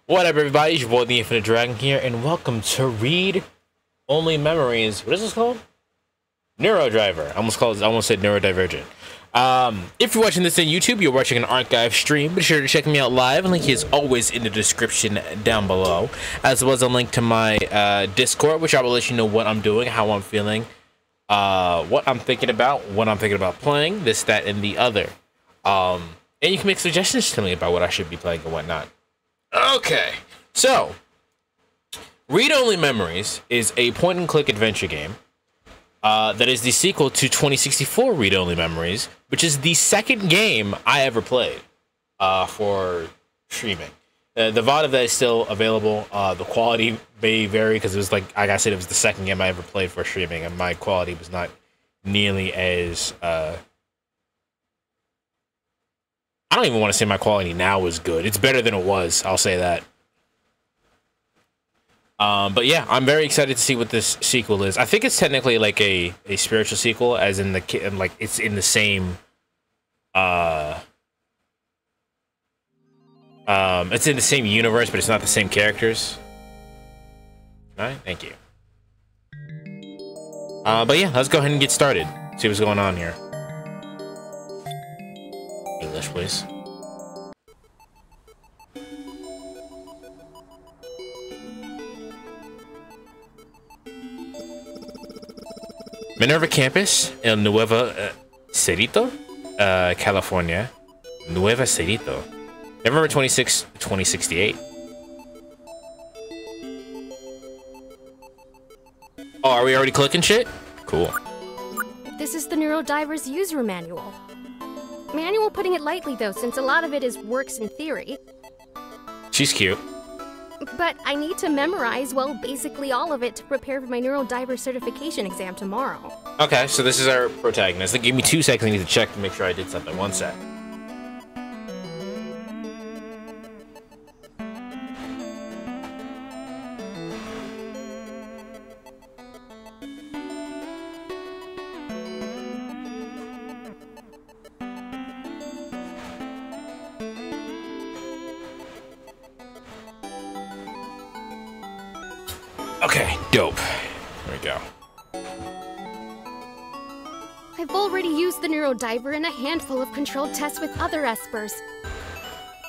What up, everybody? It's your boy, the Infinite Dragon here, and welcome to Read Only Memories. What is this called? Neurodriver. I almost said Neurodivergent. If you're watching this on YouTube, you're watching an archive stream. Be sure to check me out live. A link is always in the description down below, as well as a link to my Discord, which I will let you know what I'm doing, how I'm feeling, what I'm thinking about playing, this, that, and the other. And you can make suggestions to me about what I should be playing and whatnot. Okay, so Read Only Memories is a point-and-click adventure game that is the sequel to 2064 Read Only Memories, which is the second game I ever played for streaming. The VOD of that is still available. The quality may vary because it was like I said, it was the second game I ever played for streaming, and my quality was not nearly as I don't even want to say my quality now is good. It's better than it was. I'll say that. But yeah, I'm very excited to see what this sequel is. I think it's technically like a spiritual sequel, as in like it's in the same. It's in the same universe, but it's not the same characters. All right, thank you. But yeah, let's go ahead and get started. See what's going on here. English, please. Minerva Campus, El Nuevo Cerrito, California. Nueva Cerrito. November 26, 2068. Oh, are we already clicking shit? Cool. This is the Neurodiver's user manual. Manual putting it lightly, though, since a lot of it is works in theory. She's cute. But I need to memorize, well, basically all of it to prepare for my Neurodiver certification exam tomorrow. Okay, so this is our protagonist. Give me 2 seconds. I need to check to make sure I did something. 1 sec. Okay, dope. Here we go. I've already used the Neurodiver in a handful of controlled tests with other espers.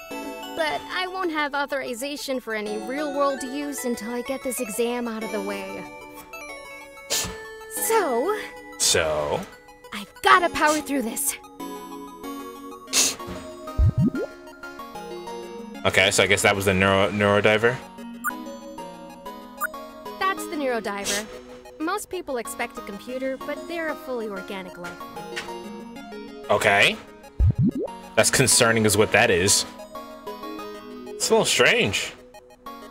But I won't have authorization for any real-world use until I get this exam out of the way. So... I've gotta power through this. Okay, so I guess that was the Neurodiver? Neurodiver. Most people expect a computer, but they're a fully organic life form. Okay. That's concerning as what that is. It's a little strange.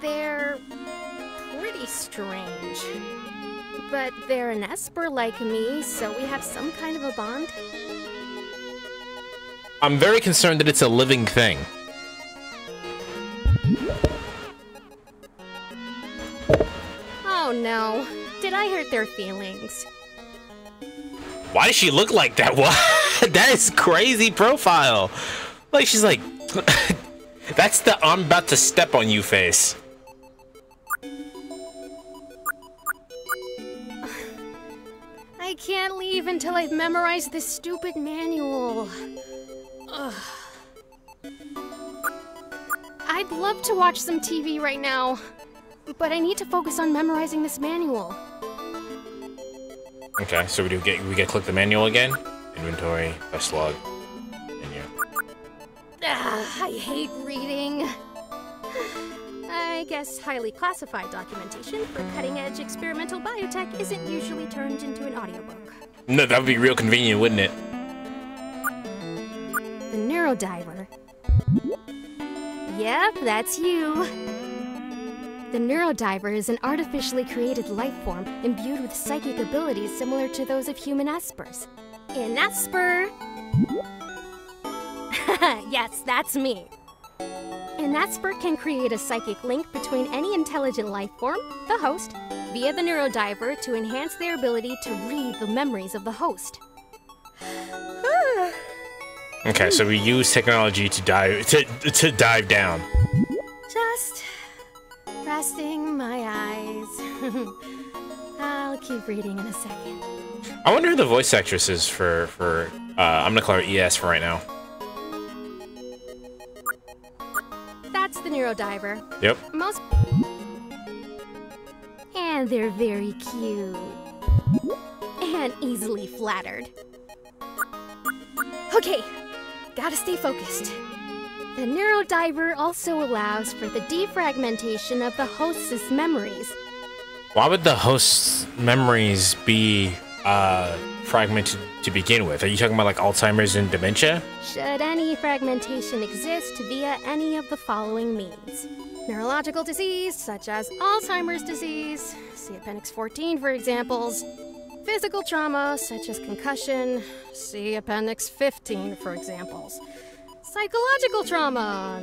They're pretty strange. But they're an Esper like me, so we have some kind of a bond. I'm very concerned that it's a living thing. Oh no. Did I hurt their feelings? Why does she look like that? What? That is crazy profile. Like, she's like... That's the I'm about to step on you face. I can't leave until I've memorized this stupid manual. Ugh. I'd love to watch some TV right now. But I need to focus on memorizing this manual. Okay, so we get click the manual again. Inventory, best log, menu. I hate reading. I guess highly classified documentation for cutting-edge experimental biotech isn't usually turned into an audiobook. No, that would be real convenient, wouldn't it? The Neurodiver. Yep, that's you. The Neurodiver is an artificially created life form imbued with psychic abilities similar to those of human espers. An esper! Yes, that's me. An esper can create a psychic link between any intelligent life form, the host, via the Neurodiver to enhance their ability to read the memories of the host. Okay, so we use technology to dive down. Just Adjusting my eyes. I'll keep reading in a second. I wonder who the voice actress is for I'm gonna call her ES for right now. That's the Neurodiver. Yep. Most... And they're very cute. And easily flattered. Okay, gotta stay focused. The Neurodiver also allows for the defragmentation of the host's memories. Why would the host's memories be fragmented to begin with? Are you talking about like Alzheimer's and dementia? Should any fragmentation exist via any of the following means? Neurological disease, such as Alzheimer's disease, see Appendix 14 for examples. Physical trauma, such as concussion, see Appendix 15 for examples. Psychological trauma,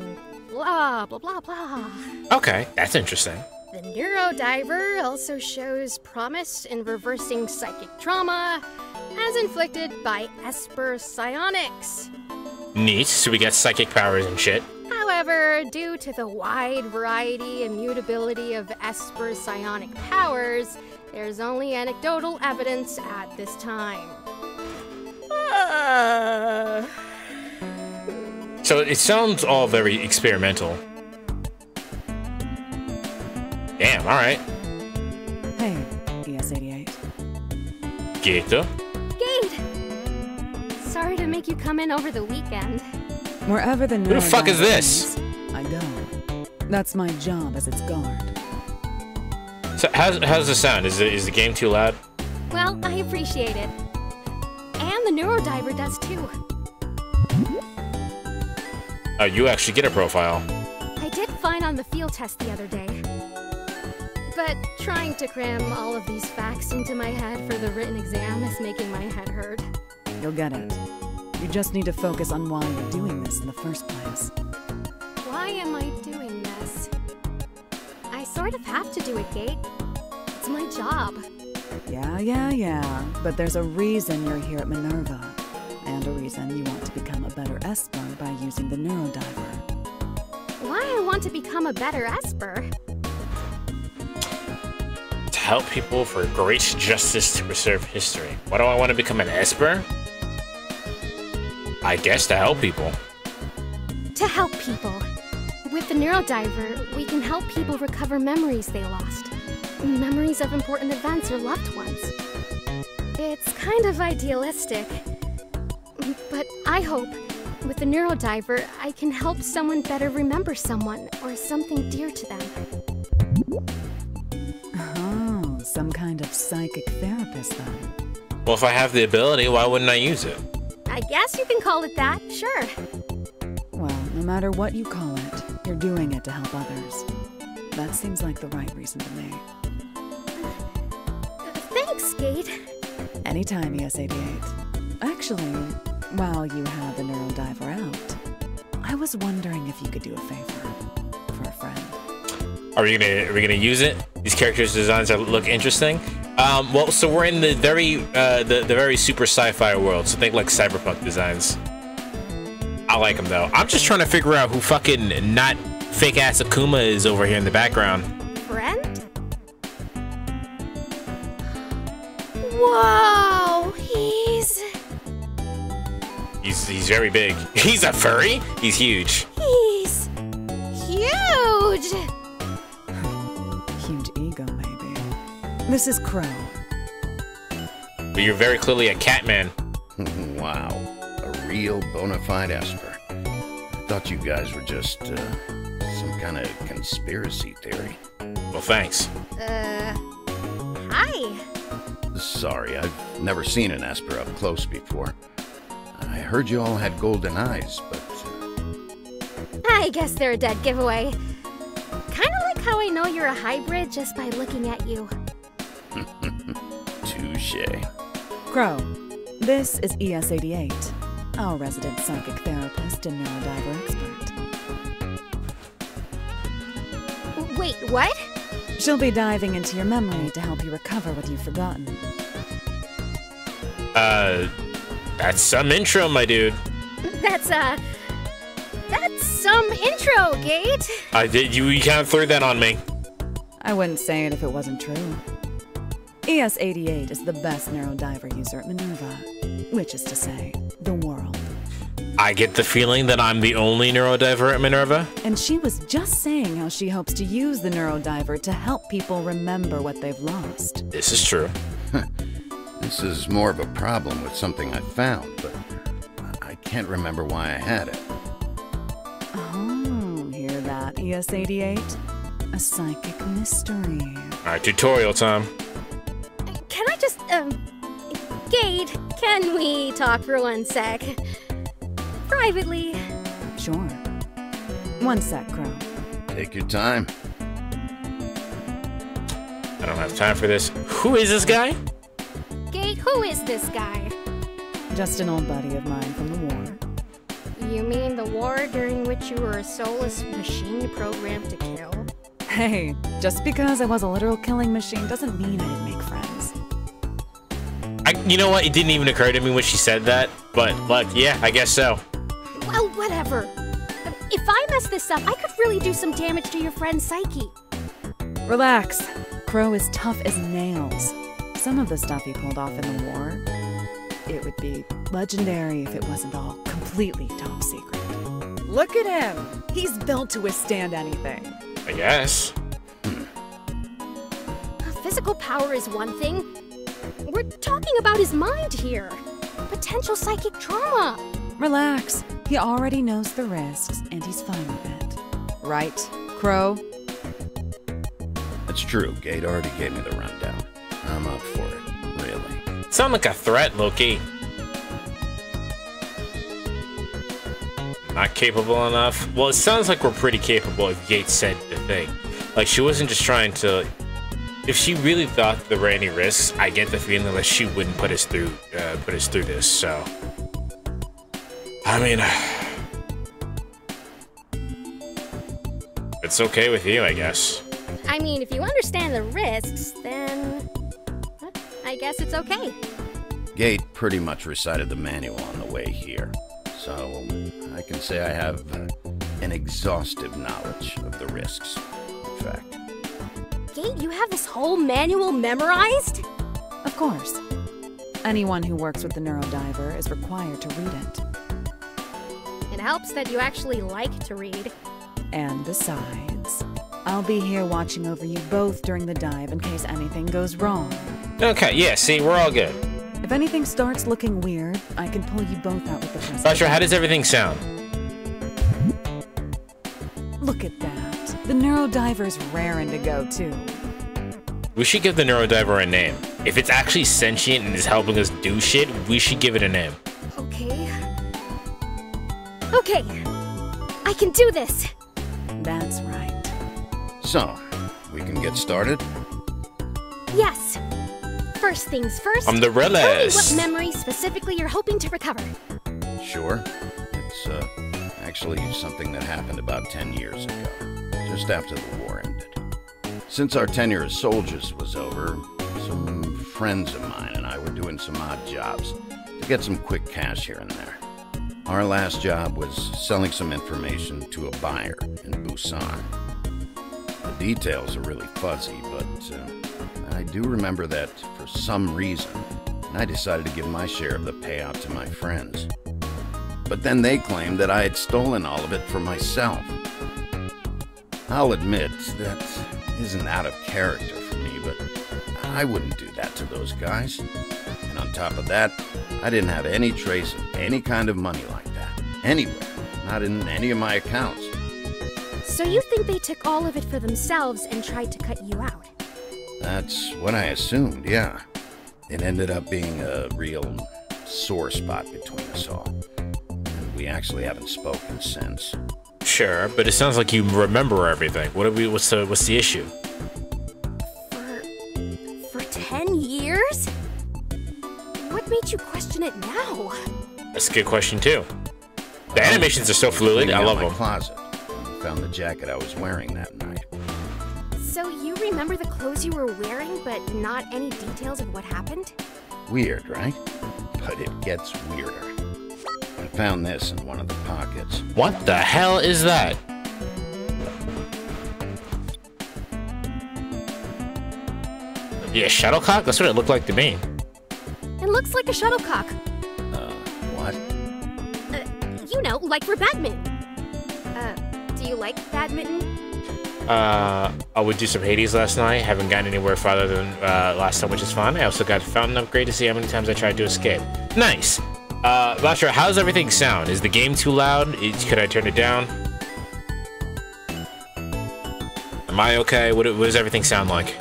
blah, blah, blah, blah. Okay, that's interesting. The Neurodiver also shows promise in reversing psychic trauma as inflicted by Esper psionics. Neat, so we get psychic powers and shit. However, due to the wide variety and mutability of Esper's psionic powers, there's only anecdotal evidence at this time. So it sounds all very experimental. Damn, alright. Hey, ES88. Gator? Gade! Sorry to make you come in over the weekend. Wherever the Who the fuck is this? I go. That's my job as its guard. So how's the sound? Is the game too loud? Well, I appreciate it. And the Neurodiver does too. Oh, you actually get a profile. I did fine on the field test the other day. But trying to cram all of these facts into my head for the written exam is making my head hurt. You'll get it. You just need to focus on why you're doing this in the first place. Why am I doing this? I sort of have to do it, Gate. It's my job. Yeah. But there's a reason you're here at Minerva. And a reason you want to become a better Esper by using the Neurodiver. Why I want to become a better Esper? To help people for great justice to preserve history. Why do I want to become an Esper? I guess to help people. To help people. With the Neurodiver, we can help people recover memories they lost. Memories of important events or loved ones. It's kind of idealistic. But I hope, with the Neurodiver, I can help someone better remember someone or something dear to them. Oh, some kind of psychic therapist then. Well, if I have the ability, why wouldn't I use it? I guess you can call it that, sure. Well, no matter what you call it, you're doing it to help others. That seems like the right reason to me. Thanks, Gade. Anytime, ES88. Actually, while you have the Neurodiver out, I was wondering if you could do a favor for a friend. Are we gonna use it? These characters' designs look interesting. Well, so we're in the very super sci-fi world, so think like cyberpunk designs. I like them though. I'm just trying to figure out who fucking not fake ass Akuma is over here in the background. Friend? Whoa, He's very big. He's a furry? He's huge. He's huge! Huge ego, maybe. This is Crow. But you're very clearly a cat man. Wow, a real bona fide Esper. I thought you guys were just some kind of conspiracy theory. Well, thanks. Hi. Sorry, I've never seen an Esper up close before. I heard you all had golden eyes, but... I guess they're a dead giveaway. Kinda like how I know you're a hybrid just by looking at you. Touché. Crow, this is ES88, our resident psychic therapist and Neurodiver expert. Wait, what? She'll be diving into your memory to help you recover what you've forgotten. That's some intro, my dude. That's some intro, Gate. You kind of threw that on me. I wouldn't say it if it wasn't true. ES-88 is the best neurodiver user at Minerva, which is to say, the world. I get the feeling that I'm the only neurodiver at Minerva. And she was just saying how she hopes to use the neurodiver to help people remember what they've lost. This is true. This is more of a problem with something I found, but I can't remember why I had it. Oh, hear that, ES-88? A psychic mystery. Alright, tutorial time. Can I just, Gade, can we talk for 1 sec? Privately. Sure. 1 sec, Crow. Take your time. I don't have time for this. Who is this guy? Gade, who is this guy? Just an old buddy of mine from the war. You mean the war during which you were a soulless machine programmed to kill? Hey, just because I was a literal killing machine doesn't mean I didn't make friends. You know what? It didn't even occur to me when she said that, but, like, yeah, I guess so. Well, whatever. If I mess this up, I could really do some damage to your friend's psyche. Relax. Crow is tough as nails. Some of the stuff he pulled off in the war, it would be legendary if it wasn't all completely top secret. Look at him! He's built to withstand anything. I guess. Physical power is one thing. We're talking about his mind here. Potential psychic trauma. Relax. He already knows the risks, and he's fine with it. Right, Crow? It's true, Gade already gave me the rundown. I'm up for it, really. Sound like a threat, Loki. Not capable enough? Well, it sounds like we're pretty capable if Gade said the thing. Like, she wasn't just trying to... If she really thought there were any risks, I get the feeling that she wouldn't put us through this, so... I mean... It's okay with you, I guess. I mean, if you understand the risks, then... I guess it's okay. Gade pretty much recited the manual on the way here, so I can say I have an exhaustive knowledge of the risks, in fact. Gade, you have this whole manual memorized? Of course. Anyone who works with the neurodiver is required to read it. It helps that you actually like to read. And besides, I'll be here watching over you both during the dive in case anything goes wrong. Okay, yeah, see, we're all good. If anything starts looking weird, I can pull you both out with the present. Buster, how does everything sound? Look at that. The neurodiver's raring to go, too. We should give the neurodiver a name. If it's actually sentient and is helping us do shit, we should give it a name. Okay. Okay. I can do this. That's right. So, we can get started? Yes. First things first. I'm the Tell me what realist. memory specifically you're hoping to recover. Sure. It's, actually something that happened about 10 years ago, just after the war ended. Since our tenure as soldiers was over, some friends of mine and I were doing some odd jobs to get some quick cash here and there. Our last job was selling some information to a buyer in Busan. The details are really fuzzy, but I do remember that for some reason, I decided to give my share of the payout to my friends. But then they claimed that I had stolen all of it for myself. I'll admit that isn't out of character for me, but I wouldn't do that to those guys. And on top of that, I didn't have any trace of any kind of money like that. Anywhere. Not in any of my accounts. So you think they took all of it for themselves and tried to cut you out? That's what I assumed, yeah. It ended up being a real sore spot between us all. And we actually haven't spoken since. Sure, but it sounds like you remember everything. What's the issue? For 10 years? What made you question it now? That's a good question too. The animations are so fluid. I love my them. Closet. I found the jacket I was wearing that night. So you remember the clothes you were wearing, but not any details of what happened? Weird, right? But it gets weirder. I found this in one of the pockets. What the hell is that? Yeah, shuttlecock? That's what it looked like to me. It looks like a shuttlecock. What? You know, like for badminton. Do you like badminton? I would do some Hades last night. Haven't gotten anywhere farther than last time, which is fun. I also got a fountain upgrade to see how many times I tried to escape. Nice. Lasher, how does everything sound? Is the game too loud? Could I turn it down? Am I okay? What does everything sound like?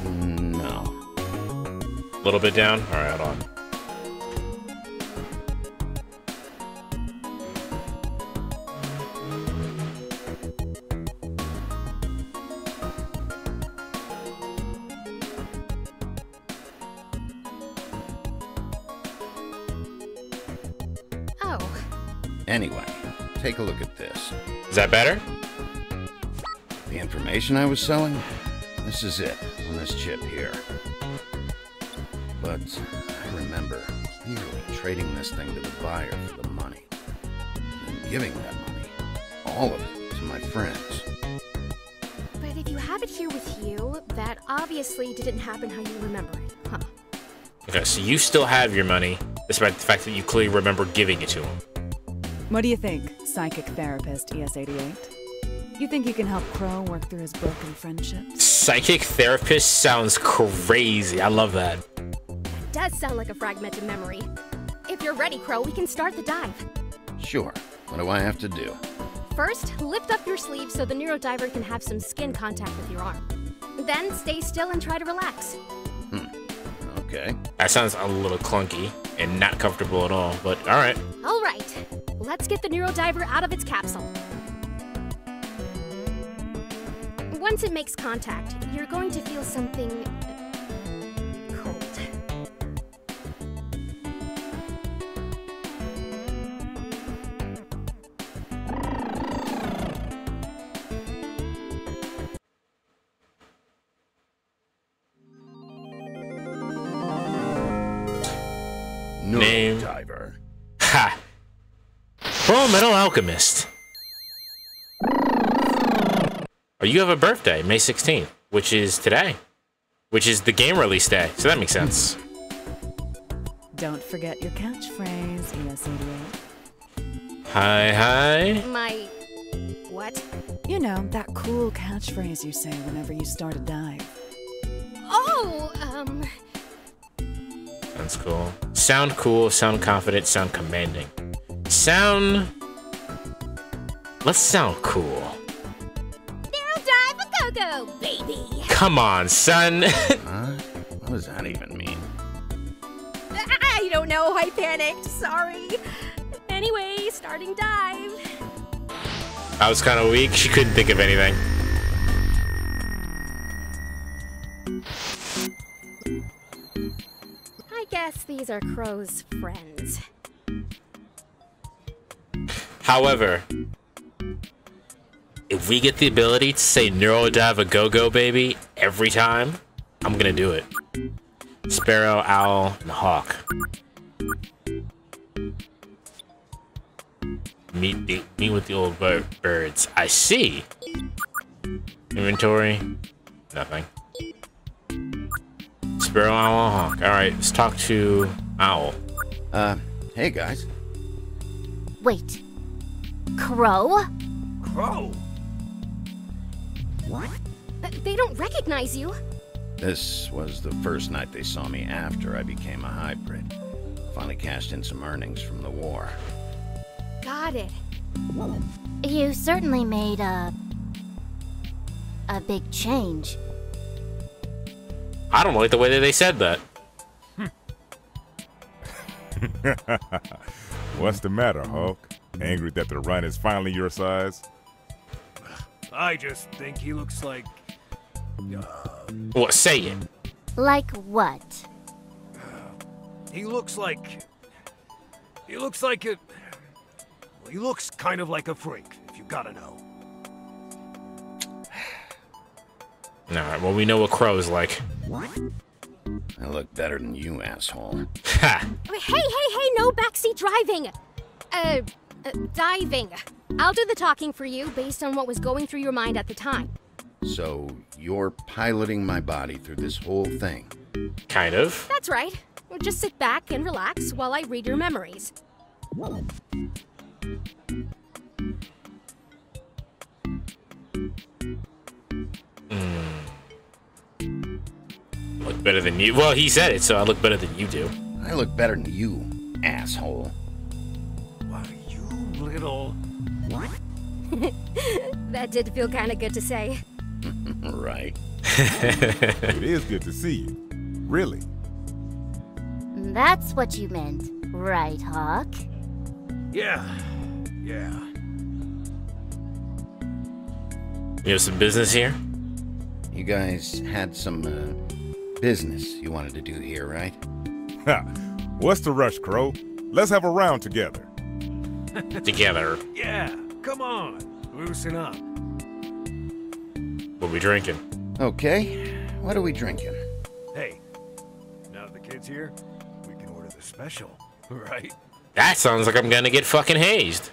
No. A little bit down? Alright, hold on. Anyway, take a look at this. Is that better? The information I was selling? This is it, on this chip here. But I remember clearly trading this thing to the buyer for the money. And giving that money, all of it, to my friends. But if you have it here with you, that obviously didn't happen how you remember it, huh? Okay, so you still have your money, despite the fact that you clearly remember giving it to him. What do you think, psychic therapist ES88? You think you can help Crow work through his broken friendships? Psychic therapist sounds crazy. I love that. It does sound like a fragmented memory. If you're ready, Crow, we can start the dive. Sure. What do I have to do? First, lift up your sleeve so the Neurodiver can have some skin contact with your arm. Then stay still and try to relax. Okay. That sounds a little clunky and not comfortable at all, but alright. Alright, let's get the Neurodiver out of its capsule. Once it makes contact, you're going to feel something cold. Name. Diver. Ha! Full Metal Alchemist. Oh, you have a birthday, May 16th, which is today. Which is the game release day, so that makes sense. Don't forget your catchphrase, ES88. Hi. My... what? You know, that cool catchphrase you say whenever you start a dive. Oh, Sounds cool. Sound cool, sound confident, sound commanding. Let's sound cool. Neurodiver go-go, baby! Come on, son. What does that even mean? I don't know, I panicked, sorry. Anyway, starting dive. I was kind of weak. She couldn't think of anything. I guess these are Crow's friends. However, if we get the ability to say Neurodiver go-go, baby, every time, I'm gonna do it. Sparrow, Owl, and Hawk. Meet with the old birds. I see. Inventory. Nothing. Sparrow, Owl, Hawk. Alright, let's talk to Owl. Hey guys. Wait. Crow? Crow? What? They don't recognize you. This was the first night they saw me after I became a hybrid. Finally cashed in some earnings from the war. Got it. You certainly made a big change. I don't like the way that they said that. What's the matter, Hulk? Angry that the run is finally your size? I just think he looks like... What? Say it. Like what? He looks like... He looks like a... He looks kind of like a freak, if you gotta know. Alright, well, we know what Crow's like. I look better than you, asshole. Ha! Hey, no backseat driving! Diving. I'll do the talking for you based on what was going through your mind at the time. So, you're piloting my body through this whole thing. Kind of. That's right. Just sit back and relax while I read your memories. Look better than you. Well, he said it, so I look better than you do. I look better than you, asshole. Why, you little... That did feel kind of good to say. Right. It is good to see you. Really. That's what you meant, right, Hawk? Yeah. You have some business here? You guys had some, business you wanted to do here, right? Ha! What's the rush, Crow? Let's have a round together. Together. Yeah, come on. Loosen up. What we drinking? Okay, what are we drinking? Hey, now that the kid's here, we can order the special, right? That sounds like I'm gonna get fucking hazed.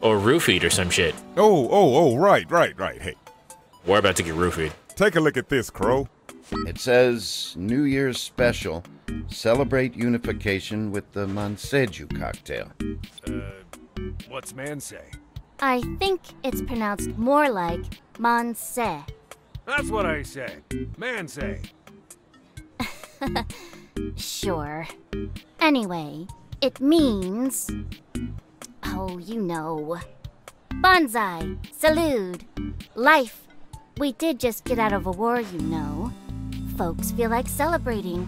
Or roofied or some shit. Oh, right. Hey, We're about to get roofied. take a look at this, Crow. It says New Year's special. Celebrate unification with the Manseju cocktail. What's man say? I think it's pronounced more like Monse. That's what I said. Man say. Sure. Anyway, it means... Oh, you know. Bonsai, salute, life. We did just get out of a war, you know. Folks feel like celebrating.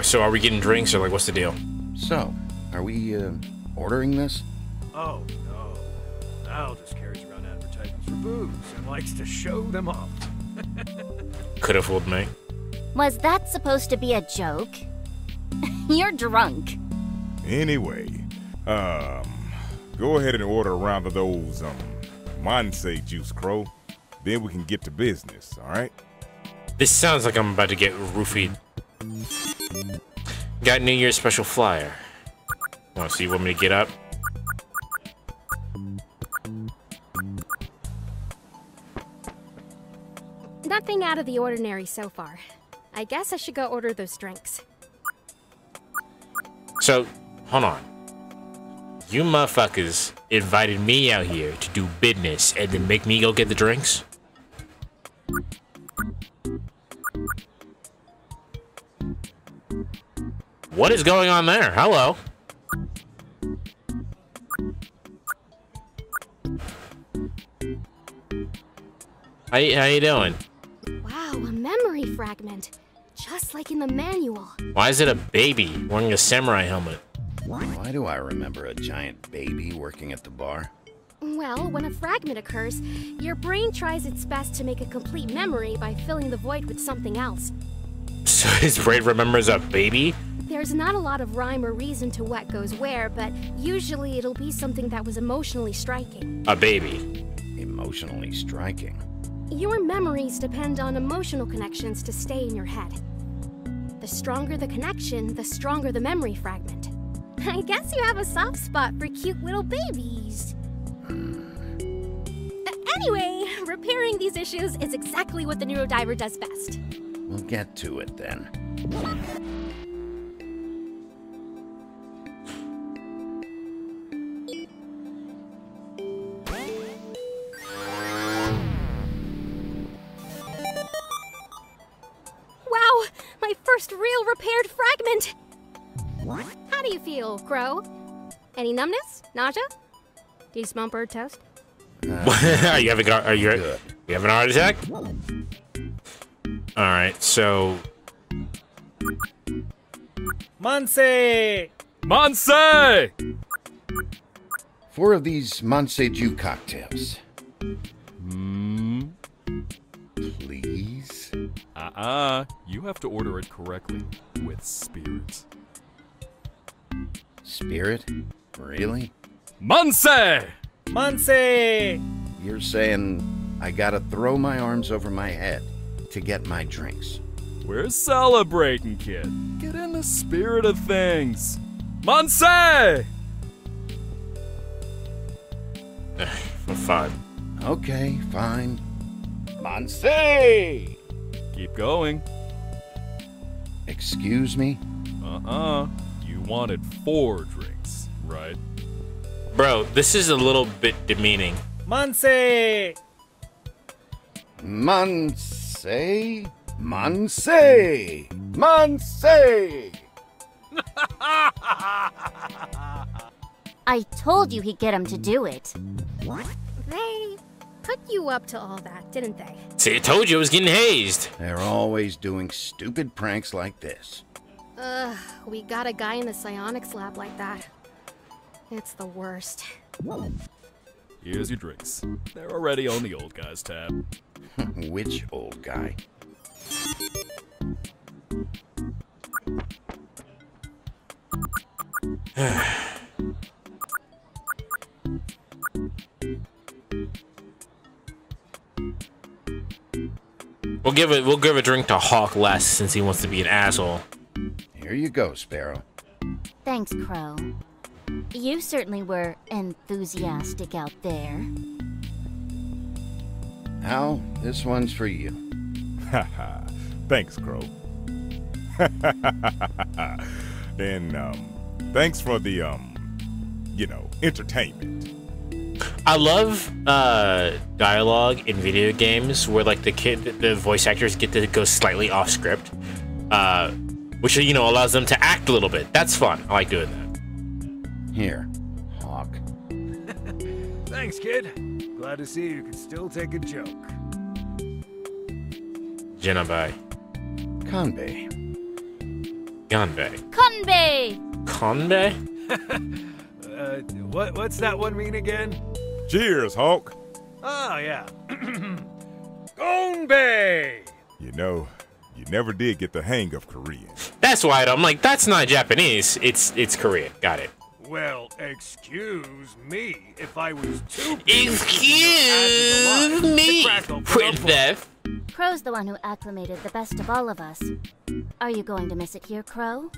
So are we getting drinks or like what's the deal? So, are we, ordering this? Oh, no. Al just carries around advertisements for booze and likes to show them off. Could have fooled me. Was that supposed to be a joke? You're drunk. Anyway, go ahead and order a round of those, Monse juice, Crow. Then we can get to business, alright? This sounds like I'm about to get roofied. Got New Year's special flyer. Oh, so you want me to get up? Nothing out of the ordinary so far. I guess I should go order those drinks. So, hold on. You motherfuckers invited me out here to do business and then make me go get the drinks? What is going on there? Hello? How you doing? Wow, a memory fragment. Just like in the manual. Why is it a baby wearing a samurai helmet? Why do I remember a giant baby working at the bar? Well, when a fragment occurs, your brain tries its best to make a complete memory by filling the void with something else. So his brain remembers a baby? There's not a lot of rhyme or reason to what goes where, but usually it'll be something that was emotionally striking. A baby. Emotionally striking. Your memories depend on emotional connections to stay in your head. The stronger the connection, the stronger the memory fragment. I guess you have a soft spot for cute little babies. Anyway, repairing these issues is exactly what the Neurodiver does best. We'll get to it then. Wow, my first real repaired fragment! How do you feel, Crow? Any numbness? Nausea? Do you smell burnt toast? Are you having Good. you having a heart attack? All right, so Monse! Monse! 4 of these Manseju cocktails. Please? You have to order it correctly, with spirit. Spirit? Really? Monse! Monse! You're saying I gotta throw my arms over my head to get my drinks? We're celebrating, kid. Get in the spirit of things. Monse! For fun. Okay, fine. Monse! Keep going. Excuse me? You wanted 4 drinks, right? Bro, this is a little bit demeaning. Monse! Monse? Monse! Monse! I told you he'd get him to do it. They put you up to all that, didn't they? See, I told you I was getting hazed. They're always doing stupid pranks like this. Ugh, we got a guy in the psionics lab like that. It's the worst. Here's your drinks. They're already on the old guy's tab. Which old guy? We'll give a drink to Hawk less since he wants to be an asshole. Here you go, Sparrow. Thanks, Crow. You certainly were enthusiastic out there. Al, this one's for you. Haha. Thanks, Crow. And, thanks for the, entertainment. I love dialogue in video games where like the voice actors get to go slightly off script, which allows them to act a little bit. That's fun. I like doing that. Here, Hawk. Thanks, kid. Glad to see you can still take a joke. Jinabai. Kanbei. Ganbei. Konbei! Konbei? What's that one mean again? Cheers, Hawk. Oh, yeah. Gonbei! You never did get the hang of Korean. That's why I'm like, that's not Japanese. It's Korean. Got it. Well, excuse me if I was too... Excuse me, Princess. Crow's the one who acclimated the best of all of us. Are you going to miss it here, Crow?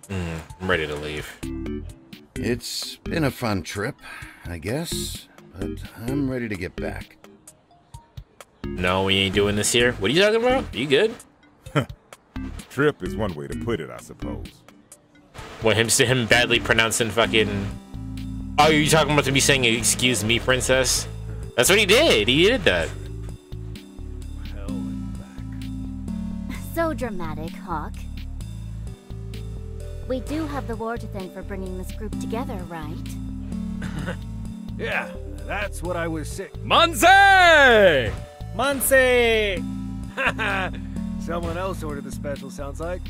I'm ready to leave. It's been a fun trip, I guess, but I'm ready to get back. No, we ain't doing this here. What are you talking about? Are you good? Trip is one way to put it, I suppose. What, him badly pronouncing fucking... Oh, you talking about to be saying, excuse me, princess? That's what he did. He did that. Hell and back. So dramatic, Hawk. We do have the war to thank for bringing this group together, right? Yeah, that's what I was sick. Monse! Monse! Someone else ordered the special, sounds like.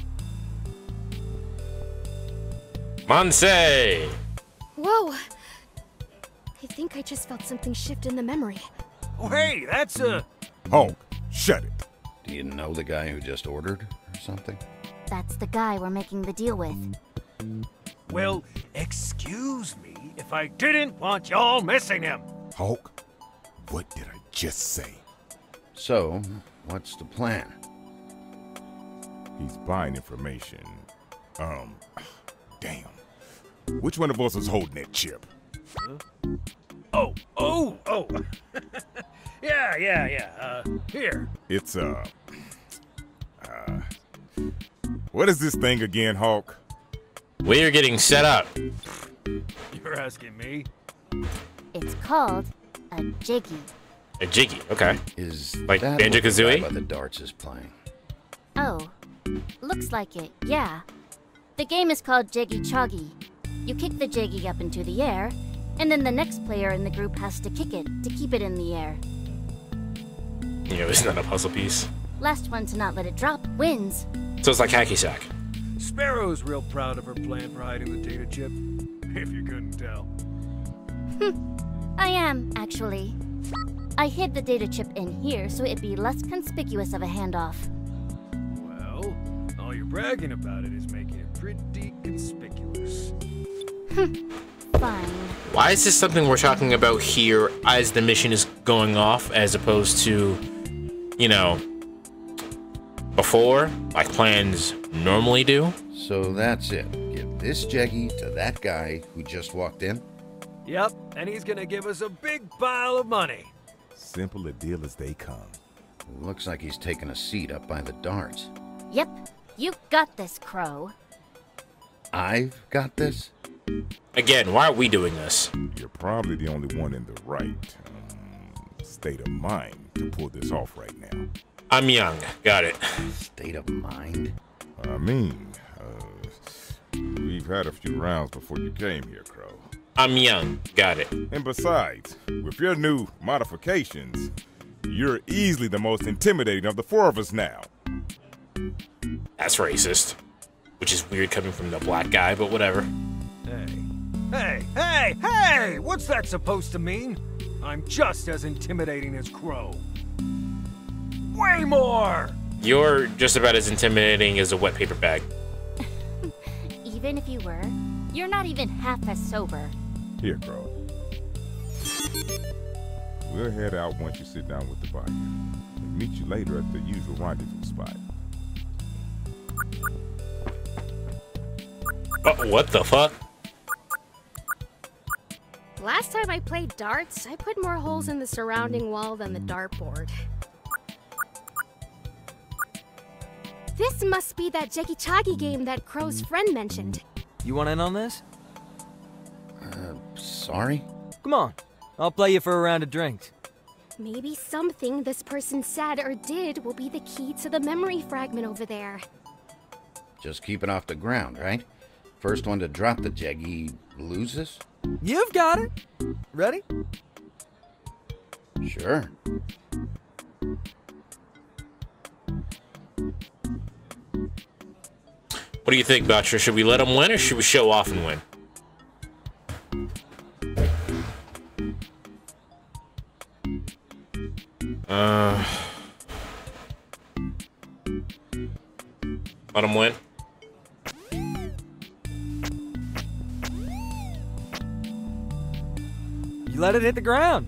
Monse! Whoa! I think I just felt something shift in the memory. Oh, hey, that's a... Hawk, shut it. Do you know the guy who just ordered or something? That's the guy we're making the deal with. Well, excuse me if I didn't want y'all missing him. Hawk, what did I just say? So, what's the plan? He's buying information. Damn. Which one of us is holding that chip? Huh? Oh. Yeah. Here. It's, what is this thing again, Hawk? We're getting set up. You're asking me? It's called a Jiggy. A Jiggy, okay. Is Like that Banjo-Kazooie? what the guy by the darts is playing? Oh, looks like it, yeah. The game is called Jiggy Choggy. You kick the Jiggy up into the air, and then the next player in the group has to kick it to keep it in the air. It's not a puzzle piece. Last one to not let it drop wins. So it's like hacky sack. Sparrow's real proud of her plan for hiding the data chip, if you couldn't tell. I am, actually. I hid the data chip in here so it'd be less conspicuous of a handoff. Well, all you're bragging about it is making it pretty conspicuous. Fine. Why is this something we're talking about here as the mission is going off, as opposed to you know, before, like plans normally do. So that's it. Give this Jeggy to that guy who just walked in? Yep, and he's gonna give us a big pile of money. Simple a deal as they come. Looks like he's taking a seat up by the darts. Yep, you got this, Crow. I've got this? Again, why are we doing this? You're probably the only one in the right state of mind to pull this off right now. I'm young. Got it. State of mind? I mean, we've had a few rounds before you came here, Crow. I'm young. Got it. And besides, with your new modifications, you're easily the most intimidating of the four of us now. That's racist. Which is weird coming from the black guy, but whatever. Hey! What's that supposed to mean? I'm just as intimidating as Crow. Way more! You're just about as intimidating as a wet paper bag. Even if you were, you're not even half as sober. Here, Crow. We'll head out once you sit down with the body. And meet you later at the usual rendezvous spot. Oh, what the fuck? Last time I played darts, I put more holes in the surrounding wall than the dartboard. This must be that Jeggy Chaggy game that Crow's friend mentioned. You want in on this? Sorry? Come on. I'll play you for a round of drinks. Maybe something this person said or did will be the key to the memory fragment over there. Just keep it off the ground, right? First one to drop the Jeggy loses? You've got it. Ready? Sure. What do you think, Butcher? Should we let him win or should we show off and win? Let him win. You let it hit the ground.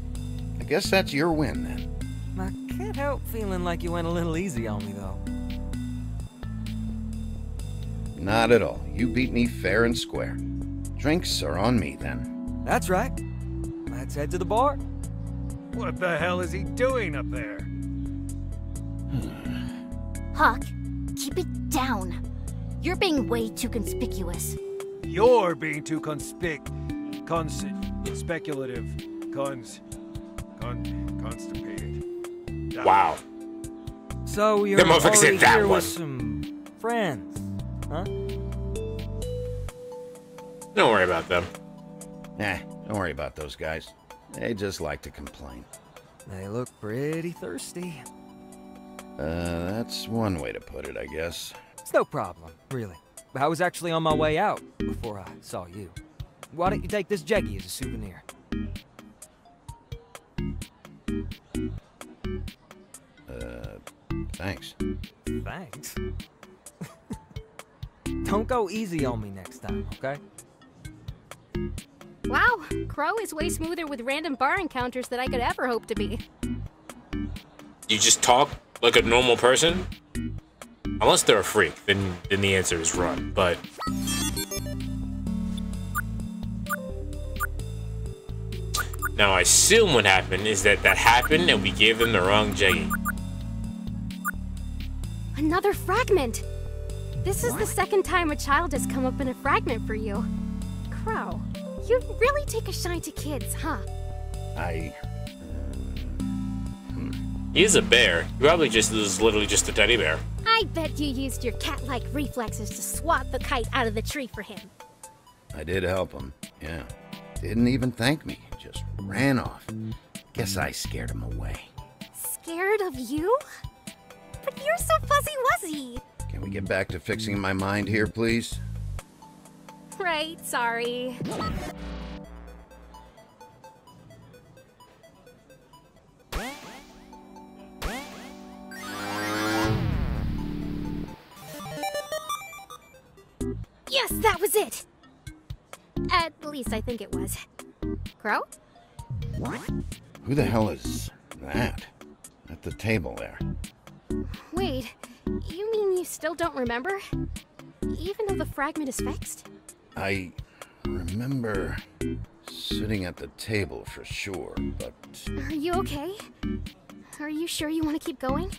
I guess that's your win, then. I can't help feeling like you went a little easy on me, though. Not at all. You beat me fair and square. Drinks are on me, then. That's right. Let's head to the bar. What the hell is he doing up there? Hawk, keep it down. You're being way too conspicuous. You're being too conspeculative. Constipated. Wow. So you're That motherfucker said already that here one. with some friends, huh? Don't worry about them. Nah, don't worry about those guys. They just like to complain. They look pretty thirsty. That's one way to put it, I guess. It's no problem, really. But I was actually on my way out before I saw you. Why don't you take this Jeggy as a souvenir? Thanks. Thanks. Don't go easy on me next time, okay? Wow, Crow is way smoother with random bar encounters than I could ever hope to be. You just talk like a normal person? Unless they're a freak, then the answer is run, but... Now, I assume what happened is that happened and we gave them the wrong Jeggy. Another fragment! This is the second time a child has come up in a fragment for you. Crow, you really take a shine to kids, huh? He is a bear. He probably just is literally just a teddy bear. I bet you used your cat-like reflexes to swat the kite out of the tree for him. I did help him, yeah. Didn't even thank me, just ran off. Guess I scared him away. Scared of you? But you're so fuzzy-wuzzy. Can we get back to fixing my mind here, please? Right, sorry. Yes, that was it! At least I think it was. Crow? Who the hell is that? At the table there. Wait, you mean you still don't remember? Even though the fragment is fixed? I remember sitting at the table for sure, but... Are you okay? Are you sure you want to keep going?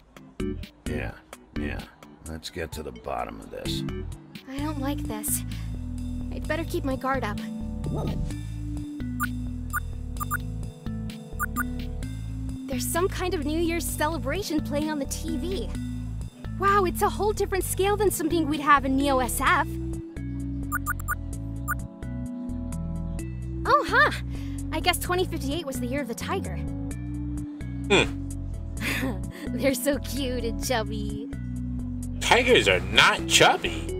Yeah. Let's get to the bottom of this. I don't like this. I'd better keep my guard up. There's some kind of New Year's celebration playing on the TV. Wow, it's a whole different scale than something we'd have in Neo SF. Oh, huh. I guess 2058 was the year of the tiger. They're so cute and chubby. Tigers are not chubby.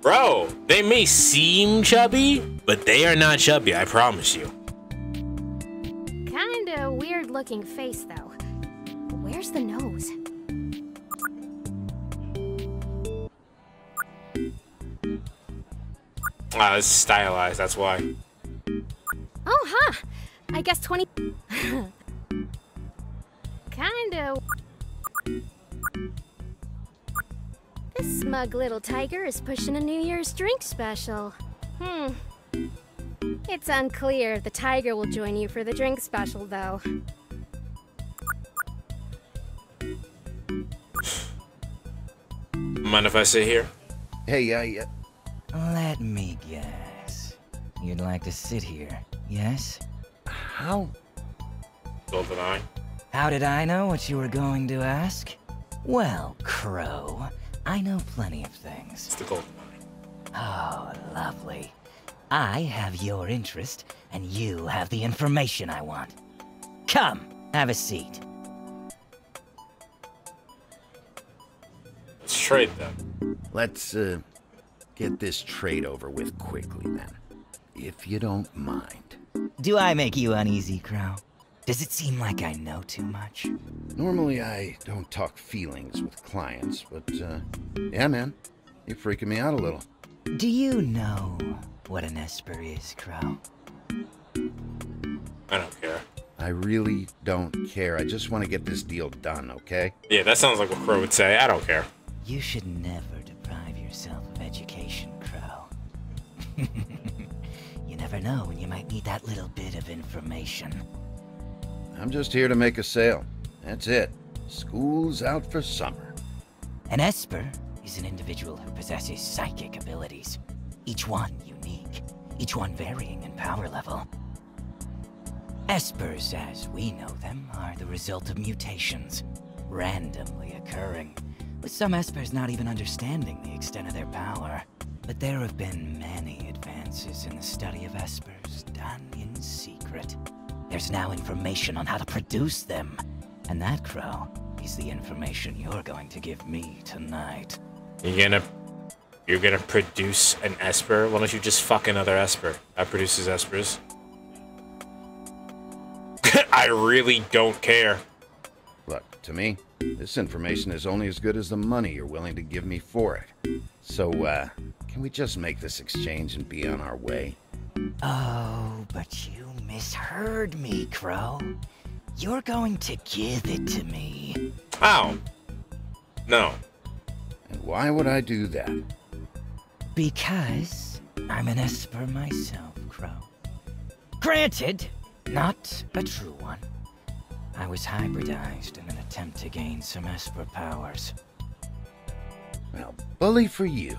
Bro, they may seem chubby, but they are not chubby, I promise you. Kinda weird looking face, though. Where's the nose? Ah, it's stylized, that's why. Oh, huh. I guess 20... Kinda... This smug little tiger is pushing a New Year's drink special. It's unclear if the tiger will join you for the drink special, though. Mind if I sit here? Hey, Let me guess. You'd like to sit here, yes? how? GoldenEye. How did I know what you were going to ask? Well, Crow, I know plenty of things. It's the GoldenEye. Oh, lovely. I have your interest, and you have the information I want. Come, have a seat. Let's trade them. Let's, get this trade over with quickly, then. If you don't mind. Do I make you uneasy, Crow? Does it seem like I know too much? Normally, I don't talk feelings with clients, but, yeah, man. You're freaking me out a little. Do you know what an Esper is, Crow? I don't care. I really don't care. I just want to get this deal done, okay? Yeah, that sounds like what Crow would say. I don't care. You should never deprive yourself of education, Crow. You never know when you might need that little bit of information. I'm just here to make a sale. That's it. School's out for summer. An Esper is an individual who possesses psychic abilities. Each one unique, each one varying in power level. Espers, as we know them, are the result of mutations, randomly occurring, with some Espers not even understanding the extent of their power. But there have been many advances in the study of Espers, done in secret. There's now information on how to produce them, and that, Crow, is the information you're going to give me tonight. You're gonna produce an Esper? Why don't you just fuck another Esper? That produces Espers. I really don't care. Look, to me, this information is only as good as the money you're willing to give me for it. So, can we just make this exchange and be on our way? Oh, but you misheard me, Crow. You're going to give it to me. How? No. And why would I do that? Because I'm an Esper myself, Crow. Granted, not a true one. I was hybridized in an attempt to gain some Esper powers. Well, bully for you.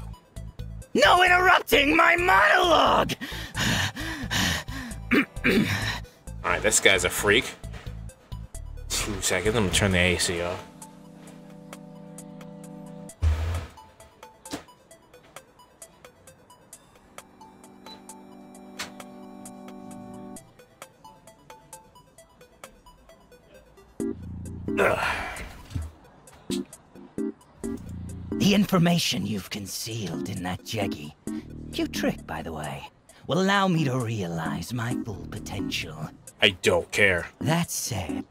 No interrupting my monologue! Alright, this guy's a freak. 2 seconds, I'm gonna turn the AC off. The information you've concealed in that Jeggy, cute trick, by the way, will allow me to realize my full potential. I don't care. That said,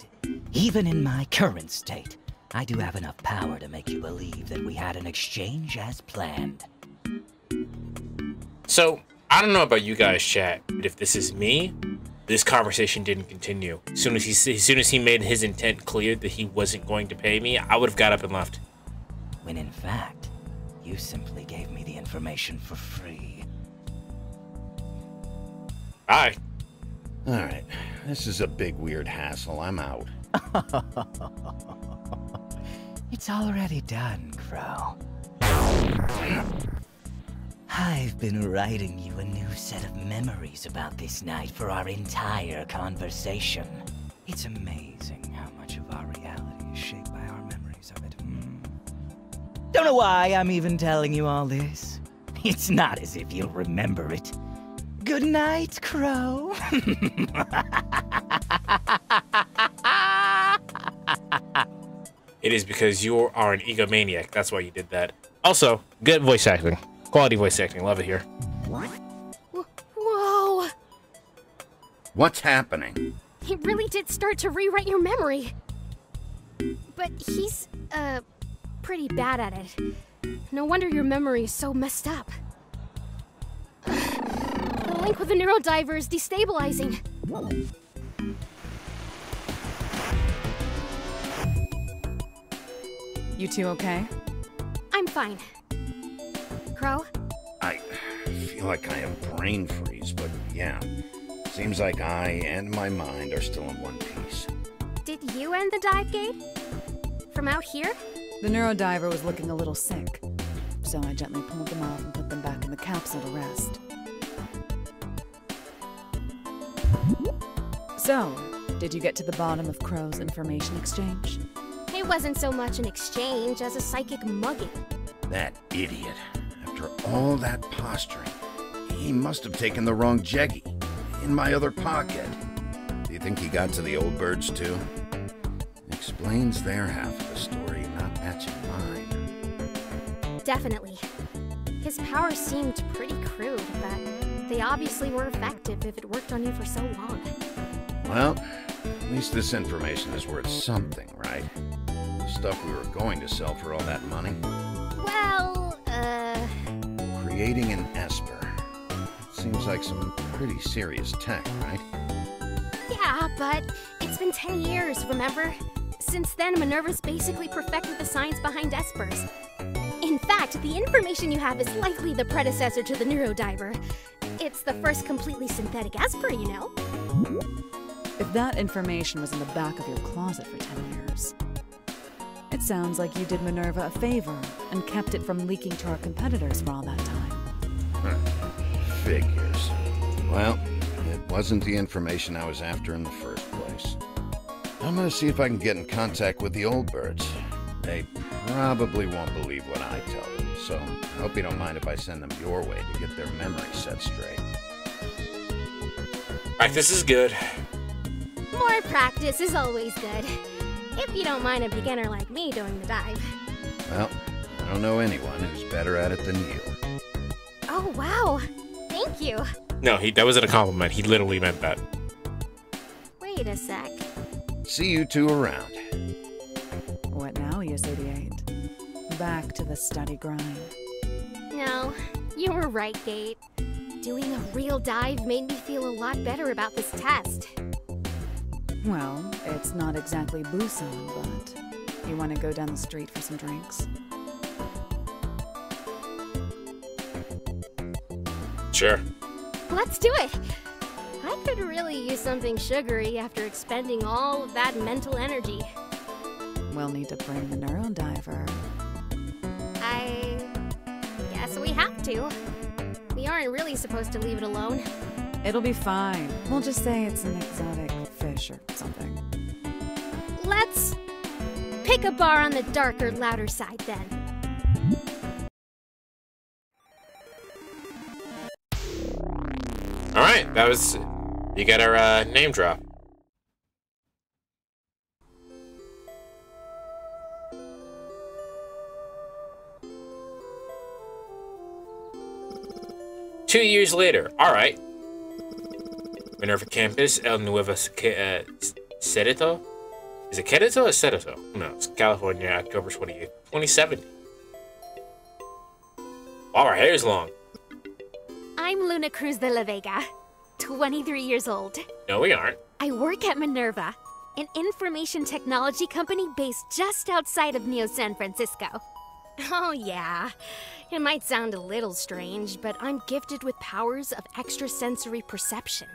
even in my current state, I do have enough power to make you believe that we had an exchange as planned. So, I don't know about you guys, chat, but if this is me, this conversation didn't continue. As soon as he made his intent clear that he wasn't going to pay me, I would have got up and left. When in fact, you simply gave me the information for free. Bye. Alright, this is a big weird hassle. I'm out. It's already done, Crow. I've been writing you a new set of memories about this night for our entire conversation. It's amazing how much of our reality is shaped by our memories of it. Don't know why I'm even telling you all this. It's not as if you'll remember it. Good night, Crow. It is because you are an egomaniac. That's why you did that. Also, good voice acting. Quality voice acting. Love it here. Whoa! What's happening? He really did start to rewrite your memory. But he's, pretty bad at it. No wonder your memory is so messed up. The link with the Neurodiver is destabilizing. You two okay? I'm fine. Crow? I feel like I have brain freeze, but yeah. Seems like I and my mind are still in one piece. Did you end the dive gate? From out here? The Neurodiver was looking a little sick, so I gently pulled them off and put them back in the capsule to rest. So, did you get to the bottom of Crow's information exchange? It wasn't so much an exchange as a psychic mugging. That idiot. After all that posturing, he must have taken the wrong Jeggy. In my other pocket. Do you think he got to the old birds too? Explains their half of the story, not matching mine. Definitely. His powers seemed pretty crude, but they obviously were effective if it worked on you for so long. Well, at least this information is worth something, right? The stuff we were going to sell for all that money. Well, Creating an Esper. Seems like some pretty serious tech, right? yeah, but it's been 10 years, remember? Since then, Minerva's basically perfected the science behind Espers. In fact, the information you have is likely the predecessor to the Neurodiver. It's the first completely synthetic Esper, you know? If that information was in the back of your closet for 10 years, it sounds like you did Minerva a favor and kept it from leaking to our competitors for all that time. Figures. Well, it wasn't the information I was after in the first place. I'm gonna see if I can get in contact with the old birds. They probably won't believe what I tell them, so I hope you don't mind if I send them your way to get their memory set straight. Practice is good. More practice is always good. If you don't mind a beginner like me doing the dive. Well, I don't know anyone who's better at it than you. Oh, wow. Thank you. No, that wasn't a compliment. He literally meant that. Wait a sec. See you two around. What now, US-88? Back to the study grind. No, you were right, Gate. Doing a real dive made me feel a lot better about this test. Well, it's not exactly Busan, but you want to go down the street for some drinks? Sure. Let's do it! I could really use something sugary after expending all of that mental energy. We'll need to bring the Neurodiver. I guess we have to. We aren't really supposed to leave it alone. It'll be fine. We'll just say it's an exotic fish or something. Let's pick a bar on the darker, louder side then. Alright, that was... You got our name drop. Two years later. Alright. Minerva Campus, El Nuevo Cerrito? Is it Querétaro or Cerrito? Who knows? California, October 28th, 2070. Wow, our hair's long. I'm Luna Cruz de la Vega. 23 years old. No, we aren't. I work at Minerva, an information technology company based just outside of Neo San Francisco. Oh yeah, it might sound a little strange, but I'm gifted with powers of extrasensory perception.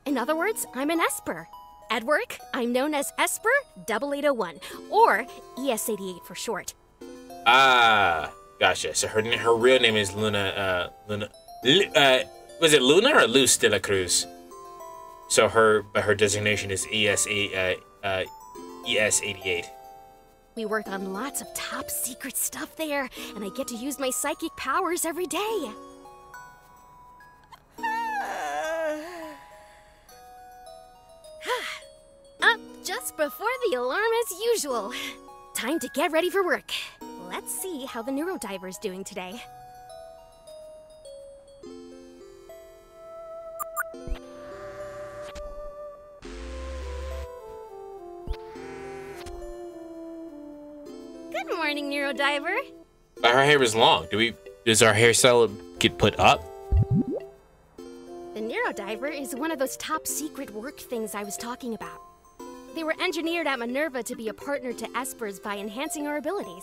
In other words, I'm an Esper. At work, I'm known as Esper 8801, or ES88 for short. Ah, gotcha. So her real name is Luna, was it Luna or Luz de la Cruz? So her designation is ES88. We work on lots of top secret stuff there, and I get to use my psychic powers every day. Up just before the alarm as usual. Time to get ready for work. Let's see how the Neurodiver's doing today. Good morning, Neurodiver. Her hair is long. Does our hairstyle get put up? The Neurodiver is one of those top secret work things I was talking about. They were engineered at Minerva to be a partner to Espers by enhancing our abilities.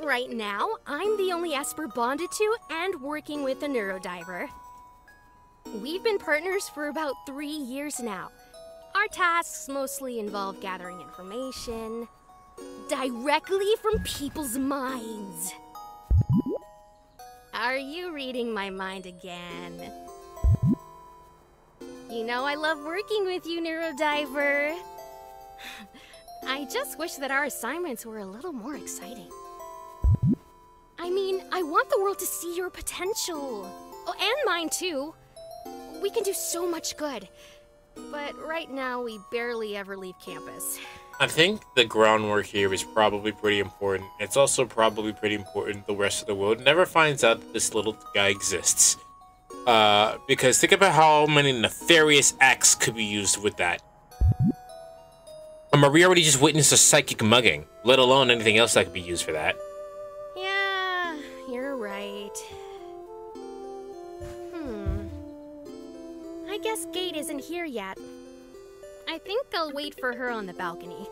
Right now, I'm the only Esper bonded to and working with the Neurodiver. We've been partners for about 3 years now. Our tasks mostly involve gathering information directly from people's minds. Are you reading my mind again? You know I love working with you, Neurodiver. I just wish that our assignments were a little more exciting. I mean, I want the world to see your potential. Oh, and mine too. We can do so much good. But right now, we barely ever leave campus. I think the groundwork here is probably pretty important. It's also probably pretty important the rest of the world never finds out that this little guy exists. Because think about how many nefarious acts could be used with that. We already just witnessed a psychic mugging, let alone anything else that could be used for that. Yeah, you're right. I guess Gate isn't here yet. I think I'll wait for her on the balcony.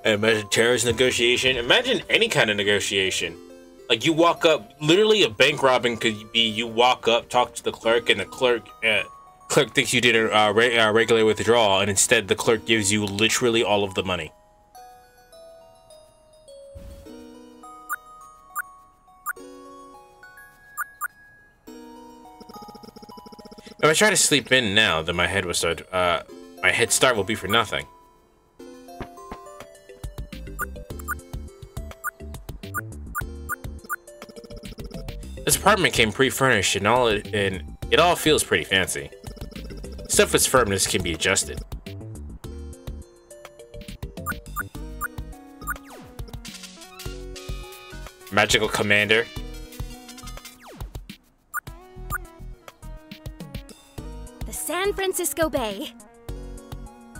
Imagine terrorist negotiation. Imagine any kind of negotiation. Like you walk up, literally a bank robbing could be you walk up, talk to the clerk, and the clerk thinks you did a regular withdrawal, and instead the clerk gives you literally all of the money. If I try to sleep in now, then my head start will be for nothing. This apartment came pre-furnished and it all feels pretty fancy. Stuff with firmness can be adjusted. Magical Commander. San Francisco Bay.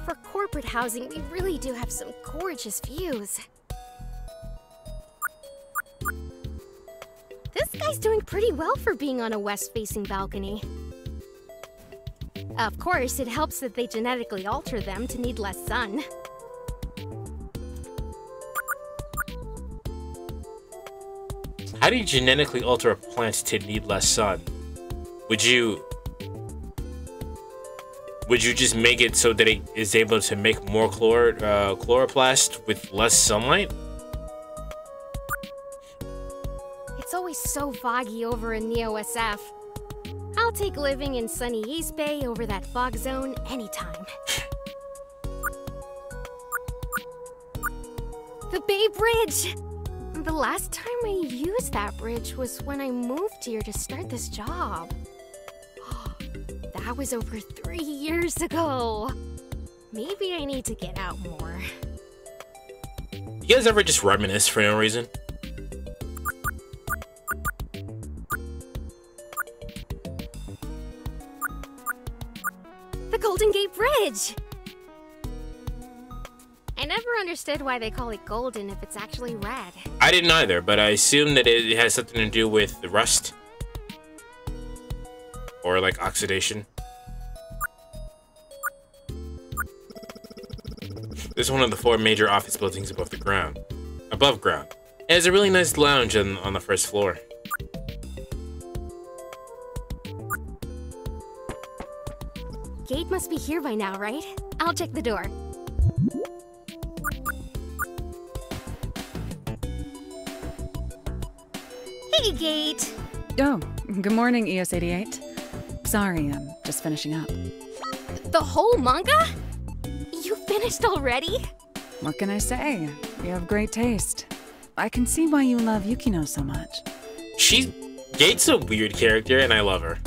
For corporate housing, we really do have some gorgeous views. This guy's doing pretty well for being on a west-facing balcony. Of course, it helps that they genetically alter them to need less sun. How do you genetically alter a plant to need less sun? Would you just make it so that it is able to make more chloroplast with less sunlight? It's always so foggy over in Neo SF. I'll take living in sunny East Bay over that fog zone anytime. The Bay Bridge! The last time I used that bridge was when I moved here to start this job. That was over 3 years ago. Maybe I need to get out more. You guys ever just reminisce for no reason? The Golden Gate Bridge! I never understood why they call it golden if it's actually red. I didn't either, but I assume that it has something to do with the rust. Or like oxidation. This is one of the 4 major office buildings above ground. It has a really nice lounge on the first floor. Gate must be here by now, right? I'll check the door. Hey, Gate! Oh, good morning, ES88. Sorry, I'm just finishing up. The whole manga? You finished already? What can I say? You have great taste. I can see why you love Yukino so much. Gate's a weird character, and I love her.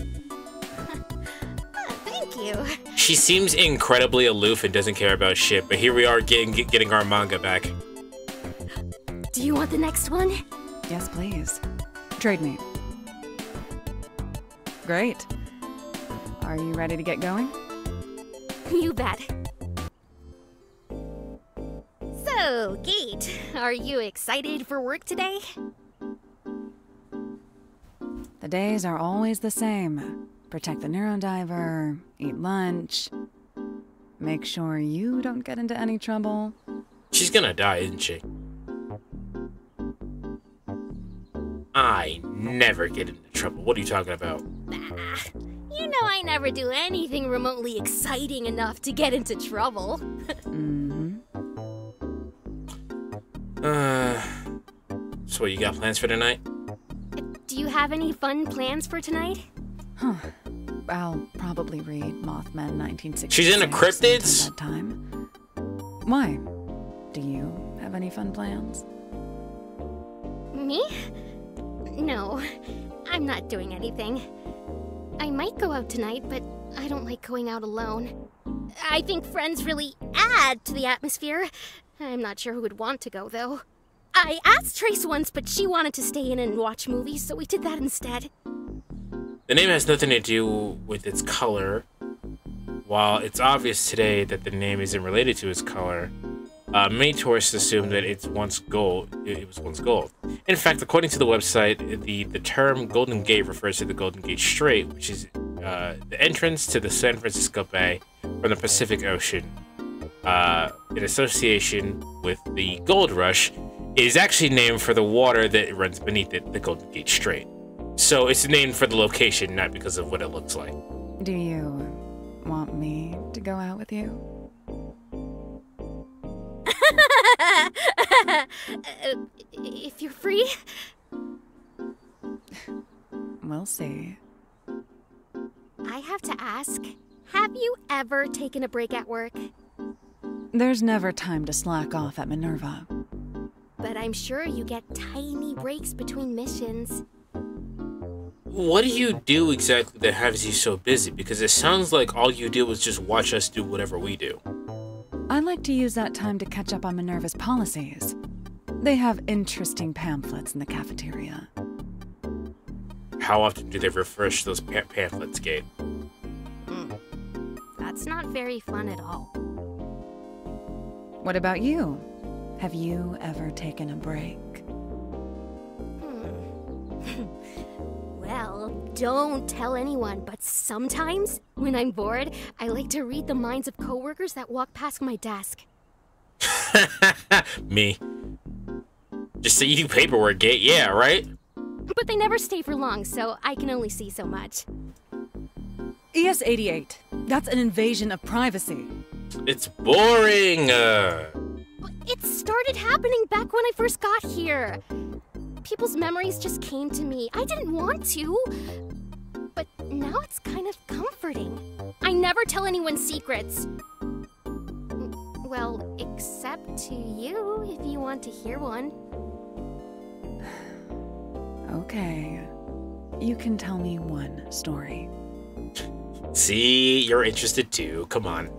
Thank you. She seems incredibly aloof and doesn't care about shit, but here we are getting our manga back. Do you want the next one? Yes, please. Trade me. Great. Are you ready to get going? You bet. So, Gate, are you excited for work today? The days are always the same. Protect the Neurodiver, eat lunch, make sure you don't get into any trouble. She's gonna die, isn't she? I never get into trouble. What are you talking about? You know I never do anything remotely exciting enough to get into trouble. So what, you got plans for tonight? Do you have any fun plans for tonight? I'll probably read Mothman 1966. She's into cryptids? That time. Why? Do you have any fun plans? Me? No, I'm not doing anything. I might go out tonight, but I don't like going out alone. I think friends really add to the atmosphere. I'm not sure who would want to go, though. I asked Trace once, but she wanted to stay in and watch movies, so we did that instead. The name has nothing to do with its color. While it's obvious today that the name isn't related to its color, many tourists assume that it was once gold. In fact, according to the website, the term Golden Gate refers to the Golden Gate Strait, which is the entrance to the San Francisco Bay from the Pacific Ocean. In association with the Gold Rush, it is actually named for the water that runs beneath it, the Golden Gate Strait. So it's named for the location, not because of what it looks like. Do you want me to go out with you? If you're free? We'll see. I have to ask, have you ever taken a break at work? There's never time to slack off at Minerva. But I'm sure you get tiny breaks between missions. What do you do exactly that has you so busy? Because it sounds like all you do is just watch us do whatever we do. I like to use that time to catch up on Minerva's policies. They have interesting pamphlets in the cafeteria. How often do they refresh those pamphlets, Gate? That's not very fun at all. What about you? Have you ever taken a break? Well, don't tell anyone, but sometimes, when I'm bored, I like to read the minds of coworkers that walk past my desk. Me. Just say you do paperwork, Gate, yeah, right? But they never stay for long, so I can only see so much. ES88. That's an invasion of privacy. It's boring. It started happening back when I first got here. People's memories just came to me. I didn't want to. But now it's kind of comforting. I never tell anyone secrets. Well, except to you, if you want to hear one. Okay. You can tell me one story. See, you're interested too. Come on.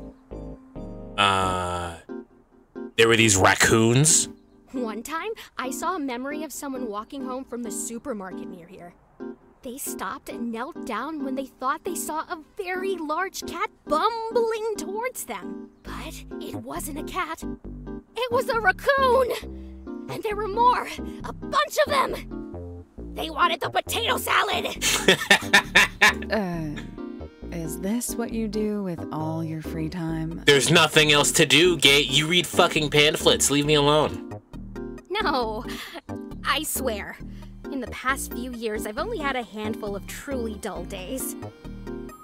There were these raccoons. One time, I saw a memory of someone walking home from the supermarket near here. They stopped and knelt down when they thought they saw a very large cat bumbling towards them. But it wasn't a cat. It was a raccoon! And there were more! A bunch of them! They wanted the potato salad! Is this what you do with all your free time? There's nothing else to do, Gate. You read fucking pamphlets. Leave me alone. No, I swear. In the past few years, I've only had a handful of truly dull days.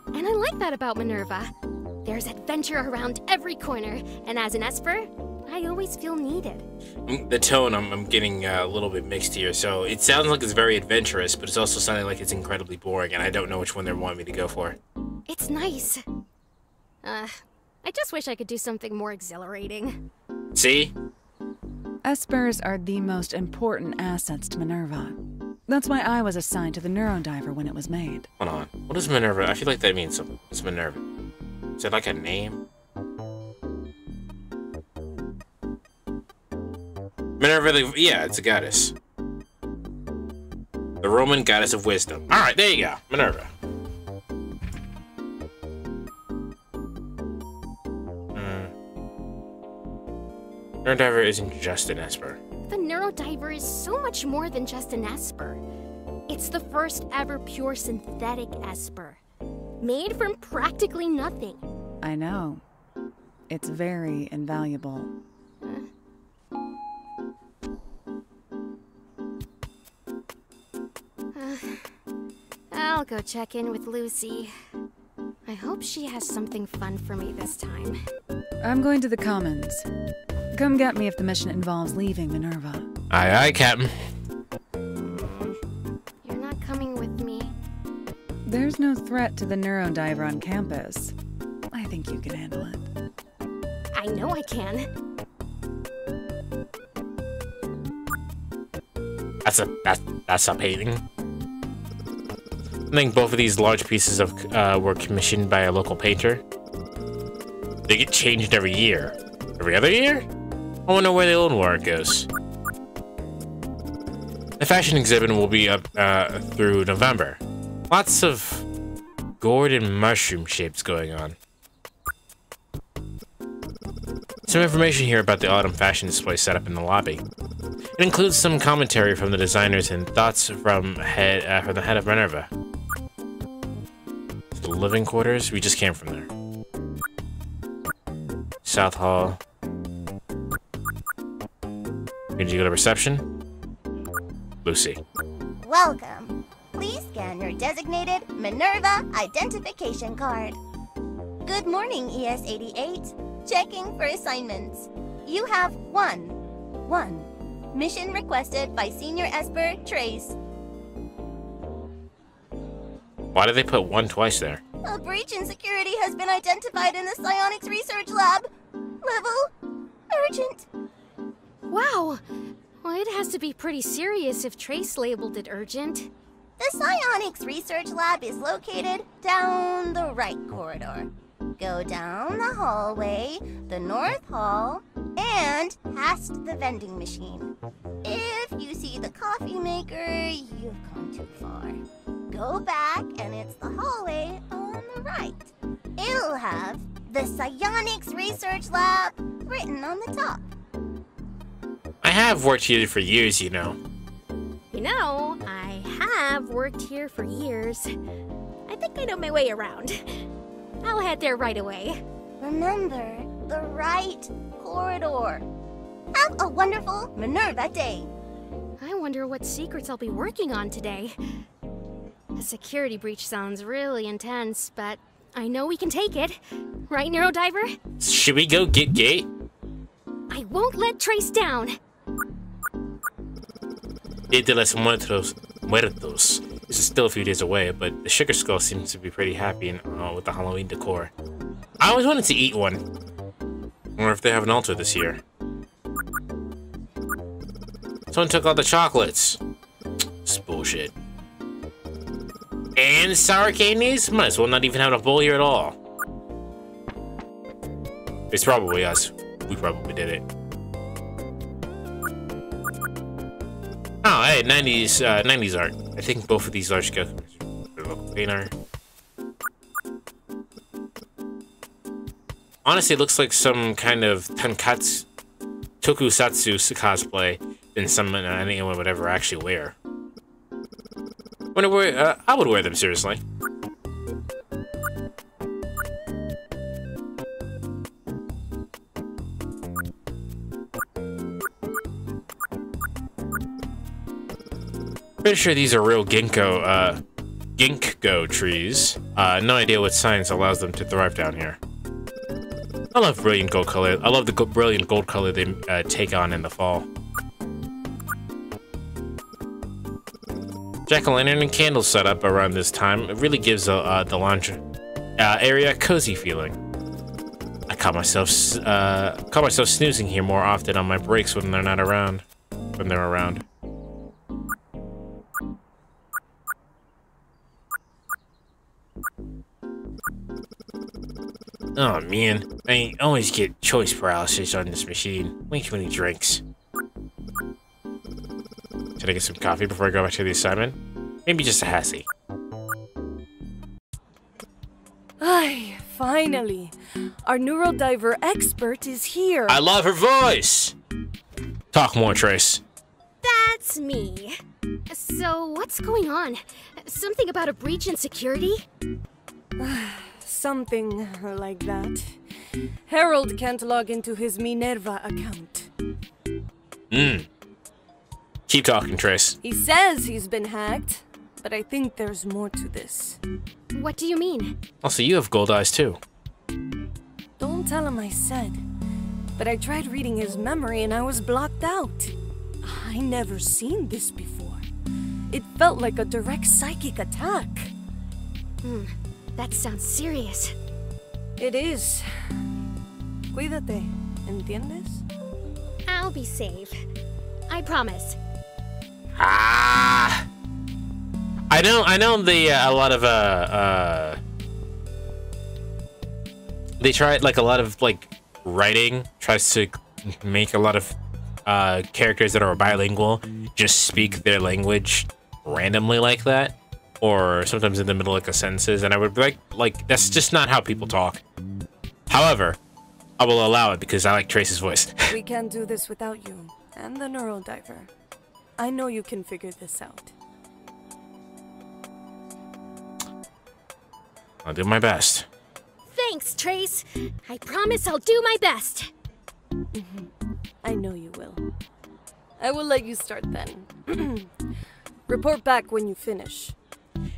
And I like that about Minerva. There's adventure around every corner, and as an Esper, I always feel needed. The tone, I'm getting a little bit mixed here. So it sounds like it's very adventurous, but it's also sounding like it's incredibly boring, and I don't know which one they want me to go for. It's nice. I just wish I could do something more exhilarating. See? Espers are the most important assets to Minerva. That's why I was assigned to the Neurodiver when it was made. Hold on. What is Minerva? I feel like that means something. What's Minerva? Is it like a name? Minerva, yeah, it's a goddess. The Roman goddess of wisdom. Alright, there you go. Minerva. Neurodiver isn't just an Esper. The Neurodiver is so much more than just an Esper. It's the first ever pure synthetic Esper. Made from practically nothing. I know. It's very invaluable. I'll go check in with Lucy. I hope she has something fun for me this time. I'm going to the Commons. Come get me if the mission involves leaving Minerva. Aye, aye, Captain. You're not coming with me. There's no threat to the Neurodiver on campus. I think you can handle it. I know I can. That's a painting. I think both of these large pieces of were commissioned by a local painter. They get changed every year. Every other year? I wonder where the old war goes. The fashion exhibit will be up through November. Lots of gourd and mushroom shapes going on. Some information here about the autumn fashion display set up in the lobby. It includes some commentary from the designers and thoughts from the head of Minerva. The living quarters? We just came from there. South Hall. Did you go to reception? Lucy. Welcome. Please scan your designated Minerva identification card. Good morning, ES-88. Checking for assignments. You have one. Mission requested by Senior Esper Trace. Why did they put one twice there? A breach in security has been identified in the psionics research lab. Level urgent. Wow. Well, it has to be pretty serious if Trace labeled it urgent. The psionics research lab is located down the right corridor. Go down the hallway, the north hall, and past the vending machine. If you see the coffee maker, you've gone too far. Go back, and it's the hallway on the right. It'll have the Psionics Research Lab written on the top. I have worked here for years, you know. You know, I have worked here for years. I think I know my way around. I'll head there right away. Remember, the right corridor. Have a wonderful Minerva day. I wonder what secrets I'll be working on today. A security breach sounds really intense, but I know we can take it. Right, Neurodiver? Should we go get Gate? I won't let Trace down. Dia de los Muertos. This is still a few days away, but the Sugar Skull seems to be pretty happy with the Halloween decor. I always wanted to eat one. I wonder if they have an altar this year. Someone took all the chocolates. It's bullshit. And sour candies? Might as well not even have a bowl here at all. It's probably us. We probably did it. Oh, hey, 90s art. I think both of these large scale local painter. Honestly, it looks like some kind of tonkatsu tokusatsu cosplay than anyone would ever actually wear. I would wear them seriously. Pretty sure these are real ginkgo trees. No idea what science allows them to thrive down here. I love brilliant gold color. I love the brilliant gold color they take on in the fall. Jack-o'-lantern and candles set up around this time. It really gives the lounge area a cozy feeling. I caught myself snoozing here more often on my breaks when they're not around. When they're around. Oh man, I always get choice paralysis on this machine. Way too many drinks. Should I get some coffee before I go back to the assignment? Maybe just a Hassie. Ay, finally. Our neurodiver expert is here. I love her voice! Talk more, Trace. That's me. So, what's going on? Something about a breach in security? Something like that. Harold can't log into his Minerva account. Keep talking, Trace. He says he's been hacked, but I think there's more to this. What do you mean? Also, you have gold eyes too. Don't tell him I said. But I tried reading his memory and I was blocked out. I never seen this before. It felt like a direct psychic attack. That sounds serious. It is. Cuídate, ¿entiendes? I'll be safe. I promise. I know a lot of they try, like, a lot of, like, writing tries to make a lot of characters that are bilingual just speak their language randomly like that, or sometimes in the middle of, like, sentences, and I would be like, that's just not how people talk. However, I will allow it because I like Trace's voice. We can't do this without you, and the neurodiver. I know you can figure this out. I'll do my best. Thanks, Trace. I promise I'll do my best. I know you will. I will let you start then. Report back when you finish.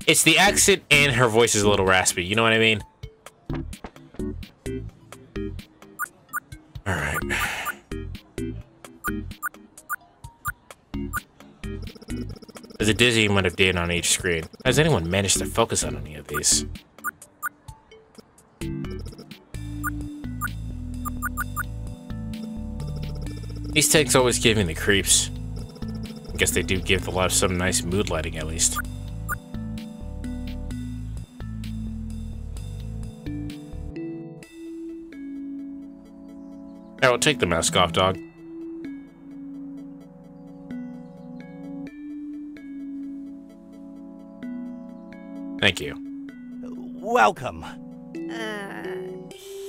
It's the accent and her voice is a little raspy, you know what I mean? Alright. There's a dizzy amount of data on each screen. Has anyone managed to focus on any of these? These takes always give me the creeps. I guess they do give a lot of some nice mood lighting at least. Harold, take the mask off, dog. Thank you. Welcome.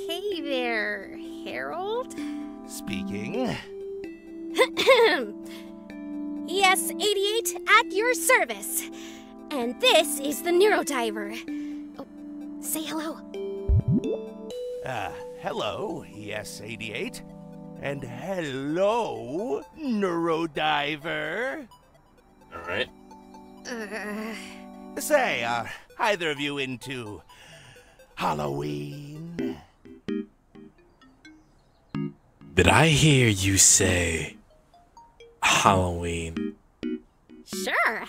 Hey there, Harold? Speaking. ES-88 at your service. And this is the Neurodiver. Oh, say hello. Hello, ES-88. And hello, Neurodiver. Alright. Say, are either of you into Halloween? Did I hear you say Halloween? Sure.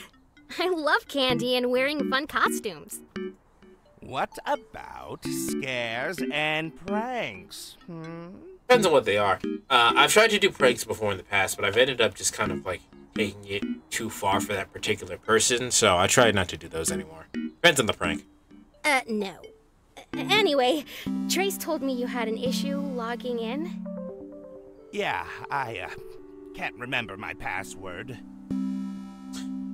I love candy and wearing fun costumes. What about scares and pranks? Depends on what they are. I've tried to do pranks before in the past, but I've ended up just kind of like taking it too far for that particular person, so I try not to do those anymore. Depends on the prank. No. Anyway, Trace told me you had an issue logging in. Yeah, I can't remember my password.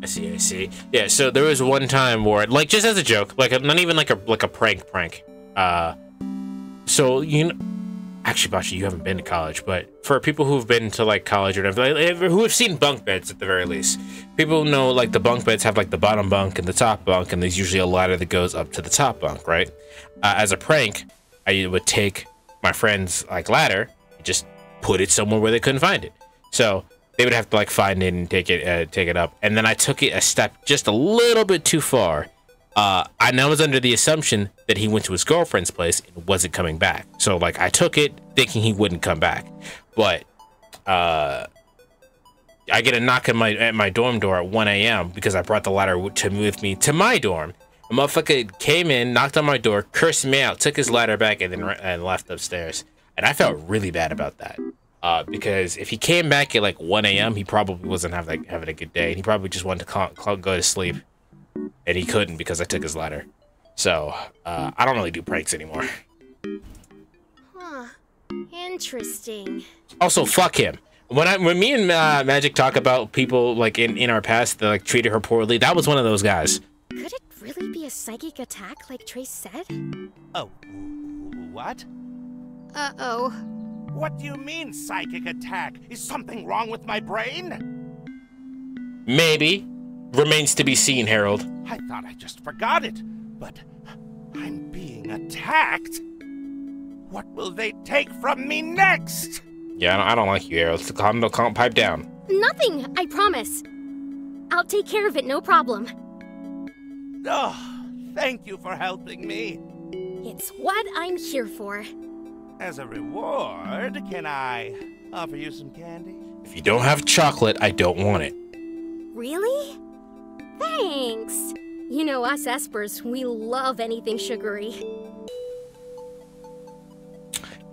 I see. Yeah, so there was one time where, like, just as a joke, like, not even like a prank. So, you know, actually, Bachi, you haven't been to college, but for people who've been to like college or whatever, like, who have seen bunk beds at the very least, people know like the bunk beds have like the bottom bunk and the top bunk, and there's usually a ladder that goes up to the top bunk, right? As a prank, I would take my friend's like ladder and just put it somewhere where they couldn't find it. So they would have to like find it and take it up. And then I took it a step just a little bit too far. I now was under the assumption that he went to his girlfriend's place and wasn't coming back. So like I took it thinking he wouldn't come back. But I get a knock at my dorm door at 1 a.m. because I brought the ladder with me to my dorm. A motherfucker came in, knocked on my door, cursed me out, took his ladder back, and then left upstairs. And I felt really bad about that. Because if he came back at like 1 a.m., he probably wasn't having a good day. He probably just wanted to go to sleep. And he couldn't because I took his ladder. So, I don't really do pranks anymore. Huh. Interesting. Also, fuck him. When me and Magic talk about people like in our past that like treated her poorly, that was one of those guys. Could it really be a psychic attack like Trace said? Oh, what? Uh-oh. What do you mean, psychic attack? Is something wrong with my brain? Maybe. Remains to be seen, Harold. I thought I just forgot it, but I'm being attacked. What will they take from me next? Yeah, I don't like you, Harold. So calm, pipe down. Nothing, I promise. I'll take care of it, no problem. Oh, thank you for helping me. It's what I'm here for. As a reward, can I offer you some candy? If you don't have chocolate, I don't want it. Really? Thanks. You know us Espers, we love anything sugary.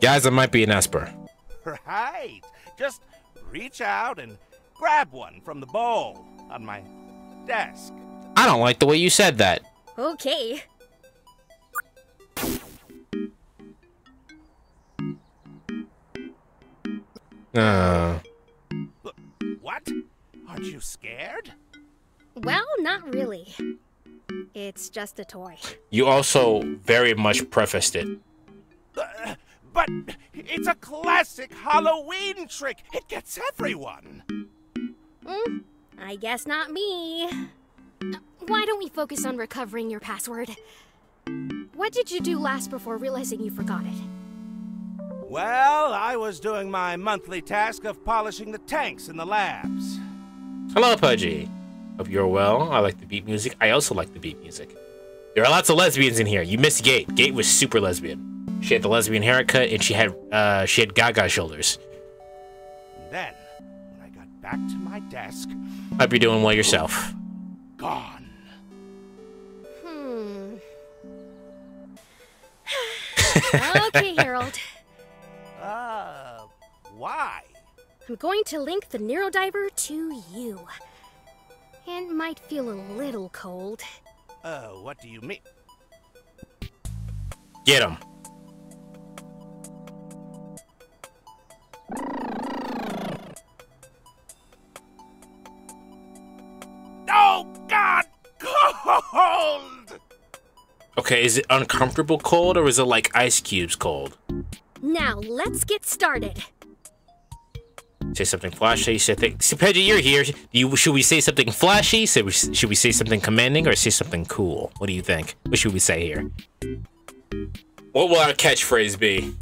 Guys, I might be an Esper. Right. Just reach out and grab one from the bowl on my desk. I don't like the way you said that. Okay. What? Aren't you scared? Well, not really. It's just a toy. You also very much prefaced it. But it's a classic Halloween trick. It gets everyone. I guess not me. Why don't we focus on recovering your password? What did you do last before realizing you forgot it? Well, I was doing my monthly task of polishing the tanks in the labs. Hello, Pudgy. Hope you're well. I like the beat music. I also like the beat music. There are lots of lesbians in here. You missed Gate. Gate was super lesbian. She had the lesbian haircut, and she had Gaga shoulders. And then, when I got back to my desk... Hope you're doing well yourself. Gone. Okay, Harold. Why? I'm going to link the Neurodiver to you. It might feel a little cold. What do you mean? Get him. Oh, God! Cold! Okay, is it uncomfortable cold or is it like ice cubes cold? Now, let's get started. Say something flashy. See, Peggy, you're here. Should we say something flashy? Should we say something commanding or say something cool? What do you think? What should we say here? What will our catchphrase be?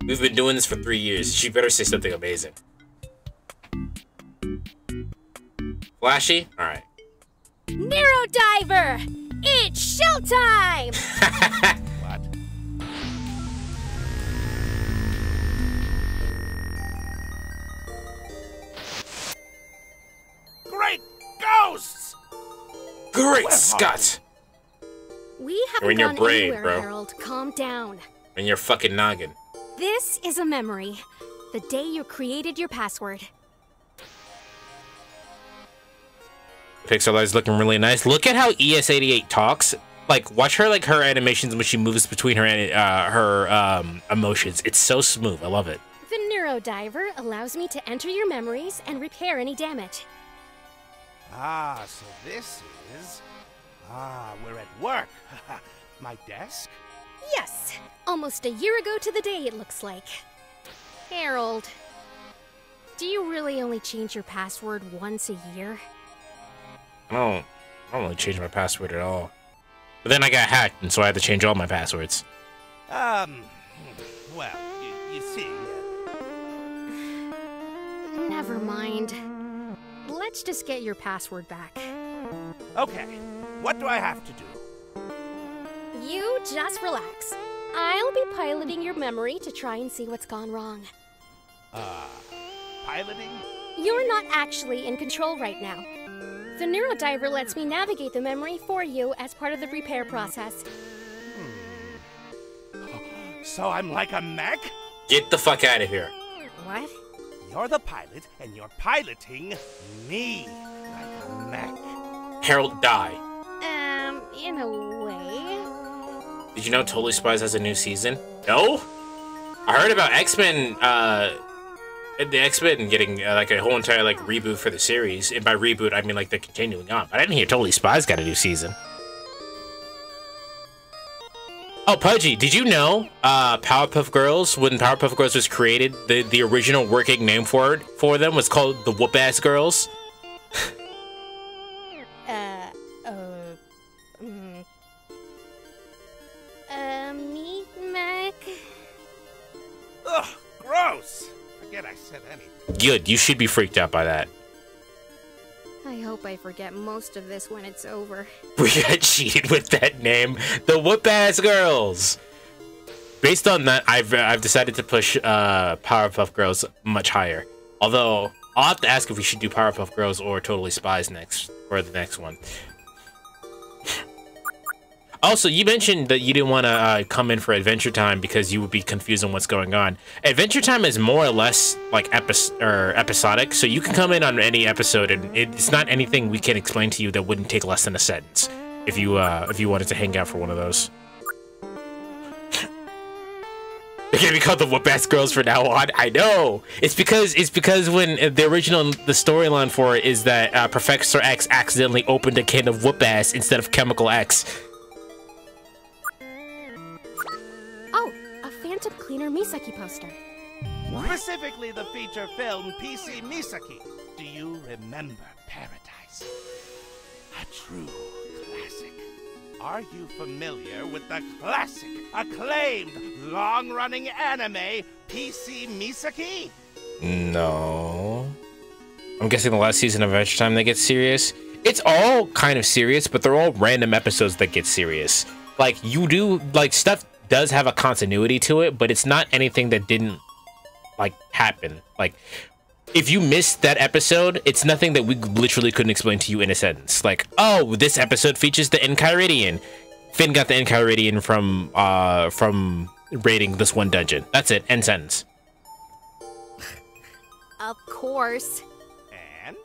We've been doing this for 3 years. She better say something amazing. Flashy? Alright. Neurodiver! It's showtime! What? Great ghosts! Great Scott! We You're in haven't your gone brain, anywhere, bro. Harold. Calm down. In your fucking noggin. This is a memory. The day you created your password. Pixel is looking really nice. Look at how ES88 talks. Like, watch her her animations when she moves between her emotions. It's so smooth. I love it. The Neurodiver allows me to enter your memories and repair any damage. Ah, so this is... we're at work. My desk? Yes, almost a year ago to the day it looks like. Harold, do you really only change your password once a year? I don't really change my password at all. But then I got hacked, and so I had to change all my passwords. Well, you see... Never mind. Let's just get your password back. Okay, what do I have to do? You just relax. I'll be piloting your memory to try and see what's gone wrong. Piloting? You're not actually in control right now. The Neurodiver lets me navigate the memory for you as part of the repair process. So I'm like a mech? Get the fuck out of here. What? You're the pilot, and you're piloting me like a mech. Harold, die. In a way. Did you know Totally Spies has a new season? No? I heard about X-Men, the X-Men getting like a whole entire like reboot for the series. And by reboot, I mean like they're continuing on. But I didn't hear Totally Spies got a new season. Oh, Pudgy, did you know Powerpuff Girls, when Powerpuff Girls was created, the original working name for them was called the Whoop-Ass Girls? Meat Mac? Ugh, gross! Forget I said anything. Good, you should be freaked out by that. I hope I forget most of this when it's over. We got cheated with that name, the Whoop-Ass Girls. Based on that, I've decided to push Powerpuff Girls much higher. Although I'll have to ask if we should do Powerpuff Girls or Totally Spies next, or the next one. Also, you mentioned that you didn't want to come in for Adventure Time because you would be confused on what's going on. Adventure Time is more or less like episodic, so you can come in on any episode, and it's not anything we can explain to you that wouldn't take less than a sentence if you wanted to hang out for one of those. They're gonna be called the Whoop-Ass Girls from now on. I know. It's because when the storyline for it is that Professor X accidentally opened a can of Whoop-Ass instead of Chemical X. Oh, a Phantom Cleaner Misaki poster. Specifically the feature film PC Misaki. Do you remember Paradise? A true classic. Are you familiar with the classic, acclaimed, long-running anime PC Misaki? No. I'm guessing the last season of Adventure Time they get serious. It's all kind of serious, but they're all random episodes that get serious. Like, stuff does have a continuity to it, but it's not anything that didn't, like, happen. Like, if you missed that episode, it's nothing that we literally couldn't explain to you in a sentence. Like, oh, this episode features the Enchiridion. Finn got the Enchiridion from raiding this one dungeon. That's it. End sentence. Of course. And?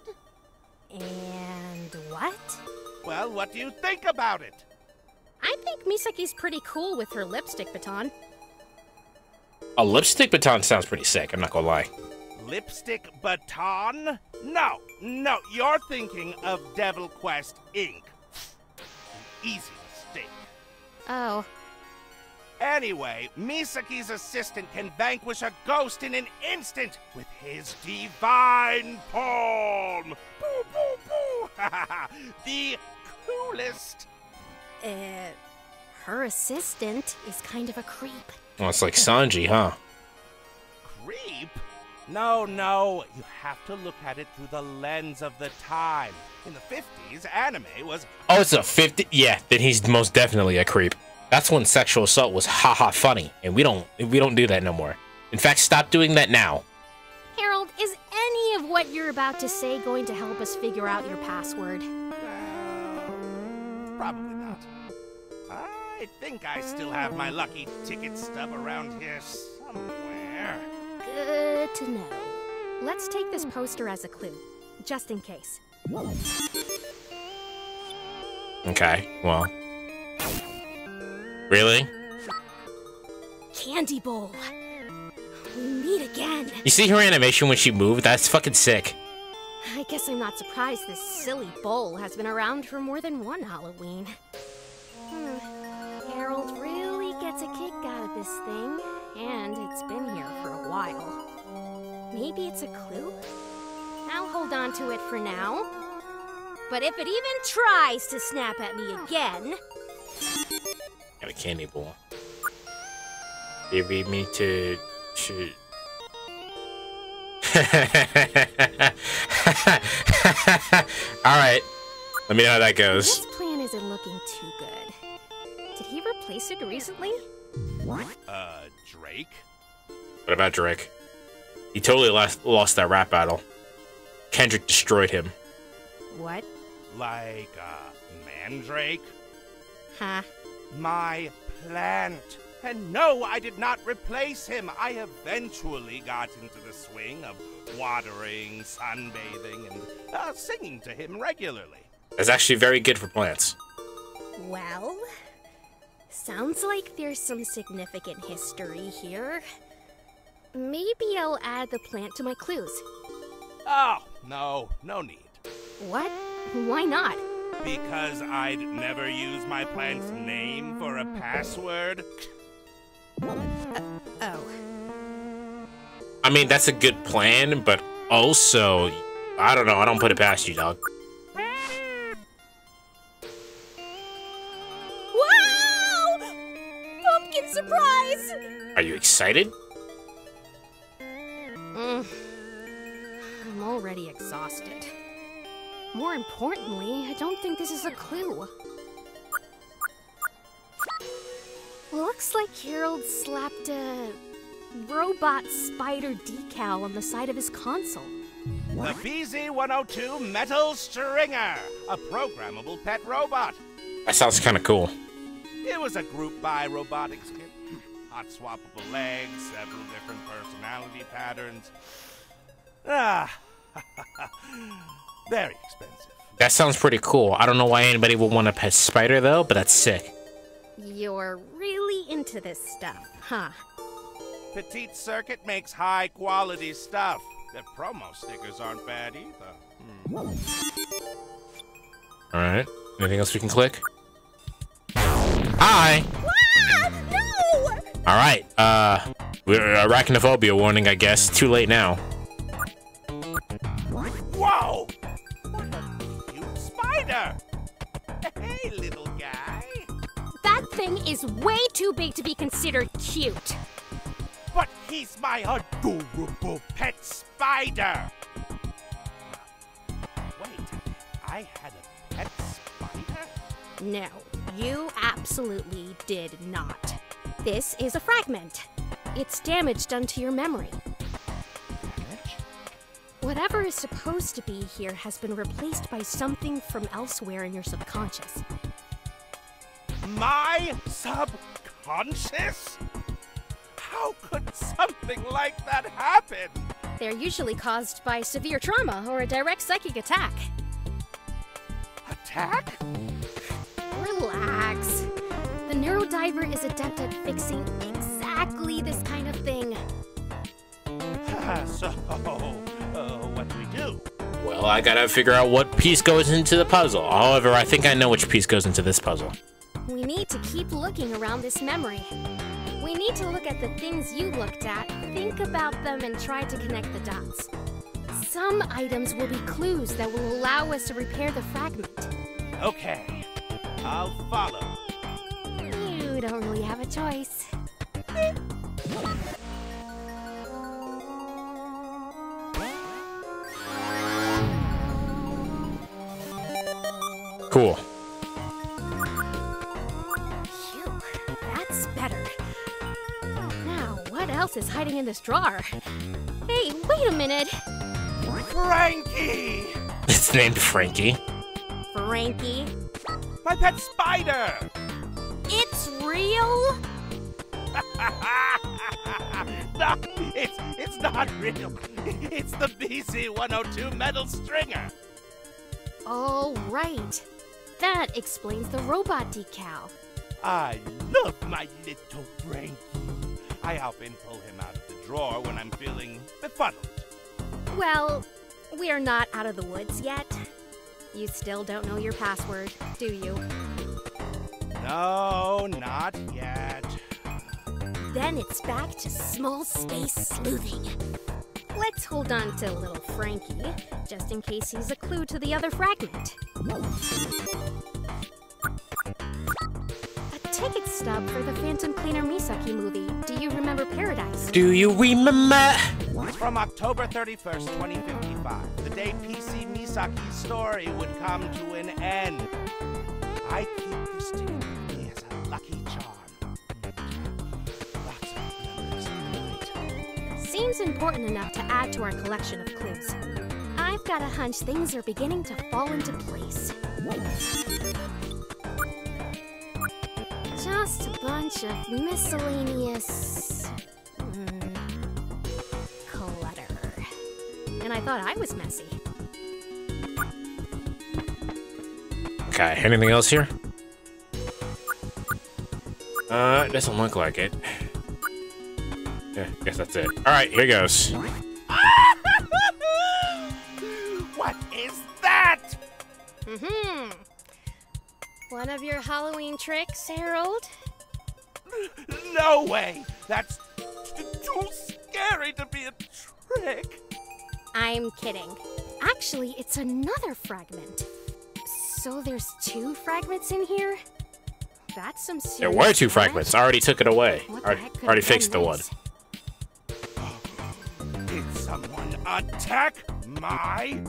And what? Well, what do you think about it? I think Misaki's pretty cool with her lipstick baton. A lipstick baton sounds pretty sick, I'm not gonna lie. Lipstick baton? No, you're thinking of Devil Quest Inc. Easy mistake. Oh. Anyway, Misaki's assistant can vanquish a ghost in an instant with his divine palm. Boo, boo, boo. The coolest. Her assistant is kind of a creep. Well, it's like Sanji, huh? Creep? No, you have to look at it through the lens of the time. In the 50s, anime was... Oh, it's a 50? Yeah, then he's most definitely a creep. That's when sexual assault was haha funny, and we don't do that no more. In fact, stop doing that now. Harold, is any of what you're about to say going to help us figure out your password? Probably not. I think I still have my lucky ticket stub around here somewhere. Good to know. Let's take this poster as a clue, just in case. Okay, well. Really? Candy bowl. We meet again. You see her animation when she moved? That's fucking sick. I guess I'm not surprised this silly bowl has been around for more than one Halloween. Harold really gets gets a kick out of this thing, and it's been here for a while. Maybe it's a clue? I'll hold on to it for now. But if it even tries to snap at me again... Got a candy ball. They read me to... Alright. Let me know how that goes. This plan isn't looking too good. Did he replace it recently? Drake? What about Drake? He totally lost that rap battle. Kendrick destroyed him. What? Like, Mandrake? Huh? My plant. And no, I did not replace him. I eventually got into the swing of watering, sunbathing, and singing to him regularly. That's actually very good for plants. Well, sounds like there's some significant history here. Maybe I'll add the plant to my clues. Oh, no need. What? Why not? Because I'd never use my plant's name for a password. Oh. I mean, that's a good plan, but also, I don't know, I don't put it past you, dog. Wow! Pumpkin surprise! Are you excited? I'm already exhausted. More importantly, I don't think this is a clue. Looks like Harold slapped a robot spider decal on the side of his console. The BZ-102 Metal Stringer, a programmable pet robot. That sounds kind of cool. It was a group buy robotics kit. Hot swappable legs, several different personality patterns. Very expensive. That sounds pretty cool. I don't know why anybody would want a pet spider, though, but that's sick. You're really into this stuff, huh? Petite Circuit makes high-quality stuff. Their promo stickers aren't bad either. Alright. Anything else we can click? Hi! Ah, no! Alright, arachnophobia warning, I guess. Too late now. Whoa! What a cute spider! Hey, little guy. That thing is way too big to be considered cute. But he's my adorable pet spider! Wait, I had a pet spider? No, you absolutely did not. This is a fragment. It's damage done to your memory. Whatever is supposed to be here has been replaced by something from elsewhere in your subconscious. My subconscious? How could something like that happen? They're usually caused by severe trauma or a direct psychic attack. Attack? Relax. The Neurodiver is adept at fixing exactly this kind of thing. So, what do we do? Well, I gotta figure out what piece goes into the puzzle. However, I think I know which piece goes into this puzzle. We need to keep looking around this memory. We need to look at the things you looked at, think about them, and try to connect the dots. Some items will be clues that will allow us to repair the fragment. Okay, I'll follow. You don't really have a choice. Cool. Phew, that's better. Now, what else is hiding in this drawer? Hey, wait a minute! Frankie! It's named Frankie. Frankie? My pet spider! It's real? No, it's not real. It's the BZ-102 Metal Stringer. Oh, right. That explains the robot decal. I love my little Frankie. I often pull him out of the drawer when I'm feeling befuddled. Well, we're not out of the woods yet. You still don't know your password, do you? No, not yet. then it's back to small space sleuthing. Let's hold on to little Frankie, just in case he's a clue to the other fragment. A ticket stub for the Phantom Cleaner Misaki movie. Do you remember Paradise? Do you remember? It's from October 31st, 2055, the day PC Misaki's story would come to an end. I keep this ticket with me as a lucky charm. Lots of memories of the night. Seems important enough to add to our collection of clues. I've got a hunch things are beginning to fall into place. Just a bunch of miscellaneous clutter. And I thought I was messy. Okay, anything else here? It doesn't look like it. Yeah, guess that's it. Alright, here goes. What is that? One of your Halloween tricks, Harold? No way! That's too scary to be a trick. I'm kidding. Actually, it's another fragment. So there's 2 fragments in here? That's some serious There were 2 fragments. I already took it away. Already fixed the one. Did someone attack my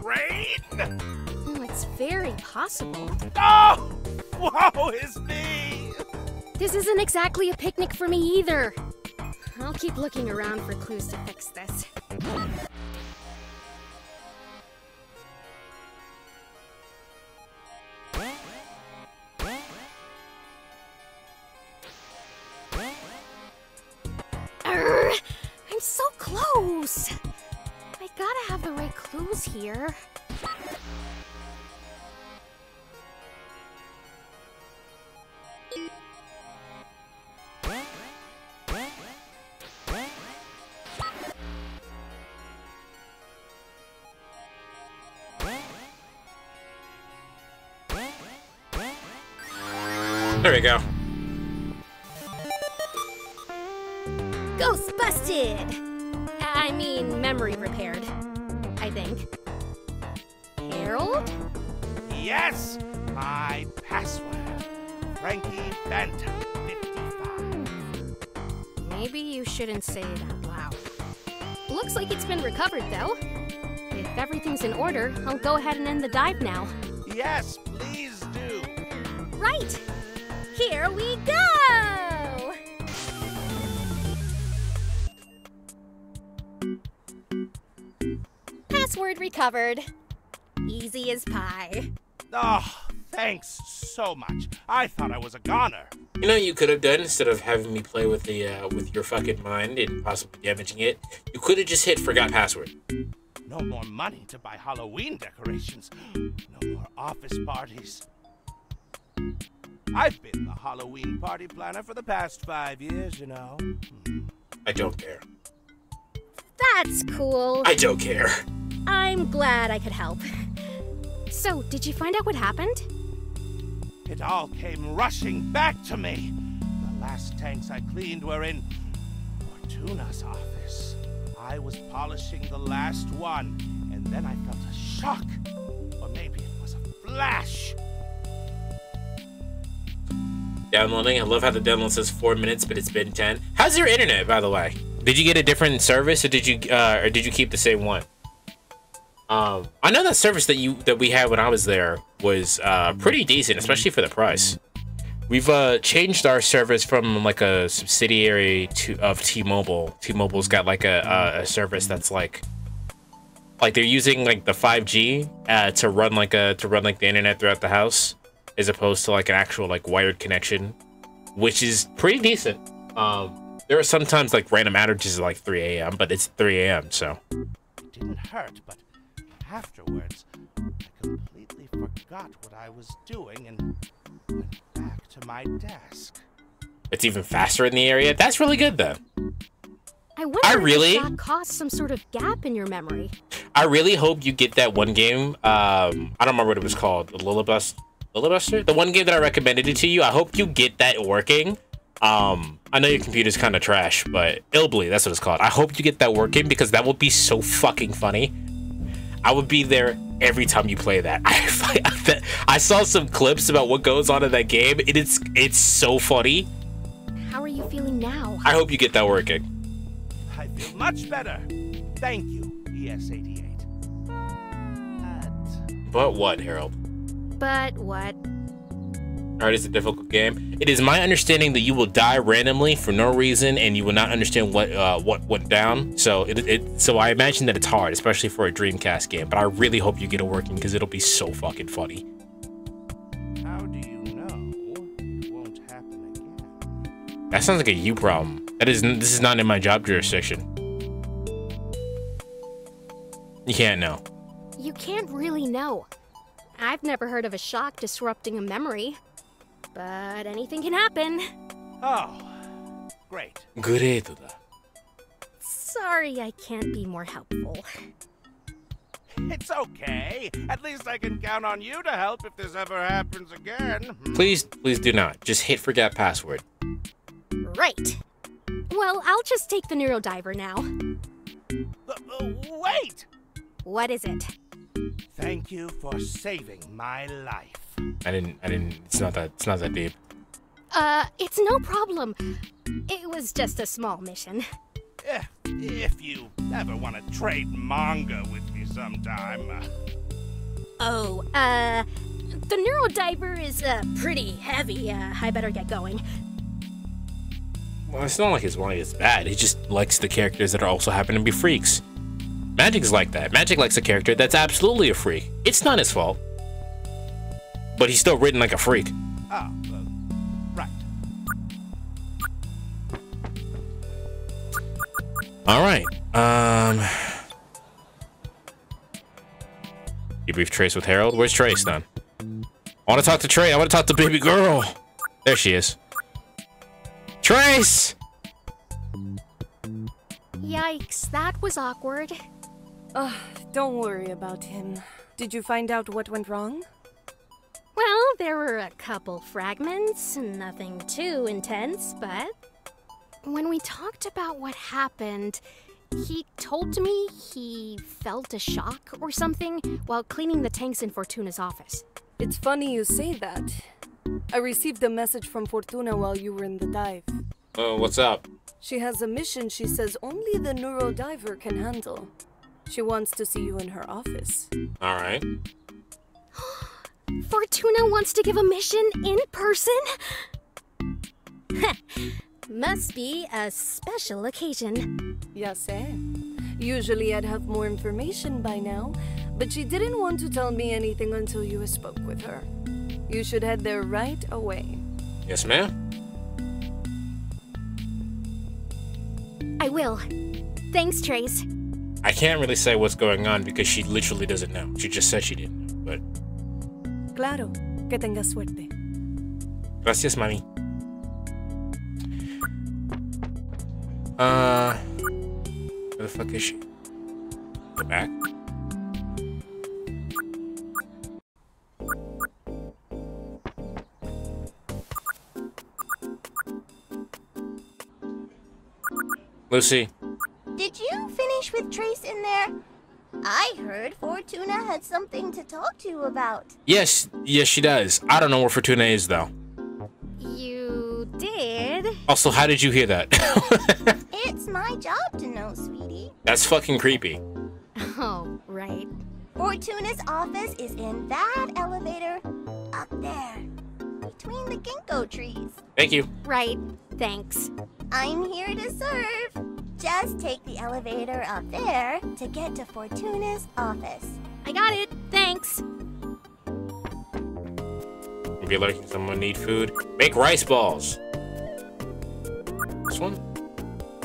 brain? Oh, it's very possible. Oh! Woe is me! This isn't exactly a picnic for me either. I'll keep looking around for clues to fix this. I'm so close! I gotta have the right clues here. There we go. Ghost busted! I mean, memory repaired. I think. Harold? Yes! My password. Frankie Phantom 55. Maybe you shouldn't say it out loud. Looks like it's been recovered, though. If everything's in order, I'll go ahead and end the dive now. Yes, please do. Right! Here we go! Password recovered. Easy as pie. Oh, thanks so much. I thought I was a goner. You know what you could have done instead of having me play with the with your fucking mind and possibly damaging it? You could have just hit forgot password. No more money to buy Halloween decorations. No more office parties. I've been the Halloween party planner for the past 5 years, you know. I don't care. That's cool. I don't care. I'm glad I could help. So, did you find out what happened? It all came rushing back to me. The last tanks I cleaned were in Fortuna's office. I was polishing the last one, and then I felt a shock. Or maybe it was a flash. Downloading. I love how the download says 4 minutes, but it's been 10. How's your internet, by the way? Did you get a different service, or did you keep the same one? I know that service that we had when I was there was pretty decent, especially for the price. We've changed our service from like a subsidiary of T-Mobile. T-Mobile's got like a service that's like they're using like the 5G to run like the internet throughout the house, as opposed to like an actual like wired connection, which is pretty decent. There are sometimes like random outages at like 3 a.m., but it's 3 a.m. so. It didn't hurt, but afterwards, I completely forgot what I was doing and went back to my desk. It's even faster in the area. That's really good, though. I wonder if that caused some sort of gap in your memory. I really hope you get that one game. I don't remember what it was called. Lilibuster? The one game that I recommended it to you. I hope you get that working. I know your computer's kind of trash, but Ilbly, that's what it's called. I hope you get that working because that would be so fucking funny. I would be there every time you play that. I saw some clips about what goes on in that game. It's so funny. How are you feeling now? I hope you get that working. I feel much better. Thank you, ES-88. But what, Harold? But what? Alright, it's a difficult game. It is my understanding that you will die randomly for no reason, and you will not understand what went down. So so I imagine that it's hard, especially for a Dreamcast game. But I really hope you get it working because it'll be so fucking funny. How do you know it won't happen again? That sounds like a you problem. This is not in my job jurisdiction. You can't know. You can't really know. I've never heard of a shock disrupting a memory. But anything can happen. Oh, great. Great. Sorry I can't be more helpful. It's okay. At least I can count on you to help if this ever happens again. Please do not. Just hit forget password. Right. Well, I'll just take the Neurodiver now. Wait! What is it? Thank you for saving my life. I didn't, it's not that deep. It's no problem. It was just a small mission. If you ever want to trade manga with me sometime. Oh, the Neurodiver is, pretty heavy. I better get going. Well, it's not like it's bad. He just likes the characters that are also happen to be freaks. Magic's like that. Magic likes a character that's absolutely a freak. It's not his fault. But he's still written like a freak. Oh, right. Alright. Debrief Trace with Harold. Where's Trace then? I want to talk to Trace. I want to talk to baby girl. There she is. Trace! Yikes, that was awkward. Don't worry about him. Did you find out what went wrong? Well, there were a couple fragments, nothing too intense, but when we talked about what happened, he told me he felt a shock or something while cleaning the tanks in Fortuna's office. It's funny you say that. I received a message from Fortuna while you were in the dive. Oh, what's up? She has a mission she says only the Neurodiver can handle. She wants to see you in her office. Alright. Fortuna wants to give a mission in person? Must be a special occasion. Ya sé. Usually I'd have more information by now, but she didn't want to tell me anything until you spoke with her. You should head there right away. Yes, ma'am. I will. Thanks, Trace. I can't really say what's going on because she literally doesn't know. She just said she didn't know, but... Claro. Que tengas suerte. Gracias, mami. Where the fuck is she? Go back. Lucy. Did you finish with Trace in there? I heard Fortuna had something to talk to you about. Yes, she does. I don't know where Fortuna is, though. You did? Also, how did you hear that? It's my job to know, sweetie. That's fucking creepy. Oh, right. Fortuna's office is in that elevator up there, between the ginkgo trees. Thank you. Right, thanks. I'm here to serve. Just take the elevator up there to get to Fortuna's office. I got it, thanks. Maybe like someone need food. Make rice balls. This one?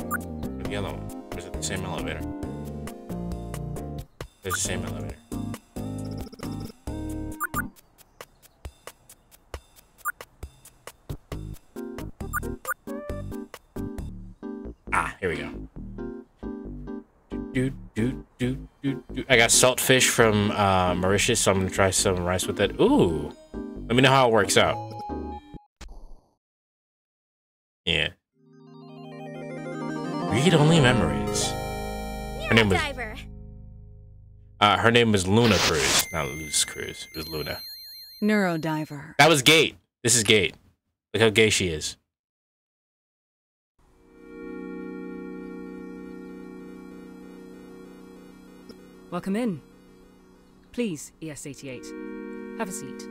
Or the other one? Or is it the same elevator? It's the same elevator. Ah, here we go. I got saltfish from Mauritius, so I'm gonna try some rice with it. Ooh, let me know how it works out. Yeah. Read-only memories. Her name was Luna Cruz, not Luz Cruz. It was Luna. Neurodiver. That was Gate. This is Gate. Look how gay she is. Welcome in. Please, ES-88. Have a seat.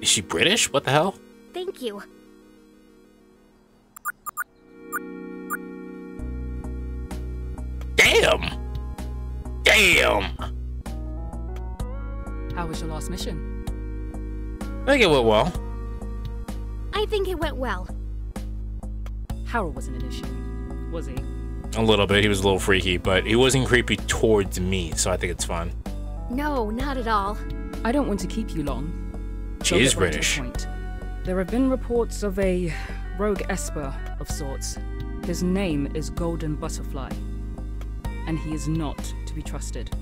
Is she British? What the hell? Thank you. Damn! Damn! How was your last mission? I think it went well. I think it went well. Harold wasn't an issue, was he? A little bit. He was a little freaky, but he wasn't creepy towards me, so I think it's fun. No, not at all. I don't want to keep you long. She is British. There have been reports of a rogue Esper of sorts. His name is Golden Butterfly, and he is not to be trusted.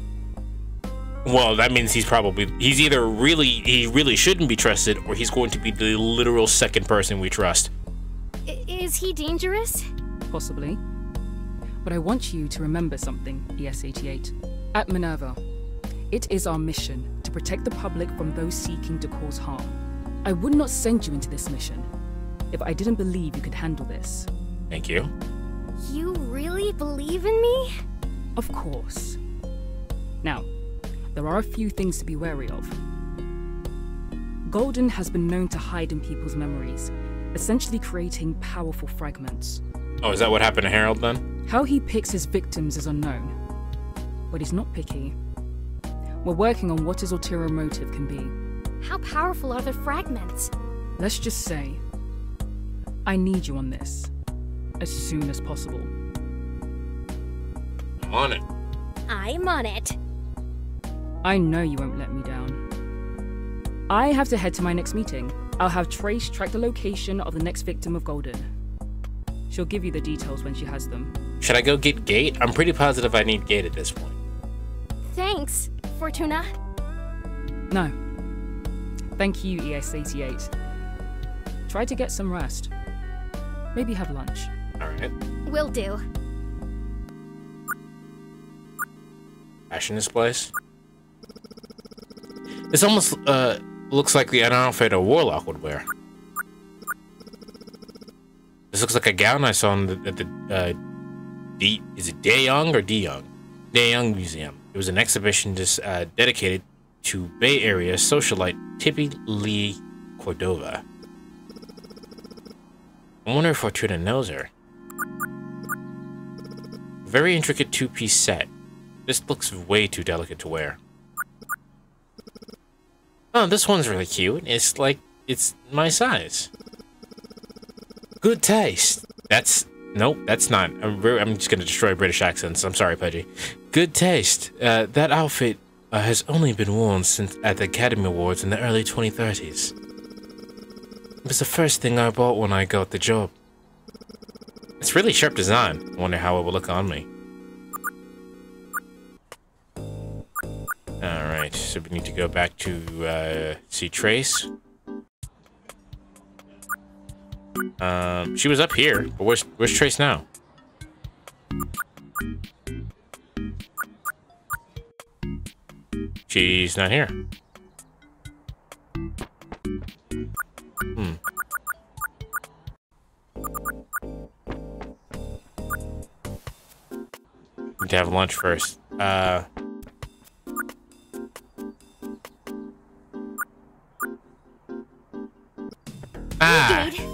Well, that means he really shouldn't be trusted, or he's going to be the literal second person we trust. Is he dangerous? Possibly. But I want you to remember something, ES-88. At Minerva, it is our mission to protect the public from those seeking to cause harm. I would not send you into this mission if I didn't believe you could handle this. Thank you. You really believe in me? Of course. Now, there are a few things to be wary of. Golden has been known to hide in people's memories, essentially creating powerful fragments. Oh, is that what happened to Harold then? How he picks his victims is unknown, but he's not picky. We're working on what his ulterior motive can be. How powerful are the fragments? Let's just say, I need you on this, as soon as possible. I'm on it. I'm on it. I know you won't let me down. I have to head to my next meeting. I'll have Trace track the location of the next victim of Golden. She'll give you the details when she has them. Should I go get Gate? I'm pretty positive I need Gate at this point. Thanks, Fortuna. No. Thank you, ES-88. Try to get some rest. Maybe have lunch. Alright. Will do. Fashion this place. This almost looks like the outfit a warlock would wear. This looks like a gown I saw at the is it Daeyoung or Daeyoung? Daeyoung Museum. It was an exhibition just dedicated to Bay Area socialite Tippy Lee Cordova. I wonder if Fortuna knows her. Very intricate two-piece set. This looks way too delicate to wear. Oh, this one's really cute. It's like, it's my size. Good taste. Nope, that's not. I'm just gonna destroy British accents. I'm sorry, Pudgy. Good taste. That outfit has only been worn since at the Academy Awards in the early 2030s. It was the first thing I bought when I got the job. It's really sharp design. I wonder how it will look on me. Alright, so we need to go back to see Trace. She was up here, but where's Trace now? She's not here. Need to have lunch first.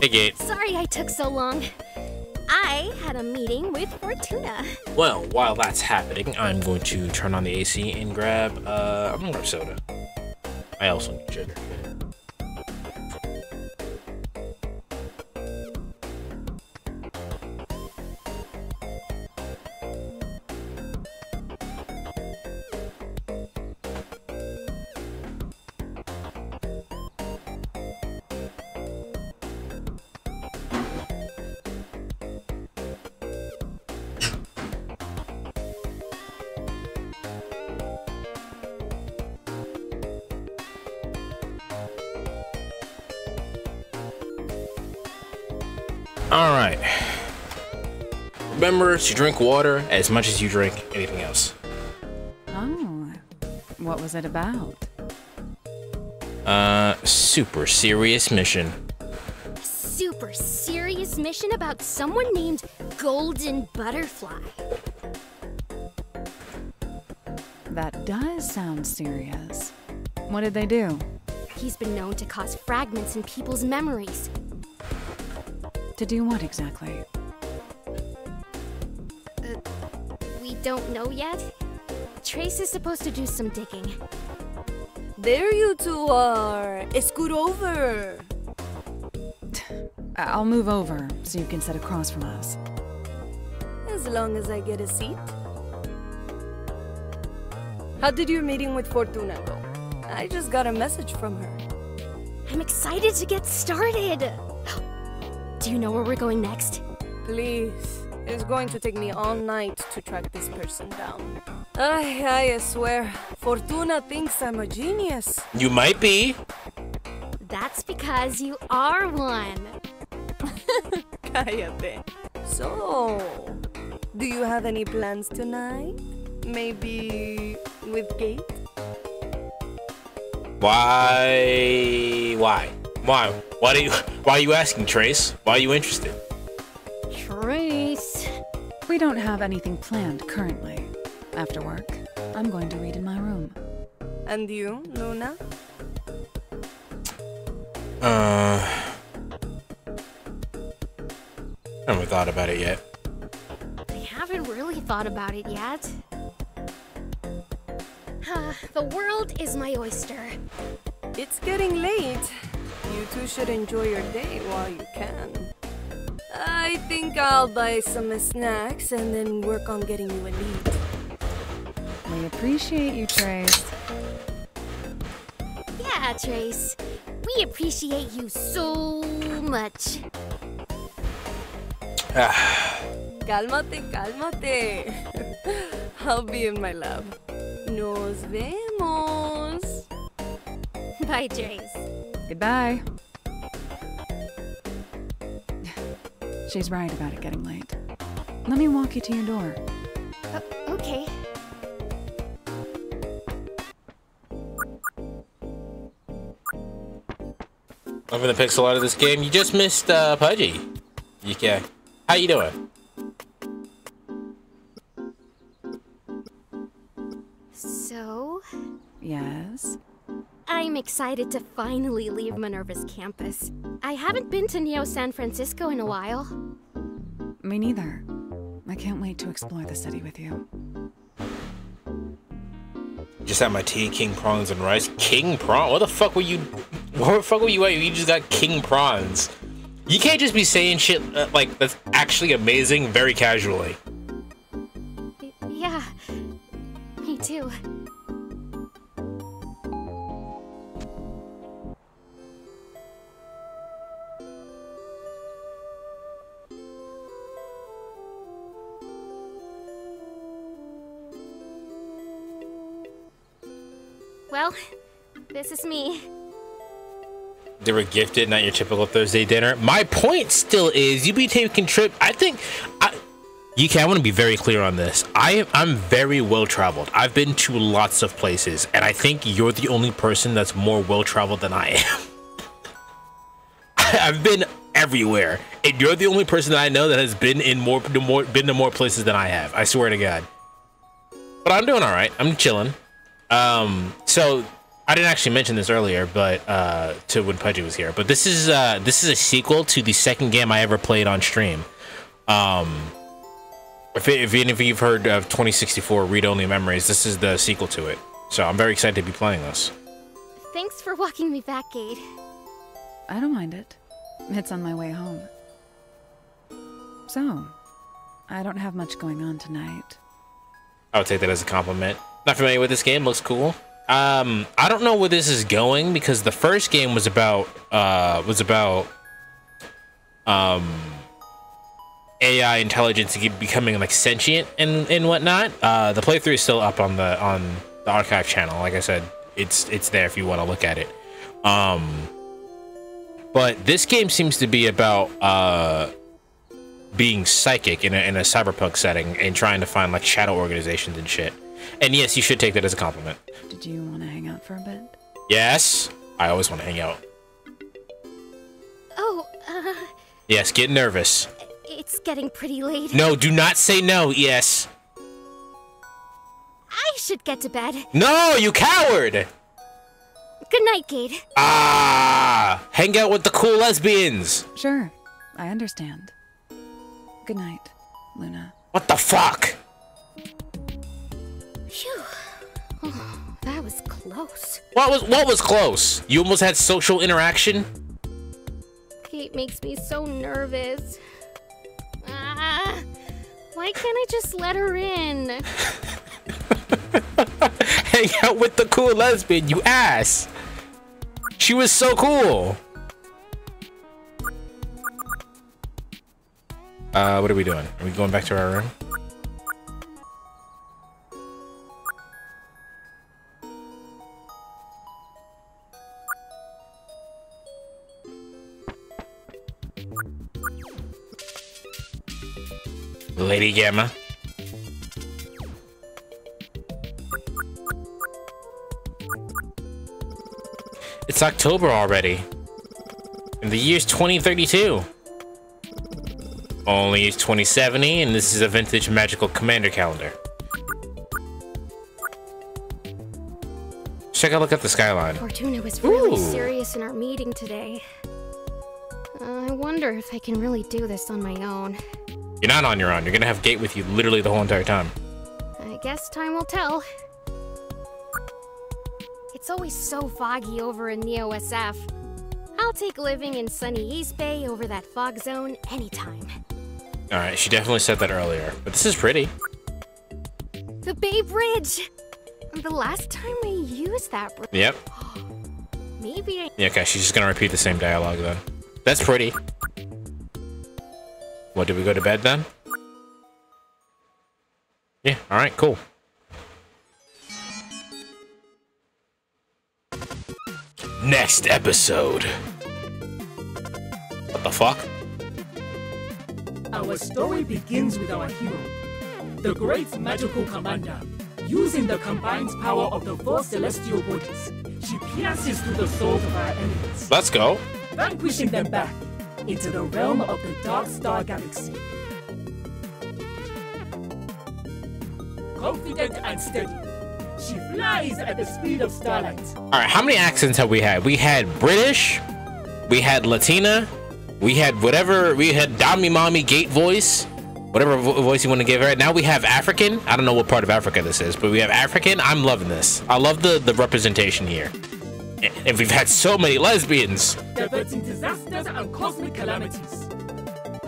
Hey, Gate. Sorry I took so long. I had a meeting with Fortuna. Well, while that's happening, I'm going to turn on the AC and grab, I'm gonna grab soda. I also need sugar. All right. Remember to drink water as much as you drink anything else. Oh, what was it about? Super serious mission. Super serious mission about someone named Golden Butterfly. That does sound serious. What did they do? He's been known to cause fragments in people's memories. To do what exactly? We don't know yet. Trace is supposed to do some digging. There you two are. Scoot over. I'll move over so you can sit across from us. As long as I get a seat. How did your meeting with Fortuna go? I just got a message from her. I'm excited to get started. Do you know where we're going next? Please. It's going to take me all night to track this person down. I swear, Fortuna thinks I'm a genius. You might be. That's because you are one. Cállate. So, do you have any plans tonight? Maybe with Kate? Why? Why are you asking, Trace? Why are you interested? Trace. We don't have anything planned currently. After work, I'm going to read in my room. And you, Luna? I haven't thought about it yet. I haven't really thought about it yet. The world is my oyster. It's getting late. You two should enjoy your day while you can. I think I'll buy some snacks and then work on getting you a lead. We appreciate you, Trace. Yeah, Trace. We appreciate you so much. Cálmate, cálmate. I'll be in my lab. Nos vemos. Bye, Trace. Goodbye. She's right about it getting late. Let me walk you to your door. Okay. Over the pixel art of this game, you just missed Pudgy. Okay. How you doing? So? Yes? I'm excited to finally leave Minerva's campus. I haven't been to Neo San Francisco in a while. Me neither. I can't wait to explore the city with you. Just had my tea, king prawns and rice. King prawn? What the fuck were you? Where the fuck were you at? You just got king prawns. You can't just be saying shit like that's actually amazing very casually. Yeah, me too. Well, this is me. They were gifted, not your typical Thursday dinner. My point still is, you be taking trip. I think, I want to be very clear on this. I'm very well traveled. I've been to lots of places, and I think you're the only person that's more well traveled than I am. I've been everywhere, and you're the only person that I know that has been in more places than I have. I swear to God. But I'm doing all right. I'm chilling. So I didn't actually mention this earlier, but to when Pudgy was here. But this is a sequel to the second game I ever played on stream. If any of you've heard of 2064 Read Only Memories, this is the sequel to it. So I'm very excited to be playing this. Thanks for walking me back, Gade. I don't mind it. It's on my way home. So, I don't have much going on tonight. I would take that as a compliment. Not familiar with this game, looks cool. I don't know where this is going because the first game was about AI intelligence becoming like sentient and whatnot. The playthrough is still up on the archive channel. Like I said, it's there if you want to look at it. But this game seems to be about being psychic in a cyberpunk setting and trying to find like shadow organizations and shit. And yes, you should take that as a compliment. Did you want to hang out for a bit? Yes, I always want to hang out. Oh, Yes, get nervous. it's getting pretty late. No, do not say no, yes. I should get to bed. No, you coward! Good night, Gate. Ah, hang out with the cool lesbians. Sure, I understand. Good night, Luna. What the fuck? Phew. Oh, that was close. What was close? You almost had social interaction? Kate makes me so nervous. Ah, why can't I just let her in? Hang out with the cool lesbian, you ass. She was so cool. What are we doing? Are we going back to our room? Lady Gamma. It's October already. And the year's 2032. Only is 2070, and this is a vintage magical commander calendar. Check a look at the skyline. Fortuna was really Ooh. serious in our meeting today. I wonder if I can really do this on my own. You're not on your own. You're gonna have Gate with you literally the whole entire time. I guess time will tell. It's always so foggy over in Neo SF. I'll take living in sunny East Bay over that fog zone anytime. Alright, she definitely said that earlier. But this is pretty. The Bay Bridge! The last time we used that bridge. Yep. Maybe I... Yeah, okay, she's just gonna repeat the same dialogue then. That's pretty. What, did we go to bed then? Yeah, alright, cool. Next episode. What the fuck? Our story begins with our hero, the great magical commander. Using the combined power of the four celestial bodies, she pierces through the souls of our enemies. Let's go. Vanquishing them back into the realm of the Dark Star Galaxy. Confident and steady, she flies at the speed of starlight. Alright, how many accents have we had? We had British, we had Latina, we had whatever, we had Dami Mommy Gate voice, whatever voice you want to give her. Now we have African. I don't know what part of Africa this is, but we have African. I'm loving this. I love the representation here. And we've had so many lesbians. Diverting disasters and cosmic calamities.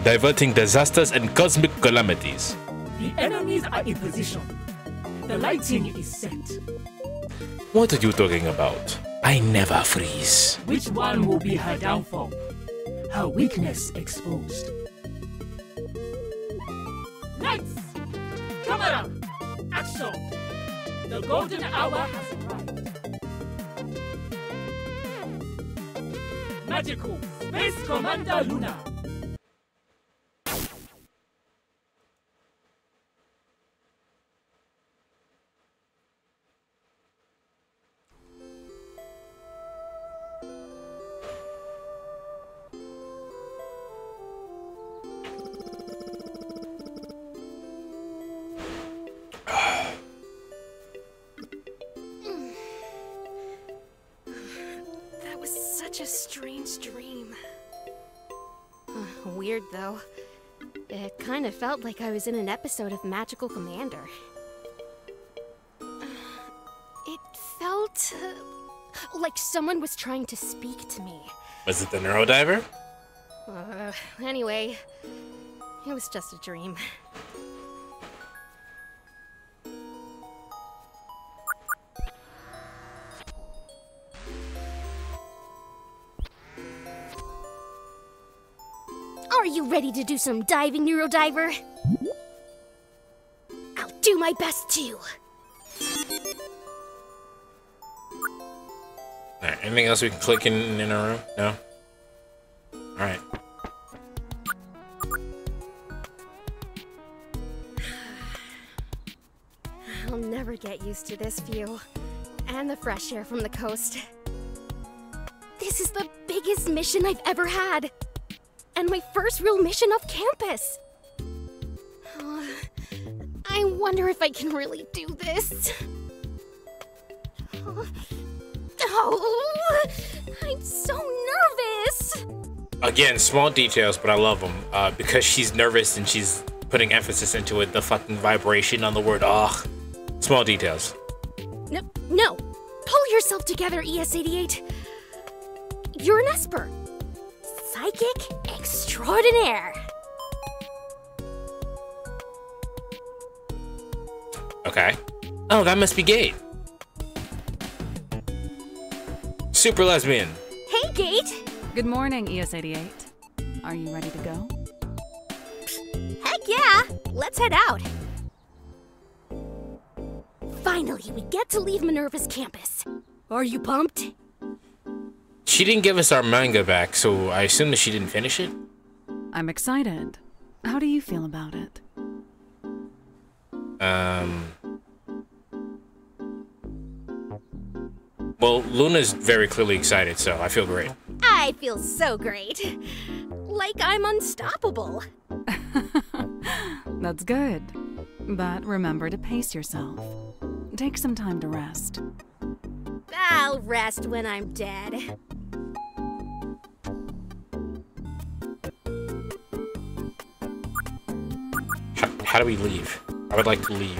Diverting disasters and cosmic calamities. The enemies are in position. The lighting is set. What are you talking about? I never freeze. Which one will be her downfall? Her weakness exposed. Lights! Camera! Action! The golden hour has arrived. Magical Space Commander Luna. That was such a strange dream. Weird, though. It kind of felt like I was in an episode of Magical Commander. It felt like someone was trying to speak to me. Was it the Neurodiver? Anyway, it was just a dream. Are you ready to do some diving, Neurodiver? I'll do my best too. Alright, anything else we can click in our room? No? Alright. used to this view. And the fresh air from the coast. This is the biggest mission I've ever had. And my first real mission off campus. I wonder if I can really do this. Oh, I'm so nervous. Again, small details, but I love them. Because she's nervous and she's putting emphasis into it, the fucking vibration on the word ugh. Small details. No. Pull yourself together, ES88. You're an Esper. Psychic extraordinaire. Okay. Oh, that must be Gate. Super lesbian. Hey, Gate. Good morning, ES88. Are you ready to go? Heck yeah. Let's head out. Finally, we get to leave Minerva's campus. Are you pumped? She didn't give us our manga back, so I assume that she didn't finish it? I'm excited. How do you feel about it? Well, Luna's very clearly excited, so I feel great. I feel so great. Like I'm unstoppable. That's good. But remember to pace yourself. Take some time to rest. I'll rest when I'm dead. How do we leave? I would like to leave.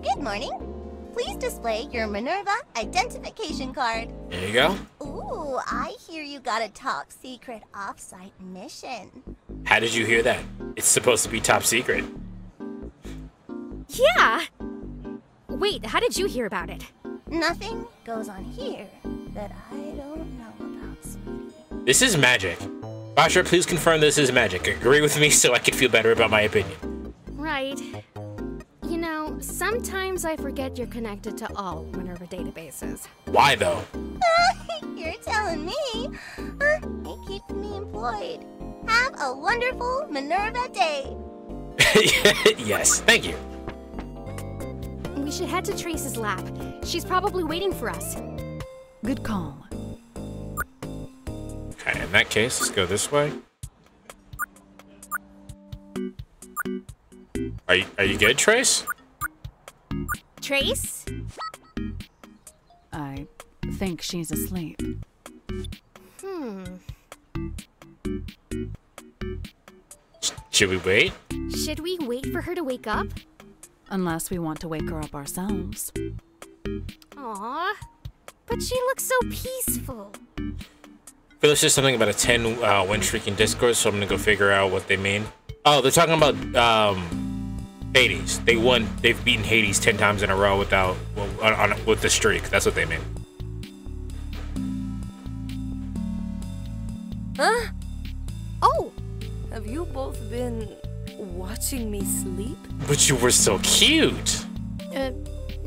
Good morning. Please display your Minerva identification card. There you go. Ooh, I hear you got a top secret off-site mission. How did you hear that? It's supposed to be top secret. Yeah. Wait, how did you hear about it? Nothing goes on here that I don't know about, sweetie. This is magic. Basha, please confirm this is magic. Agree with me so I can feel better about my opinion. Right. You know, sometimes I forget you're connected to all Minerva databases. Why though? You're telling me. It keeps me employed. Have a wonderful Minerva day. Yes, thank you. We should head to Trace's lab. She's probably waiting for us. Good call. Okay, in that case, let's go this way. Are you good, Trace? Trace? I think she's asleep. Should we wait? Should we wait for her to wake up? Unless we want to wake her up ourselves. Aww. But she looks so peaceful. I feel there's just something about a 10 win streak in Discord, so I'm gonna go figure out what they mean. Oh, they're talking about Hades. They've beaten Hades 10 times in a row without with the streak. That's what they mean. Huh? Oh! Have you both been watching me sleep? But you were so cute!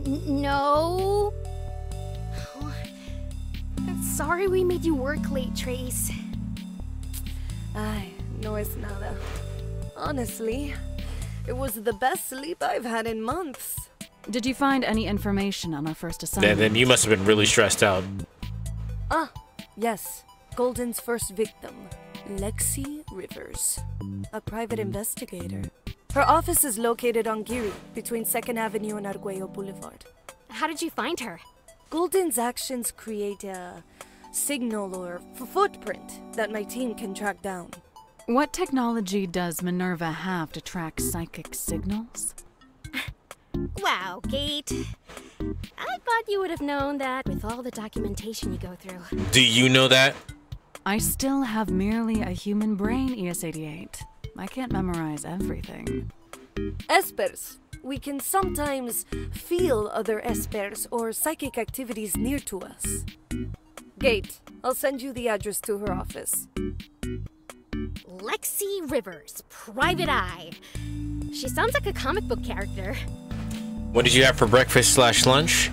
No. I'm sorry we made you work late, Trace. Ay, no es nada. Honestly, it was the best sleep I've had in months. Did you find any information on our first assignment? Then you must have been really stressed out. Ah, yes. Golden's first victim, Lexi Rivers, a private investigator. Her office is located on Geary, between 2nd Avenue and Arguello Boulevard. How did you find her? Golden's actions create a signal or footprint that my team can track down. What technology does Minerva have to track psychic signals? Wow, Gate. I thought you would have known that with all the documentation you go through. Do you know that? I still have merely a human brain, ES88. I can't memorize everything. Espers. We can sometimes feel other espers or psychic activities near to us. Gate, I'll send you the address to her office. Lexi Rivers, Private Eye. She sounds like a comic book character. What did you have for breakfast / lunch?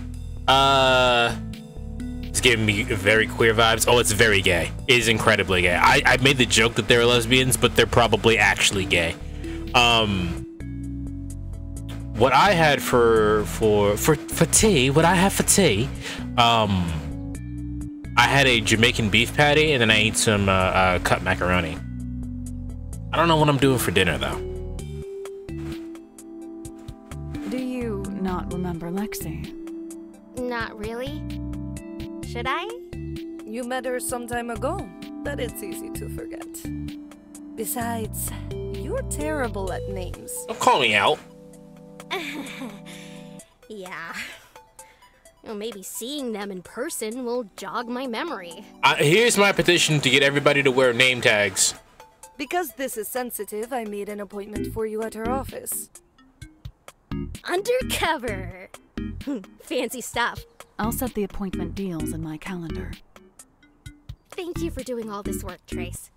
It's giving me very queer vibes. Oh, it's very gay. It is incredibly gay. I made the joke that they're lesbians, but they're probably actually gay. What I had for tea, I had a Jamaican beef patty, and then I ate some cut macaroni. I don't know what I'm doing for dinner, though. Do you not remember Lexi? Not really. Should I? You met her some time ago, but it's easy to forget. Besides, you're terrible at names. Don't call me out. Yeah. Well, maybe seeing them in person will jog my memory. Here's my petition to get everybody to wear name tags. Because this is sensitive, I made an appointment for you at her office. Undercover. Fancy stuff. I'll set the appointment deals in my calendar. Thank you for doing all this work, Trace.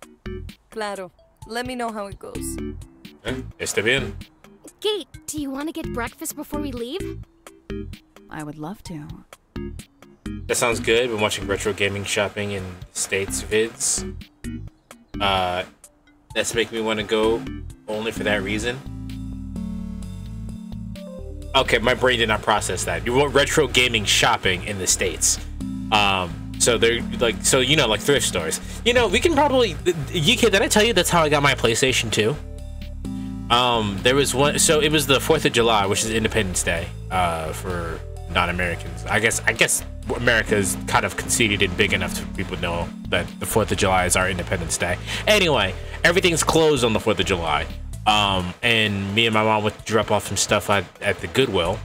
Claro. Let me know how it goes. Está bien. Kate, do you want to get breakfast before we leave? I would love to. That sounds good. Been watching retro gaming shopping in States vids. That's making me want to go only for that reason. Okay, my brain did not process that. You want retro gaming shopping in the States. So they're like, so you know, like thrift stores. You know, we can probably. UK, did I tell you that's how I got my PlayStation 2? There was one. So it was the 4th of July, which is Independence Day for non-Americans. I guess America's kind of conceded it big enough to people know that the 4th of July is our Independence Day. Anyway, everything's closed on the 4th of July. And me and my mom went to drop off some stuff at the Goodwill.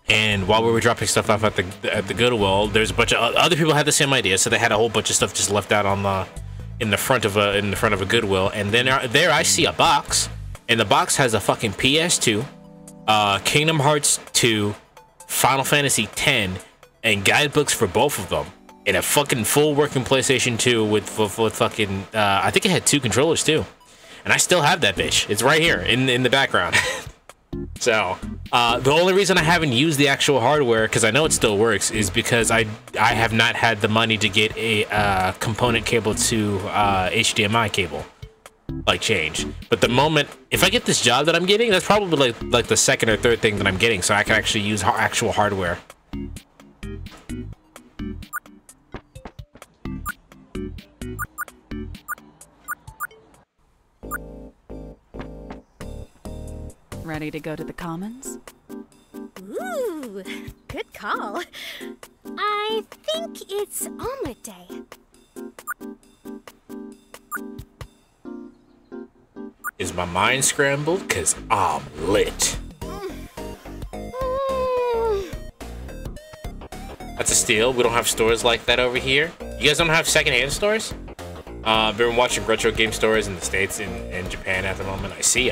And while we were dropping stuff off at the Goodwill, there's a bunch of other people had the same idea, so they had a whole bunch of stuff just left out on in the front of a Goodwill. And then there I see a box, and the box has a fucking PS2, Kingdom Hearts 2, Final Fantasy X, and guidebooks for both of them, and a fucking full working PlayStation 2 with fucking I think it had 2 controllers too. And I still have that bitch. It's right here in the background. So, the only reason I haven't used the actual hardware, because I know it still works, is because I have not had the money to get a component cable to HDMI cable, like, change. But the moment, if I get this job that I'm getting, that's probably like the second or third thing that I'm getting, so I can actually use actual hardware. Ready to go to the Commons? Ooh, good call. I think it's Omelet Day. Is my mind scrambled? Cause I'm lit. That's a steal. We don't have stores like that over here. You guys don't have secondhand stores? I've been watching retro game stores in the States and Japan at the moment. I see.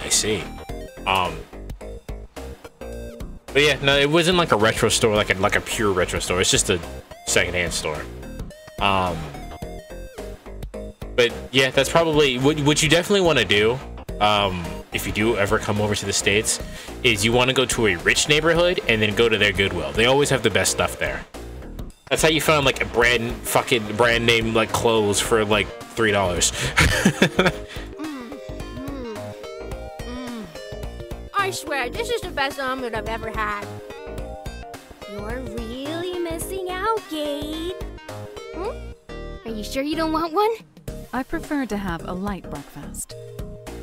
But yeah, no, it wasn't like a retro store, like a pure retro store. It's just a secondhand store. But yeah, that's probably what you definitely want to do. If you do ever come over to the States, is you want to go to a rich neighborhood and then go to their Goodwill. They always have the best stuff there. That's how you find like a brand name like clothes for like $3. I swear, this is the best omelet I've ever had. You're really missing out, Kate. Are you sure you don't want one? I prefer to have a light breakfast.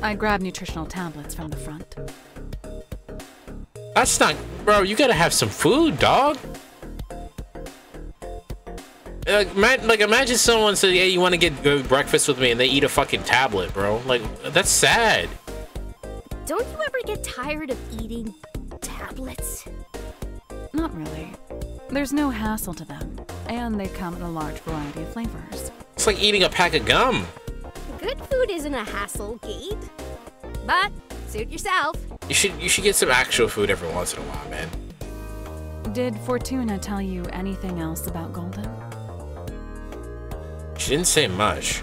I grab nutritional tablets from the front. That's not... Bro, you gotta have some food, dog. Like, imagine someone said, hey, you want to get breakfast with me, and they eat a fucking tablet, bro. Like, that's sad. Don't you ever get tired of eating tablets? Not really. There's no hassle to them, and they come in a large variety of flavors. It's like eating a pack of gum. Good food isn't a hassle, Kate. But suit yourself. You should get some actual food every once in a while, man. Did Fortuna tell you anything else about Golden? She didn't say much.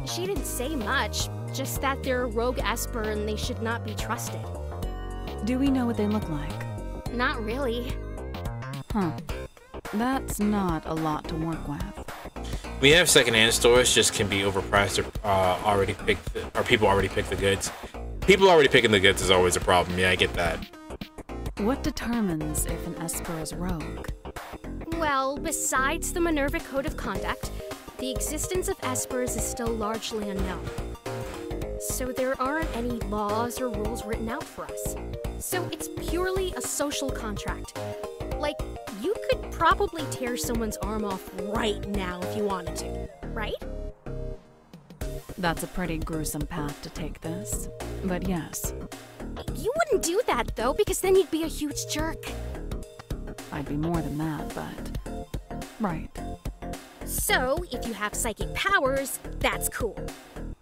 She didn't say much, just that they're a rogue Esper and they should not be trusted. Do we know what they look like? Not really. Huh. That's not a lot to work with. We have secondhand stores, just can be overpriced or people already pick the goods. People already picking the goods is always a problem. Yeah, I get that. What determines if an Esper is rogue? Well, besides the Minerva Code of Conduct, the existence of Espers is still largely unknown. So there aren't any laws or rules written out for us. So it's purely a social contract. Like, you could probably tear someone's arm off right now if you wanted to, right? That's a pretty gruesome path to take this, but yes. You wouldn't do that, though, because then you'd be a huge jerk. I'd be more than that, but... right. So, if you have psychic powers, that's cool.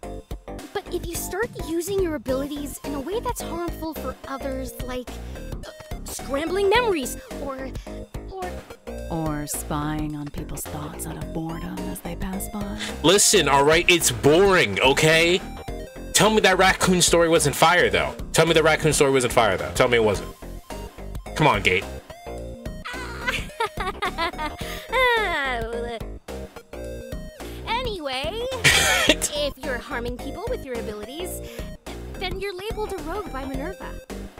But if you start using your abilities in a way that's harmful for others, like scrambling memories, or spying on people's thoughts out of boredom as they pass by. Listen, alright, it's boring, okay? Tell me that raccoon story wasn't fire, though. Tell me the raccoon story wasn't fire, though. Tell me it wasn't. Come on, Gate. Anyway, if you're harming people with your abilities, then you're labeled a rogue by Minerva.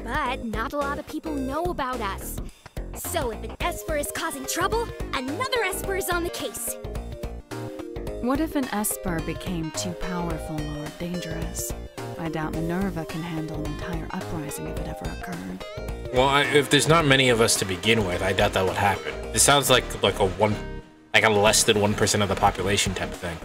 But not a lot of people know about us. So if an Esper is causing trouble, another Esper is on the case. What if an Esper became too powerful or dangerous? I doubt Minerva can handle an entire uprising if it ever occurred. Well, if there's not many of us to begin with, I doubt that would happen. It sounds like a less than 1% of the population type of thing.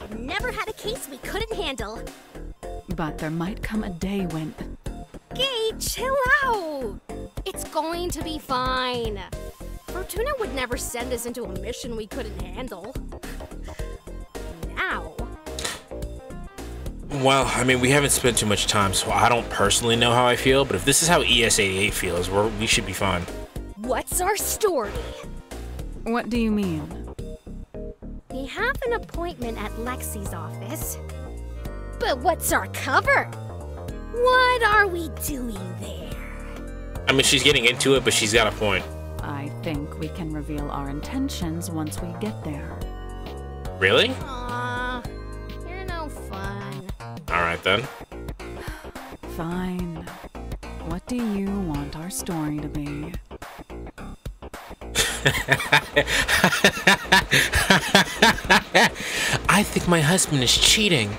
We've never had a case we couldn't handle. But there might come a day when... Gate, chill out! It's going to be fine. Fortuna would never send us into a mission we couldn't handle. Now... Well, I mean, we haven't spent too much time, so I don't personally know how I feel, but if this is how ES-88 feels, we should be fine. What's our story? What do you mean? We have an appointment at Lexi's office. But what's our cover? What are we doing there? I mean, she's getting into it, but she's got a point. I think we can reveal our intentions once we get there. Really? Aw, you're no fun. Alright then. Fine. What do you want our story to be? I think my husband is cheating.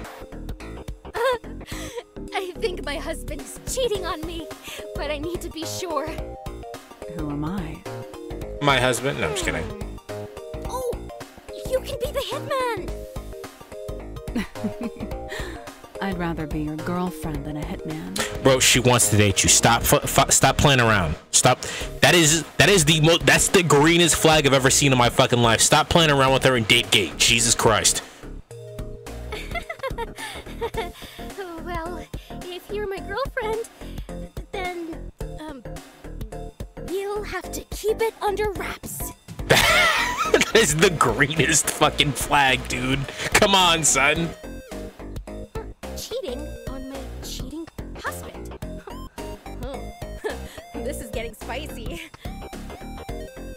I think my husband is cheating on me, but I need to be sure. Who am I? My husband? No, I'm just kidding. Oh, you can be the hitman. I'd rather be your girlfriend than a hitman. Bro, she wants to date you. Stop playing around. Stop. That's the greenest flag I've ever seen in my fucking life. Stop playing around with her in date gate. Jesus Christ. Well, if you're my girlfriend, then, you'll have to keep it under wraps. That is the greenest fucking flag, dude. Come on, son. Cheating on my cheating husband. This is getting spicy.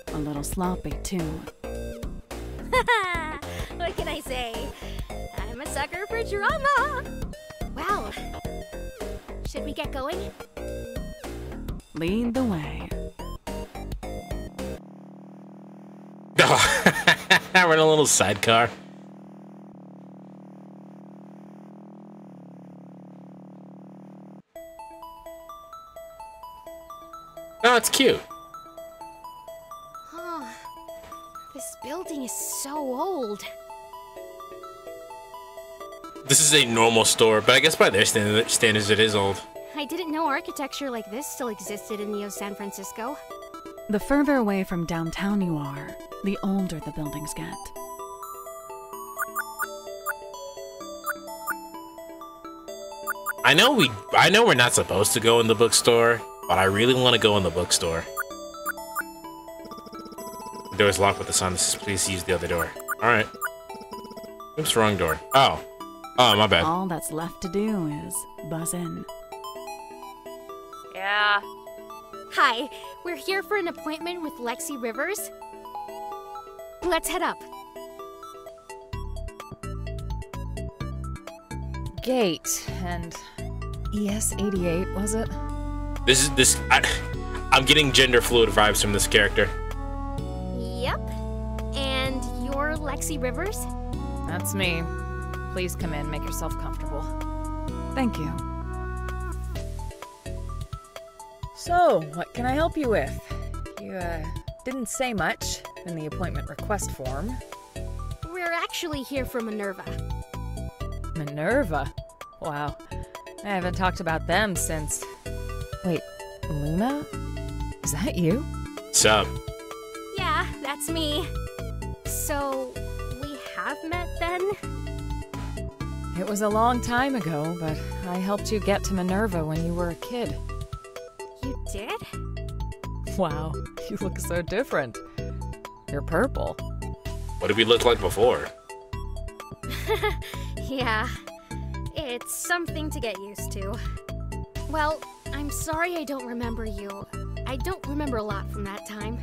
A little sloppy, too. What can I say? I'm a sucker for drama. Well, should we get going? Lead the way. We're in a little sidecar. Oh, it's cute. Oh, this building is so old. This is a normal store, but I guess by their standards it is old. I didn't know architecture like this still existed in Neo San Francisco. The further away from downtown you are, the older the buildings get. I know we're not supposed to go in the bookstore, but I really want to go in the bookstore. The door is locked with the sign that says please use the other door. Alright. Oops, wrong door. Oh, my bad. All that's left to do is buzz in. Hi, we're here for an appointment with Lexi Rivers. Let's head up. Gate and ES88, was it? I'm getting gender fluid vibes from this character. Yep. And you're Lexi Rivers? That's me. Please come in, make yourself comfortable. Thank you. So, what can I help you with? You, didn't say much in the appointment request form. We're actually here for Minerva. Minerva? Wow. I haven't talked about them since... Wait, Luna? Is that you? Sup? Yeah, that's me. So, we have met then? It was a long time ago, but I helped you get to Minerva when you were a kid. You did? Wow, you look so different. You're purple. What did we look like before? Yeah, it's something to get used to. Well, I'm sorry I don't remember you. I don't remember a lot from that time.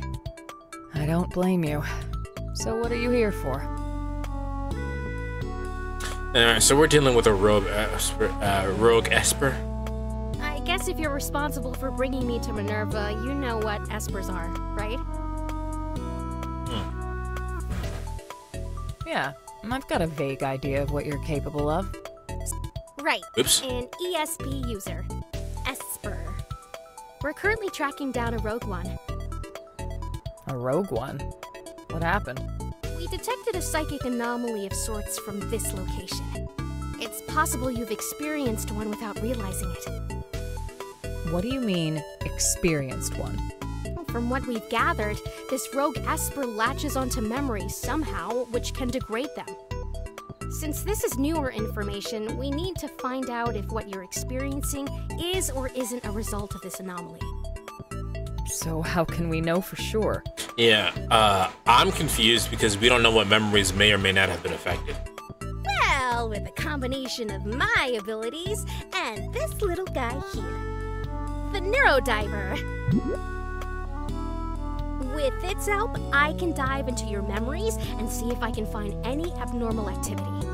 I don't blame you. So what are you here for? Alright, so we're dealing with a rogue Esper. I guess if you're responsible for bringing me to Minerva, you know what Espers are, right? Yeah, I've got a vague idea of what you're capable of. Right. Oops. An ESP user. Esper. We're currently tracking down a rogue one. A rogue one? What happened? We detected a psychic anomaly of sorts from this location. It's possible you've experienced one without realizing it. What do you mean, experienced one? From what we've gathered, this rogue Esper latches onto memories somehow, which can degrade them. Since this is newer information, we need to find out if what you're experiencing is or isn't a result of this anomaly. So how can we know for sure? Yeah, I'm confused because we don't know what memories may or may not have been affected. Well, with a combination of my abilities and this little guy here. The Neurodiver. With its help, I can dive into your memories and see if I can find any abnormal activity.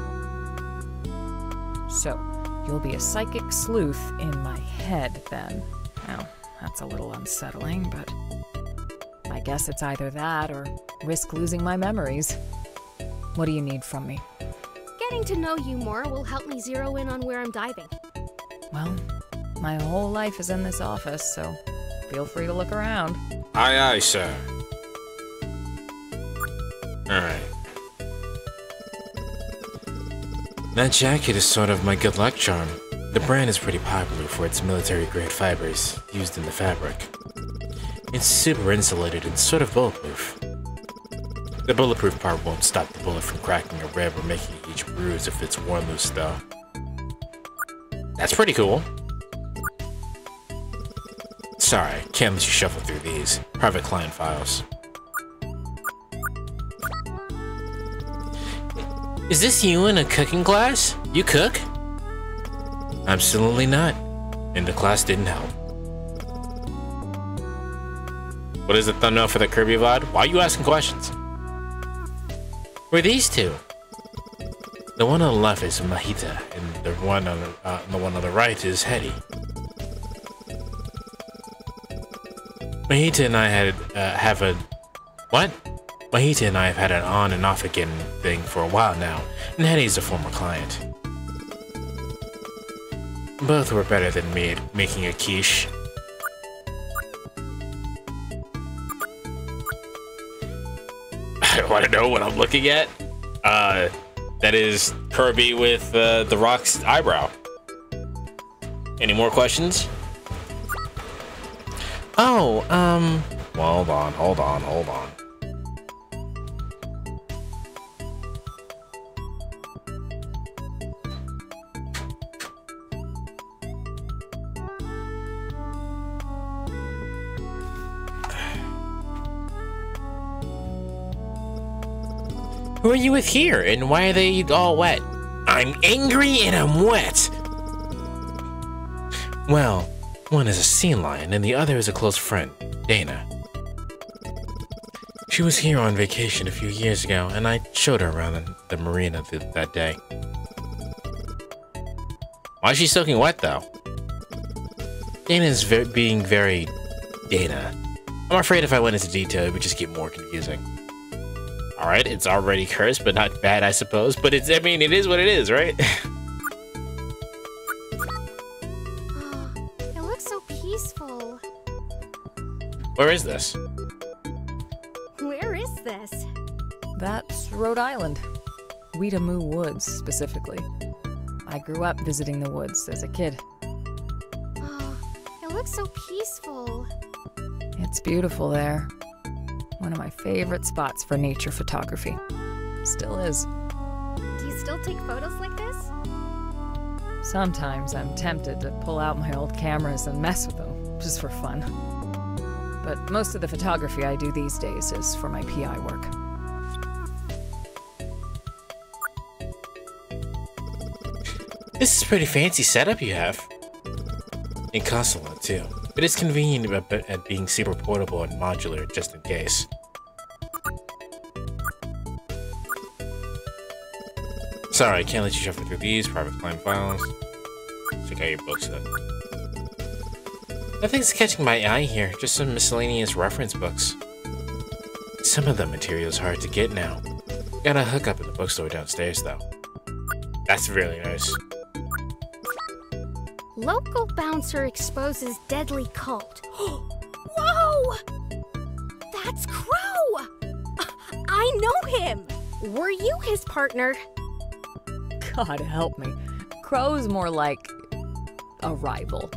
So, you'll be a psychic sleuth in my head, then. Well, that's a little unsettling, but I guess it's either that or risk losing my memories. What do you need from me? Getting to know you more will help me zero in on where I'm diving. Well, my whole life is in this office, so feel free to look around. Aye, aye, sir. Alright. That jacket is sort of my good luck charm. The brand is pretty popular for its military-grade fibers used in the fabric. It's super insulated and sort of bulletproof. The bulletproof part won't stop the bullet from cracking a rib or making each bruise if it's worn loose, though. That's pretty cool. Sorry, can't let you shuffle through these. Private client files. Is this you in a cooking class? You cook? Absolutely not. And the class didn't help. What is the thumbnail for the Kirby VOD? Why are you asking questions? Who are these two? The one on the left is Mahita, and the one on the right is Hetty. Mahita and I have had an on and off again thing for a while now, and Hetty's a former client. Both were better than me at making a quiche. I want to know what I'm looking at? That is Kirby with the Rock's eyebrow. Any more questions? Oh, well, hold on. Who are you with here, and why are they all wet? I'm angry and I'm wet. Well, One is a sea lion, and the other is a close friend, Dana. She was here on vacation a few years ago, and I showed her around the marina that day. Why is she soaking wet, though? Dana is being very Dana. I'm afraid if I went into detail, it would just get more confusing. Alright, it's already cursed, but not bad, I suppose. But I mean, it is what it is, right? It looks so peaceful. Where is this? Where is this? That's Rhode Island. Weetamoo Woods, specifically. I grew up visiting the woods as a kid. Oh, it looks so peaceful. It's beautiful there. One of my favorite spots for nature photography. Still is. Do you still take photos like this? Sometimes I'm tempted to pull out my old cameras and mess with them, just for fun. But most of the photography I do these days is for my PI work. This is a pretty fancy setup you have. And costs a lot, too. It is convenient at being super portable and modular, just in case. Sorry, I can't let you shuffle through these private client files. Check out your books then. Nothing's catching my eye here, just some miscellaneous reference books. Some of the material's hard to get now. Got a hookup in the bookstore downstairs, though. That's really nice. Local bouncer exposes deadly cult. Whoa! That's Crow! I know him! Were you his partner? God help me. Crow's more like a rival.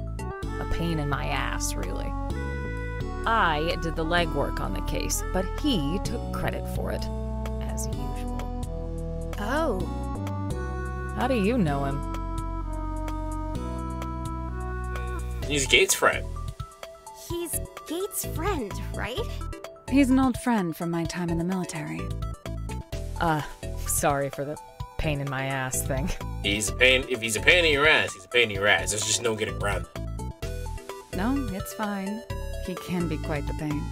A pain in my ass, really. I did the legwork on the case, but he took credit for it, as usual. Oh. How do you know him? He's Gates' friend. He's Gates' friend, right? He's an old friend from my time in the military. Sorry for the pain in my ass thing. He's a pain. If he's a pain in your ass, he's a pain in your ass. There's just no getting around it. No, it's fine. He can be quite the pain.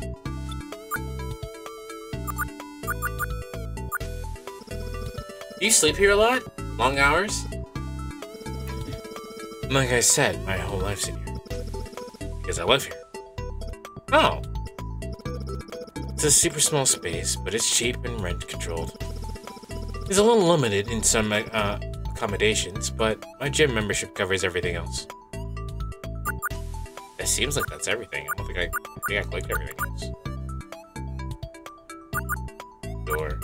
Do you sleep here a lot? Long hours? Like I said, my whole life's in here. Because I live here. Oh. It's a super small space, but it's cheap and rent controlled. It's a little limited in some accommodations, but my gym membership covers everything else. It seems like that's everything. I think I clicked everything else. Door.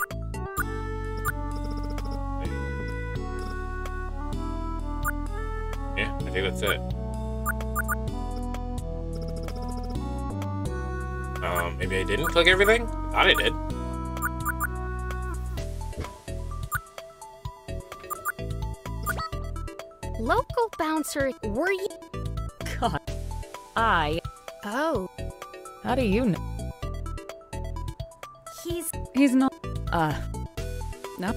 Yeah, I think that's it. Maybe I didn't click everything? I thought I did. Local bouncer, were you? God. Oh. How do you know? He's not. No.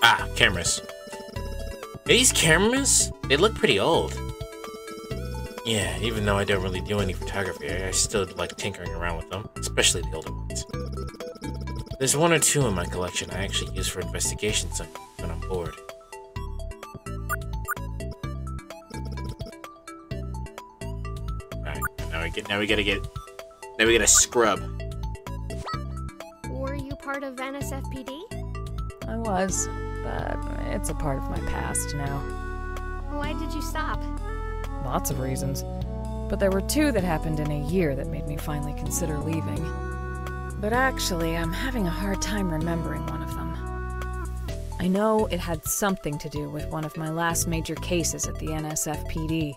Ah, cameras. These cameras? They look pretty old. Yeah, even though I don't really do any photography, I still like tinkering around with them, especially the older ones. There's one or two in my collection I actually use for investigations when I'm bored. Alright, now we gotta scrub. Were you part of NSFPD? I was, but it's a part of my past now. Why did you stop? Lots of reasons. But there were two that happened in a year that made me finally consider leaving. But actually, I'm having a hard time remembering one of them. I know it had something to do with one of my last major cases at the NSFPD.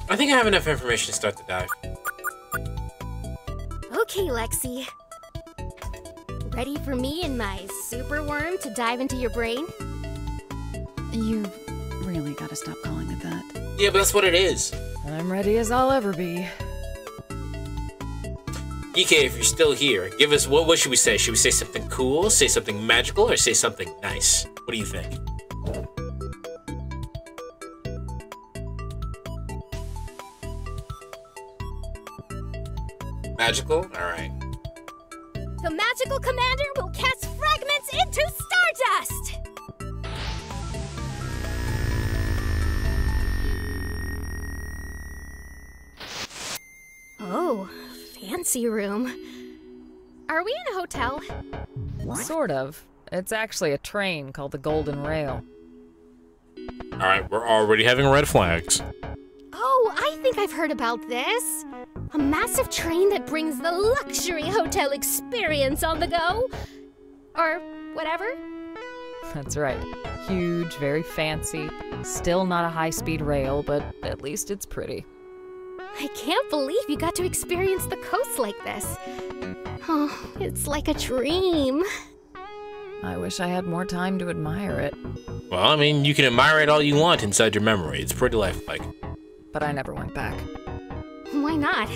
I think I have enough information to start the dive. Okay, Lexi. Ready for me and my super worm to dive into your brain? You really gotta stop calling it that. Yeah, but that's what it is. I'm ready as I'll ever be. EK, if you're still here, give us what should we say? Should we say something cool, say something magical, or say something nice? What do you think? Magical? Alright. The magical commander will cast fragments into Stardust! Oh, fancy room. Are we in a hotel? Sort of. It's actually a train called the Golden Rail. Alright, we're already having red flags. Oh, I think I've heard about this. A massive train that brings the luxury hotel experience on the go. Or whatever. That's right. Huge, very fancy. Still not a high-speed rail, but at least it's pretty. I can't believe you got to experience the coast like this. Oh, it's like a dream. I wish I had more time to admire it. Well, I mean, you can admire it all you want inside your memory. It's pretty lifelike. But I never went back. Why not?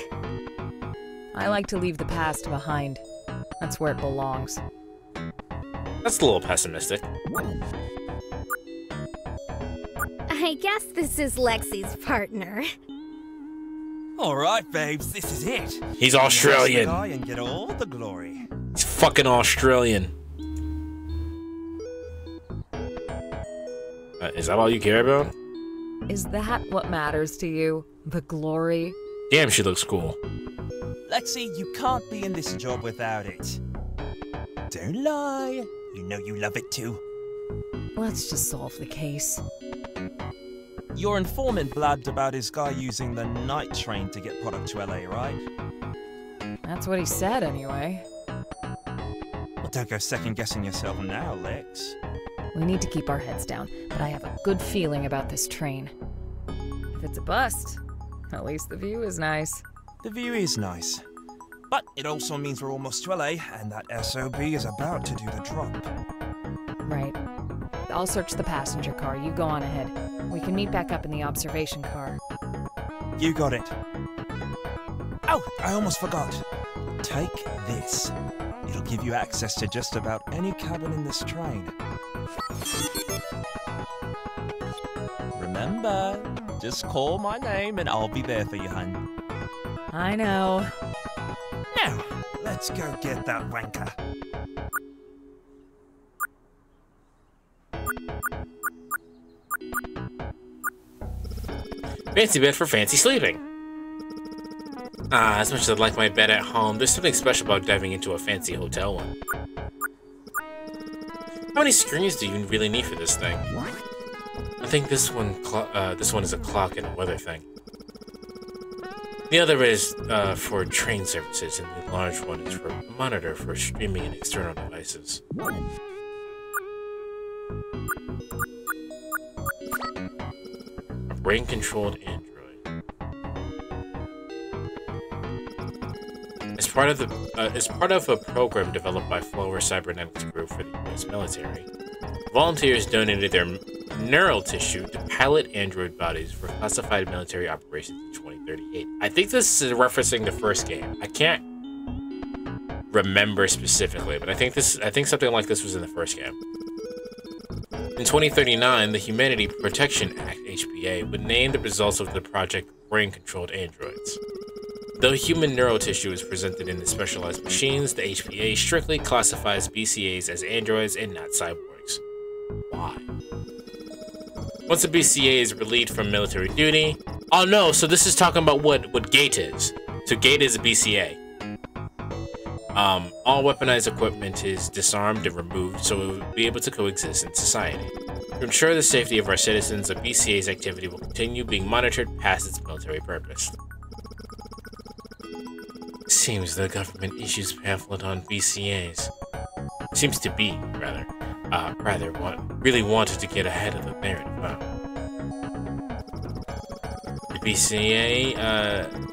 I like to leave the past behind. That's where it belongs. That's a little pessimistic. I guess this is Lexi's partner. Alright, babes, this is it. He's Australian. And get all the glory. He's fucking Australian. Is that all you care about? Is that what matters to you? The glory? Damn, she looks cool. Lexi, you can't be in this job without it. Don't lie. You know you love it too. Let's just solve the case. Your informant blabbed about his guy using the night train to get product to LA, right? That's what he said, anyway. Well, don't go second-guessing yourself now, Lex. We need to keep our heads down, but I have a good feeling about this train. If it's a bust, at least the view is nice. The view is nice. But it also means we're almost to LA, and that SOB is about to do the drop. Right. I'll search the passenger car. You go on ahead. We can meet back up in the observation car. You got it. Oh, I almost forgot. Take this. It'll give you access to just about any cabin in this train. Remember, just call my name and I'll be there for you, hun. I know. Now, let's go get that wanker. Fancy bed for fancy sleeping. As much as I'd like my bed at home, there's something special about diving into a fancy hotel one. How many screens do you really need for this thing? I think this one is a clock and a weather thing. The other is for train services, and the large one is for a monitor for streaming and external devices. A brain-controlled android. As part of a program developed by Flower Cybernetics Group for the U.S. military, volunteers donated their neural tissue to pilot android bodies for classified military operations in 2038. I think this is referencing the first game. I can't remember specifically, but I think something like this was in the first game. In 2039, the Humanity Protection Act (HPA) would name the results of the project brain-controlled androids. Though human neural tissue is presented in the specialized machines, the HPA strictly classifies BCAs as androids and not cyborgs. Why? Once a BCA is relieved from military duty... Oh no, so this is talking about what GATE is. So GATE is a BCA. All weaponized equipment is disarmed and removed so it will be able to coexist in society. To ensure the safety of our citizens, a BCA's activity will continue being monitored past its military purpose. Seems the government issues pamphlet on BCAs. Seems to be, rather. Really wanted to get ahead of the narrative. Wow. The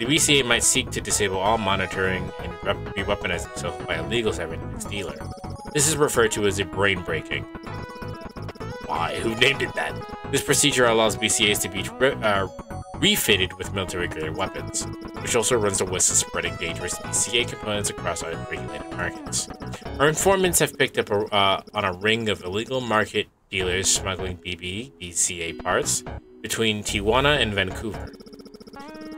BCA might seek to disable all monitoring and re-weaponize themselves by a legal cybernetics dealer. This is referred to as a brain breaking. Why? Who named it that? This procedure allows BCAs to be refitted with military-grade weapons, which also runs the risk of spreading dangerous BCA components across unregulated markets. Our informants have picked up on a ring of illegal market dealers smuggling BCA parts between Tijuana and Vancouver.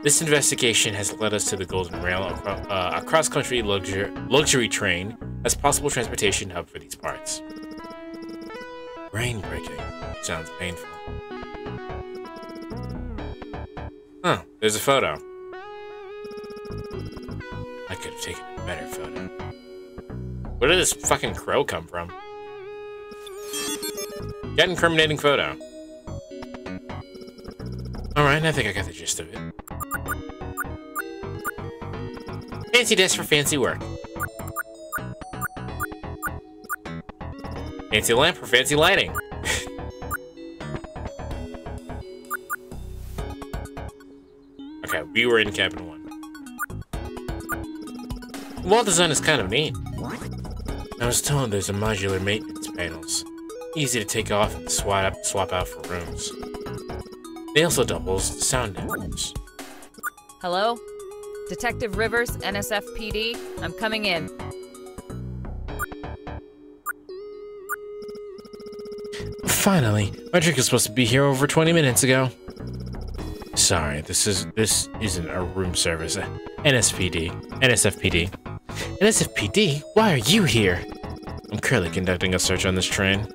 This investigation has led us to the Golden Rail, a cross-country luxury train as possible transportation hub for these parts. Brain-breaking. Sounds painful. Huh, there's a photo. I could have taken a better photo. Where did this fucking crow come from? Get incriminating photo. Alright, I think I got the gist of it. Fancy desk for fancy work. Fancy lamp for fancy lighting. Okay, we were in cabin 1. The wall design is kind of neat. I was told there's a modular maintenance panels. Easy to take off and swap out for rooms. They also doubles as sound networks. Hello? Detective Rivers, NSFPD. I'm coming in. Finally, my drink was supposed to be here over 20 minutes ago. Sorry, this isn't a room service. NSFPD. NSFPD? Why are you here? I'm currently conducting a search on this train.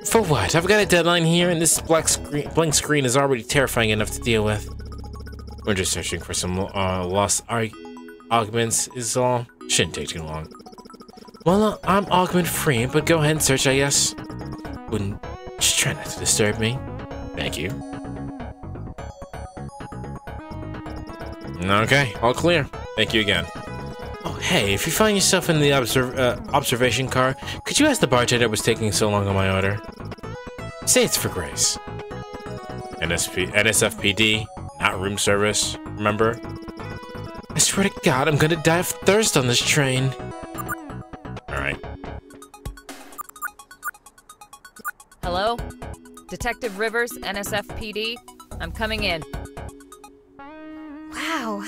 For what? I've got a deadline here, and this blank screen is already terrifying enough to deal with. We're just searching for some lost augments is all. Shouldn't take too long. Well, I'm augment free, but go ahead and search, I guess. Wouldn't just try not to disturb me. Thank you. Okay, all clear. Thank you again. Oh, hey, if you find yourself in the observation car, could you ask the bartender what's taking so long on my order? Say it's for Grace. NSFPD, not room service, remember? I swear to God, I'm gonna die of thirst on this train. Alright. Hello? Detective Rivers, NSFPD. I'm coming in. Wow.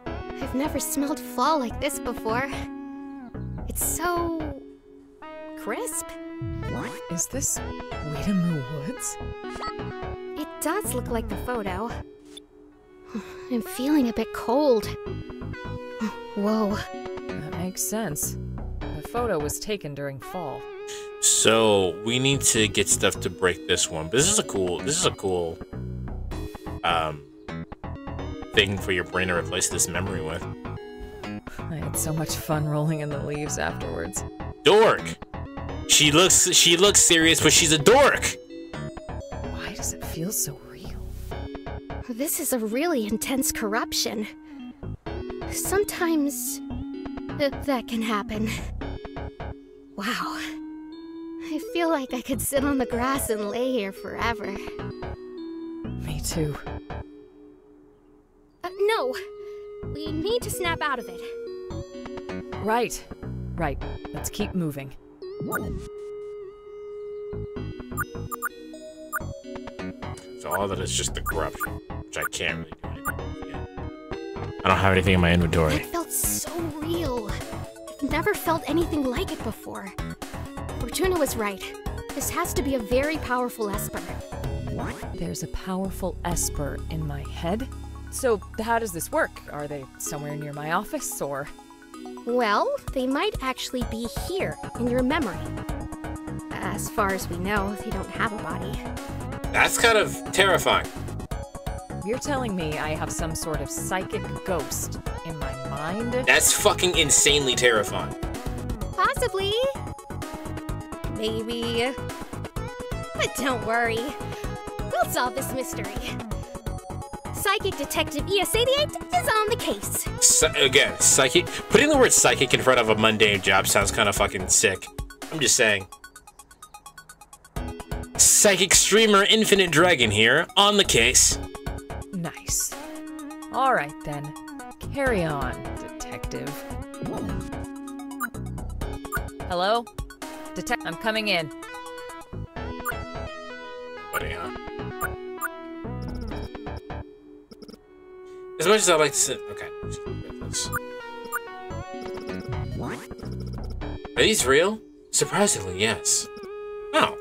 I've never smelled fall like this before. It's so... crisp? What? Is this Weedamoo Woods? It does look like the photo. I'm feeling a bit cold. Whoa. That makes sense. The photo was taken during fall. So we need to get stuff to break this one. But this is a cool thing for your brain to replace this memory with. I had so much fun rolling in the leaves afterwards. Dork! She looks serious, but she's a dork! Why does it feel so real? This is a really intense corruption. Sometimes that can happen. Wow. I feel like I could sit on the grass and lay here forever. Me too. No! We need to snap out of it. Right. Let's keep moving. So all that is just the corruption, which I can't really do anything with yet. I don't have anything in my inventory. It felt so real. I've never felt anything like it before. Fortuna was right. This has to be a very powerful Esper. There's a powerful Esper in my head? So how does this work? Are they somewhere near my office, or...? Well, they might actually be here, in your memory. As far as we know, they don't have a body. That's kind of terrifying. You're telling me I have some sort of psychic ghost in my mind? That's fucking insanely terrifying. Possibly. Maybe. But don't worry. We'll solve this mystery. Psychic Detective ES88 is on the case. Again, psychic. Putting the word psychic in front of a mundane job sounds kind of fucking sick. I'm just saying. Psychic streamer Infinite Dragon here, on the case. Nice. Alright then. Carry on, Detective. Hello? I'm coming in. Buddy, huh? As much as I like to sit. Okay. Are these real? Surprisingly, yes. Oh.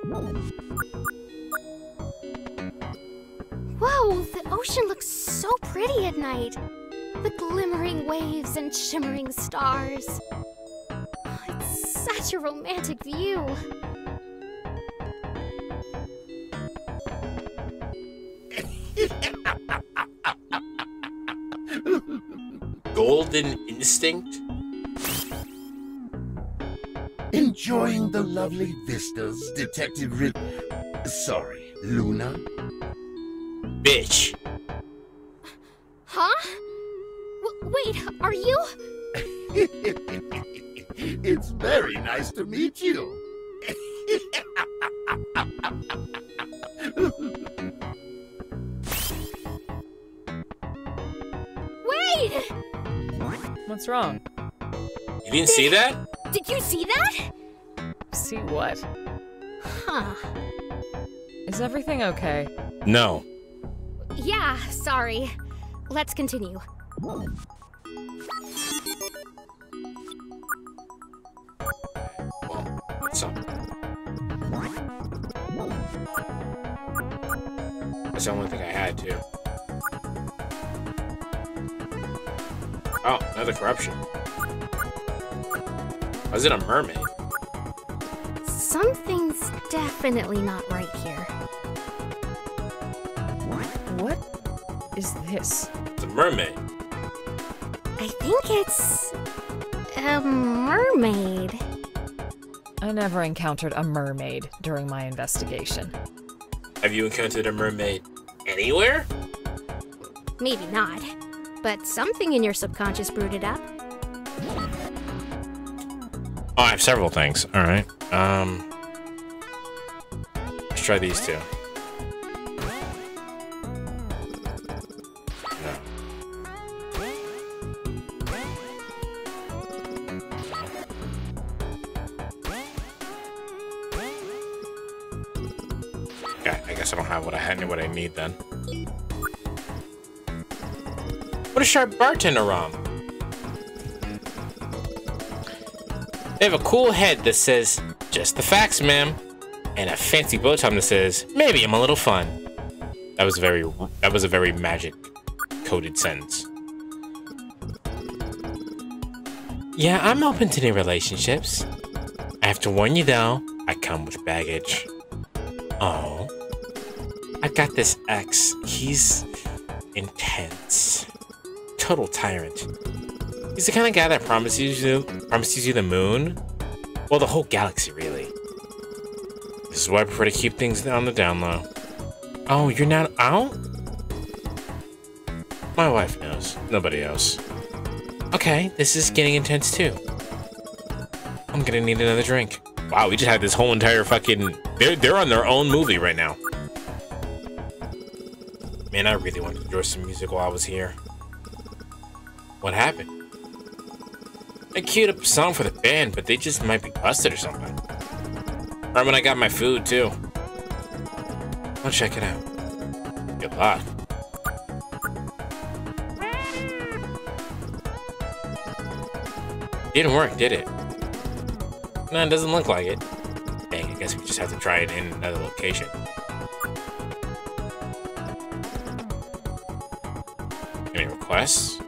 Whoa, the ocean looks so pretty at night. The glimmering waves and shimmering stars. Oh, it's such a romantic view. Golden Instinct? Enjoying the lovely vistas, Detective Sorry, Luna? Bitch. Huh? Wait, are you? It's very nice to meet you. Wait! What's wrong? You didn't see that? Did you see that? See what? Huh. Is everything okay? No. Yeah, sorry. Let's continue. What's up? That's the only thing I had, too. Oh, another corruption. Was it a mermaid? Something's definitely not right here. What is this? It's a mermaid. I think it's a mermaid. I never encountered a mermaid during my investigation. Have you encountered a mermaid anywhere? Maybe not, but something in your subconscious brewed it up. Oh, I have several things. All right. Let's try these two. No. Okay, I guess I don't have what I need then. What a sharp bartender rom. They have a cool head that says, "Just the facts, ma'am," and a fancy bow tie that says, "Maybe I'm a little fun." That was a very magic coded sentence. Yeah, I'm open to new relationships. I have to warn you though, I come with baggage. Oh, I got this ex. He's intense, total tyrant. He's the kind of guy that promises you the moon. Well, the whole galaxy, really. This is why I prefer to keep things on the down low. Oh, you're not out? My wife knows. Nobody else. Okay, this is getting intense too. I'm gonna need another drink. Wow, we just had this whole entire fucking... They're on their own movie right now. Man, I really wanted to enjoy some music while I was here. What happened? I queued up a song for the band, but they just might be busted or something. Right when I got my food, too. I'll check it out. Good luck. Didn't work, did it? No, it doesn't look like it. Dang, I guess we just have to try it in another location. Any requests?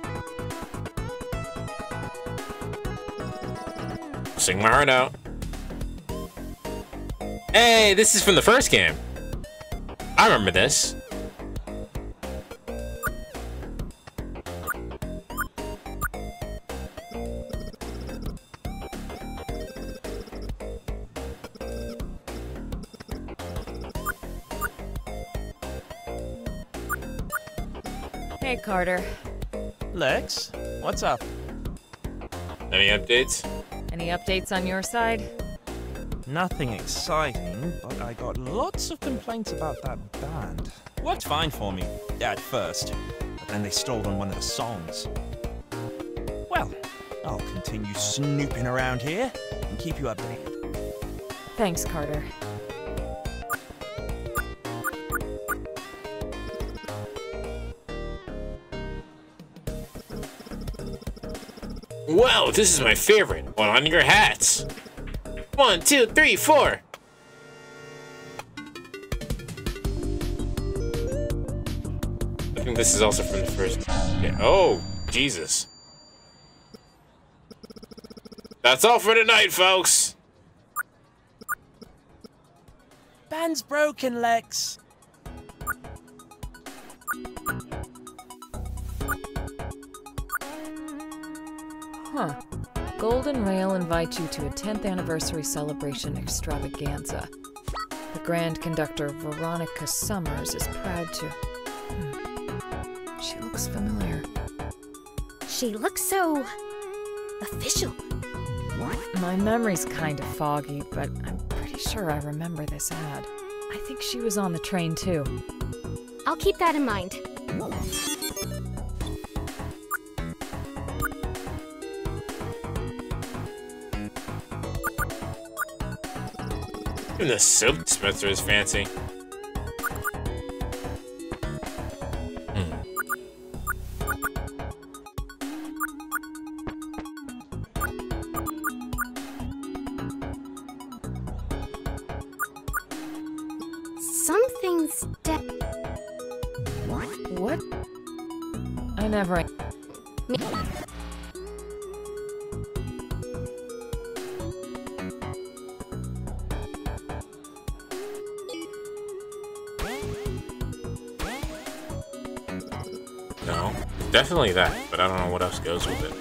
Sing my heart out. Hey, this is from the first game. I remember this. Hey, Carter. Lex, what's up? Any updates? Any updates on your side? Nothing exciting, but I got lots of complaints about that band. Worked fine for me, at first, but then they stole on one of the songs. Well, I'll continue snooping around here and keep you updated. Thanks, Carter. Well, this is my favorite. Put on your hats. 1, 2, 3, 4. I think this is also from the first. Okay. Oh, Jesus. That's all for tonight, folks. Band's broken, Lex. Huh. Golden Rail invites you to a 10th anniversary celebration extravaganza. The Grand Conductor Veronica Summers is proud to... She looks familiar. She looks so... official. My memory's kind of foggy, but I'm pretty sure I remember this ad. I think she was on the train too. I'll keep that in mind. Even the soap dispenser is fancy. Something's What? I never... No, definitely that, but I don't know what else goes with it.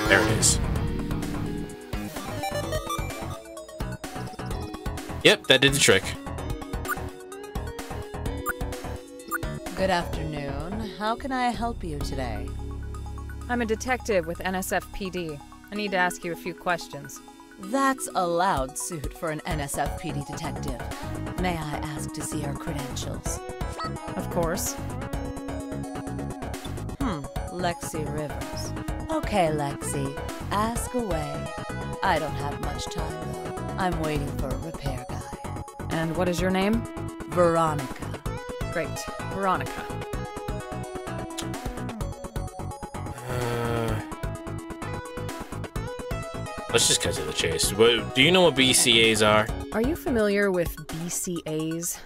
There it is. Yep, that did the trick. Good afternoon. How can I help you today? I'm a detective with NSFPD. I need to ask you a few questions. That's a loud suit for an NSFPD detective. May I ask to see your credentials? Of course. Lexi Rivers. Okay, Lexi. Ask away. I don't have much time, though. I'm waiting for a repair guy. And what is your name? Veronica. Great. Veronica. Let's just cut to the chase. Do you know what BCAs are? Are you familiar with BCAs?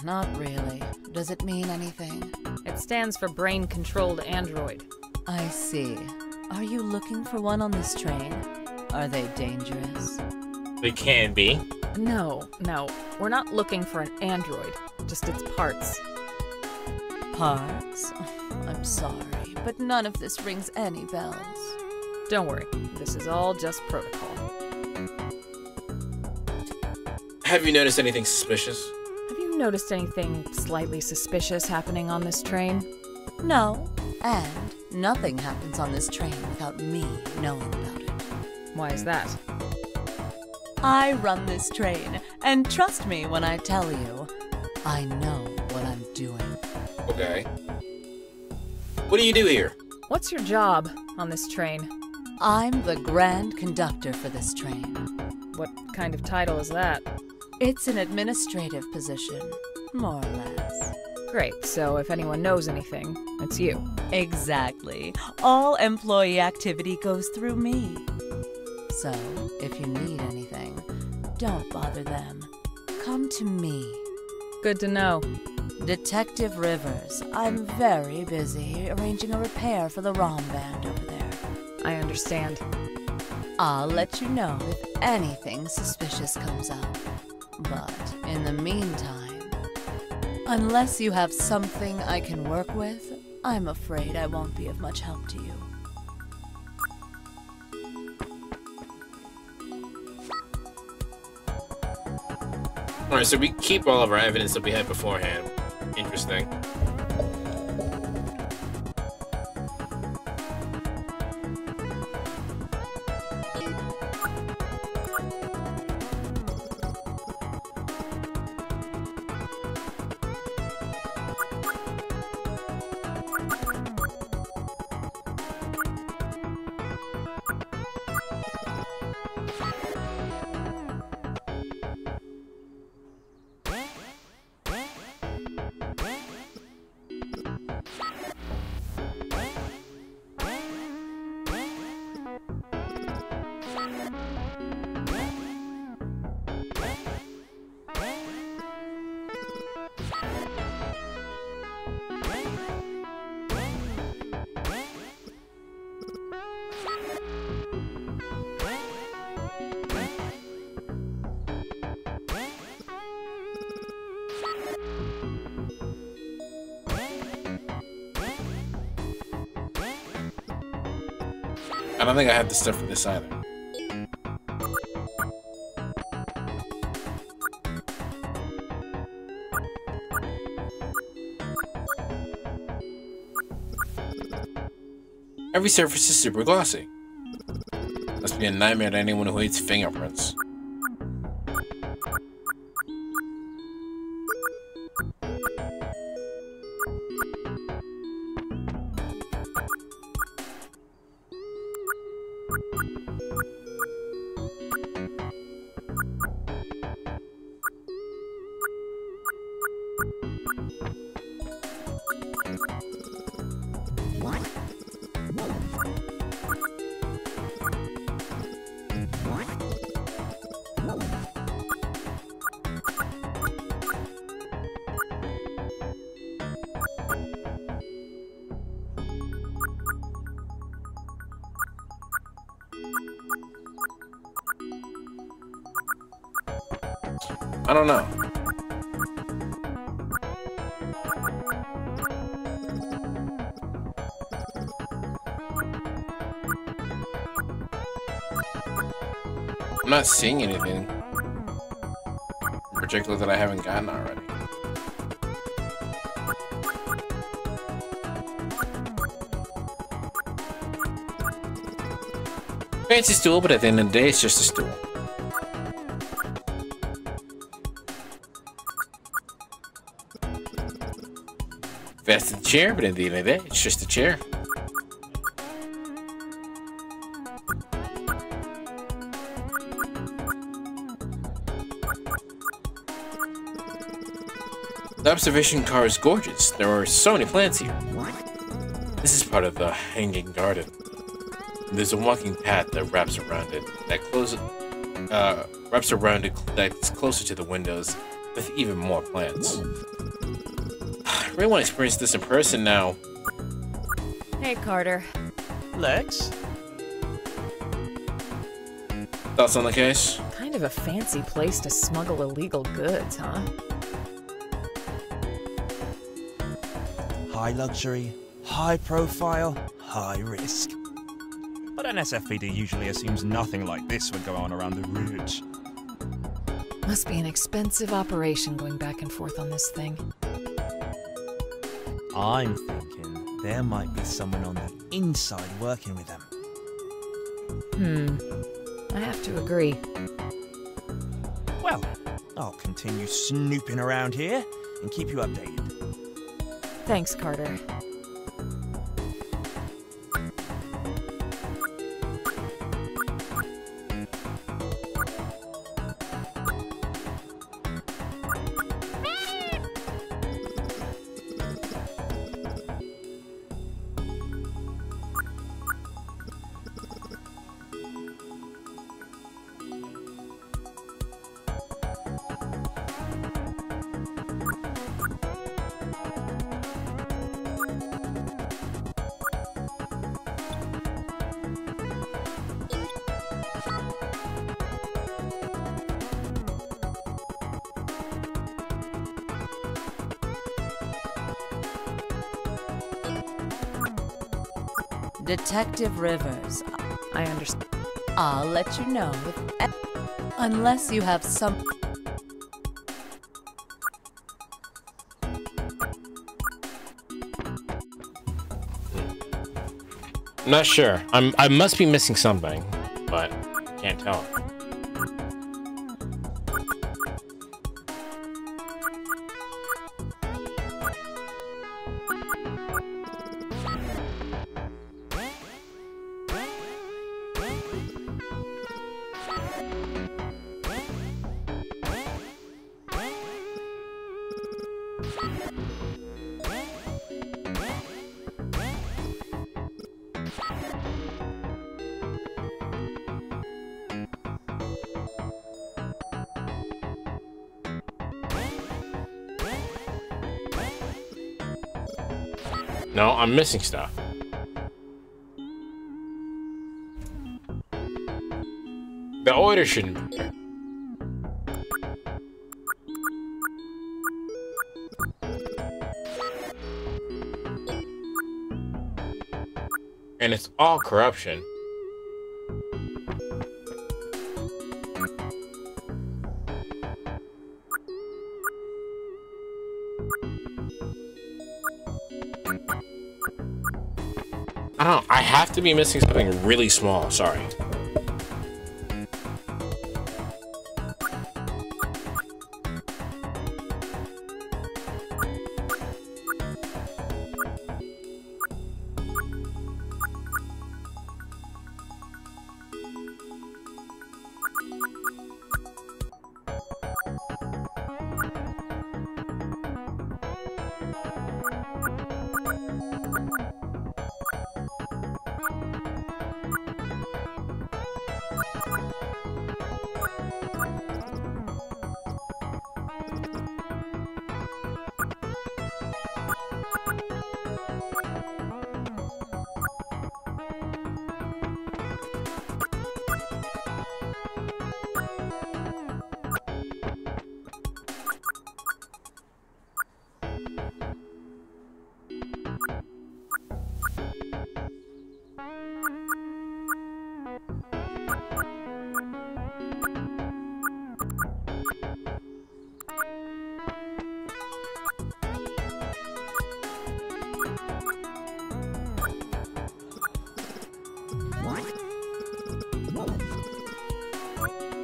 Not really. Does it mean anything? It stands for Brain-Controlled Android. I see. Are you looking for one on this train? Are they dangerous? They can be. No. We're not looking for an android. Just its parts. Parts? I'm sorry, but none of this rings any bells. Don't worry. This is all just protocol. Have you noticed anything suspicious? Have you noticed anything slightly suspicious happening on this train? No. And nothing happens on this train without me knowing about it. Why is that? I run this train, and trust me when I tell you, I know what I'm doing. Okay. What do you do here? What's your job on this train? I'm the Grand Conductor for this train. What kind of title is that? It's an administrative position, more or less. Great, so if anyone knows anything, it's you. Exactly. All employee activity goes through me. So, if you need anything, don't bother them. Come to me. Good to know. Detective Rivers, I'm very busy arranging a repair for the ROM band over there. I understand. I'll let you know if anything suspicious comes up. But in the meantime, unless you have something I can work with, I'm afraid I won't be of much help to you. Alright, so we keep all of our evidence that we had beforehand. Interesting. I don't think I have the stuff for this either. Every surface is super glossy. Must be a nightmare to anyone who hates fingerprints. I don't know. I'm not seeing anything in particular that I haven't gotten already. Fancy stool, but at the end of the day, it's just a stool. Fancy chair, but at the end of the day, it's just a chair. The observation car is gorgeous. There are so many plants here. This is part of the hanging garden. There's a walking path that wraps around it, that's closer to the windows, with even more plants. I really want to experience this in person now. Hey, Carter. Lex? Thoughts on the case? Kind of a fancy place to smuggle illegal goods, huh? High luxury, high profile, high risk. But NSFPD usually assumes nothing like this would go on around the ridge. Must be an expensive operation going back and forth on this thing. I'm thinking there might be someone on the inside working with them. I have to agree. Well, I'll continue snooping around here and keep you updated. Thanks, Carter. Detective Rivers. I understand. I'll let you know unless you have some... I'm not sure. I must be missing something, but can't tell. No, I'm missing stuff. The order shouldn't be there. And it's all corruption. don't. I have to be missing something really small. Sorry.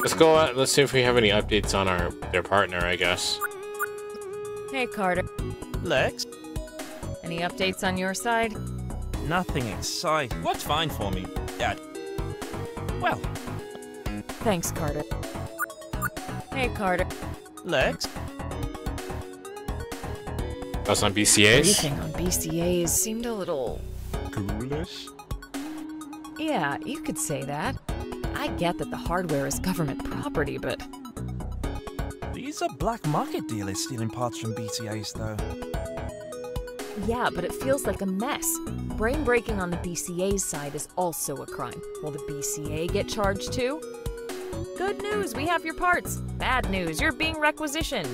Let's go out. Let's see if we have any updates on their partner, I guess. Hey, Carter. Lex? Any updates on your side? Nothing exciting. What's fine for me? Dad. Well. Thanks, Carter. Hey, Carter. Lex? That's on BCAs? Everything on BCAs seemed a little... ghoulish? Yeah, you could say that. I get that the hardware is government property, but... These are black market dealers stealing parts from BCAs, though. Yeah, but it feels like a mess. Brain breaking on the BCA's side is also a crime. Will the BCA get charged too? Good news, we have your parts. Bad news, you're being requisitioned.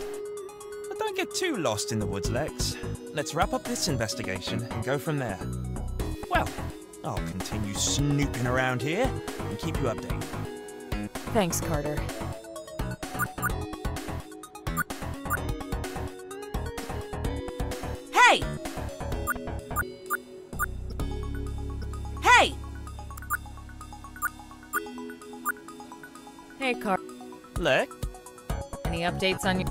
But don't get too lost in the woods, Lex. Let's wrap up this investigation and go from there. Well, I'll continue snooping around here and keep you updated. Thanks, Carter. Hey! Hey! Hey, Carter. Lex? Any updates on your...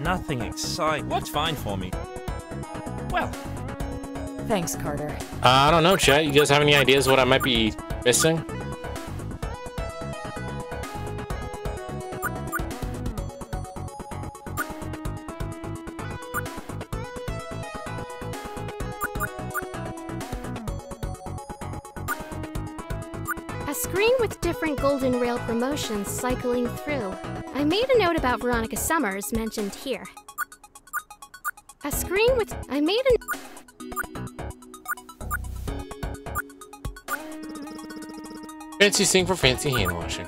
Nothing exciting. What's fine for me? Well. Thanks, Carter. I don't know, chat. You guys have any ideas what I might be missing? A screen with different Golden Rail promotions cycling through. I made a note about Veronica Summers mentioned here. A screen with... I made a... Fancy sing for fancy hand washing.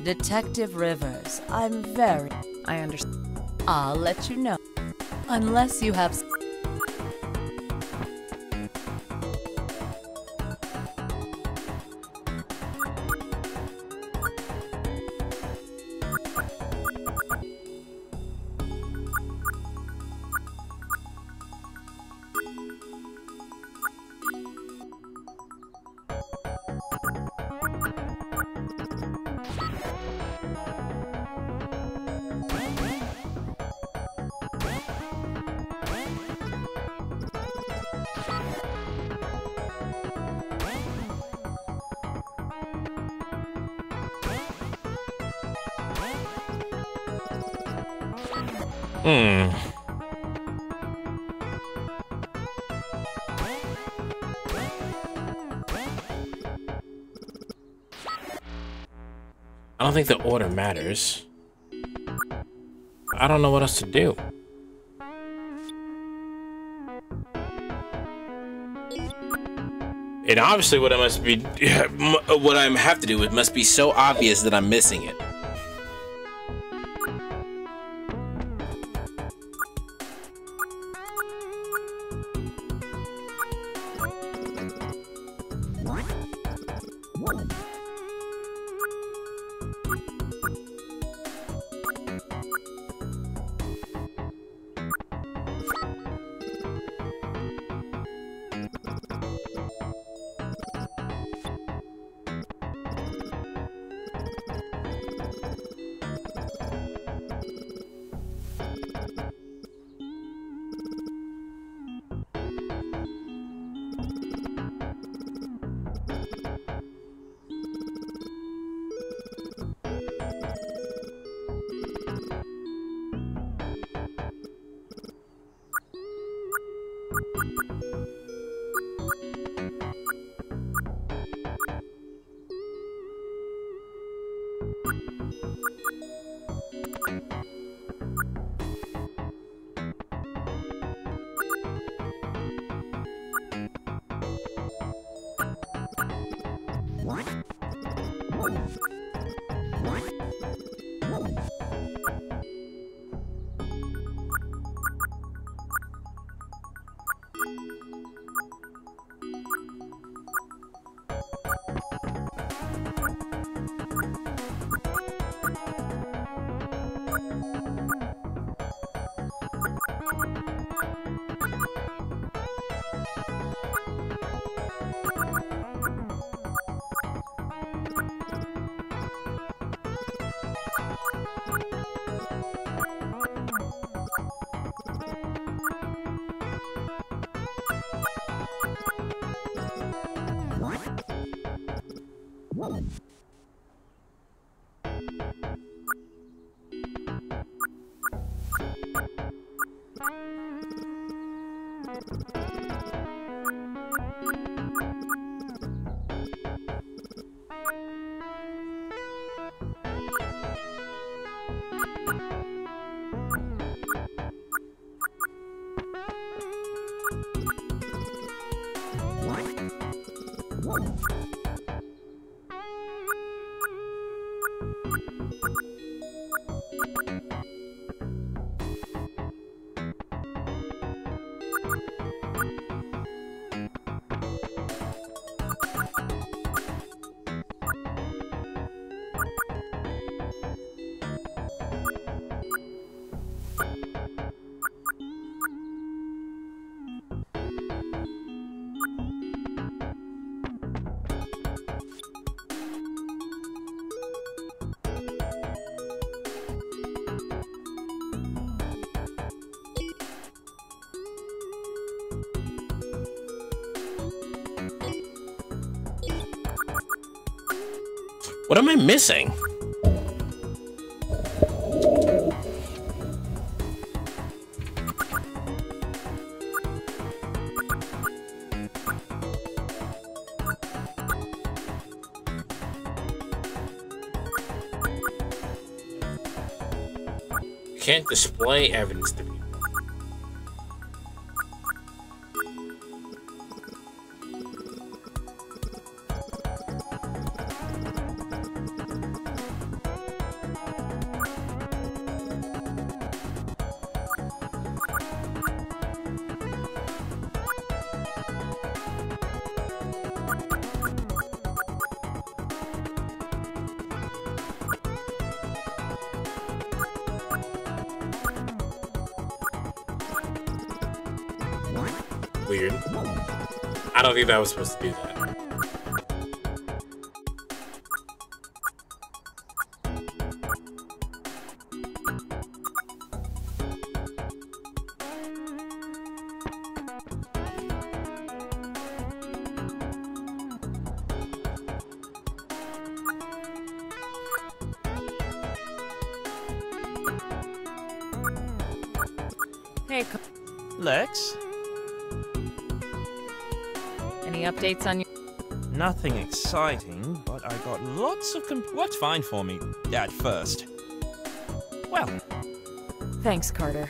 Detective Rivers, I'm very... I understand. I'll let you know. Unless you have... I don't think the order matters. I don't know what else to do. And obviously what I must be, what I have to do, it must be so obvious that I'm missing it. What am I missing? Can't display evidence to people. Weird. I don't think that was supposed to do that. Hey, Lex? any updates on your... Nothing exciting, but I got lots of what's fine for me at first. Well. Thanks, Carter.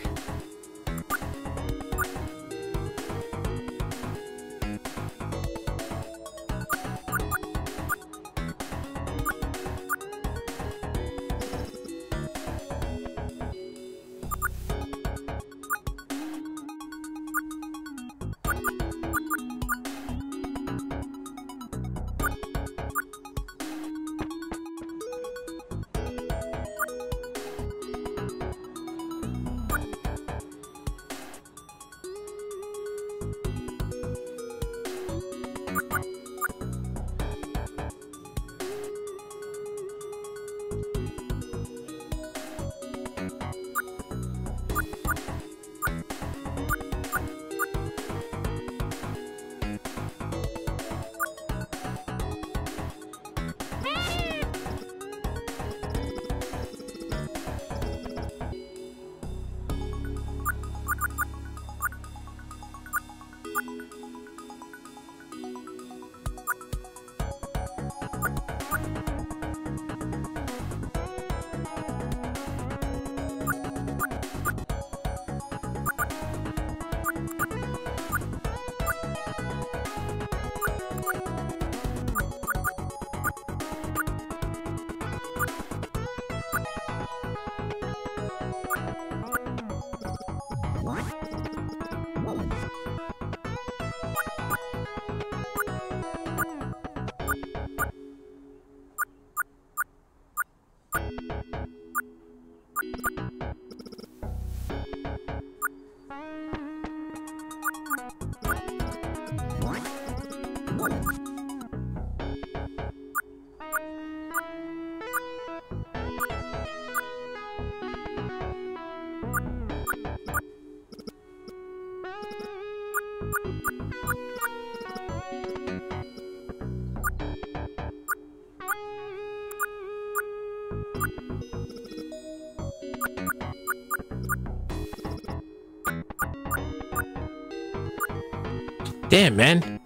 Damn, man.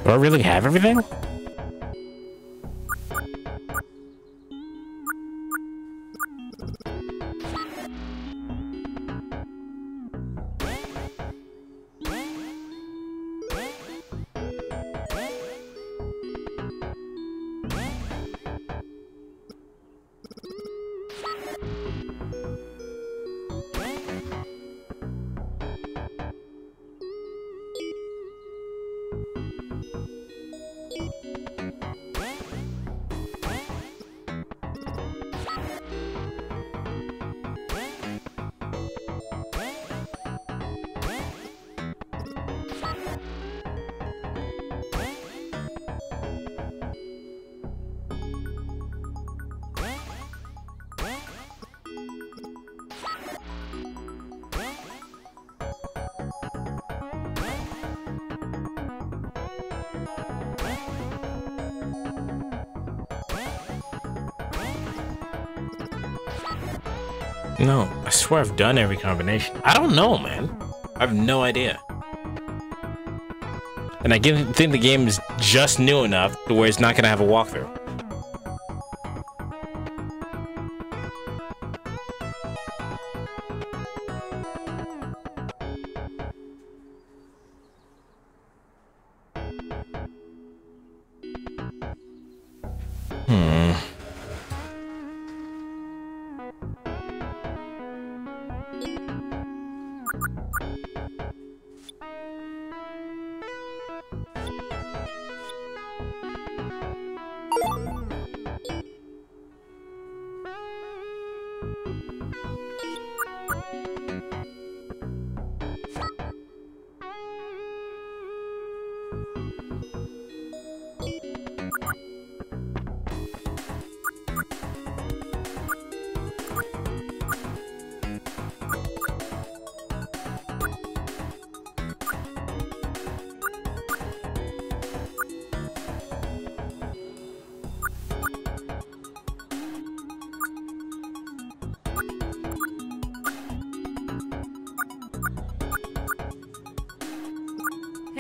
Do I really have everything? No, I swear I've done every combination. I don't know, man. I have no idea. And I think the game is just new enough to where it's not going to have a walkthrough.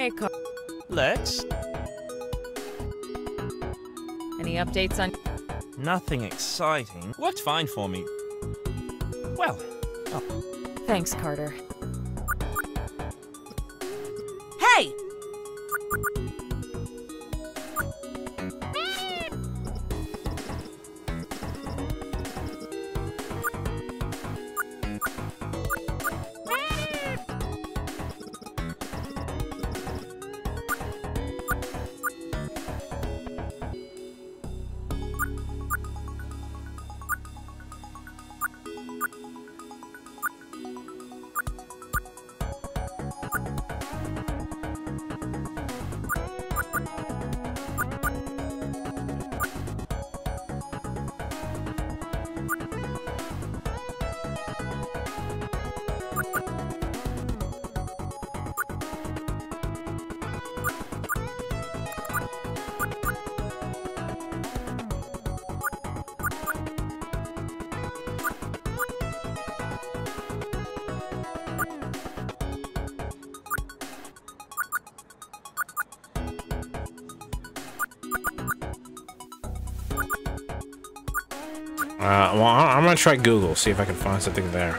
Hey, Carl. Lex? Any updates on... Nothing exciting. Worked fine for me. Well, oh. Thanks, Carter. Hey! Well, I'm gonna try Google, see if I can find something there.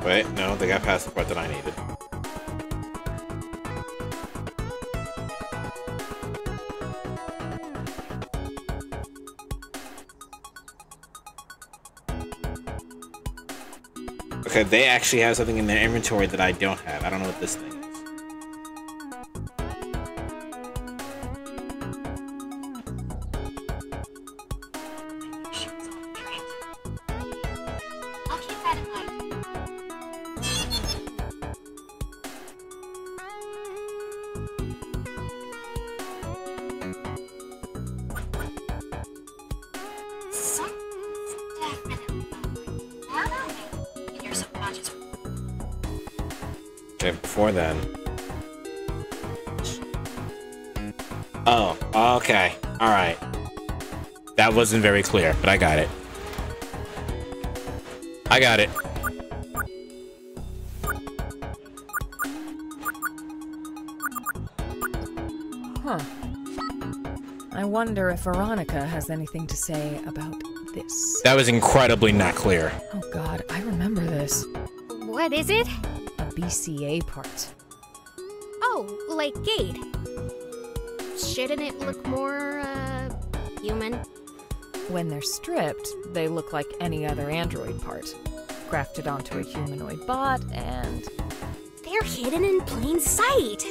Wait, no, they got past the part that I needed. Okay, they actually have something in their inventory that I don't have. I don't know what this thing is. Okay, before then. Oh, okay. Alright. That wasn't very clear, but I got it. I got it. Huh. I wonder if Veronica has anything to say about this. That was incredibly not clear. Oh god, I remember this. What is it? A BCA part. Oh, like Gate. Shouldn't it look more, human? When they're stripped, they look like any other android part. Grafted onto a humanoid bot and... They're hidden in plain sight.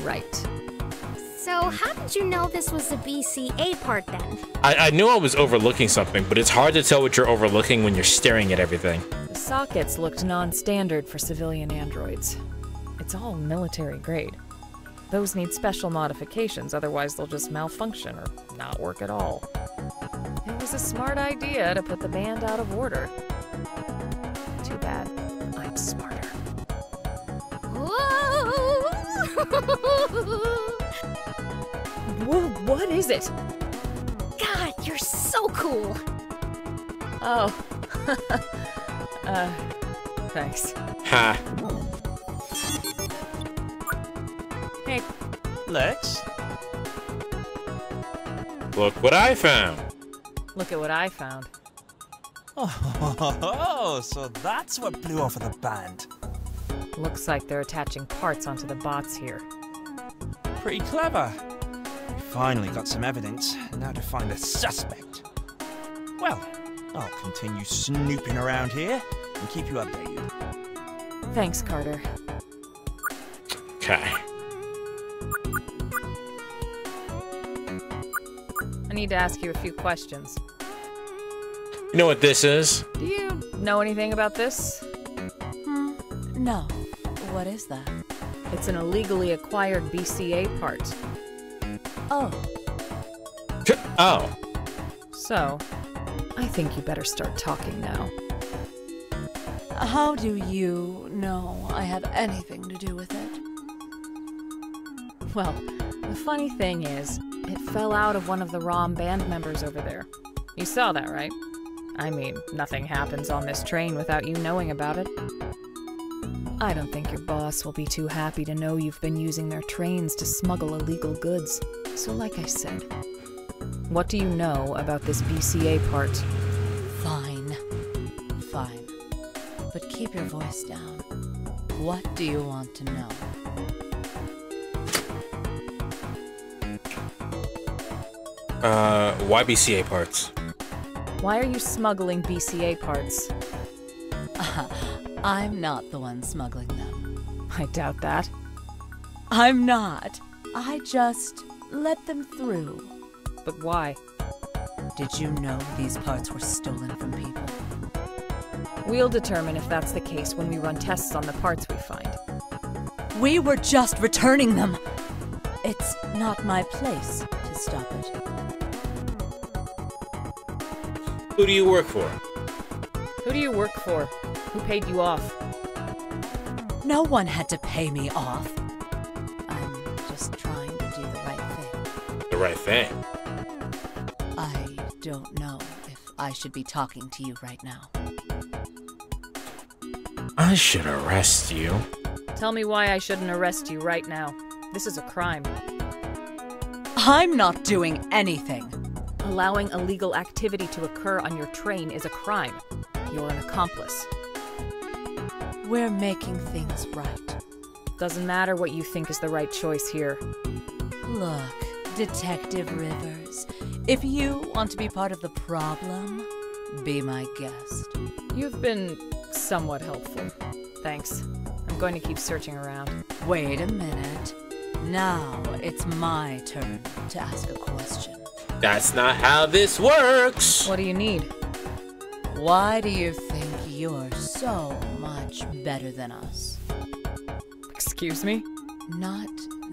Right. So, how did you know this was the BCA part then? I knew I was overlooking something, but it's hard to tell what you're overlooking when you're staring at everything. The sockets looked non-standard for civilian androids. It's all military grade. Those need special modifications, otherwise they'll just malfunction or not work at all. It was a smart idea to put the band out of order. Too bad I'm smarter. Whoa, what is it? God, you're so cool. Oh. Thanks. Ha. Hey. Lex? Look what I found. Look at what I found. Oh, so that's what blew off of the band. Looks like they're attaching parts onto the bots here. Pretty clever. We finally got some evidence. Now to find a suspect. Well, I'll continue snooping around here and keep you updated. Thanks, Carter. Okay. I need to ask you a few questions. You know what this is? Do you know anything about this? No. What is that? It's an illegally acquired BCA part. Oh. Oh. So, I think you better start talking now. How do you know I have anything to do with it? Well, the funny thing is, it fell out of one of the ROM band members over there. You saw that, right? I mean, nothing happens on this train without you knowing about it. I don't think your boss will be too happy to know you've been using their trains to smuggle illegal goods. So like I said, what do you know about this BCA part? Fine. Fine. But keep your voice down. What do you want to know? Why BCA parts? Why are you smuggling BCA parts? I'm not the one smuggling them. I doubt that. I'm not. I just let them through. But why? Did you know these parts were stolen from people? We'll determine if that's the case when we run tests on the parts we find. We were just returning them. It's not my place to stop it. Who do you work for? Who do you work for? Who paid you off? No one had to pay me off. I'm just trying to do the right thing. The right thing? I don't know if I should be talking to you right now. I should arrest you. Tell me why I shouldn't arrest you right now. This is a crime. I'm not doing anything. Allowing illegal activity to occur on your train is a crime. You're an accomplice. We're making things right. Doesn't matter what you think is the right choice here. Look, Detective Rivers, if you want to be part of the problem, be my guest. You've been somewhat helpful. Thanks. I'm going to keep searching around. Wait a minute. Now it's my turn to ask a question. That's not how this works! What do you need? Why do you think you're so much better than us? Excuse me? Not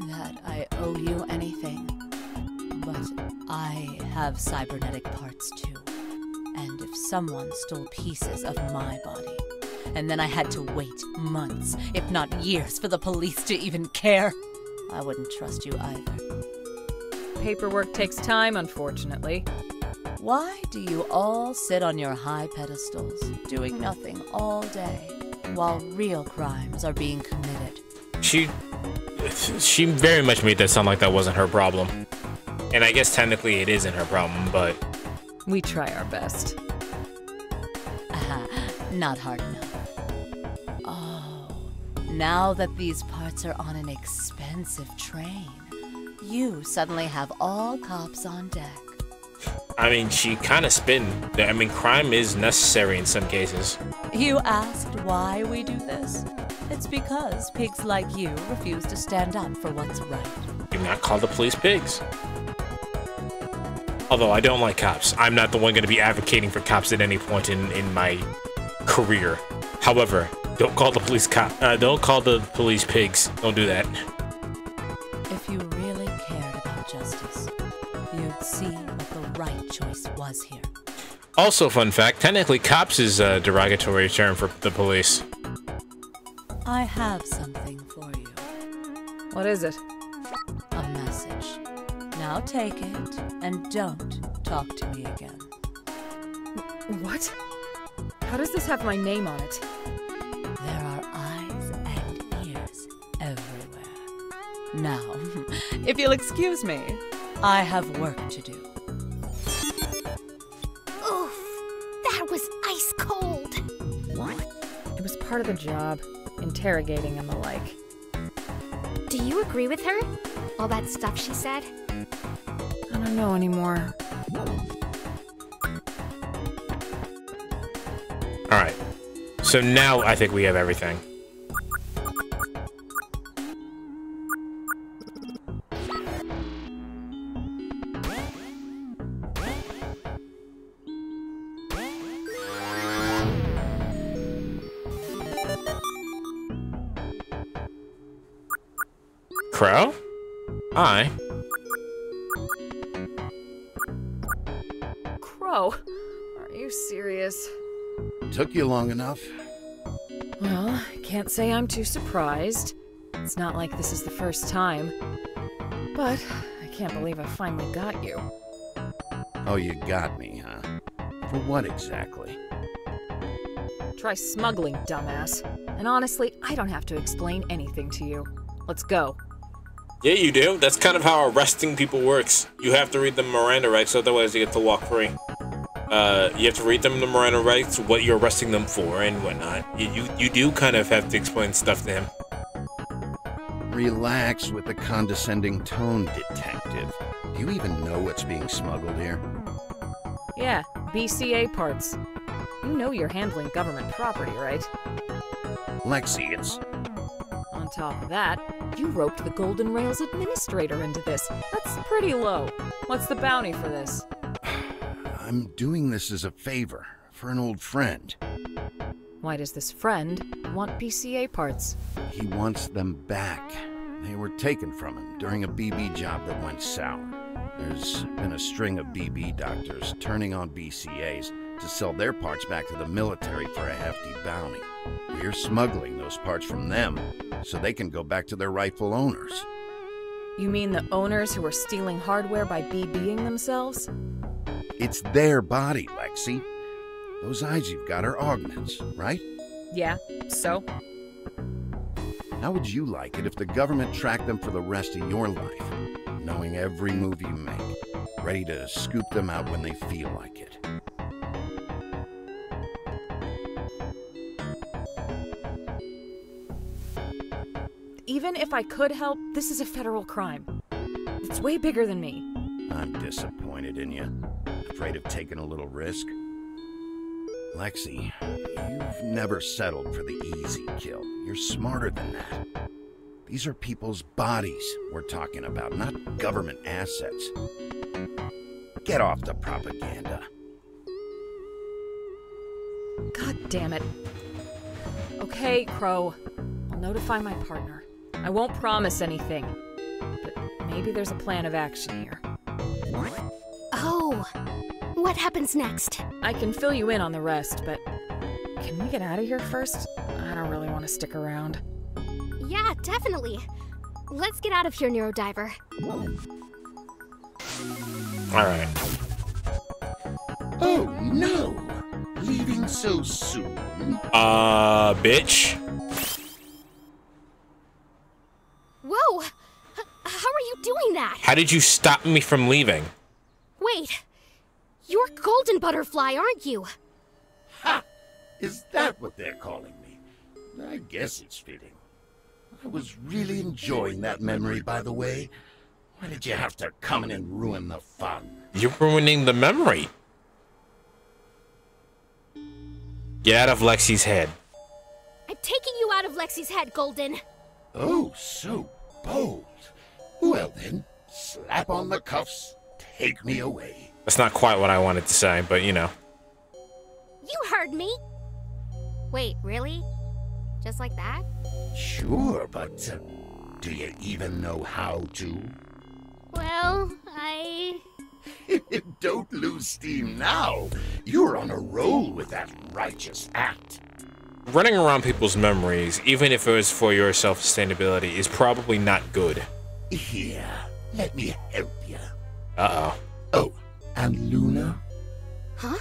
that I owe you anything, but I have cybernetic parts too. And if someone stole pieces of my body, and then I had to wait months, if not years, for the police to even care, I wouldn't trust you either. Paperwork takes time, unfortunately. Why do you all sit on your high pedestals, doing nothing all day, while real crimes are being committed? She very much made that sound like that wasn't her problem. And I guess technically it isn't her problem, but... We try our best. Not hard enough. Oh, now that these parts are on an expensive train, you suddenly have all cops on deck. I mean, she kind of spin. I mean, crime is necessary in some cases. You asked why we do this? It's because pigs like you refuse to stand up for what's right. You not call the police pigs. Although I don't like cops. I'm not the one going to be advocating for cops at any point in my career. However, don't call the police don't call the police pigs. Don't do that. If you really cared about justice, you'd see what the right choice was here. Also, fun fact, technically cops is a derogatory term for the police. I have something for you. What is it? A message. Now take it and don't talk to me again. What? How does this have my name on it? There are eyes and ears everywhere. Now, if you'll excuse me, I have work to do. Oof, that was ice cold. It was part of the job, interrogating and the like. Do you agree with her? All that stuff she said? I don't know anymore. Alright. So now I think we have everything. Crow? Hi. Crow? Are you serious? Took you long enough. Well, I can't say I'm too surprised. It's not like this is the first time. But I can't believe I finally got you. Oh, you got me, huh? For what exactly? Try smuggling, dumbass. And honestly, I don't have to explain anything to you. Let's go. Yeah, you do. That's kind of how arresting people works. You have to read the Miranda rights, otherwise you get to walk free. You have to read them the Miranda rights, what you're arresting them for, and whatnot. You do kind of have to explain stuff to him. Relax with the condescending tone, detective. Do you even know what's being smuggled here? Yeah, BCA parts. You know you're handling government property, right? Lexi, it's... On top of that, you roped the Golden Rails administrator into this. That's pretty low. What's the bounty for this? I'm doing this as a favor for an old friend. Why does this friend want BCA parts? He wants them back. They were taken from him during a BB job that went sour. There's been a string of BB doctors turning on BCAs to sell their parts back to the military for a hefty bounty. We're smuggling those parts from them so they can go back to their rightful owners. You mean the owners who are stealing hardware by BBing themselves? It's their body, Lexi. Those eyes you've got are augments, right? Yeah, so? How would you like it if the government tracked them for the rest of your life, knowing every move you make, ready to scoop them out when they feel like it? Even if I could help, this is a federal crime. It's way bigger than me. I'm disappointed in you. Afraid of taking a little risk? Lexi, you've never settled for the easy kill. You're smarter than that. These are people's bodies we're talking about, not government assets. Get off the propaganda. God damn it. Okay, Crow. I'll notify my partner. I won't promise anything, but maybe there's a plan of action here. Oh, what happens next? I can fill you in on the rest, but can we get out of here first? I don't really want to stick around. Yeah, definitely. Let's get out of here, Neurodiver. Alright. Oh no! Leaving so soon? Bitch. Whoa! How are you doing that? How did you stop me from leaving? Wait, you're Golden Butterfly, aren't you? Ha! Is that what they're calling me? I guess it's fitting. I was really enjoying that memory, by the way. Why did you have to come in and ruin the fun? You're ruining the memory. Get out of Lexi's head. I'm taking you out of Lexi's head, Golden. Oh, so bold. Well then, slap on the cuffs, take me away. That's not quite what I wanted to say, but you know. You heard me! Wait, really? Just like that? Sure, but do you even know how to? Well, Don't lose steam now. You're on a roll with that righteous act. Running around people's memories, even if it was for your self-sustainability, is probably not good. Here, let me help you. Uh-oh. Oh, and Luna? Huh?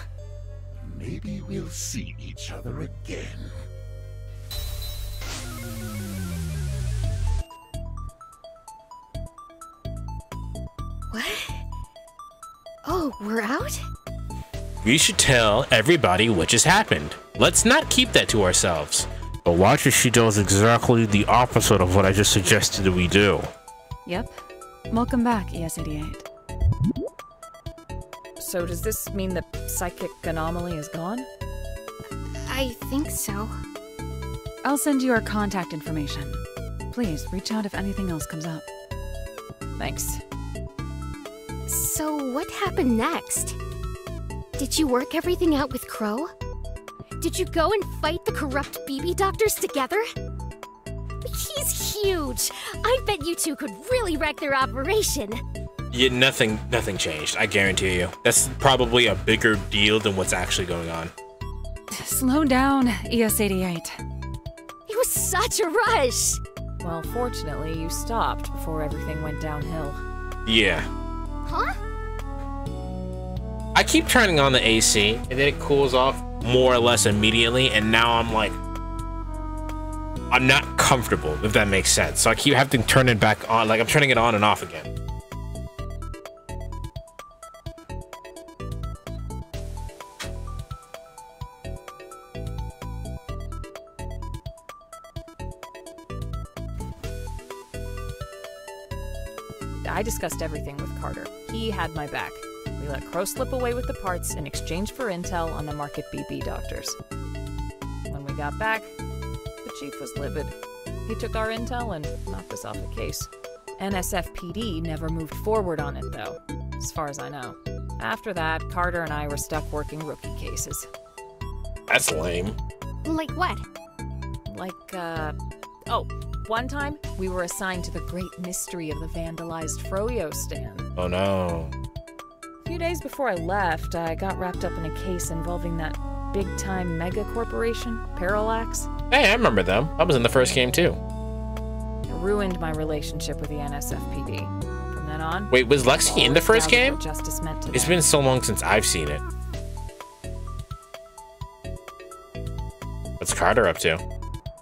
Maybe we'll see each other again. What? Oh, we're out? We should tell everybody what just happened. Let's not keep that to ourselves. But watch if she does exactly the opposite of what I just suggested that we do. Yep. Welcome back, ES88. So does this mean the psychic anomaly is gone? I think so. I'll send you our contact information. Please, reach out if anything else comes up. Thanks. So what happened next? Did you work everything out with Crow? Did you go and fight the corrupt BB doctors together? He's huge. I bet you two could really wreck their operation. Yeah, nothing changed, I guarantee you. That's probably a bigger deal than what's actually going on. Slow down, ES88. It was such a rush. Well, fortunately, you stopped before everything went downhill. Yeah. Huh? I keep turning on the AC, and then it cools off more or less immediately, and now I'm like... I'm not comfortable, if that makes sense. So I keep having to turn it back on, like I'm turning it on and off again. I discussed everything with Carter. He had my back. We let Crow slip away with the parts in exchange for intel on the Market BB doctors. When we got back, the chief was livid. He took our intel and knocked us off the case. NSFPD never moved forward on it, though, as far as I know. After that, Carter and I were stuck working rookie cases. That's lame. Like what? Oh, one time, we were assigned to the great mystery of the vandalized Froyo stand. Oh no. A few days before I left, I got wrapped up in a case involving that big-time mega corporation, Parallax. Hey, I remember them. I was in the first game too. It ruined my relationship with the NSFPD. From then on... Wait, was Lexi in the first game? Justice meant to It's been so long since I've seen it. What's Carter up to?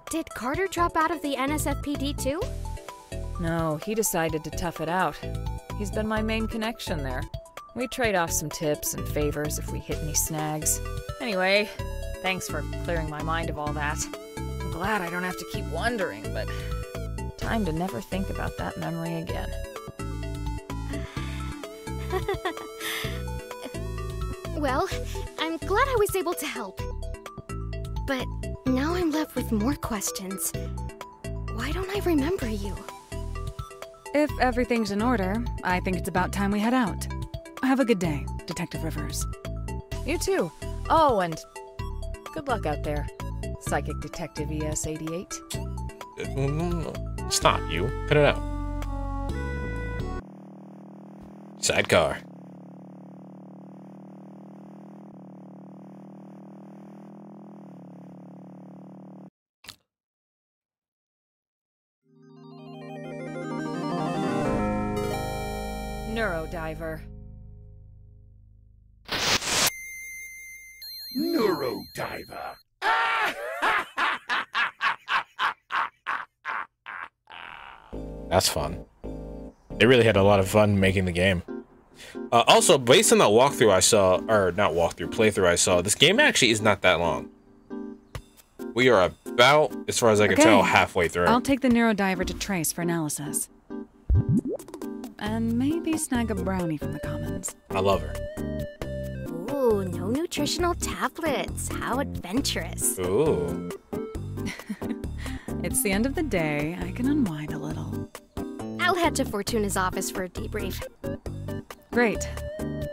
Did Carter drop out of the NSFPD too? No, he decided to tough it out. He's been my main connection there. We trade off some tips and favors if we hit any snags. Anyway, thanks for clearing my mind of all that. I'm glad I don't have to keep wondering, but time to never think about that memory again. Well, I'm glad I was able to help. But now I'm left with more questions. Why don't I remember you? If everything's in order, I think it's about time we head out. Have a good day, Detective Rivers. You too. Oh, and good luck out there, Psychic Detective ES88. Stop, you. Cut it out. Sidecar. Neurodiver. Neurodiver. That's fun. They really had a lot of fun making the game. Also, based on that walkthrough I saw, or not walkthrough, playthrough I saw, this game actually is not that long. We are about, as far as I can tell, halfway through. I'll take the Neurodiver to Trace for analysis. And maybe snag a brownie from the commons. I love her. Ooh, no nutritional tablets. How adventurous. Ooh. It's the end of the day. I can unwind a little. I'll head to Fortuna's office for a debrief. Great.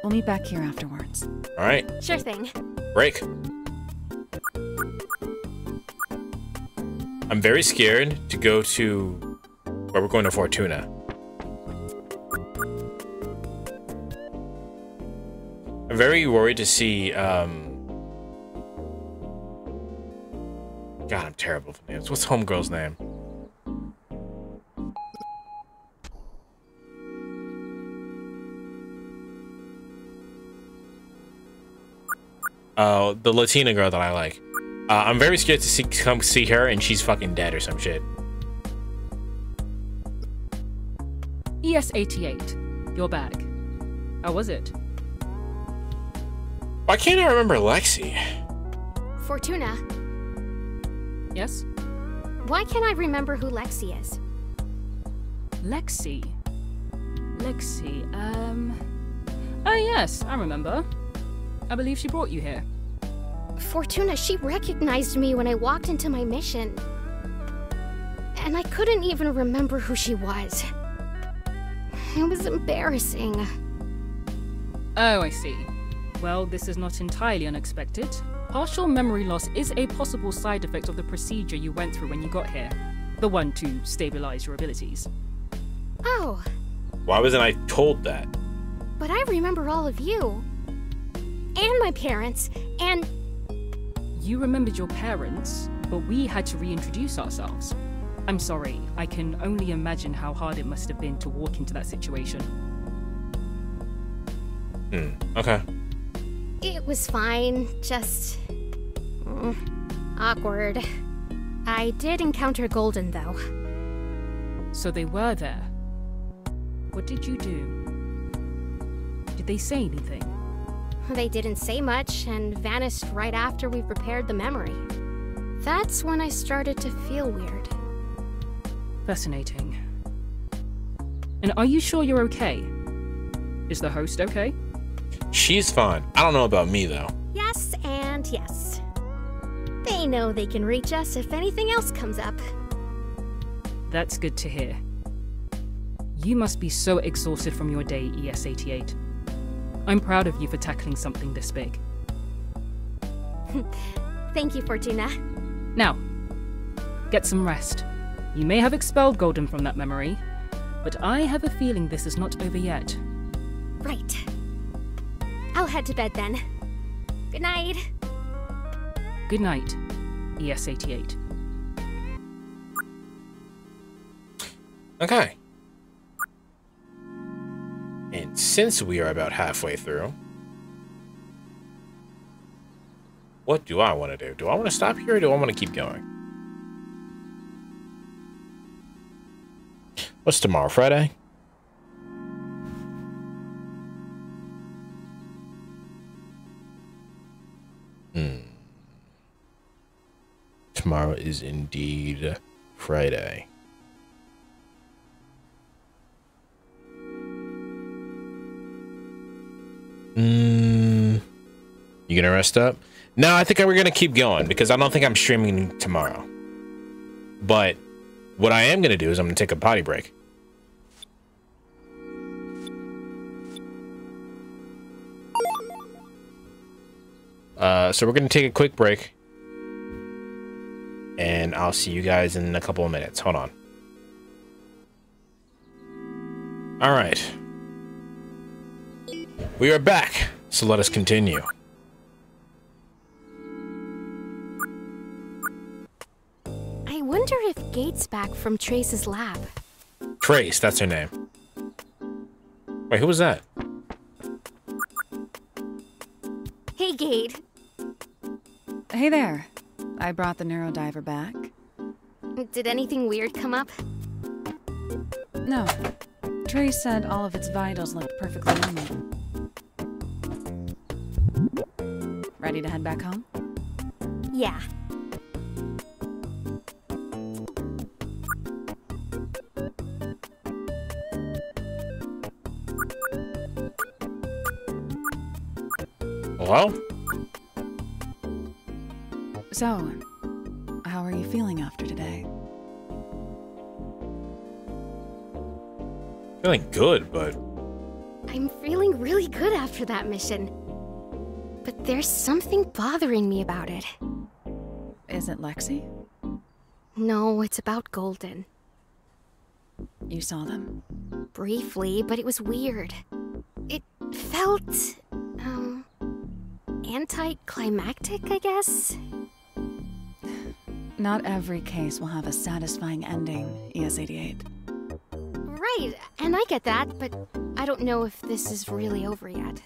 We'll meet back here afterwards. All right. Sure thing. Break. I'm very scared to go to where we're going to Fortuna. I'm very worried to see, God, I'm terrible with names. What's Homegirl's name? The Latina girl that I like. I'm very scared to come see her and she's fucking dead or some shit. ES88, your bag. How was it? Why can't I remember Lexi? Fortuna. Yes? Why can't I remember who Lexi is? Lexi? Oh yes, I remember. I believe she brought you here. Fortuna, she recognized me when I walked into my mission. And I couldn't even remember who she was. It was embarrassing. Oh, I see. Well, this is not entirely unexpected. Partial memory loss is a possible side effect of the procedure you went through when you got here. The one to stabilize your abilities. Oh. Why wasn't I told that? But I remember all of you. And my parents, and... You remembered your parents, but we had to reintroduce ourselves. I'm sorry, I can only imagine how hard it must have been to walk into that situation. Okay. It was fine, just... awkward. I did encounter Golden, though. So they were there. What did you do? Did they say anything? They didn't say much, and vanished right after we prepared the memory. That's when I started to feel weird. Fascinating. And are you sure you're okay? Is the host okay? She's fine. I don't know about me, though. Yes and yes. They know they can reach us if anything else comes up. That's good to hear. You must be so exhausted from your day, ES88. I'm proud of you for tackling something this big. Thank you, Fortuna. Now, get some rest. You may have expelled Golden from that memory, but I have a feeling this is not over yet. Right. I'll head to bed then. Good night. Good night, ES88. Okay. And since we are about halfway through, what do I want to do? Do I want to stop here or do I want to keep going? What's tomorrow, Friday? Tomorrow is indeed Friday. You gonna rest up? No, I think we're gonna keep going because I don't think I'm streaming tomorrow. But what I am gonna do is I'm gonna take a potty break. So we're gonna take a quick break. And I'll see you guys in a couple of minutes. Hold on. All right. We are back, so let us continue. I wonder if Gate's back from Trace's lab. Trace, that's her name. Wait, who was that? Hey, Gate. Hey there. I brought the neurodiver back. Did anything weird come up? No. Trace said all of its vitals looked perfectly normal. Ready to head back home? Yeah. Hello? So, how are you feeling after today? Feeling good, but I'm feeling really good after that mission. But there's something bothering me about it. Is it Lexi? No, it's about Golden. You saw them? Briefly, but it was weird. It felt, anticlimactic, I guess? Not every case will have a satisfying ending, ES-88. Right, and I get that, but I don't know if this is really over yet.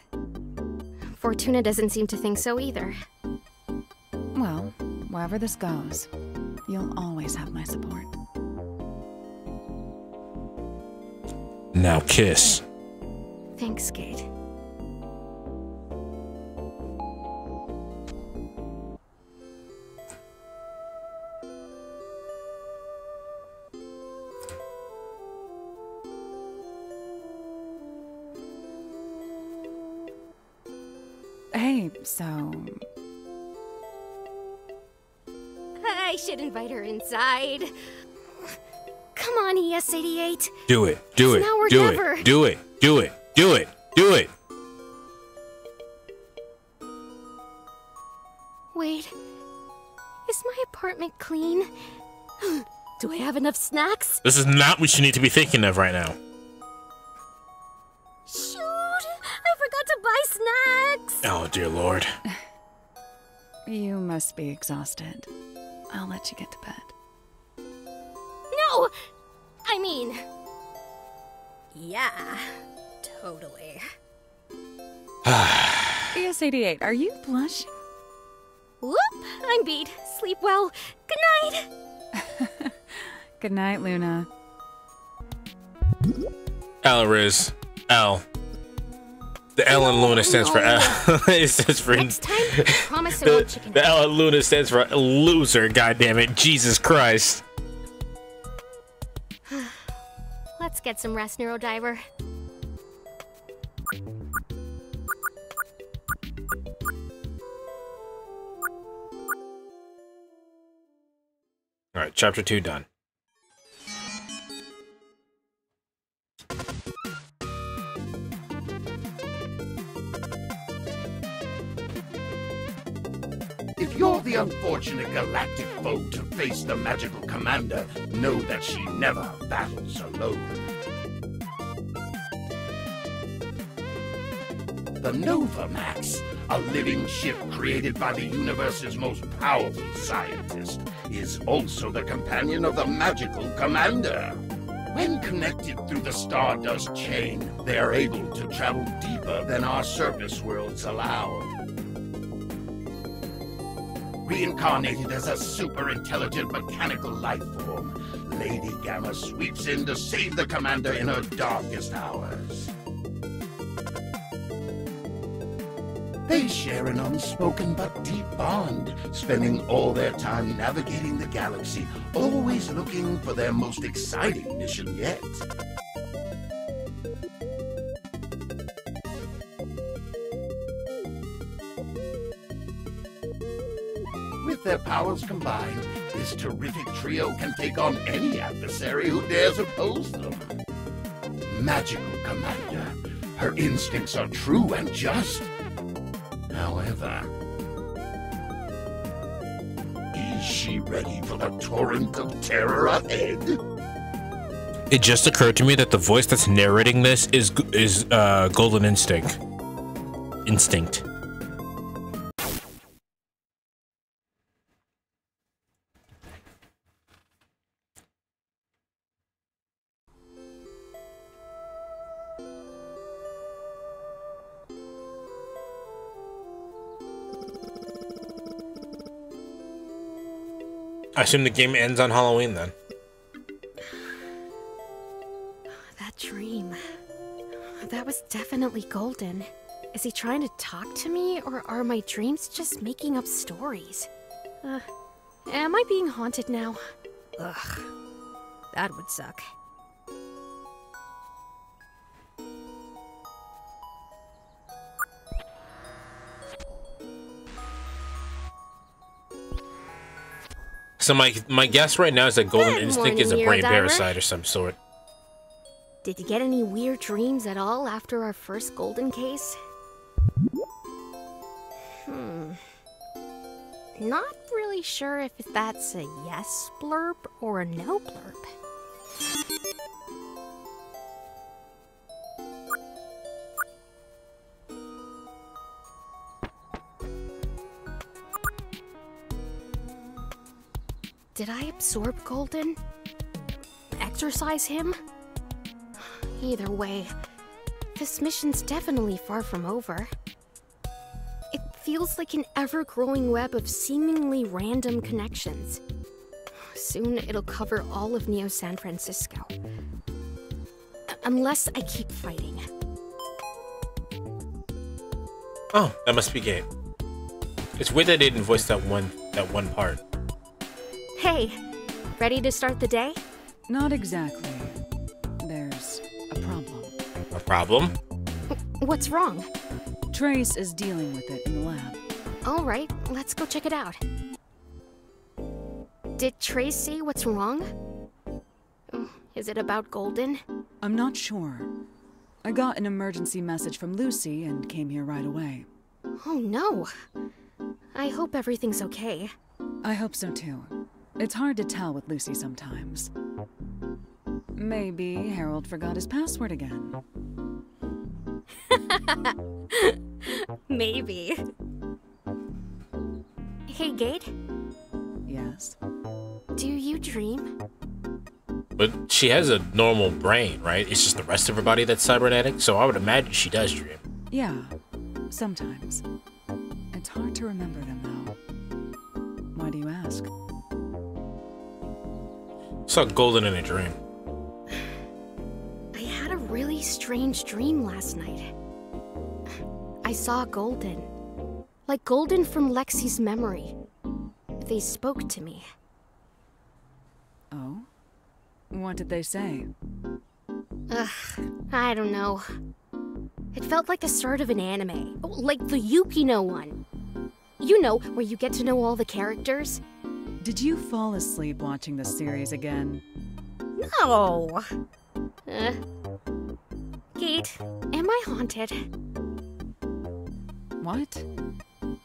Fortuna doesn't seem to think so either. Well, wherever this goes, you'll always have my support. now kiss. Thanks, Kate. Hey, so... I should invite her inside. Come on, ES-88. Do it. Do It's it. now or Do never. it. Do it. Do it. Do it. Do it. Wait. Is my apartment clean? Do I have enough snacks? This is not what you need to be thinking of right now. Shoot! I forgot to buy snacks! Oh, dear Lord. You must be exhausted. I'll let you get to bed. No! I mean... Yeah, totally. ES-88, are you blushing? Whoop! I'm beat. Sleep well. Good night! Good night, Luna. L Riz. L. The L in Luna stands for L. It stands for. Next time, I promise I won't chicken. The L in Luna stands for loser. God damn it! Jesus Christ. Let's get some rest, Neurodiver. All right, chapter 2 done. If you're the unfortunate galactic foe to face the magical commander, know that she never battles alone. The Novamax, a living ship created by the universe's most powerful scientist, is also the companion of the magical commander. When connected through the Stardust chain, they are able to travel deeper than our surface worlds allow. Reincarnated as a super-intelligent mechanical life form, Lady Gamma sweeps in to save the commander in her darkest hours. They share an unspoken but deep bond, spending all their time navigating the galaxy, always looking for their most exciting mission yet. With their powers combined, this terrific trio can take on any adversary who dares oppose them. Magical Commander. Her instincts are true and just. However, is she ready for the torrent of terror ahead? It just occurred to me that the voice that's narrating this is Golden Instinct. Instinct. I assume the game ends on Halloween then. That dream. That was definitely Golden. Is he trying to talk to me, or are my dreams just making up stories? Am I being haunted now? Ugh. That would suck. So my guess right now is that Golden Good Instinct is a morning, brain Neurodiver. parasite or some sort. Did you get any weird dreams at all after our first golden case? Not really sure if that's a yes blurb or a no blurb. Did I absorb Golden? Exorcise him? Either way, this mission's definitely far from over. It feels like an ever-growing web of seemingly random connections. Soon it'll cover all of Neo San Francisco. Unless I keep fighting. Oh, that must be Gabe. It's weird that they didn't voice that one part. Hey, ready to start the day? Not exactly. There's a problem. A problem? What's wrong? Trace is dealing with it in the lab. All right, let's go check it out. Did Trace say what's wrong? Is it about Golden? I'm not sure. I got an emergency message from Lucy and came here right away. Oh no. I hope everything's okay. I hope so too. It's hard to tell with Lucy sometimes. Maybe Harold forgot his password again. Maybe. Hey, Gate? Yes? Do you dream? But she has a normal brain, right? It's just the rest of her body that's cybernetic, so I would imagine she does dream. Yeah, sometimes. It's hard to remember them, though. Why do you ask? Saw Golden in a dream. I had a really strange dream last night. I saw Golden. Like Golden from Lexi's memory. They spoke to me. Oh? What did they say? I don't know. It felt like the start of an anime. Like the Yukino one. You know, where you get to know all the characters. Did you fall asleep watching the series again? No! Kate, am I haunted? What?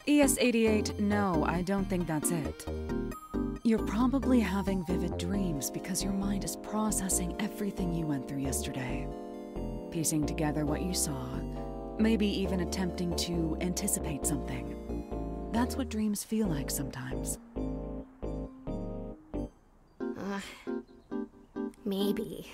ES88, no, I don't think that's it. You're probably having vivid dreams because your mind is processing everything you went through yesterday. Piecing together what you saw, maybe even attempting to anticipate something. That's what dreams feel like sometimes. Maybe.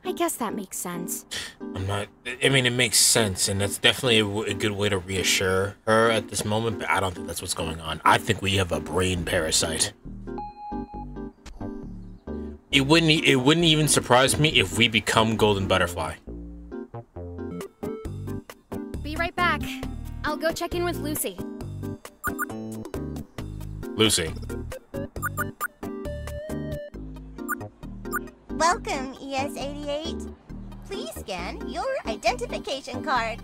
I guess that makes sense. I mean, it makes sense, and that's definitely a good way to reassure her at this moment, but I don't think that's what's going on. I think we have a brain parasite. It wouldn't even surprise me if we become Golden Butterfly. Be right back. I'll go check in with Lucy. Lucy. Welcome, ES88. Please scan your identification card.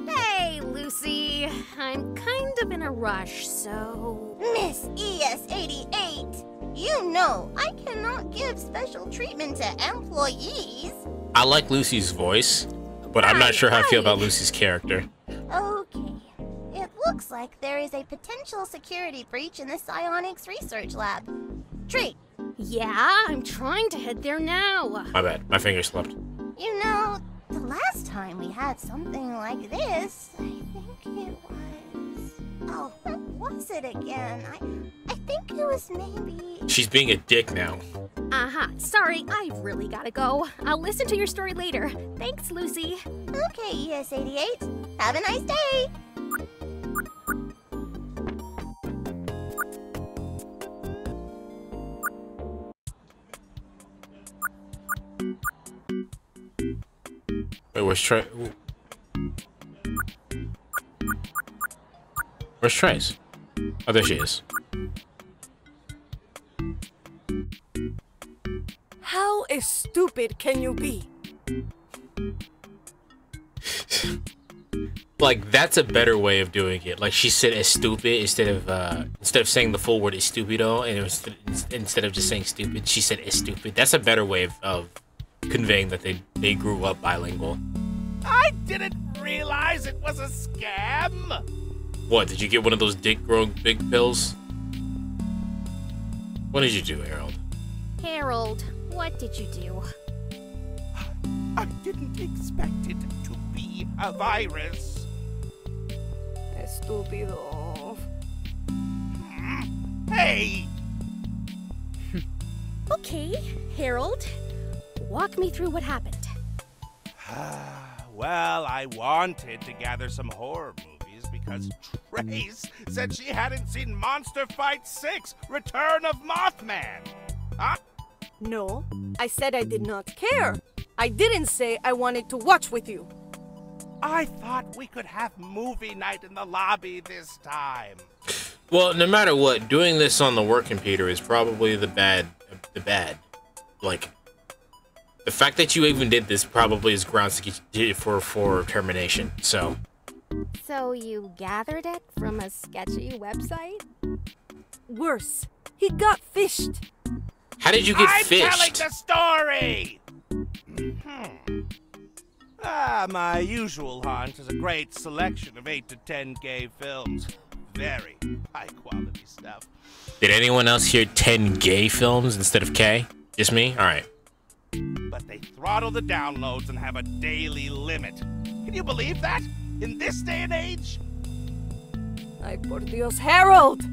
Hey, Lucy. I'm kind of in a rush, so... Miss ES88, you know I cannot give special treatment to employees. I like Lucy's voice, but I'm not sure how I feel about Lucy's character. Okay. It looks like there is a potential security breach in the psionics research lab. Treat. Yeah, I'm trying to head there now. My bad. My finger slipped. You know, the last time we had something like this, I think it was... Oh, what was it again? I think it was maybe... She's being a dick now. Sorry, I really gotta go. I'll listen to your story later. Thanks, Lucy. Okay, ES88. Have a nice day. Wait, where's Trace? Where's Trace? Oh, there she is. How stupid can you be? Like, that's a better way of doing it. Like, she said estúpido instead of saying the full word estúpido, and it was instead of just saying stupid, she said estúpido. That's a better way of conveying that they grew up bilingual. I didn't realize it was a scam. What, did you get one of those dick growing big pills? What did you do, Harold? Harold, what did you do? I didn't expect it to be a virus. Estúpido. Hey! Okay, Harold, walk me through what happened. Well, I wanted to gather some horror movies because Trace said she hadn't seen Monster Fight 6, Return of Mothman. Huh? No, I said I did not care. I didn't say I wanted to watch with you. I thought we could have movie night in the lobby this time. Well, no matter what, doing this on the work computer is probably the bad. Like, the fact that you even did this probably is grounds to get you for termination. So you gathered it from a sketchy website? Worse, he got fished. How did you get fished? I'm telling the story! My usual haunt is a great selection of 8 to 10 gay films. Very high quality stuff. Did anyone else hear 10 gay films instead of K? Just me? Alright. But they throttle the downloads and have a daily limit. Can you believe that? In this day and age? Ay, por Dios, Harold!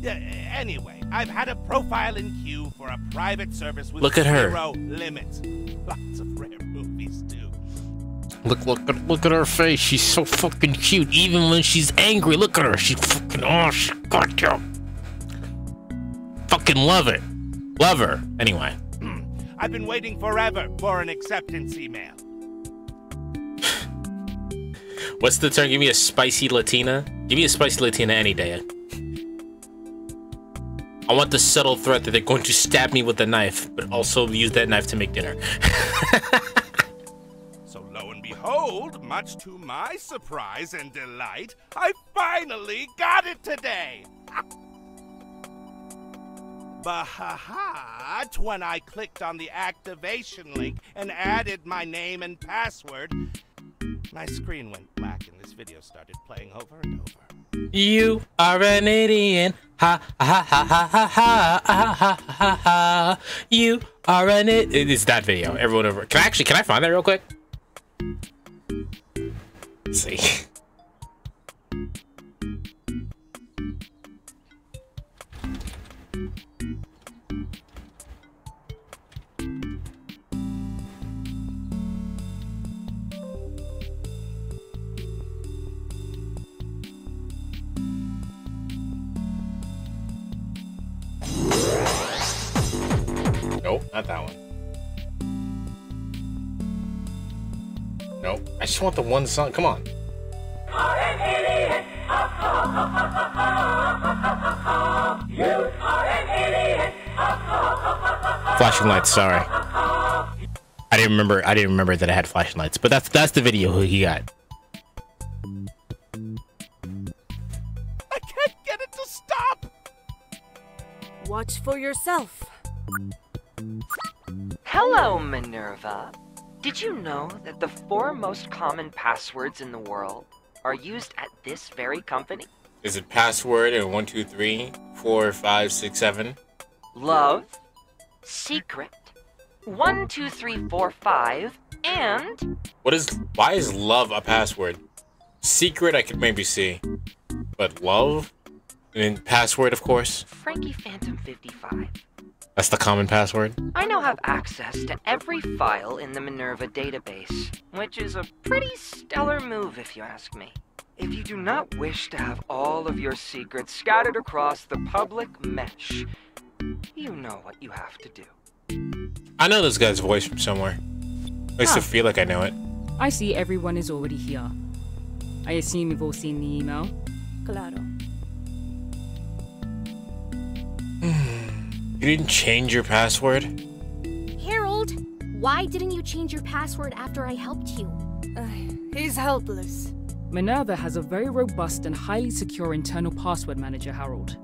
Anyway, I've had a profile in queue for a private service with Look at her. 0 limits. Lots of rare movies, too. Look at her face. She's so fucking cute. Even when she's angry, look at her. She's fucking, oh, she got you. Fucking love it. Love her. Anyway. I've been waiting forever for an acceptance email. What's the term? Give me a spicy Latina. Give me a spicy Latina any day. I want the subtle threat that they're going to stab me with a knife, but also use that knife to make dinner. So lo and behold, much to my surprise and delight, I finally got it today. But when I clicked on the activation link and added my name and password, my screen went black and this video started playing over and over. You are an idiot. Ha ha ha ha ha ha ha ha ha ha. You are an idiot. It's that video. Everyone over. Can I find that real quick? Let's see. Nope, not that one. Nope. I just want the one song. Come on. Flashing lights, sorry. I didn't remember that I had flashing lights, but that's the video he got. I can't get it to stop. Watch for yourself. Hello, Minerva. Did you know that the 4 most common passwords in the world are used at this very company? Is it password and 1, 2, 3, 4, 5, 6, 7? Love, secret, 1, 2, 3, 4, 5, and... Why is love a password? Secret I could maybe see. But love? And password, of course. Frankie Phantom 55. That's the common password? I now have access to every file in the Minerva database, which is a pretty stellar move if you ask me. If you do not wish to have all of your secrets scattered across the public mesh, you know what you have to do. I know this guy's voice from somewhere. I used to feel like I know it. I see everyone is already here. I assume you've all seen the email. Claro. You didn't change your password? Harold, why didn't you change your password after I helped you? He's helpless. Minerva has a very robust and highly secure internal password manager, Harold.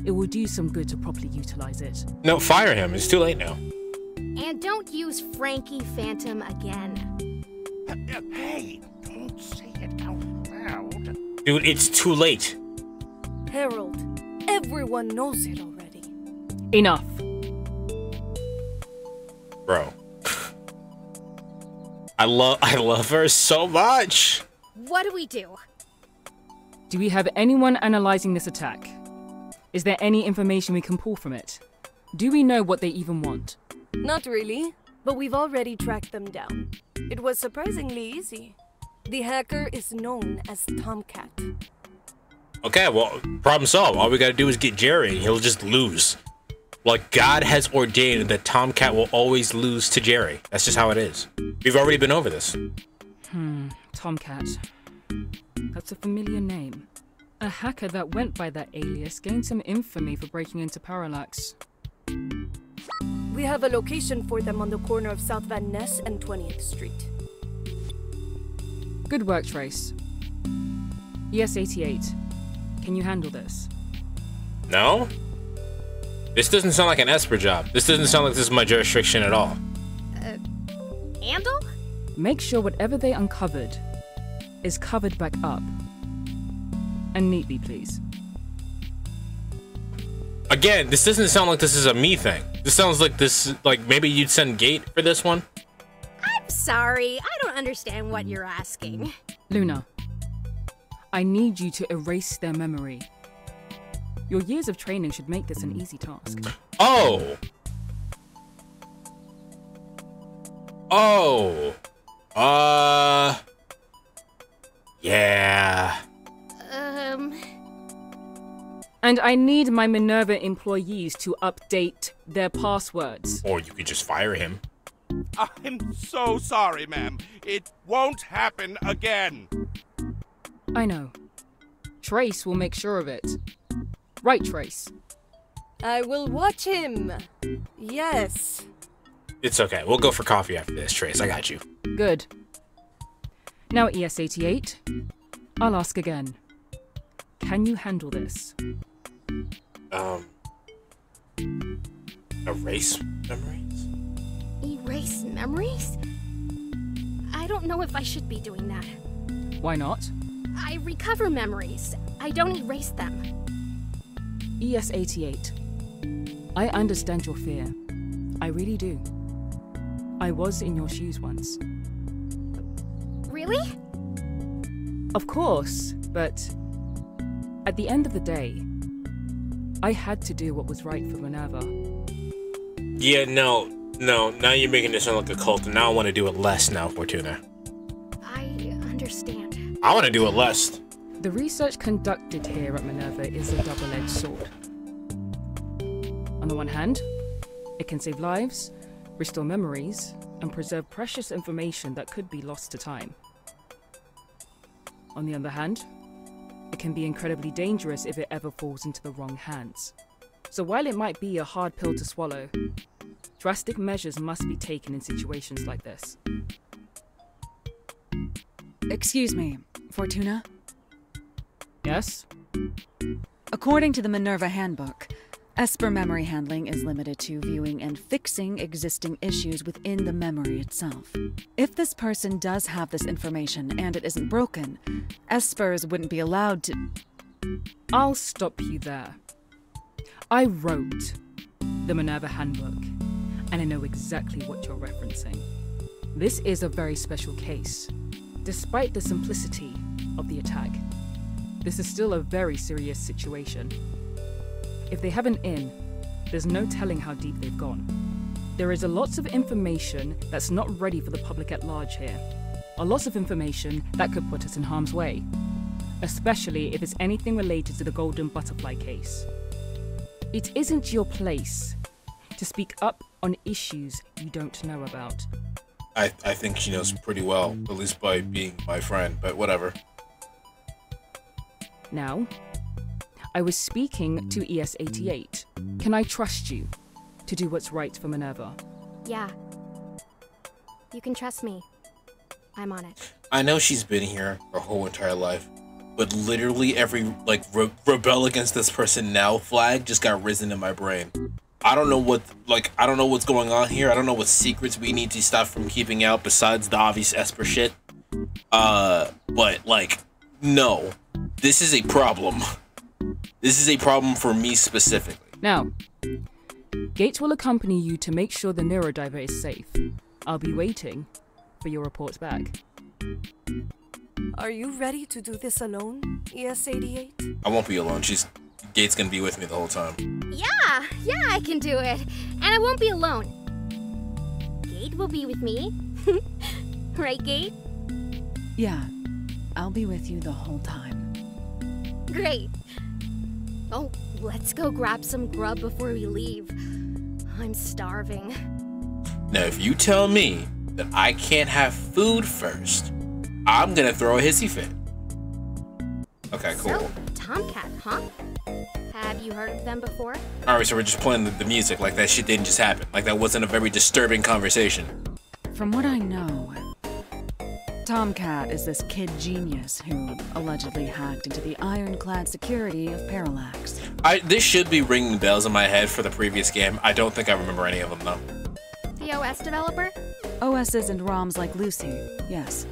It will do some good to properly utilize it. No, fire him. It's too late now. And don't use Frankie Phantom again. Hey, don't say it out loud. Dude, it's too late. Harold, everyone knows it already. Enough. Bro. I love her so much. What do we do? Do we have anyone analyzing this attack? Is there any information we can pull from it? Do we know what they even want? Not really, but we've already tracked them down. It was surprisingly easy. The hacker is known as Tomcat. Okay, well, problem solved. All we gotta do is get Jerry, and he'll just lose. Like, God has ordained that Tomcat will always lose to Jerry. That's just how it is. We've already been over this. Tomcat. That's a familiar name. A hacker that went by that alias gained some infamy for breaking into Parallax. We have a location for them on the corner of South Van Ness and 20th Street. Good work, Trace. ES-88, can you handle this? No? This doesn't sound like an Esper job. This doesn't sound like this is my jurisdiction at all. Handle? Make sure whatever they uncovered is covered back up. And neatly, please. Again, this doesn't sound like this is a me thing. This sounds like this, like maybe you'd send Gate for this one? I'm sorry, I don't understand what you're asking. Luna, I need you to erase their memory. Your years of training should make this an easy task. Oh! Oh! Yeah. And I need my Minerva employees to update their passwords. Or you could just fire him. I'm so sorry, ma'am. It won't happen again. I know. Trace will make sure of it. Right, Trace? I will watch him. Yes. It's okay. We'll go for coffee after this, Trace. I got you. Good. Now, ES-88, I'll ask again. Can you handle this? Erase memories? Erase memories? I don't know if I should be doing that. Why not? I recover memories. I don't erase them. ES-88, I understand your fear. I really do. I was in your shoes once. Really? Of course, but at the end of the day, I had to do what was right for Minerva. Yeah, no. Now you're making this sound like a cult, and now I want to do it less now, Fortuna. I understand. I want to do it less. The research conducted here at Minerva is a double-edged sword. On the one hand, it can save lives, restore memories, and preserve precious information that could be lost to time. On the other hand, it can be incredibly dangerous if it ever falls into the wrong hands. So while it might be a hard pill to swallow, drastic measures must be taken in situations like this. Excuse me, Fortuna? Yes? According to the Minerva Handbook, Esper memory handling is limited to viewing and fixing existing issues within the memory itself. If this person does have this information and it isn't broken, Espers wouldn't be allowed to... I'll stop you there. I wrote the Minerva Handbook, and I know exactly what you're referencing. This is a very special case. Despite the simplicity of the attack, this is still a very serious situation. If they have an in, there's no telling how deep they've gone. There is a lot of information that's not ready for the public at large here. A lot of information that could put us in harm's way, especially if it's anything related to the Golden Butterfly case. It isn't your place to speak up on issues you don't know about. I think she knows pretty well, at least by being my friend, but whatever. Now, I was speaking to ES-88. Can I trust you to do what's right for Minerva? Yeah. You can trust me. I'm on it. I know she's been here her whole entire life, but literally every, like, rebel against this person now flag just got risen in my brain. I don't know what, like, I don't know what's going on here. I don't know what secrets we need to stop from keeping out besides the obvious Esper shit. But, like, no. This is a problem. This is a problem for me specifically. Now, Gates will accompany you to make sure the Neurodiver is safe. I'll be waiting for your report back. Are you ready to do this alone, ES-88? I won't be alone. Gates gonna be with me the whole time. Yeah, I can do it. And I won't be alone. Gate will be with me. Right, Gate? Yeah, I'll be with you the whole time. Great. Oh, let's go grab some grub before we leave. I'm starving. Now, if you tell me that I can't have food first, I'm gonna throw a hissy fit. Okay, cool. So, Tomcat, huh? Have you heard of them before? Alright, so we're just playing the music like that shit didn't just happen. Like that wasn't a very disturbing conversation. From what I know, Tomcat is this kid genius who allegedly hacked into the ironclad security of Parallax. This should be ringing bells in my head for the previous game. I don't think I remember any of them though. The OS developer? OSs and ROMs like Lucy, yes.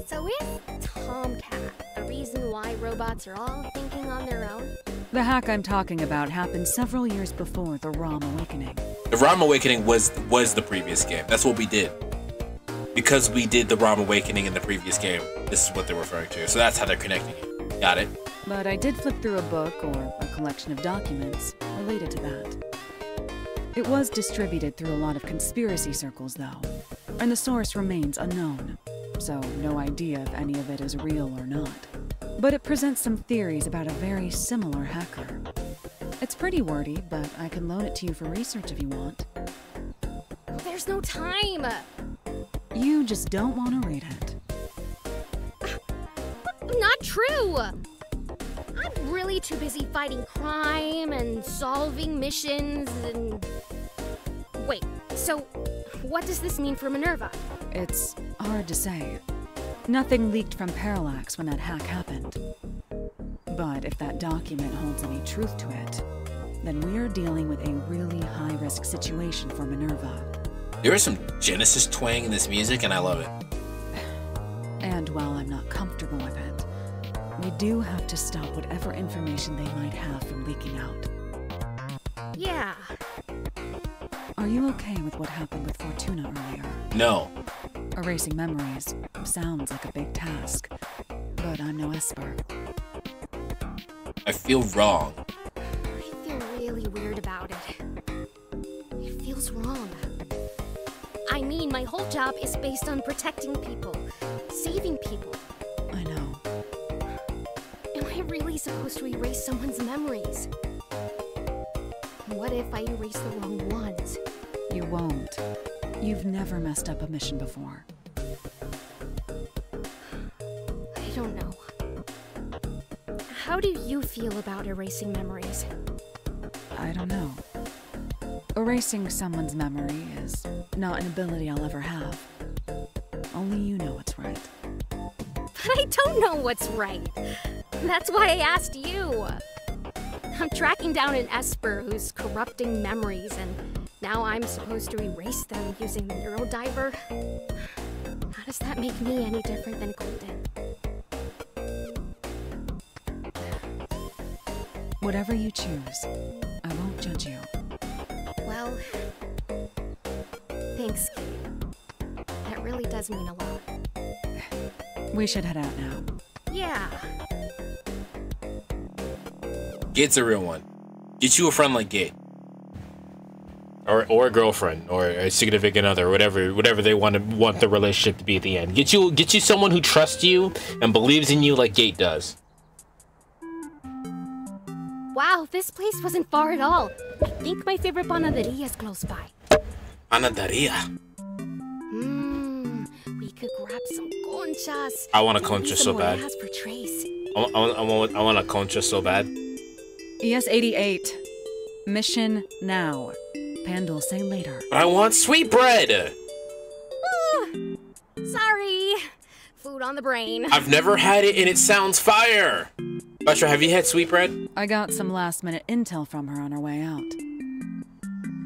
So is Tomcat the reason why robots are all thinking on their own? The hack I'm talking about happened several years before the ROM Awakening. The ROM Awakening was the previous game. That's what we did. Because we did the ROM Awakening in the previous game, this is what they're referring to. So that's how they're connecting it. Got it? But I did flip through a book or a collection of documents related to that. It was distributed through a lot of conspiracy circles, though, and the source remains unknown, so no idea if any of it is real or not. But it presents some theories about a very similar hacker. It's pretty wordy, but I can loan it to you for research if you want. There's no time! You just don't want to read it. Not true! I'm really too busy fighting crime and solving missions and... Wait, so what does this mean for Minerva? It's hard to say. Nothing leaked from Parallax when that hack happened. But if that document holds any truth to it, then we're dealing with a really high-risk situation for Minerva. There is some Genesis twang in this music, and I love it. And while I'm not comfortable with it, we do have to stop whatever information they might have from leaking out. Yeah. Are you okay with what happened with Fortuna earlier? No. Erasing memories sounds like a big task, but I'm no Esper. I feel wrong. I feel really weird about it. It feels wrong. I mean, my whole job is based on protecting people, saving people. I know. Am I really supposed to erase someone's memories? What if I erase the wrong ones? You won't. You've never messed up a mission before. I don't know. How do you feel about erasing memories? I don't know. Erasing someone's memory is not an ability I'll ever have. Only you know what's right. But I don't know what's right. That's why I asked you. I'm tracking down an Esper who's corrupting memories, and now I'm supposed to erase them using the Neurodiver? How does that make me any different than Golden? Whatever you choose, I won't judge you. Well, thanks, Kate. That really does mean a lot. We should head out now. Yeah. Gate's a real one. Get you a friend like Gate. Or a girlfriend, or a significant other, whatever they want the relationship to be at the end. Get you someone who trusts you and believes in you like Gate does. Wow, this place wasn't far at all. I think my favorite panaderia is close by. Panaderia? We could grab some conchas. I want a concha so bad. For Trace. I want a concha so bad. ES-88. Mission now. Pandal, say later. But I want sweet bread! Sorry. Sorry. Food on the brain. I've never had it and it sounds fire. Buster, have you had sweetbread? I got some last-minute intel from her on her way out.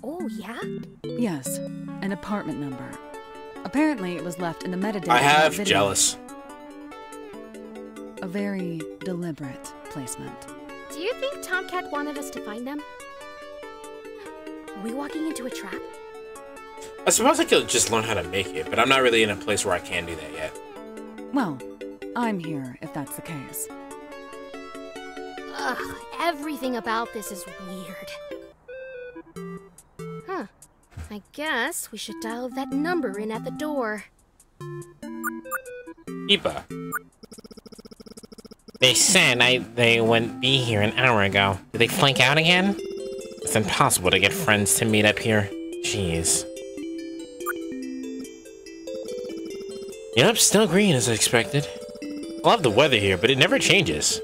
Oh, yeah? Yes, an apartment number. Apparently, it was left in the metadata. I have video. jealous. A very deliberate placement. Do you think Tomcat wanted us to find them? Are we walking into a trap? I suppose I could just learn how to make it, but I'm not really in a place where I can do that yet. Well, I'm here if that's the case. Ugh, everything about this is weird. Huh. I guess we should dial that number in at the door. Ipa. They said they wouldn't be here an hour ago. Did they flake out again? It's impossible to get friends to meet up here. Jeez. Yep, still green as I expected. I love the weather here, but it never changes.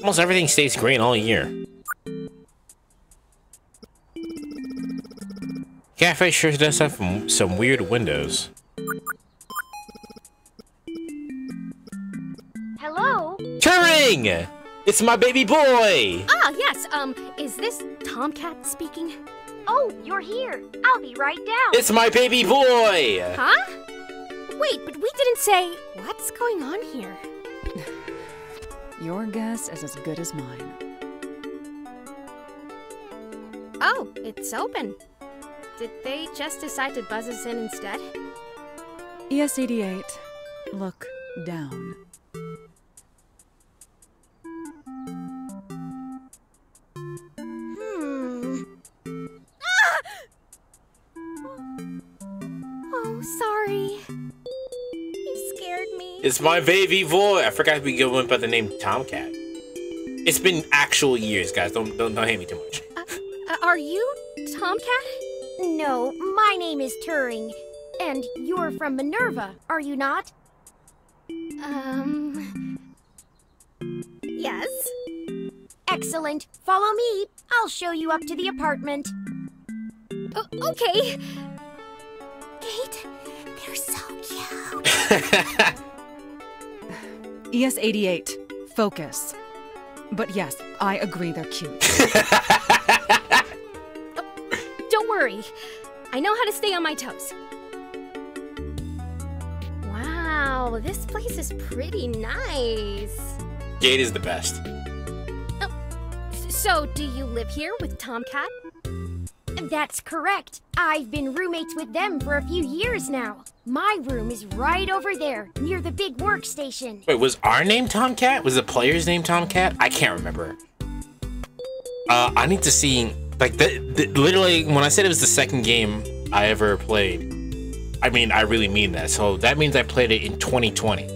Almost everything stays green all year. Cafe sure does have some weird windows. Hello? Turing! It's my baby boy! Ah, yes, is this Tomcat speaking? Oh, you're here. I'll be right down. It's my baby boy! Huh? Wait, but we didn't say... What's going on here? Your guess is as good as mine. Oh, it's open. Did they just decide to buzz us in instead? ES-88, look down. Oh, sorry. You scared me. It's my baby boy. I forgot we went by the name Tomcat. It's been actual years, guys. Don't hate me too much. Are you Tomcat? No, my name is Turing. And you're from Minerva, are you not? Yes. Excellent. Follow me. I'll show you up to the apartment. Okay. Kate, they're so cute. ES-88, focus. But yes, I agree they're cute. Don't worry. I know how to stay on my toes. Wow, this place is pretty nice. Gate is the best. So, do you live here with Tomcat? That's correct. I've been roommates with them for a few years now. My room is right over there, near the big workstation. Wait, was our name Tomcat? Was the player's name Tomcat? I can't remember. I need to see, like, literally, when I said it was the second game I ever played, I mean, I really mean that. So that means I played it in 2020.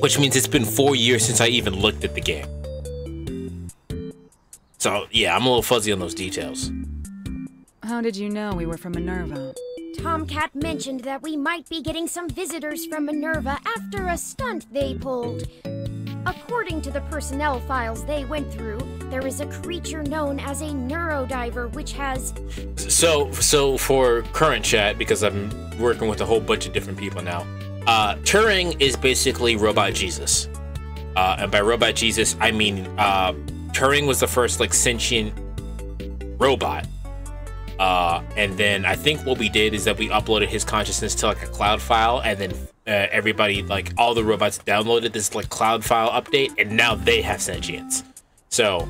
Which means it's been 4 years since I even looked at the game. So, yeah, I'm a little fuzzy on those details. How did you know we were from Minerva? Tomcat mentioned that we might be getting some visitors from Minerva after a stunt they pulled. According to the personnel files they went through, there is a creature known as a neurodiver which has... So for current chat, because I'm working with a whole bunch of different people now, Turing is basically Robot Jesus. And by Robot Jesus, I mean Turing was the first, like, sentient robot. And then I think what we did is that we uploaded his consciousness to, like, a cloud file, and then everybody, like, all the robots downloaded this, like, cloud file update, and now they have sentience. So,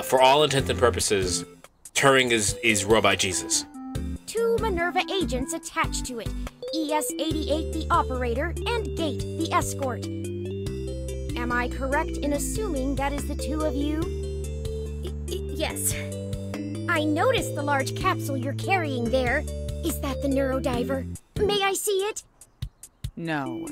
for all intents and purposes, Turing is Robot Jesus. 2 Minerva agents attached to it. ES-88, the operator, and Gate, the escort. Am I correct in assuming that is the 2 of you? Yes. I noticed the large capsule you're carrying there. Is that the neurodiver? May I see it? No.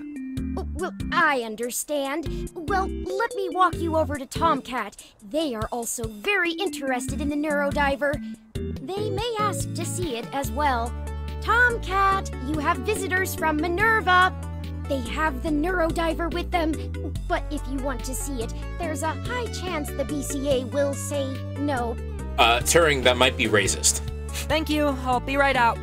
Well, I understand. Well, let me walk you over to Tomcat. They are also very interested in the neurodiver. They may ask to see it as well. Tomcat, you have visitors from Minerva. They have the neurodiver with them, but if you want to see it, there's a high chance the BCA will say no. Turing, that might be racist. Thank you. I'll be right out.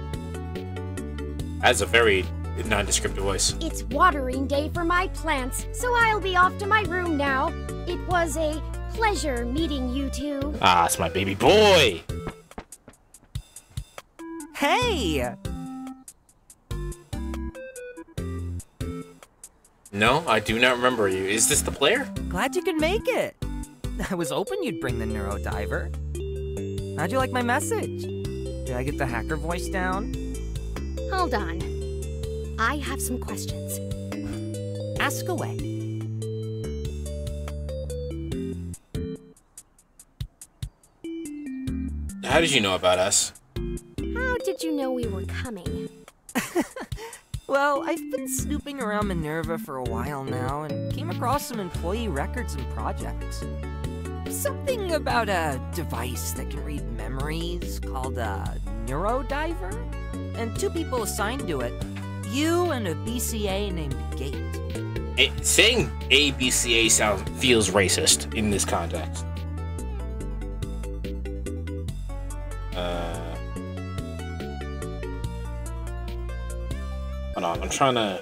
That's a very nondescript voice. It's watering day for my plants, so I'll be off to my room now. It was a pleasure meeting you two. Ah, it's my baby boy. Hey! No, I do not remember you. Is this the player? Glad you could make it. I was hoping you'd bring the Neurodiver. How'd you like my message? Did I get the hacker voice down? Hold on. I have some questions. Ask away. How did you know about us? How did you know we were coming? Well, I've been snooping around Minerva for a while now and came across some employee records and projects. Something about a device that can read memories called a Neurodiver, and 2 people assigned to it, you and a BCA named Gate. Saying a BCA feels racist in this context. Hold on, I'm trying to...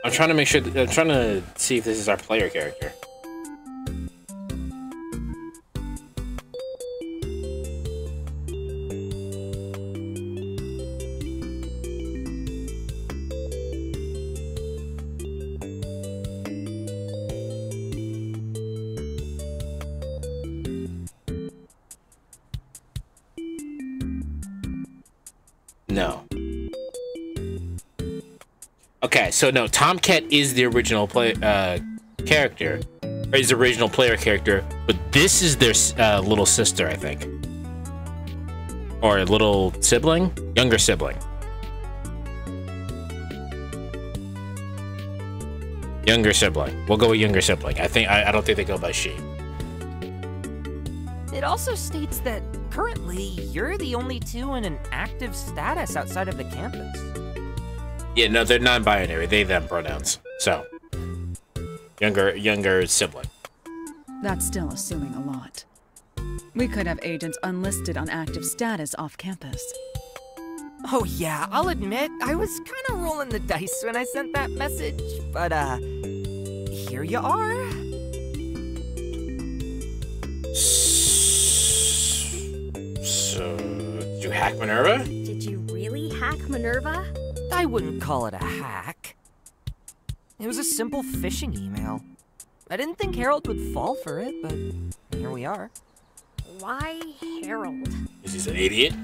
I'm trying to make sure... I'm trying to see if this is our player character. No. Okay, so no, Tomcat is the original character, or is the original player character, but this is their little sister, I think, or a little sibling, younger sibling. Younger sibling. We'll go with younger sibling. I don't think they go by she. It also states that currently you're the only 2 in an active status outside of the campus. Yeah, no, they're non-binary. They, them pronouns. So, younger sibling. That's still assuming a lot. We could have agents unlisted on active status off campus. Oh yeah, I'll admit, I was kind of rolling the dice when I sent that message, but here you are. So, did you hack Minerva? Did you really hack Minerva? I wouldn't call it a hack. It was a simple phishing email. I didn't think Harold would fall for it, but here we are. Why Harold? Is he an idiot?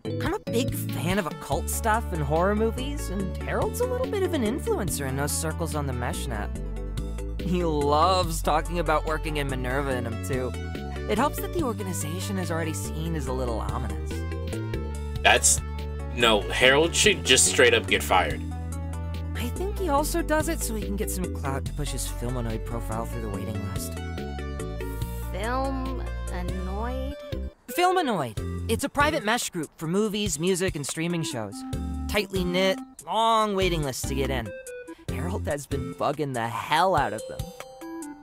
I'm a big fan of occult stuff and horror movies, and Harold's a little bit of an influencer in those circles on the meshnet. He loves talking about working in Minerva in him, too. It helps that the organization is already seen as a little ominous. No, Harold should just straight up get fired. I think he also does it so he can get some clout to push his Filminoid profile through the waiting list. Filminoid? Filminoid. It's a private mesh group for movies, music, and streaming shows. Tightly knit, long waiting lists to get in. Harold has been bugging the hell out of them.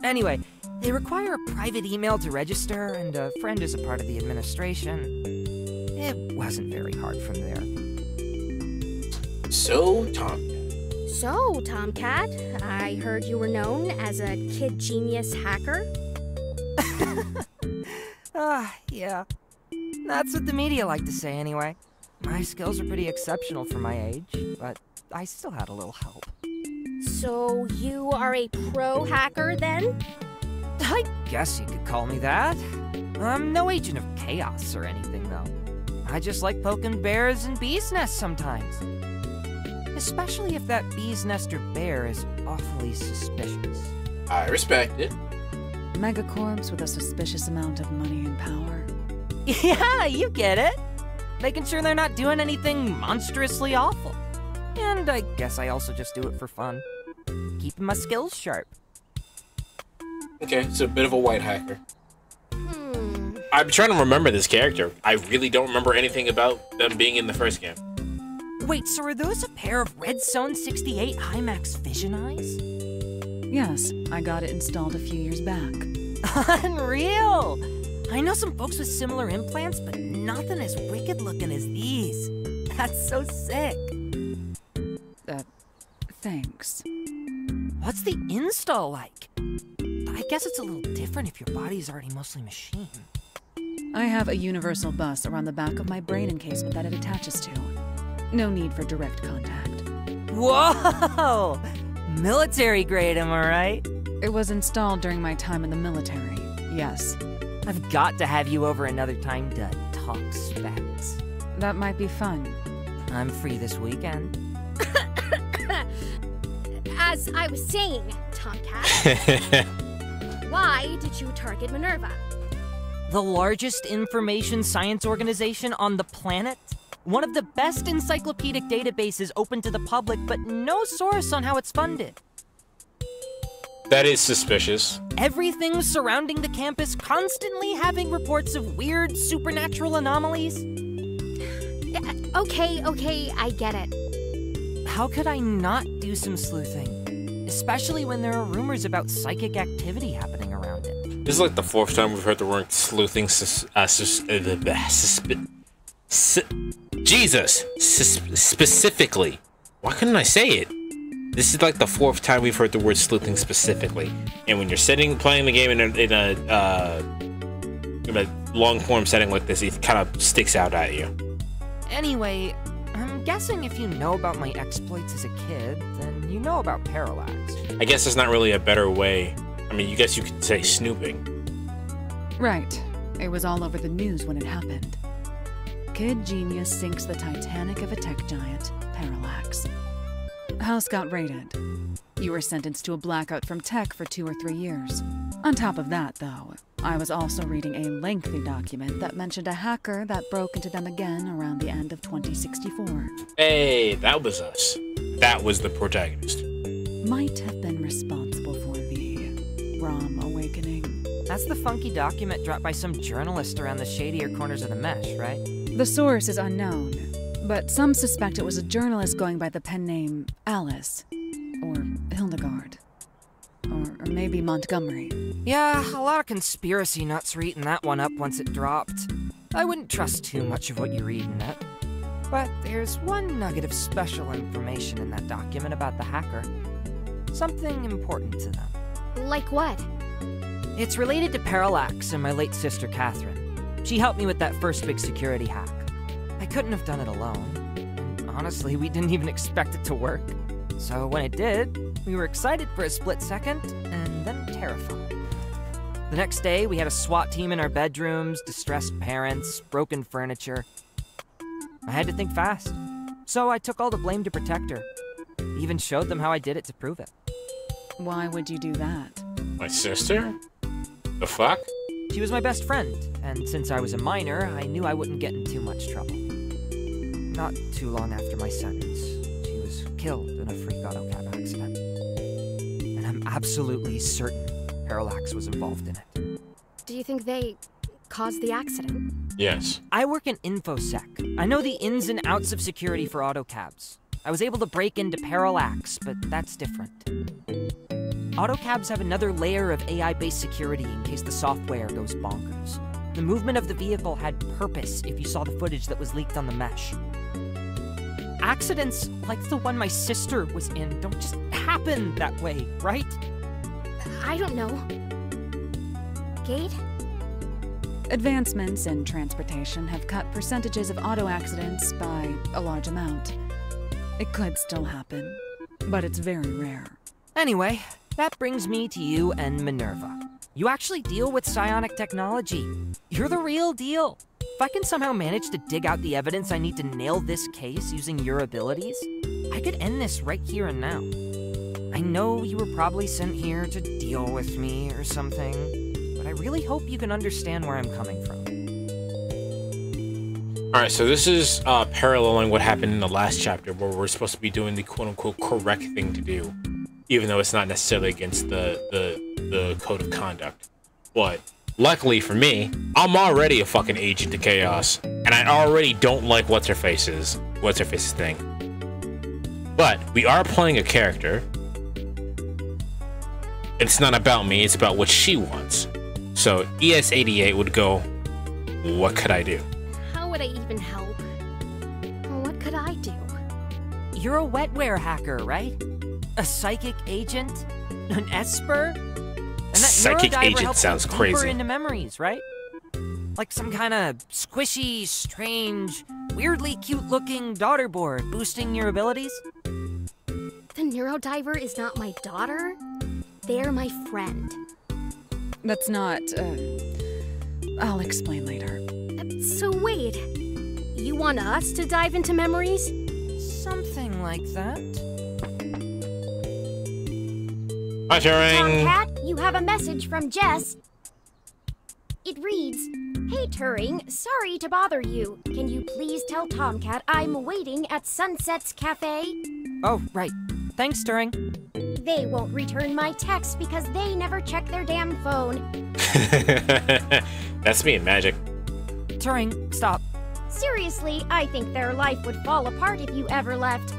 Anyway, they require a private email to register, and a friend is a part of the administration. It wasn't very hard from there. So, Tomcat, I heard you were known as a kid genius hacker. Yeah. That's what the media like to say anyway. My skills are pretty exceptional for my age, but I still had a little help. So you are a pro hacker then? I guess you could call me that. I'm no agent of chaos or anything, though. I just like poking bears and bees' nests sometimes. Especially if that bee's nest or bear is awfully suspicious. I respect it. Megacorps with a suspicious amount of money and power. Yeah, you get it. Making sure they're not doing anything monstrously awful. And I guess I also just do it for fun. Keeping my skills sharp. Okay, so a bit of a white hacker. I'm trying to remember this character. I really don't remember anything about them being in the first game. Wait, so are those a pair of Red Zone 68 Himax Vision Eyes? Yes, I got it installed a few years back. Unreal! I know some folks with similar implants, but nothing as wicked looking as these. That's so sick. Thanks. What's the install like? I guess it's a little different if your body's already mostly machine. I have a universal bus around the back of my brain encasement that it attaches to. No need for direct contact. Whoa! Military grade, am I right? It was installed during my time in the military, yes. I've got to have you over another time to talk specs. That might be fun. I'm free this weekend. As I was saying, Tomcat, why did you target Minerva? The largest information science organization on the planet? One of the best encyclopedic databases open to the public, but no source on how it's funded. That is suspicious. Everything surrounding the campus constantly having reports of weird supernatural anomalies. Okay, I get it. How could I not do some sleuthing? Especially when there are rumors about psychic activity happening around it. This is like the 4th time we've heard the word sleuthing specifically. Why couldn't I say it? This is like the 4th time we've heard the word sleuthing specifically. And when you're playing the game in a long form setting like this, it kind of sticks out at you. Anyway, I'm guessing if you know about my exploits as a kid, then you know about Parallax. I guess there's not really a better way. I mean, you guess you could say snooping. Right. It was all over the news when it happened. Kid genius sinks the Titanic of a tech giant, Parallax. House got raided. You were sentenced to a blackout from tech for 2 or 3 years. On top of that, though, I was also reading a lengthy document that mentioned a hacker that broke into them again around the end of 2064. Hey, that was us. That was the protagonist. Might have been responsible for the Rom awakening. That's the funky document dropped by some journalist around the shadier corners of the mesh, right? The source is unknown, but some suspect it was a journalist going by the pen name Alice, or Hildegard, or maybe Montgomery. Yeah, a lot of conspiracy nuts were eating that one up once it dropped. I wouldn't trust too much of what you read in it. But there's one nugget of special information in that document about the hacker. Something important to them. Like what? It's related to Parallax and my late sister Catherine. She helped me with that first big security hack. I couldn't have done it alone. And honestly, we didn't even expect it to work. So when it did, we were excited for a split second, and then terrified. The next day, we had a SWAT team in our bedrooms, distressed parents, broken furniture. I had to think fast. So I took all the blame to protect her. Even showed them how I did it to prove it. Why would you do that? My sister? The fuck? She was my best friend, and since I was a minor, I knew I wouldn't get in too much trouble. Not too long after my sentence, she was killed in a freak autocab accident. And I'm absolutely certain Parallax was involved in it. Do you think they caused the accident? Yes. I work in InfoSec. I know the ins and outs of security for autocabs. I was able to break into Parallax, but that's different. Autocabs have another layer of AI-based security in case the software goes bonkers. The movement of the vehicle had purpose if you saw the footage that was leaked on the mesh. Accidents like the one my sister was in don't just happen that way, right? I don't know. Gate? Advancements in transportation have cut percentages of auto accidents by a large amount. It could still happen, but it's very rare. Anyway, that brings me to you and Minerva. You actually deal with psionic technology. You're the real deal. If I can somehow manage to dig out the evidence I need to nail this case using your abilities, I could end this right here and now. I know you were probably sent here to deal with me or something, but I really hope you can understand where I'm coming from. Alright, so this is paralleling what happened in the last chapter, where we're supposed to be doing the quote-unquote correct thing to do, even though it's not necessarily against the code of conduct. But luckily for me, I'm already a fucking agent of chaos, and I already don't like what's-her-face's thing. But we are playing a character. It's not about me, it's about what she wants. So ES88 would go, what could I do? How would I even help? What could I do? You're a wetware hacker, right? A psychic agent? An Esper? And that Psychic neurodiver agent helps sounds you deeper crazy. into memories, right? Like some kind of squishy, strange, weirdly cute-looking daughter board boosting your abilities? The Neurodiver is not my daughter. They're my friend. That's not, I'll explain later. So wait, you want us to dive into memories? Something like that. Hi, Turing. Tomcat, you have a message from Jess. It reads, "Hey Turing, sorry to bother you. Can you please tell Tomcat I'm waiting at Sunset's Cafe?" Oh, right. Thanks, Turing. They won't return my text because they never check their damn phone. That's me in Magic. Turing, stop. Seriously, I think their life would fall apart if you ever left.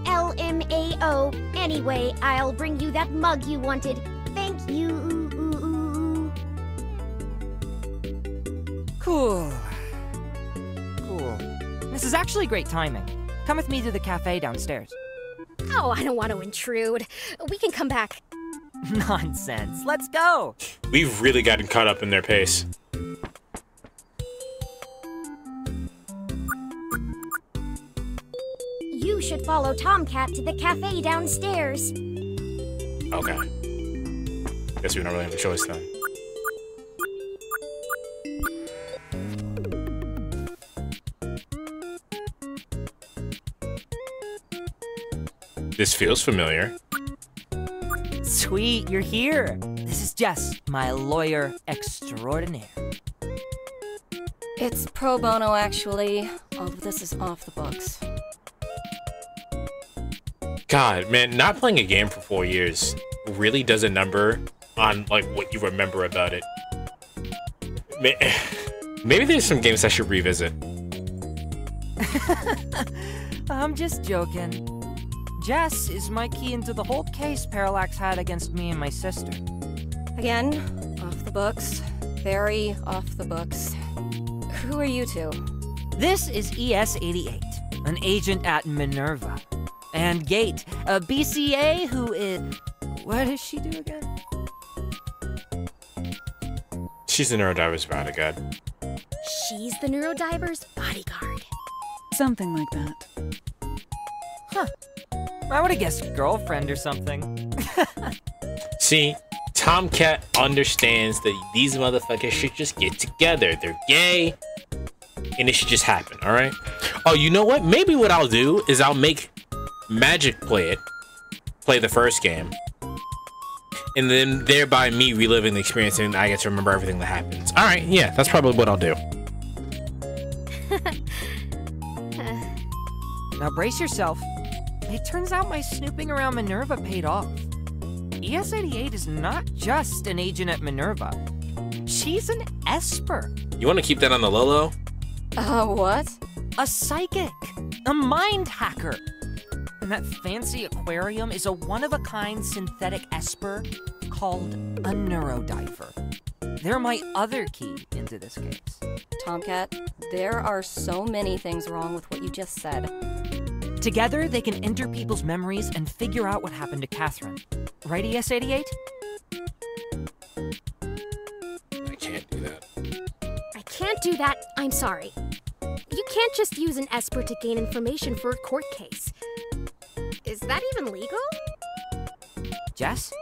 LMAO. Anyway, I'll bring you that mug you wanted. Thank you. Cool. Cool. This is actually great timing. Come with me to the cafe downstairs. Oh, I don't want to intrude. We can come back. Nonsense. Let's go. We've really gotten caught up in their pace. You should follow Tomcat to the cafe downstairs. Okay. Guess we don't really have a choice then. This feels familiar. Sweet, you're here. This is Jess, my lawyer extraordinaire. It's pro bono, actually. All of this is off the books. God, man, not playing a game for 4 years really does a number on like what you remember about it. Maybe there's some games I should revisit. I'm just joking. Jess is my key into the whole case Parallax had against me and my sister. Again, off the books. Very off the books. Who are you two? This is ES88, an agent at Minerva. And Gate, a BCA who is... What does she do again? She's the Neurodiver's bodyguard. She's the Neurodiver's bodyguard. Something like that. Huh. I would have guessed girlfriend or something. See, Tomcat understands that these motherfuckers should just get together. They're gay, and it should just happen, alright? Oh, you know what? Maybe what I'll do is I'll make Magic play the first game, and then thereby me reliving the experience, and I get to remember everything that happens. Alright, yeah, that's probably what I'll do. Now brace yourself. It turns out my snooping around Minerva paid off. ES88 is not just an agent at Minerva. She's an Esper. You want to keep that on the low-low? What? A psychic. A mind hacker. And that fancy aquarium is a one-of-a-kind synthetic Esper called a Neurodiver. They're my other key into this case. Tomcat, there are so many things wrong with what you just said. Together, they can enter people's memories and figure out what happened to Catherine. Right, ES88? I can't do that. I can't do that. I'm sorry. You can't just use an Esper to gain information for a court case. Is that even legal? Jess?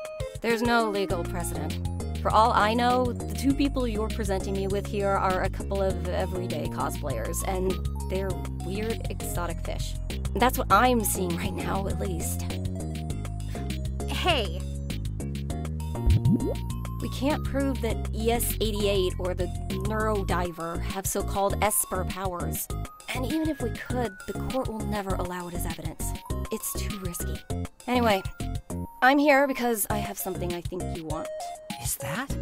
There's no legal precedent. For all I know, the two people you're presenting me with here are a couple of everyday cosplayers, and they're weird, exotic fish. That's what I'm seeing right now, at least. Hey. We can't prove that ES88 or the Neurodiver have so-called Esper powers. And even if we could, the court will never allow it as evidence. It's too risky. Anyway, I'm here because I have something I think you want. Is that?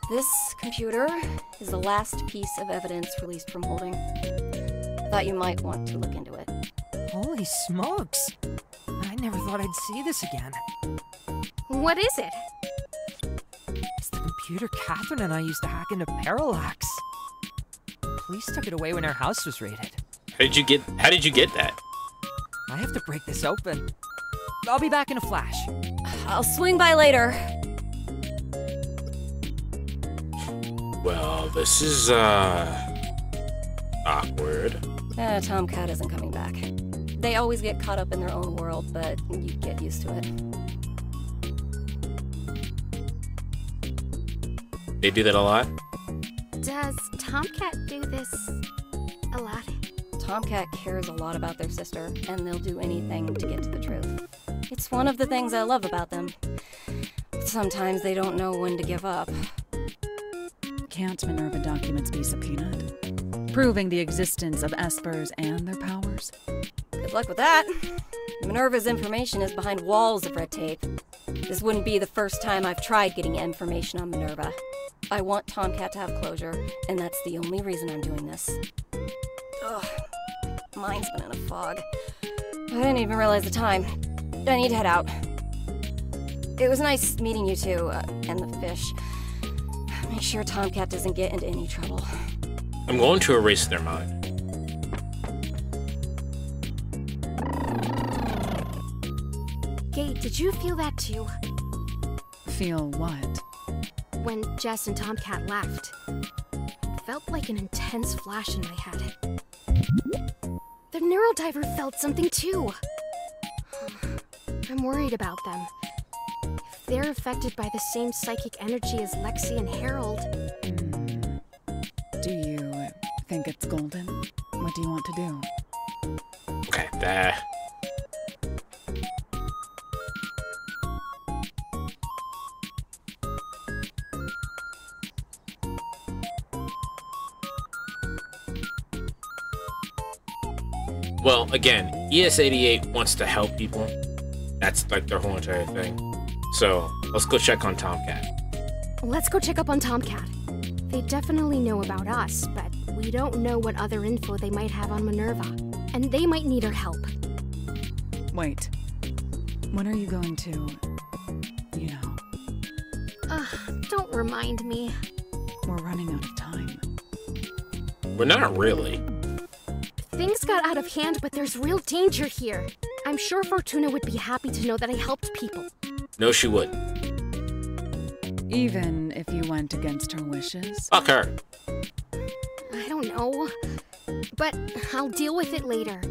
This computer is the last piece of evidence released from Holding. I thought you might want to look into it. Holy smokes! I never thought I'd see this again. What is it? Is the computer Catherine and I used to hack into Parallax. The police took it away when our house was raided. How did you get that? I have to break this open. I'll be back in a flash. I'll swing by later. Well, this is, awkward. Tomcat isn't coming back. They always get caught up in their own world, but you get used to it. They do that a lot? Does Tomcat do this a lot? Tomcat cares a lot about their sister, and they'll do anything to get to the truth. It's one of the things I love about them. Sometimes they don't know when to give up. Can't Minerva documents be subpoenaed? Proving the existence of Espers and their powers? Good luck with that. Minerva's information is behind walls of red tape. This wouldn't be the first time I've tried getting information on Minerva. I want Tomcat to have closure, and that's the only reason I'm doing this. Ugh, mind's been in a fog. I didn't even realize the time. I need to head out. It was nice meeting you two, and the fish. Make sure Tomcat doesn't get into any trouble. I'm going to erase their mind. Gate, did you feel that too? Feel what? When Jess and Tomcat left. It felt like an intense flash in my head. The Neurodiver felt something too. I'm worried about them. If they're affected by the same psychic energy as Lexi and Harold... Do you think it's golden? What do you want to do? Okay, that... Well, again, ES88 wants to help people. That's like their whole entire thing. So, let's go check on Tomcat. Let's go check up on Tomcat. They definitely know about us, but we don't know what other info they might have on Minerva. And they might need our help. Wait. When are you going to... you know? Don't remind me. We're running out of time. We're not really. Things got out of hand, but there's real danger here. I'm sure Fortuna would be happy to know that I helped people. No, she wouldn't. Even if you went against her wishes? Fuck her. I don't know. But I'll deal with it later.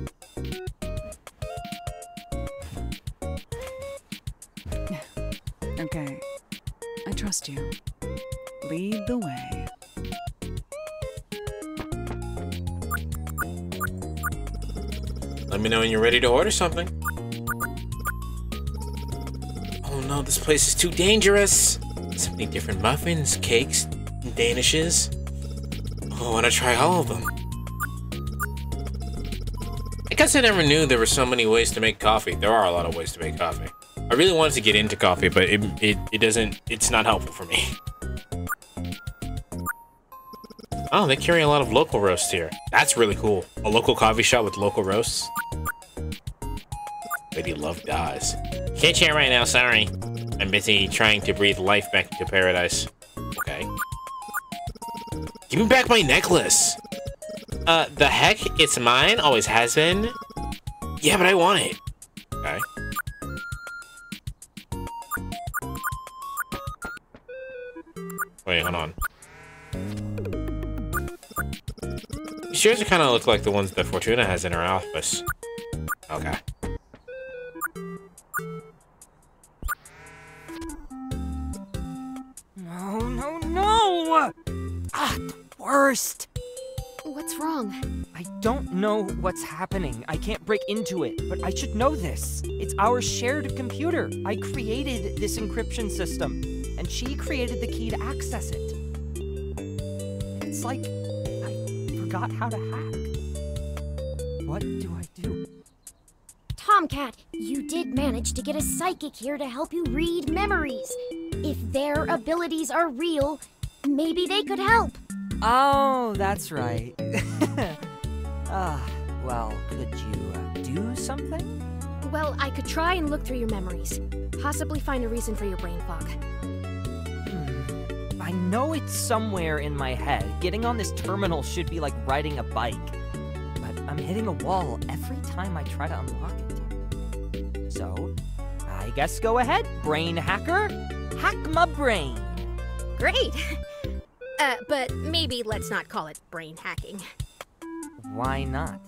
Okay. I trust you. Lead the way. Let me know when you're ready to order something. Oh no, this place is too dangerous. So many different muffins, cakes, and danishes. Oh, I want to try all of them. I guess I never knew there were so many ways to make coffee. There are a lot of ways to make coffee. I really wanted to get into coffee, but it's not helpful for me. Oh, they carry a lot of local roasts here. That's really cool. A local coffee shop with local roasts. Lady Love dies. Can't chat right now, sorry. I'm busy trying to breathe life back into paradise. Okay. Give me back my necklace! The heck? It's mine? Always has been? Yeah, but I want it. Okay. Wait, hold on. These chairs kind of look like the ones that Fortuna has in her office. Okay. No! Ah, the worst! What's wrong? I don't know what's happening. I can't break into it, but I should know this. It's our shared computer. I created this encryption system, and she created the key to access it. It's like I forgot how to hack. What do I do? Tomcat, you did manage to get a psychic here to help you read memories. If their abilities are real, maybe they could help. Oh, that's right. Well, could you do something? Well, I could try and look through your memories. Possibly find a reason for your brain fog. I know it's somewhere in my head. Getting on this terminal should be like riding a bike. But I'm hitting a wall every time I try to unlock it. So, I guess go ahead, brain hacker. Hack my brain. Great. But maybe let's not call it brain hacking. Why not?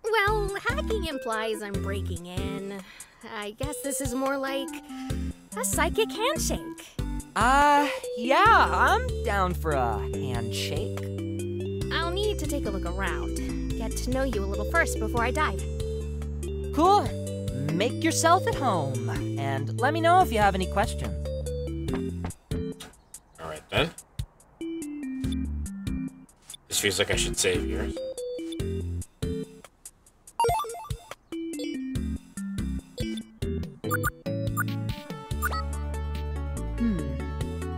Well, hacking implies I'm breaking in. I guess this is more like a psychic handshake. Yeah, I'm down for a handshake. I'll need to take a look around. Get to know you a little first before I dive. Cool. Make yourself at home, and let me know if you have any questions. Alright then. This feels like I should save yours.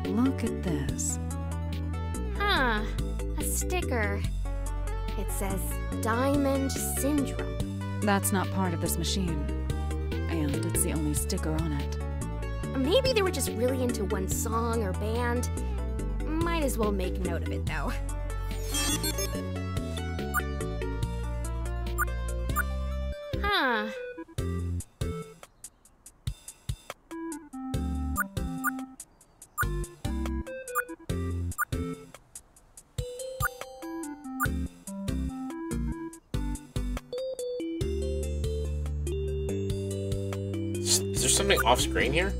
Look at this. Huh. A sticker. It says Diamond Syndrome. That's not part of this machine. And it's the only sticker on it. Maybe they were just really into one song or band. Might as well make note of it, though. Huh. Is there something off screen here?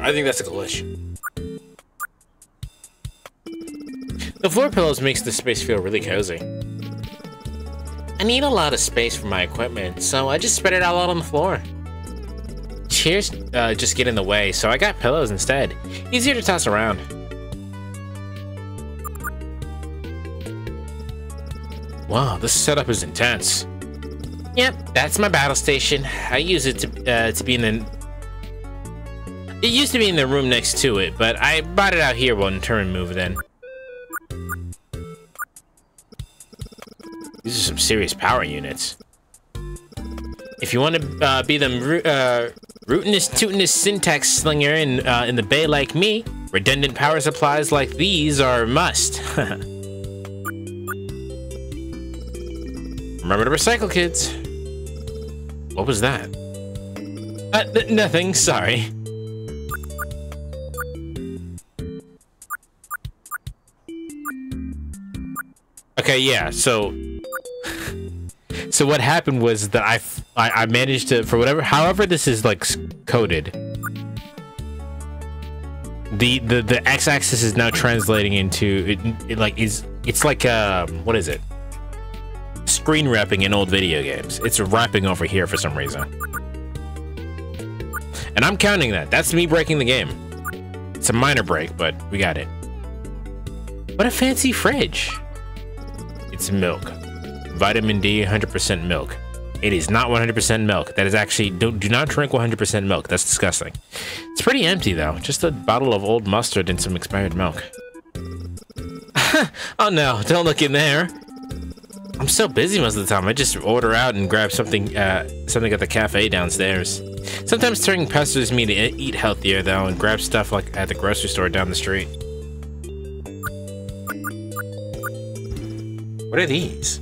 I think that's a glitch. The floor pillows makes the space feel really cozy. I need a lot of space for my equipment, so I just spread it all out on the floor. Chairs just get in the way, so I got pillows instead. Easier to toss around. Wow, this setup is intense. Yep, that's my battle station. I use it to be in the... It used to be in the room next to it, but I brought it out here one turn move then. These are some serious power units. If you want to be them rootinest, tootinest syntax slinger in the bay like me, redundant power supplies like these are a must. Remember to recycle, kids. What was that? Nothing, sorry. Okay, yeah, so what happened was that I managed to, for however this is like coded, the x-axis is now translating into it's like what is it? Screen wrapping in old video games. It's wrapping over here for some reason. And I'm counting that. That's me breaking the game. It's a minor break, but we got it. What a fancy fridge. It's milk. Vitamin D, 100% milk. It is not 100% milk. That is actually, do not drink 100% milk. That's disgusting. It's pretty empty though. Just a bottle of old mustard and some expired milk. Oh no, don't look in there. I'm so busy most of the time. I just order out and grab something at the cafe downstairs. Sometimes Turing pesters me to eat healthier though and grab stuff like at the grocery store down the street. What are these?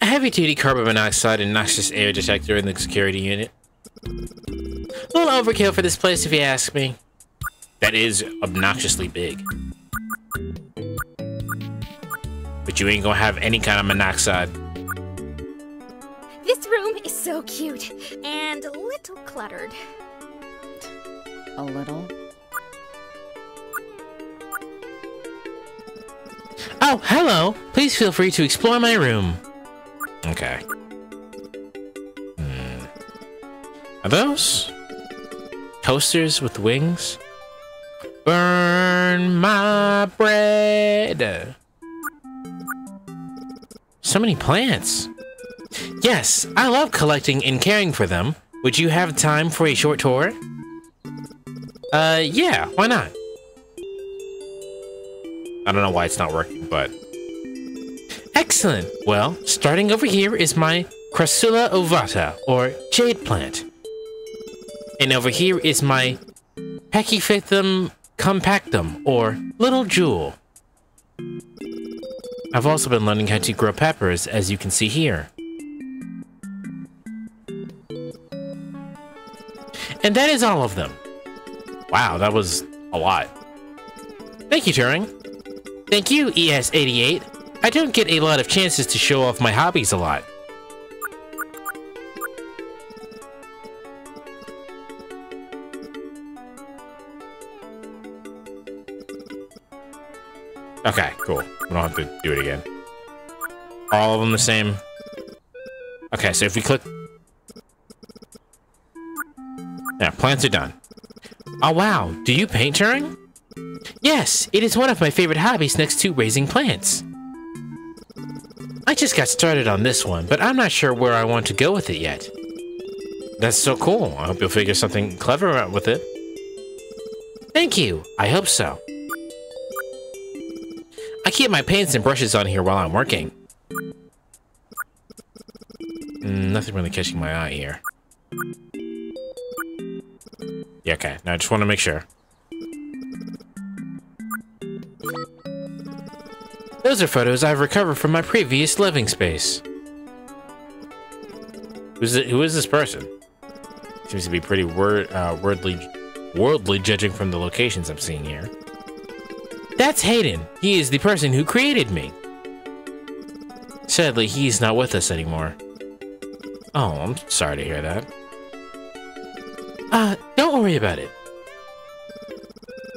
A heavy-duty carbon monoxide and noxious air detector in the security unit. A little overkill for this place if you ask me. That is obnoxiously big. But you ain't gonna have any kind of monoxide. This room is so cute and a little cluttered. A little? Oh, hello! Please feel free to explore my room. Okay. Are those toasters with wings? Burn my bread. So many plants. Yes, I love collecting and caring for them. Would you have time for a short tour? Yeah, why not? I don't know why it's not working, but... Excellent! Well, starting over here is my Crassula ovata, or jade plant. And over here is my Pachyphytum compactum, or little jewel. I've also been learning how to grow peppers, as you can see here. And that is all of them. Wow, that was a lot. Thank you, Turing. Thank you, ES88. I don't get a lot of chances to show off my hobbies a lot. Okay, cool. We don't have to do it again. Are all of them the same? Okay, so if we click... Yeah, plants are done. Oh wow, do you paint, Turing? Yes, it is one of my favorite hobbies next to raising plants. I just got started on this one, but I'm not sure where I want to go with it yet. That's so cool. I hope you'll figure something clever out with it. Thank you. I hope so. I keep my paints and brushes on here while I'm working. Nothing really catching my eye here. Yeah, okay. Now I just want to make sure. Those are photos I've recovered from my previous living space. Who is this person? Seems to be pretty worldly judging from the locations I'm seeing here. That's Hayden. He is the person who created me. Sadly, he's not with us anymore. Oh, I'm sorry to hear that. Don't worry about it.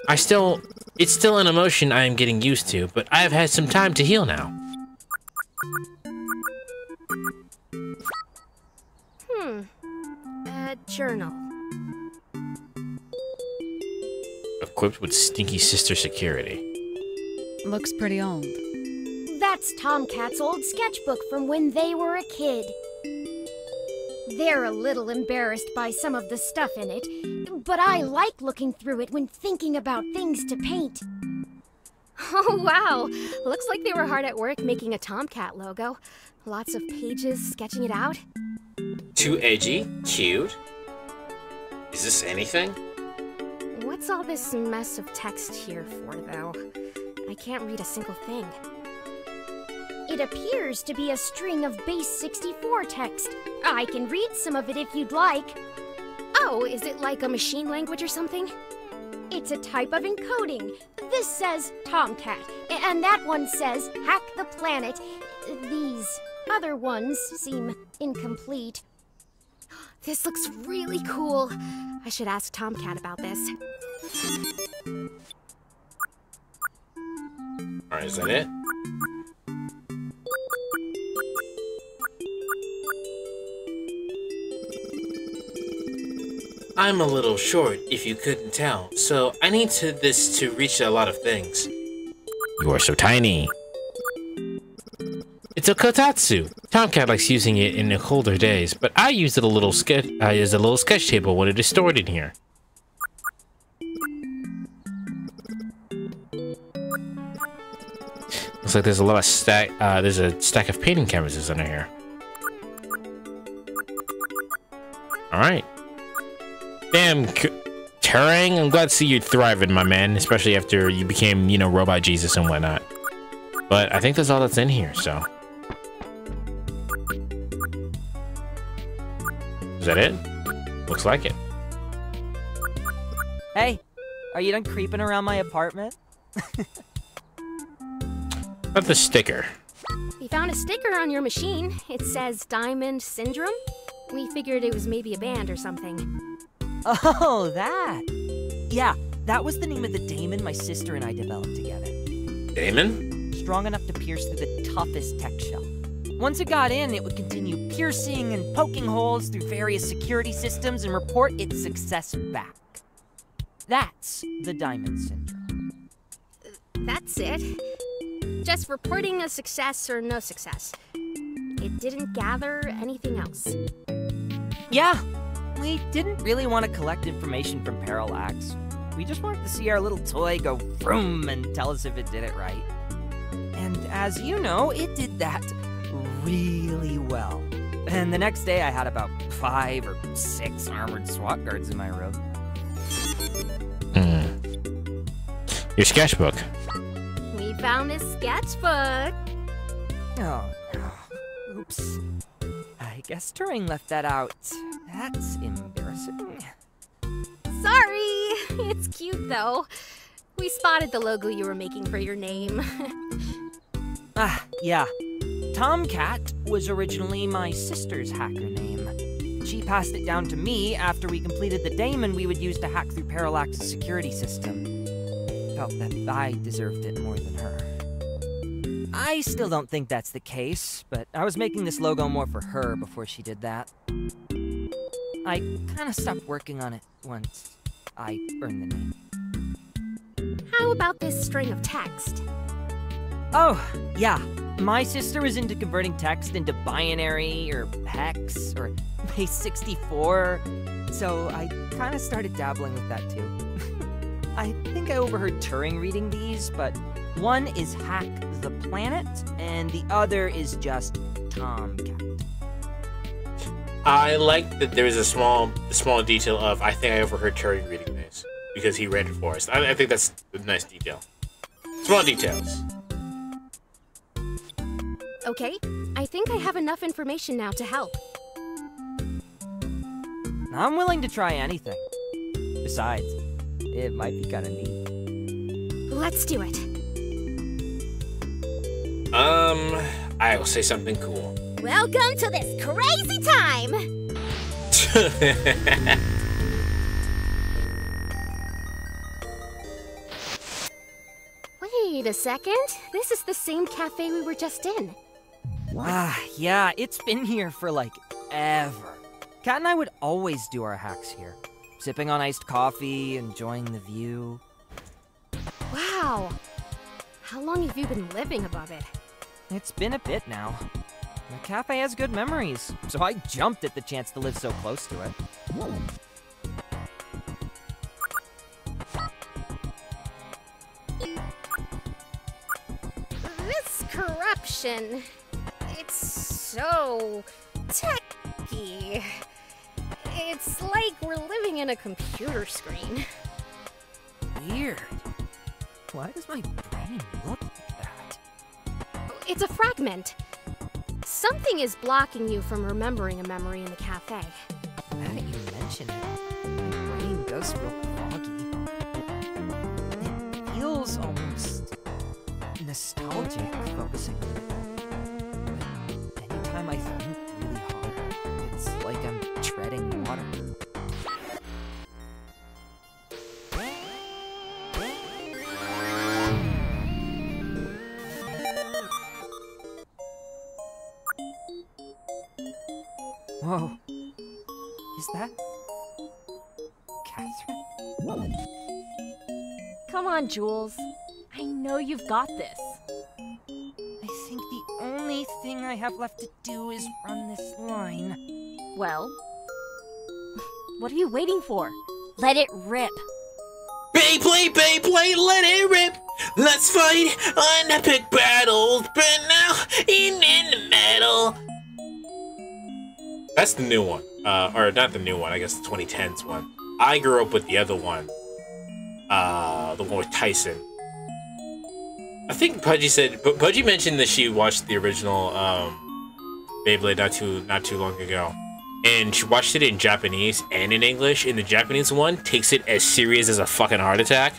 It's still an emotion I am getting used to, but I have had some time to heal now. A journal. Equipped with Stinky Sister security. Looks pretty old. That's Tomcat's old sketchbook from when they were a kid. They're a little embarrassed by some of the stuff in it, but I like looking through it when thinking about things to paint. Oh wow, looks like they were hard at work making a Tomcat logo. Lots of pages sketching it out. Too edgy? Cute? Is this anything? What's all this mess of text here for, though? I can't read a single thing. It appears to be a string of base 64 text. I can read some of it if you'd like. Oh, is it like a machine language or something? It's a type of encoding. This says Tomcat, and that one says hack the planet. These other ones seem incomplete. This looks really cool. I should ask Tomcat about this. Alright, is that it? I'm a little short, if you couldn't tell, so I need this to reach a lot of things. You are so tiny. It's a kotatsu. Tomcat likes using it in the colder days, but I use it as a little sketch table when it is stored in here. Looks like there's a lot of there's a stack of painting canvases under here. Alright. Damn, Turing, I'm glad to see you thriving, my man, especially after you became, you know, Robot Jesus and whatnot. But I think that's all that's in here, so. Is that it? Looks like it. Hey, are you done creeping around my apartment? About the sticker. We found a sticker on your machine. It says Diamond Syndrome. We figured it was maybe a band or something. Oh, that! Yeah, that was the name of the daemon my sister and I developed together. Daemon? Strong enough to pierce through the toughest tech shell. Once it got in, it would continue piercing and poking holes through various security systems and report its success back. That's the Diamond Syndrome. That's it? Just reporting a success or no success. It didn't gather anything else. Yeah, we didn't really want to collect information from Parallax. We just wanted to see our little toy go vroom and tell us if it did it right. And as you know, it did that really well. And the next day I had about 5 or 6 armored SWAT guards in my room. Your sketchbook. We found his sketchbook. Oh, no. Oops. I guess Turing left that out. That's embarrassing. Sorry. It's cute, though. We spotted the logo you were making for your name. Yeah. Tomcat was originally my sister's hacker name. She passed it down to me after we completed the daemon we would use to hack through Parallax's security system. Felt that I deserved it more than her. I still don't think that's the case, but I was making this logo more for her before she did that. I kinda stopped working on it once I earned the name. How about this string of text? Oh, yeah. My sister was into converting text into binary or hex or base 64, so I kind of started dabbling with that too. I think I overheard Turing reading these, but one is Hack the Planet, and the other is just Tomcat. I like that there is a small detail of, I think I overheard Turing reading this, because he read it for us. I think that's a nice detail. Small details. Okay, I think I have enough information now to help. I'm willing to try anything. Besides, it might be kind of neat. Let's do it. I will say something cool. Welcome to this crazy time! Wait a second. This is the same cafe we were just in. Yeah, it's been here for like ever. Kat and I would always do our hacks here. Sipping on iced coffee, enjoying the view. Wow. How long have you been living above it? It's been a bit now. The cafe has good memories, so I jumped at the chance to live so close to it. This corruption, it's so techy. It's like we're living in a computer screen. Weird. Why does my brain look like that? It's a fragment. Something is blocking you from remembering a memory in the cafe. Now that you mention it, my brain does feel foggy. It feels almost nostalgic focusing on it. But anytime I think really hard, it's like I'm treading water. Whoa. Is that Catherine? Come on, Jules. I know you've got this. I think the only thing I have left to do is run this line. Well, what are you waiting for? Let it rip. Beyblade, let it rip. Let's fight on epic battles, but now in the metal. That's the new one. Or not the new one, I guess the 2010s one. I grew up with the other one. The one with Tyson. I think Pudgy mentioned that she watched the original Beyblade not too long ago. And she watched it in Japanese and in English. And the Japanese one takes it as serious as a fucking heart attack.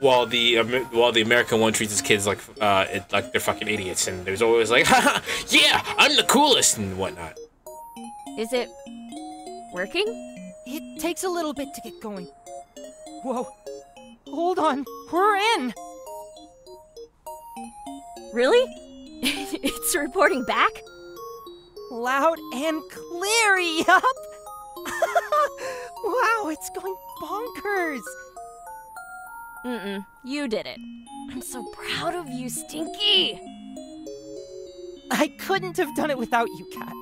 While the American one treats his kids like they're fucking idiots, and there's always like, haha, yeah, I'm the coolest and whatnot. Is it working? It takes a little bit to get going. Whoa, hold on, we're in. Really? It's reporting back? Loud and clear, yup. Wow, it's going bonkers. You did it. I'm so proud of you, Stinky. I couldn't have done it without you, Kat.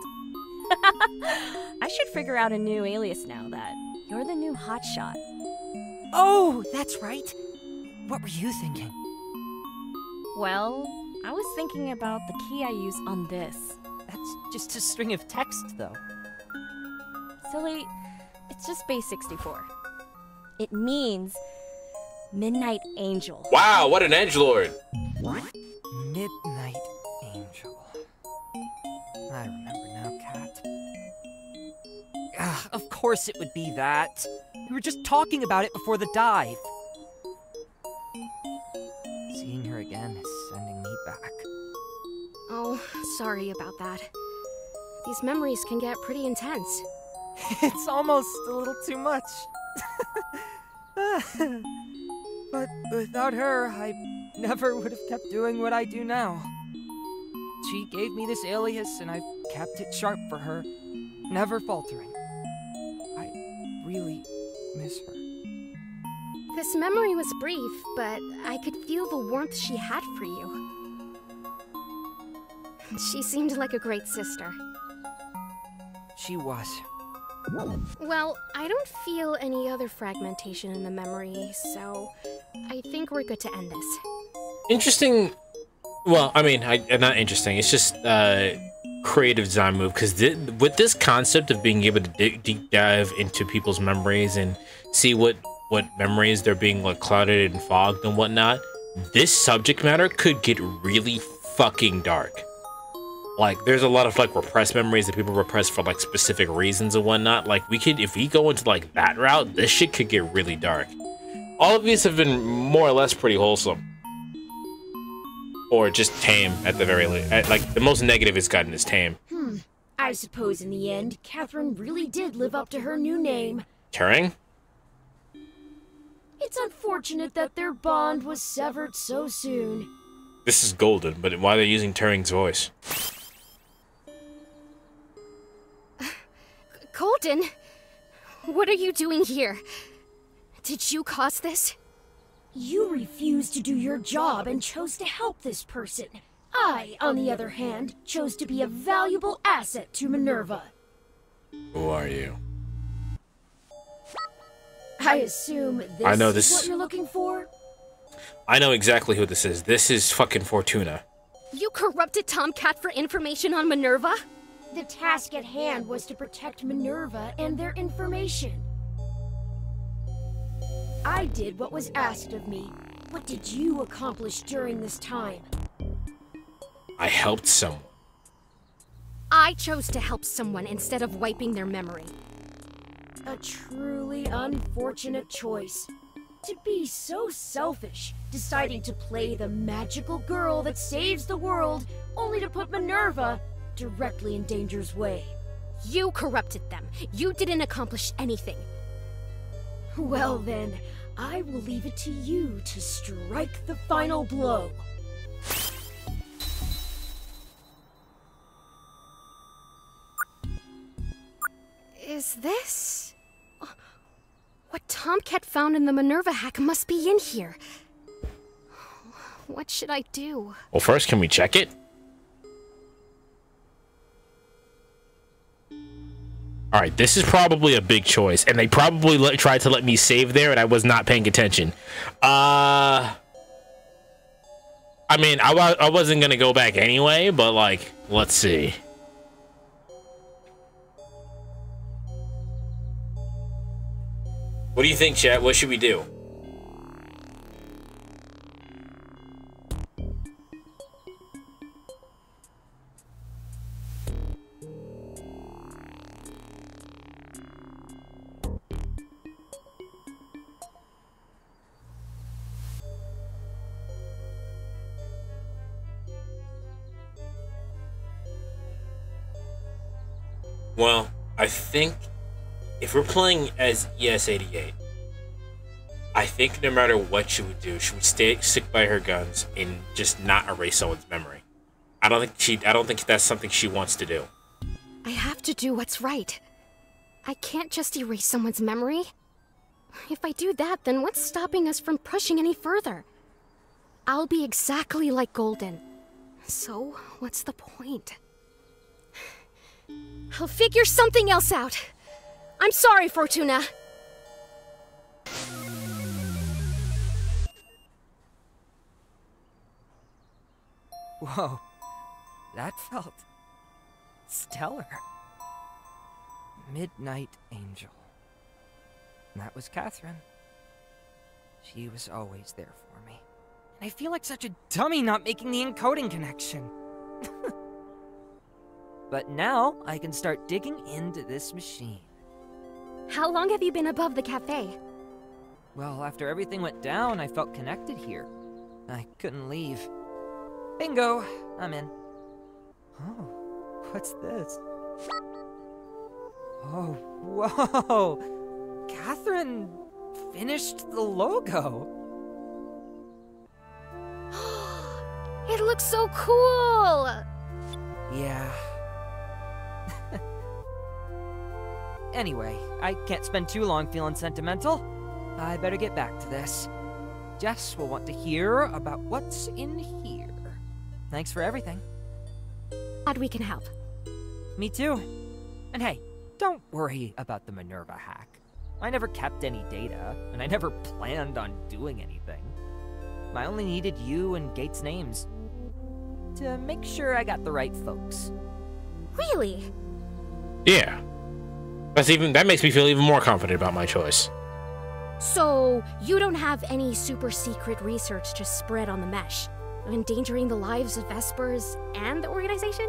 I should figure out a new alias now that you're the new hotshot. Oh, that's right. What were you thinking? Well, I was thinking about the key I use on this. That's just a string of text, though. Silly, it's just base 64. It means Midnight Angel. Wow, what an edgelord! Midnight Angel. I remember now, Cat. Of course it would be that. We were just talking about it before the dive. Seeing her again is sending me back. Oh, sorry about that. These memories can get pretty intense. It's almost a little too much. But without her, I never would have kept doing what I do now. She gave me this alias, and I've kept it sharp for her, never faltering. I really miss her. This memory was brief, but I could feel the warmth she had for you. She seemed like a great sister. She was. Well, I don't feel any other fragmentation in the memory, so I think we're good to end this. Interesting. Well, I mean, not interesting. It's just creative design move, because with this concept of being able to deep dive into people's memories and see what memories they're being like clouded and fogged and whatnot, this subject matter could get really fucking dark. Like, there's a lot of like repressed memories that people repress for like specific reasons and whatnot. Like, if we go into like that route, this shit could get really dark. All of these have been more or less pretty wholesome, or just tame at the very least. Like, the most negative it's gotten is tame. I suppose in the end, Catherine really did live up to her new name. Turing? It's unfortunate that their bond was severed so soon. This is golden, but why are they using Turing's voice? Golden, what are you doing here? Did you cause this? You refused to do your job and chose to help this person. I, on the other hand, chose to be a valuable asset to Minerva. Who are you? I assume this, I know is this. what you're looking for? I know exactly who this is. This is fucking Fortuna. You corrupted Tomcat for information on Minerva? The task at hand was to protect Minerva and their information. I did what was asked of me. What did you accomplish during this time? I helped someone. I chose to help someone instead of wiping their memory. A truly unfortunate choice. To be so selfish, deciding to play the magical girl that saves the world, only to put Minerva directly in danger's way. You corrupted them. You didn't accomplish anything. Well then, I will leave it to you to strike the final blow. Is this... What Tomcat found in the Minerva hack must be in here. What should I do? Well, first, can we check it? Alright, this is probably a big choice, and they probably tried to let me save there, and I was not paying attention. I mean, I wasn't gonna go back anyway, but, like, let's see. What do you think, chat? What should we do? Well, I think if we're playing as ES-88, I think no matter what she would do, she would stick by her guns and just not erase someone's memory. I don't think that's something she wants to do. I have to do what's right. I can't just erase someone's memory. If I do that, then what's stopping us from pushing any further? I'll be exactly like Golden. So, what's the point? I'll figure something else out. I'm sorry, Fortuna. Whoa, that felt stellar. Midnight Angel. That was Catherine. She was always there for me. And I feel like such a dummy not making the encoding connection. But now I can start digging into this machine. How long have you been above the cafe? Well, after everything went down, I felt connected here. I couldn't leave. Bingo! I'm in. Oh, what's this? Oh, whoa! Catherine finished the logo. It looks so cool! Yeah. Anyway, I can't spend too long feeling sentimental. I better get back to this. Jess will want to hear about what's in here. Thanks for everything. Glad we can help. Me too. And hey, don't worry about the Minerva hack. I never kept any data, and I never planned on doing anything. I only needed you and Gates' names to make sure I got the right folks. Really? Yeah. That makes me feel even more confident about my choice. So, you don't have any super secret research to spread on the mesh, endangering the lives of Vespers and the organization?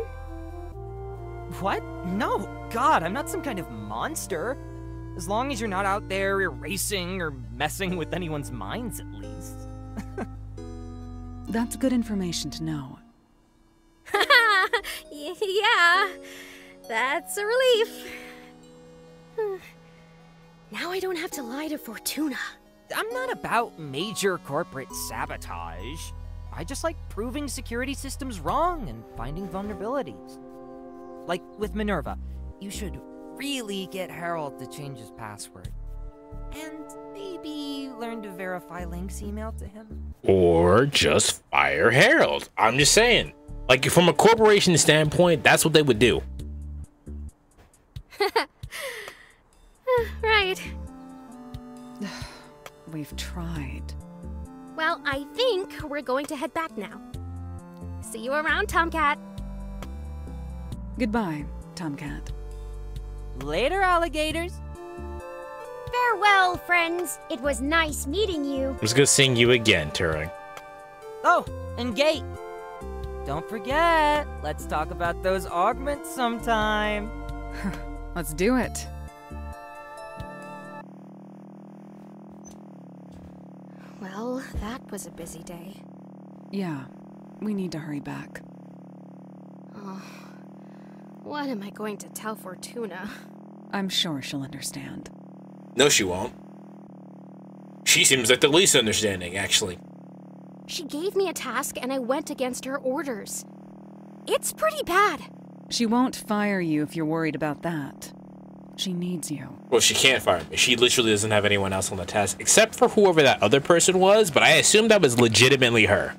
What? No, God, I'm not some kind of monster. As long as you're not out there erasing or messing with anyone's minds, at least. That's good information to know. Yeah, that's a relief. Now I don't have to lie to Fortuna. I'm not about major corporate sabotage. I just like proving security systems wrong and finding vulnerabilities. Like with Minerva, you should really get Harold to change his password. And maybe learn to verify Link's email to him. Or just fire Harold. I'm just saying. Like, from a corporation standpoint, that's what they would do. Right. We've tried. Well, I think we're going to head back now. See you around, Tomcat. Goodbye, Tomcat. Later, alligators. Farewell, friends. It was nice meeting you. It was good seeing you again, Turing. Oh, and Gate. Don't forget, let's talk about those augments sometime. Let's do it. Well, that was a busy day. Yeah, we need to hurry back. Oh, what am I going to tell Fortuna? I'm sure she'll understand. No, she won't. She seems like the least understanding, actually. She gave me a task and I went against her orders. It's pretty bad. She won't fire you if you're worried about that. She needs you. Well, she can't fire me. She literally doesn't have anyone else on the task, except for whoever that other person was, but I assumed that was legitimately her.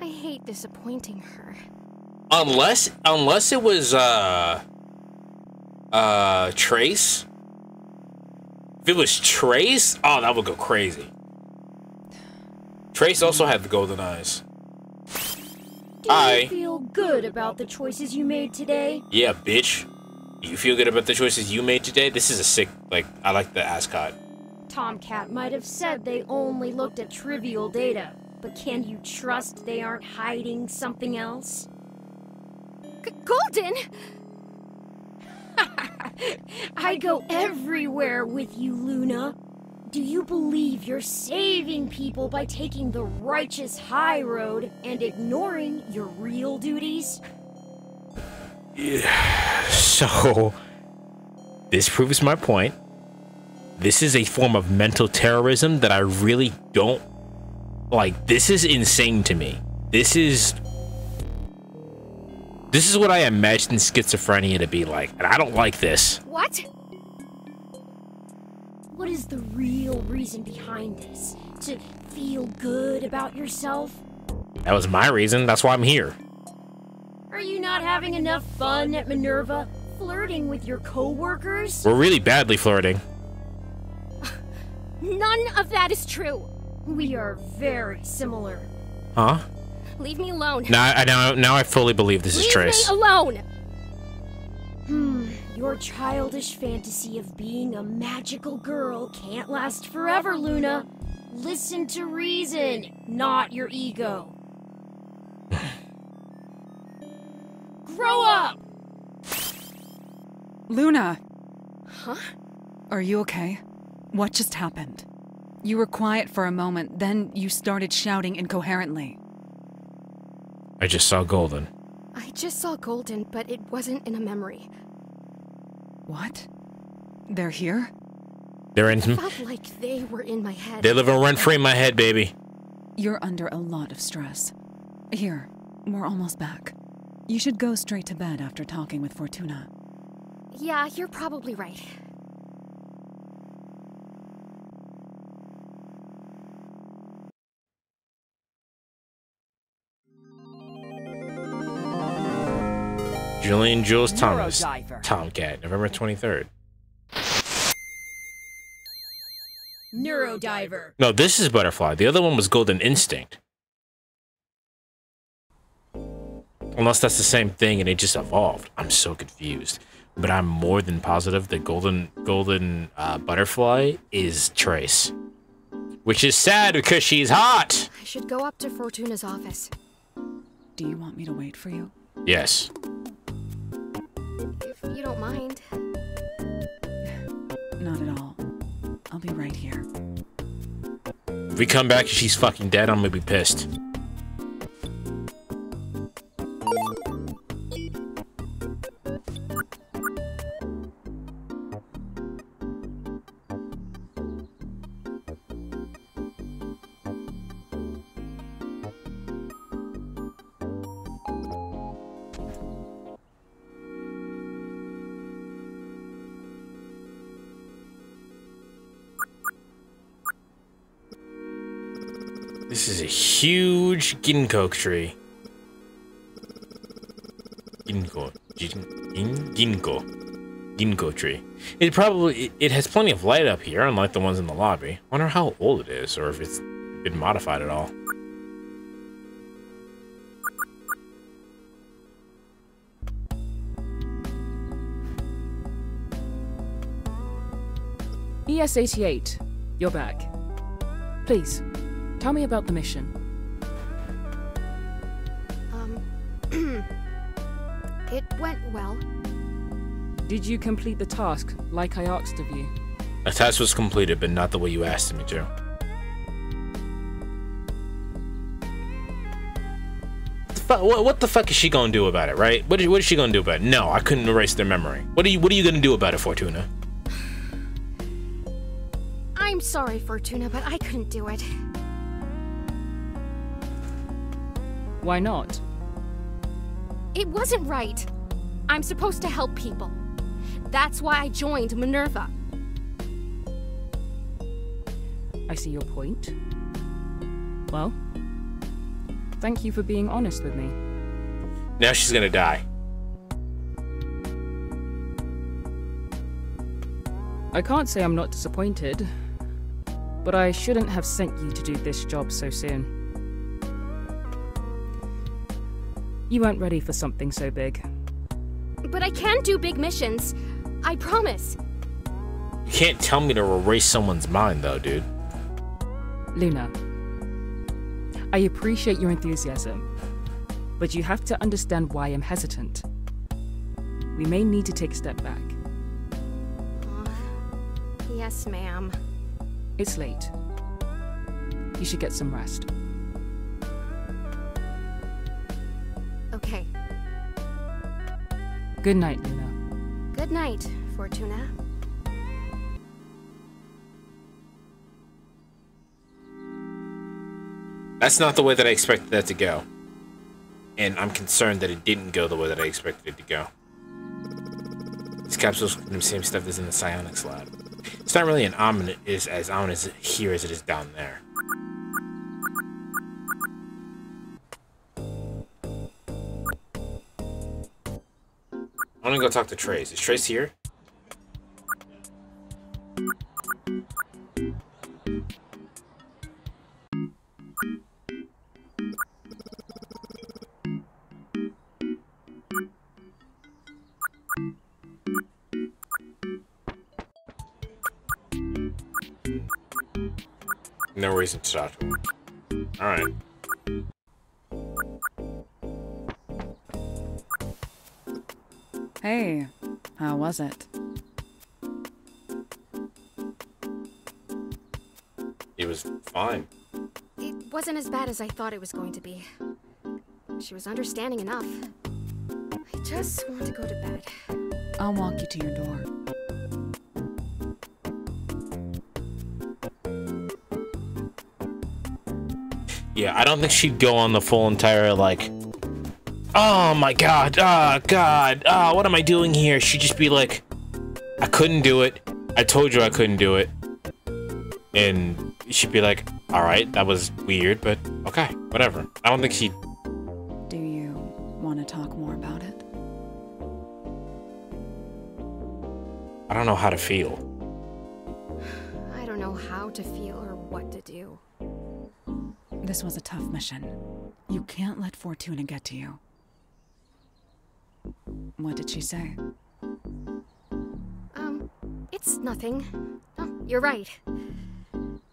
I hate disappointing her. Unless it was, Trace? If it was Trace, oh, that would go crazy. Trace also had the golden eyes. Do you feel good about the choices you made today? Yeah, bitch. You feel good about the choices you made today? This is a sick, I like the ascot. Tomcat might have said they only looked at trivial data, but can you trust they aren't hiding something else? Golden! I go everywhere with you, Luna. Do you believe you're saving people by taking the righteous high road and ignoring your real duties? Yeah. So, this proves my point. This is a form of mental terrorism that I really don't like. This is insane to me. This is what I imagine schizophrenia to be like, and I don't like this. What? What is the real reason behind this? To feel good about yourself? That was my reason. That's why I'm here. Are you not not having enough fun at Minerva, flirting with your co-workers? We're really badly flirting. None of that is true. We are very similar. Huh? Leave me alone. Now I fully believe this is Trace. Leave me alone! Your childish fantasy of being a magical girl can't last forever, Luna. Listen to reason, not your ego. Grow up! Luna! Huh? Are you okay? What just happened? You were quiet for a moment, then you started shouting incoherently. I just saw Golden. I just saw Golden, but it wasn't in a memory. What? They're here? They're in. It felt like they were in my head. They live rent-free in my head, baby. You're under a lot of stress. Here, we're almost back. You should go straight to bed after talking with Fortuna. Yeah, you're probably right. Julian Jules Thomas. Neurodiver. Tomcat, November 23rd. Neurodiver. No, this is Butterfly. The other one was Golden Instinct. Unless that's the same thing and it just evolved. I'm so confused. But I'm more than positive that Golden Butterfly is Trace. Which is sad because she's hot! I should go up to Fortuna's office. Do you want me to wait for you? Yes. If you don't mind. Not at all. I'll be right here. If we come back and she's fucking dead, I'm gonna be pissed. This is a huge ginkgo tree. Ginkgo tree. It has plenty of light up here, unlike the ones in the lobby. I wonder how old it is, or if it's been modified at all. ES-88, you're back. Please, tell me about the mission. It went well. Did you complete the task like I asked of you? A task was completed, but not the way you asked me to. What the fuck is she gonna do about it, right? What is she gonna do about it? No, I couldn't erase their memory. What are you gonna do about it, Fortuna? I'm sorry, Fortuna, but I couldn't do it. Why not? It wasn't right. I'm supposed to help people. That's why I joined Minerva. I see your point. Well, thank you for being honest with me. Now she's gonna die. I can't say I'm not disappointed, but I shouldn't have sent you to do this job so soon. You weren't ready for something so big. But I can do big missions. I promise. You can't tell me to erase someone's mind, though, dude. Luna, I appreciate your enthusiasm, but you have to understand why I'm hesitant. We may need to take a step back. Yes, ma'am. It's late. You should get some rest. Okay. Good night, Luna. Good night, Fortuna. That's not the way that I expected that to go. And I'm concerned that it didn't go the way that I expected it to go. These capsules are the same stuff as in the psionics lab. It's not really as ominous here as it is down there. I'm gonna go talk to Trace. Is Trace here? No reason to talk to him. Alright. Hey, how was it? It was fine. It wasn't as bad as I thought it was going to be. She was understanding enough. I just want to go to bed. I'll walk you to your door. Yeah, I don't think she'd go on the full entire, like, oh my god, what am I doing here? She'd just be like, I couldn't do it. I told you I couldn't do it. And she'd be like, alright, that was weird, but okay, whatever. I don't think she'd... Do you want to talk more about it? I don't know how to feel. I don't know how to feel or what to do. This was a tough mission. You can't let Fortuna get to you. What did she say? It's nothing. Oh, you're right.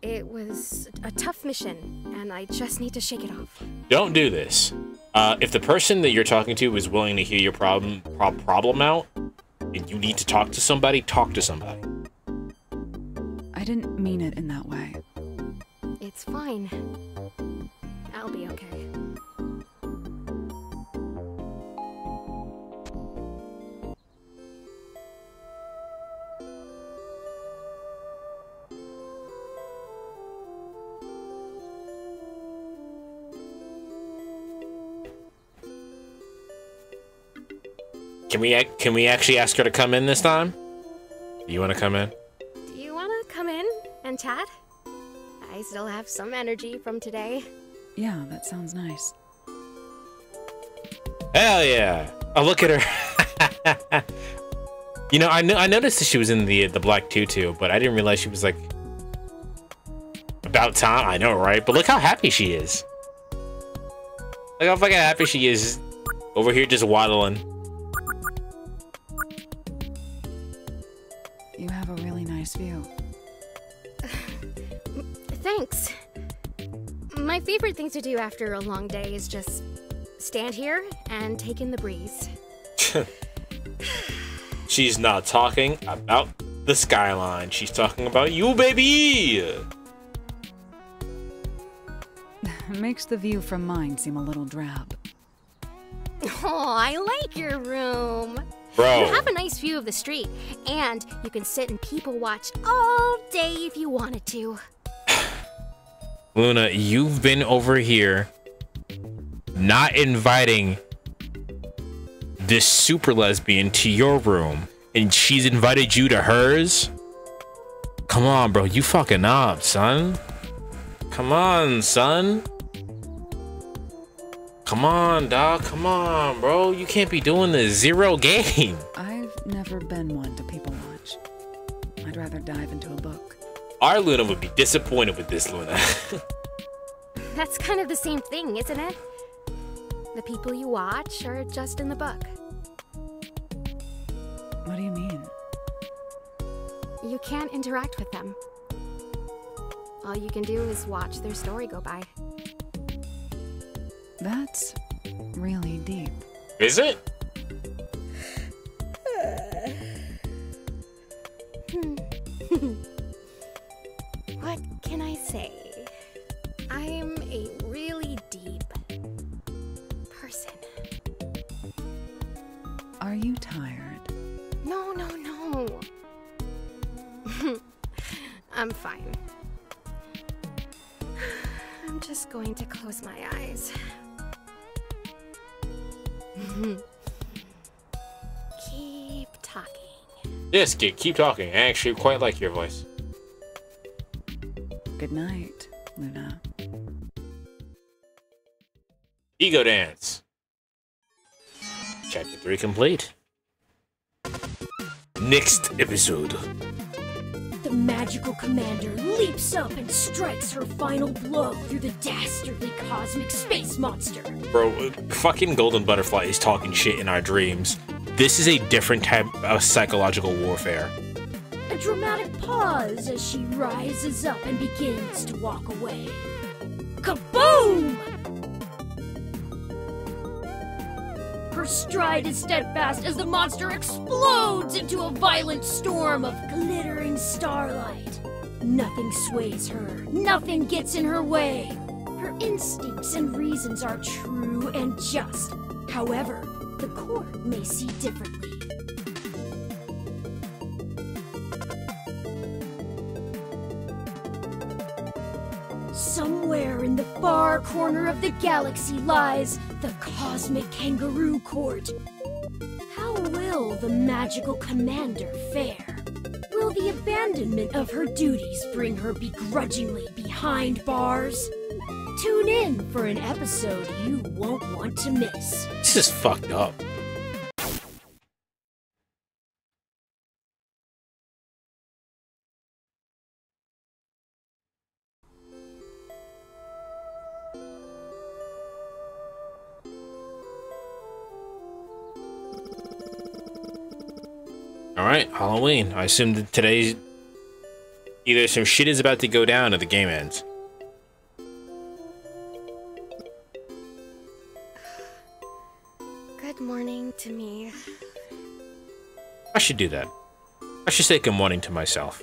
It was a tough mission, and I just need to shake it off. Don't do this. If the person that you're talking to is willing to hear your problem out, and you need to talk to somebody, talk to somebody. I didn't mean it in that way. It's fine. I'll be okay. Can we actually ask her to come in this time? Do you want to come in? Do you want to come in and chat? I still have some energy from today. Yeah, that sounds nice. Hell yeah! Oh, look at her. You know, I noticed that she was in the black tutu, but I didn't realize she was like about time. I know, right? But look how happy she is. Look how fucking happy she is over here just waddling. You have a really nice view. Thanks. My favorite thing to do after a long day is just stand here and take in the breeze. She's not talking about the skyline. She's talking about you, baby! It makes the view from mine seem a little drab. Oh, I like your room. Bro. You have a nice view of the street, and you can sit and people watch all day if you wanted to. Luna, you've been over here not inviting this super lesbian to your room, and she's invited you to hers? Come on, bro. You fucking up, son. Come on, son. Come on, dog. Come on, bro. You can't be doing this. Zero game. I've never been one to people watch. I'd rather dive into a book. Our Luna would be disappointed with this, Luna. That's kind of the same thing, isn't it? The people you watch are just in the book. What do you mean? You can't interact with them. All you can do is watch their story go by. That's really deep. Is it? What can I say? I'm a really deep person. Are you tired? No, no, no. I'm fine. I'm just going to close my eyes. Keep talking. Yes, kid, keep talking. I actually quite like your voice. Good night, Luna. Ego Dance. Chapter 3 complete. Next episode. The magical commander leaps up and strikes her final blow through the dastardly cosmic space monster. Bro, fucking Golden Butterfly is talking shit in our dreams. This is a different type of psychological warfare. A dramatic pause as she rises up and begins to walk away. Kaboom! Her stride is steadfast as the monster explodes into a violent storm of glittering starlight. Nothing sways her, nothing gets in her way. Her instincts and reasons are true and just. However, the court may see differently. Somewhere in the far corner of the galaxy lies the Cosmic Kangaroo Court. How will the magical commander fare? Will the abandonment of her duties bring her begrudgingly behind bars? Tune in for an episode you won't want to miss. This is fucked up. Alright, Halloween. I assume that today's either some shit is about to go down or the game ends. Good morning to me. I should do that. I should say good morning to myself.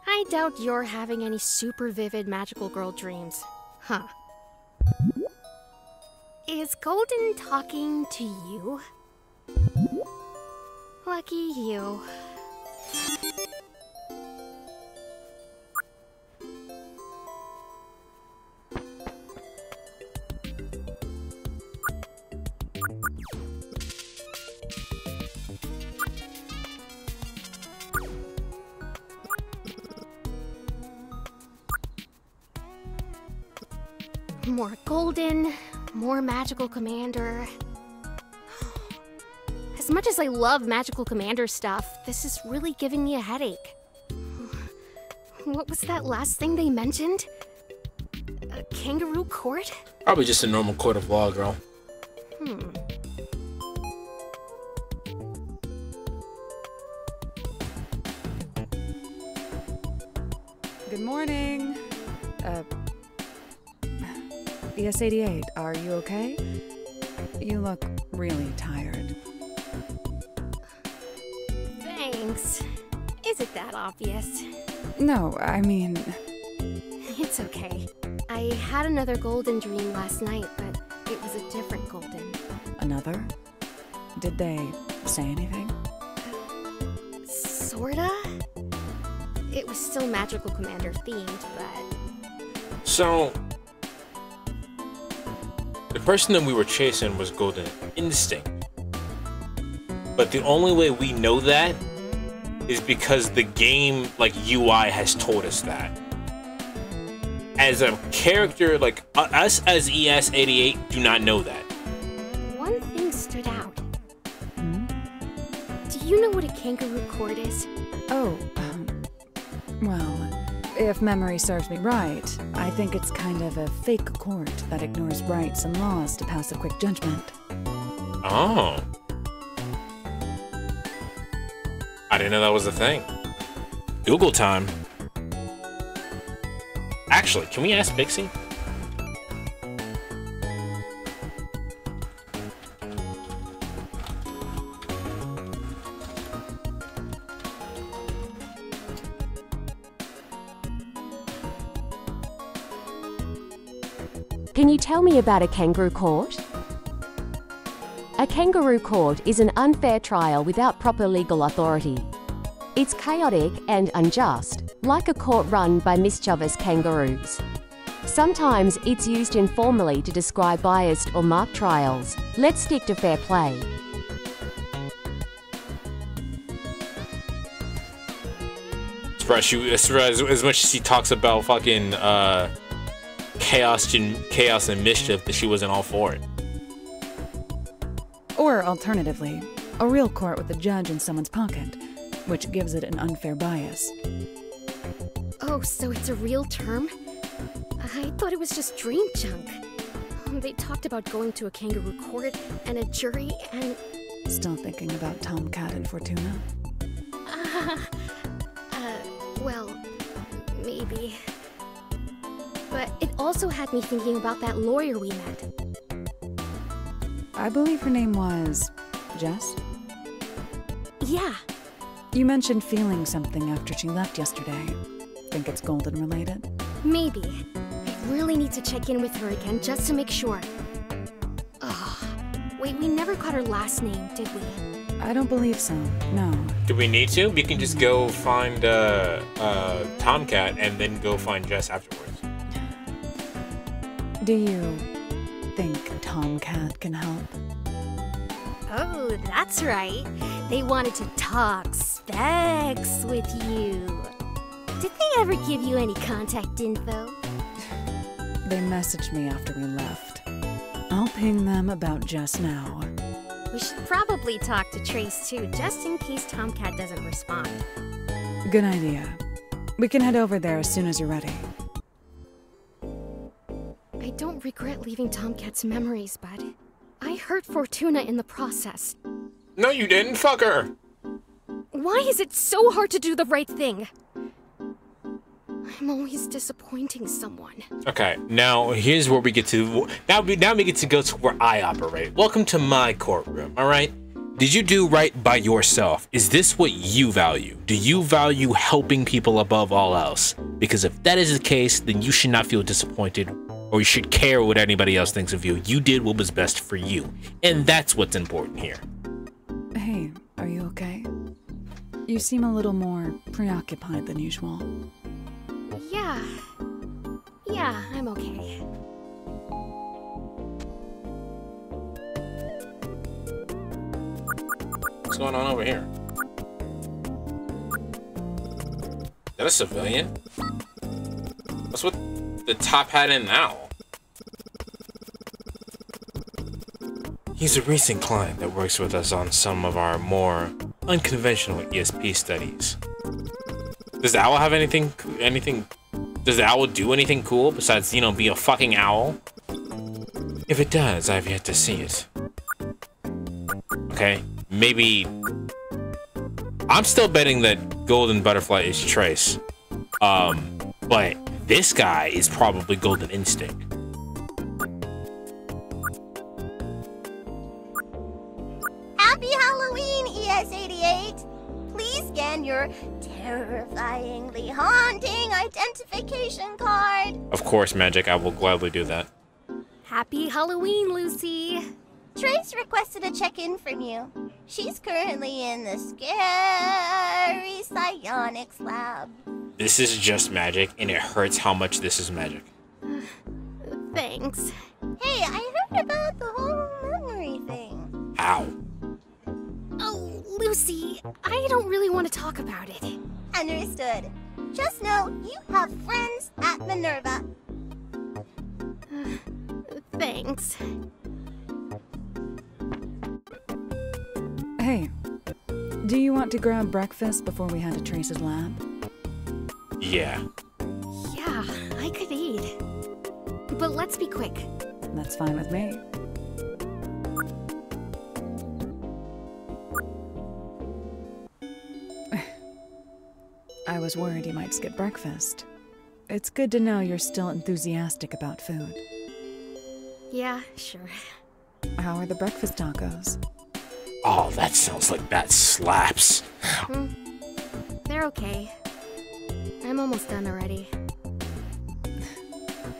I doubt you're having any super vivid magical girl dreams. Huh. Is Golden talking to you? Lucky you. More Golden, more Magical Commander. As much as I love Magical Commander stuff, this is really giving me a headache. What was that last thing they mentioned? A kangaroo court? Probably just a normal court of law, girl. Good morning. ES88, are you okay? You look really tired. Thanks. Is it that obvious? No, I mean... It's okay. I had another Golden dream last night, but it was a different Golden. Another? Did they say anything? Sorta? It was still Magical Commander themed, but... So... the person that we were chasing was Golden Instinct. But the only way we know that is because the game, like, UI has told us that. As a character, like, us as ES88 do not know that. One thing stood out. Do you know what a kangaroo court is? Oh, well, if memory serves me right, I think it's kind of a fake court that ignores rights and laws to pass a quick judgment. Oh. I didn't know that was a thing. Google time. Actually, can we ask Pixie? Can you tell me about a kangaroo court? A kangaroo court is an unfair trial without proper legal authority. It's chaotic and unjust, like a court run by mischievous kangaroos. Sometimes it's used informally to describe biased or mock trials. Let's stick to fair play. It's as much as she talks about fucking chaos and mischief, that she wasn't all for it. Or alternatively, a real court with a judge in someone's pocket, which gives it an unfair bias. Oh, so it's a real term? I thought it was just dream junk. They talked about going to a kangaroo court and a jury and... Still thinking about Tomcat and Fortuna? Well, maybe. But it also had me thinking about that lawyer we met. I believe her name was... Jess? Yeah. You mentioned feeling something after she left yesterday. Think it's Golden related? Maybe. I really need to check in with her again just to make sure. Ugh. Wait, we never got her last name, did we? I don't believe so, no. Do we need to? We can just go find Tomcat and then go find Jess afterwards. Do you think Tomcat can help? Oh, that's right. They wanted to talk specs with you. Did they ever give you any contact info? They messaged me after we left. I'll ping them about Jess now. We should probably talk to Trace too, just in case Tomcat doesn't respond. Good idea. We can head over there as soon as you're ready. I don't regret leaving Tomcat's memories, Bud. I hurt Fortuna in the process. No, you didn't. Fuck her. Why is it so hard to do the right thing? I'm always disappointing someone. Okay, now here's where we get to... Now we get to go to where I operate. Welcome to my courtroom, alright? Did you do right by yourself? Is this what you value? Do you value helping people above all else? Because if that is the case, then you should not feel disappointed, or you should care what anybody else thinks of you. You did what was best for you. And that's what's important here. Hey, are you okay? You seem a little more preoccupied than usual. Yeah, I'm okay. What's going on over here? Is that a civilian? What's with the top hat and owl? He's a recent client that works with us on some of our more unconventional ESP studies. Does the owl have anything? Does the owl do anything cool besides, you know, be a fucking owl? If it does, I've yet to see it. Okay, maybe... I'm still betting that Golden Butterfly is Trace. But this guy is probably Golden Instinct. Happy Halloween, ES88! Please scan your terrifyingly haunting identification card. Of course, Magic, I will gladly do that. Happy Halloween, Lucy! Trace requested a check-in from you. She's currently in the scary psionics lab. This is just Magic, and it hurts how much this is Magic. Thanks. Hey, I heard about the whole memory thing. How? Oh, Lucy, I don't really want to talk about it. Understood. Just know you have friends at Minerva. Thanks. Hey, do you want to grab breakfast before we head to Trace's lab? Yeah. Yeah, I could eat. But let's be quick. That's fine with me. I was worried you might skip breakfast. It's good to know you're still enthusiastic about food. Yeah, sure. How are the breakfast tacos? Oh, that sounds like that slaps. They're okay. I'm almost done already.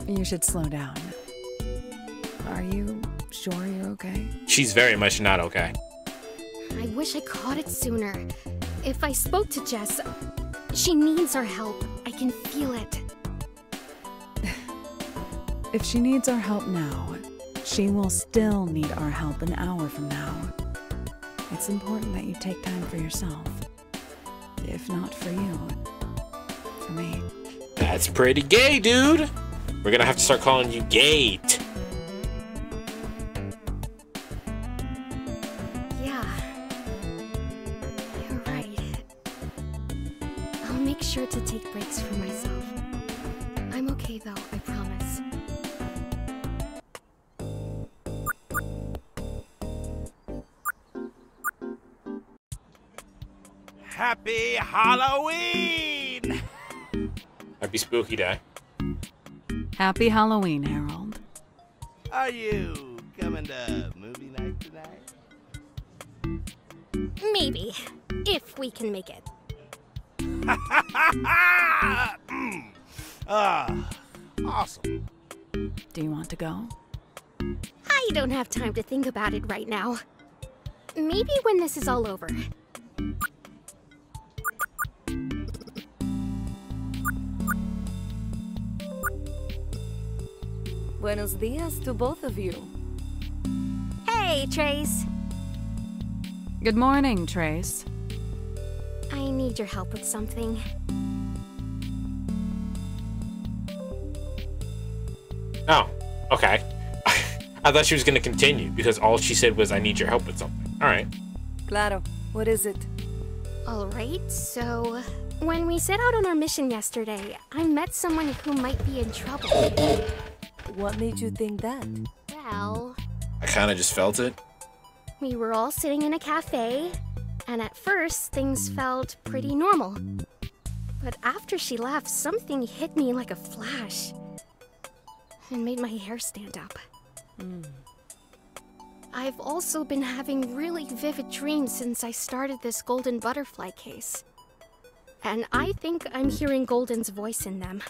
You should slow down. Are you sure you're okay? She's very much not okay. I wish I caught it sooner. If I spoke to Jess, she needs our help. I can feel it. If she needs our help now, she will still need our help an hour from now. It's important that you take time for yourself. If not for you, for me. That's pretty gay, dude. We're gonna have to start calling you Gate. Yeah. You're right. I'll make sure to take breaks for myself. I'm okay though, I promise. Happy Halloween! Happy Spooky Day. Happy Halloween, Harold. Are you coming to movie night tonight? Maybe. If we can make it. Awesome. Do you want to go? I don't have time to think about it right now. Maybe when this is all over. Buenos dias to both of you. Hey, Trace. Good morning, Trace. I need your help with something. Oh, okay. I thought she was gonna continue because all she said was, I need your help with something. Alright. Claro. What is it? Alright, so... When we set out on our mission yesterday, I met someone who might be in trouble. What made you think that? Well... I kinda just felt it. We were all sitting in a cafe, and at first, things felt pretty normal. But after she left, something hit me like a flash. And made my hair stand up. I've also been having really vivid dreams since I started this golden butterfly case. And I think I'm hearing Golden's voice in them.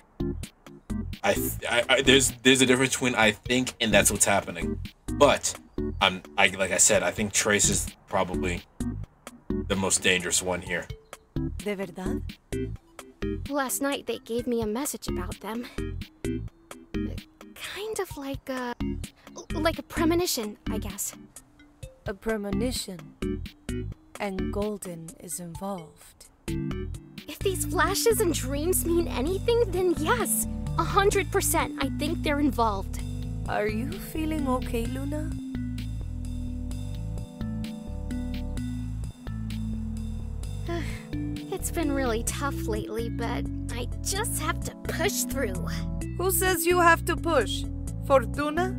There's a difference between I think and that's what's happening. But like I said, I think Trace is probably the most dangerous one here. De verdad? Last night they gave me a message about them. Kind of like a premonition, I guess. A premonition. And Golden is involved. If these flashes and dreams mean anything, then yes, 100%, I think they're involved. Are you feeling okay, Luna? It's been really tough lately, but I just have to push through. Who says you have to push? Fortuna?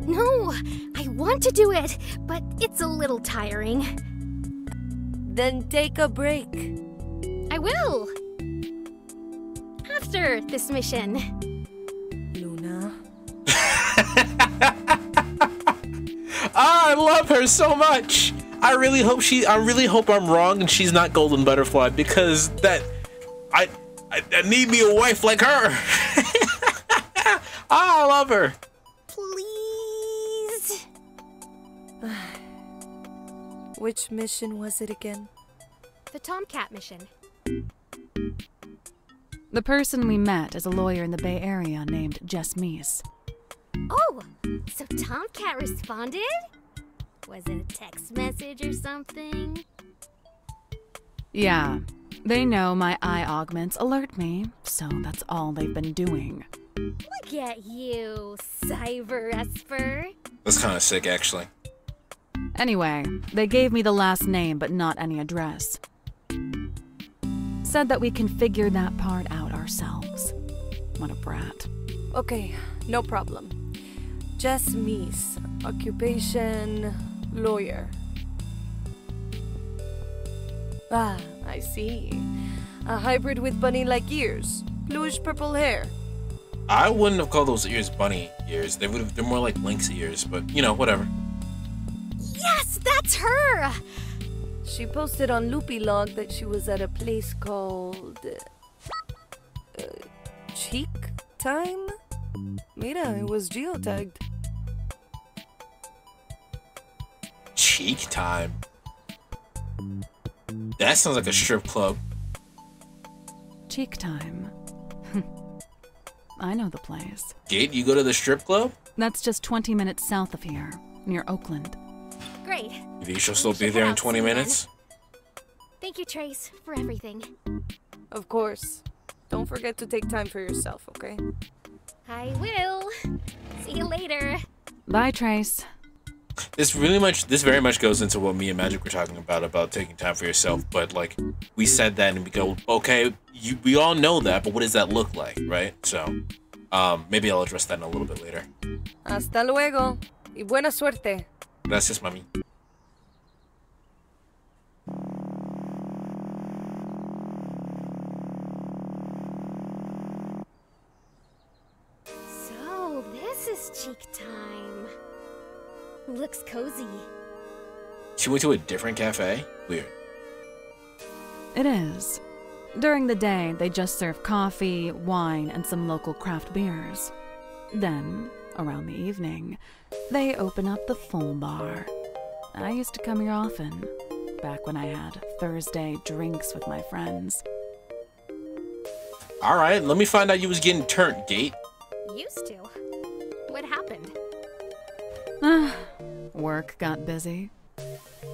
No, I want to do it, but it's a little tiring. Then take a break. I will! After this mission. Luna. I love her so much! I really hope I'm wrong and she's not Golden Butterfly because I need me a wife like her. I love her. Please. Which mission was it again? The Tomcat mission. The person we met is a lawyer in the Bay Area named Jess Meese. Oh, so Tomcat responded? Was it a text message or something? Yeah, they know my eye augments alert me, so that's all they've been doing. Look at you, Cyber Esper. That's kind of sick, actually. Anyway, they gave me the last name but not any address. Said that we can figure that part out ourselves. What a brat. Okay, no problem. Jess Meese, occupation, lawyer. Ah, I see. A hybrid with bunny-like ears, bluish purple hair. I wouldn't have called those ears bunny ears. They're more like lynx ears, but you know, whatever. Yes, that's her! She posted on Loopy Log that she was at a place called... Cheek Time? Mira, it was geotagged. Cheek Time? That sounds like a strip club. Cheek Time. I know the place. Gate, you go to the strip club? That's just 20 minutes south of here, near Oakland. Great. You think she'll still be there in 20 minutes? Thank you, Trace, for everything. Of course. don't forget to take time for yourself, okay? I will. See you later. Bye, Trace. This very much goes into what me and Magic were talking about taking time for yourself. But like, we said that and we go, okay, we all know that, but what does that look like, right? So, maybe I'll address that in a little bit later. Hasta luego. Y buena suerte. Gracias, mami. So, this is cheek time. Looks cozy. She went to a different cafe? Weird. It is. During the day, they just serve coffee, wine, and some local craft beers. Then, around the evening, they open up the full bar. I used to come here often, back when I had Thursday drinks with my friends. Alright, let me find out you was getting turned, Gate. Used to. What happened? Work got busy.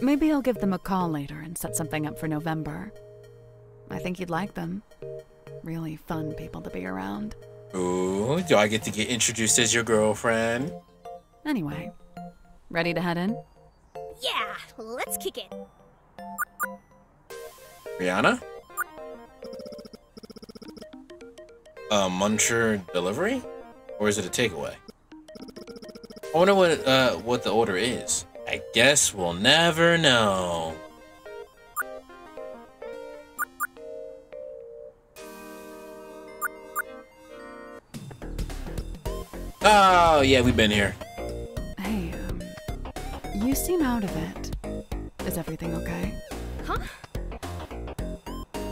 Maybe I'll give them a call later and set something up for November. I think you'd like them. Really fun people to be around. Ooh, do I get to get introduced as your girlfriend? Anyway, ready to head in? Yeah, let's kick it. Rihanna? Muncher delivery? Or is it a takeaway? I wonder what the order is. I guess we'll never know. Oh, yeah, we've been here. Hey, you seem out of it. Is everything okay? Huh?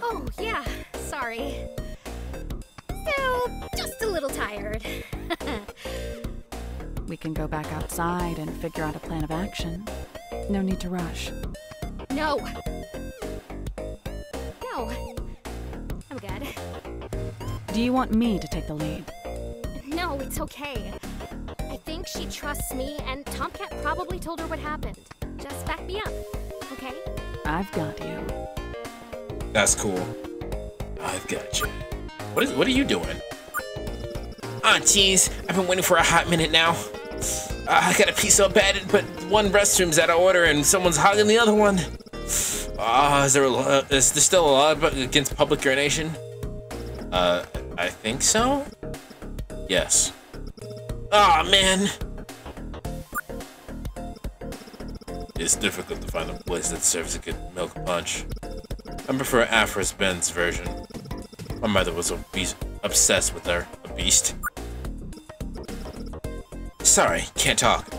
Oh, yeah, sorry. Still, just a little tired. We can go back outside and figure out a plan of action. No need to rush. No. No. I'm good. Do you want me to take the lead? No, it's okay. I think she trusts me, and Tomcat probably told her what happened. Just back me up, okay? I've got you. That's cool. I've got you. What are you doing? Ah, jeez. I've been waiting for a hot minute now. I gotta pee so bad, but one restroom's out of order and someone's hogging the other one. Is there still a law against public urination? I think so? Yes. Aw, man! It's difficult to find a place that serves a good milk punch. I prefer Afra's Ben's version. My mother was obsessed with her. A beast. Sorry, can't talk.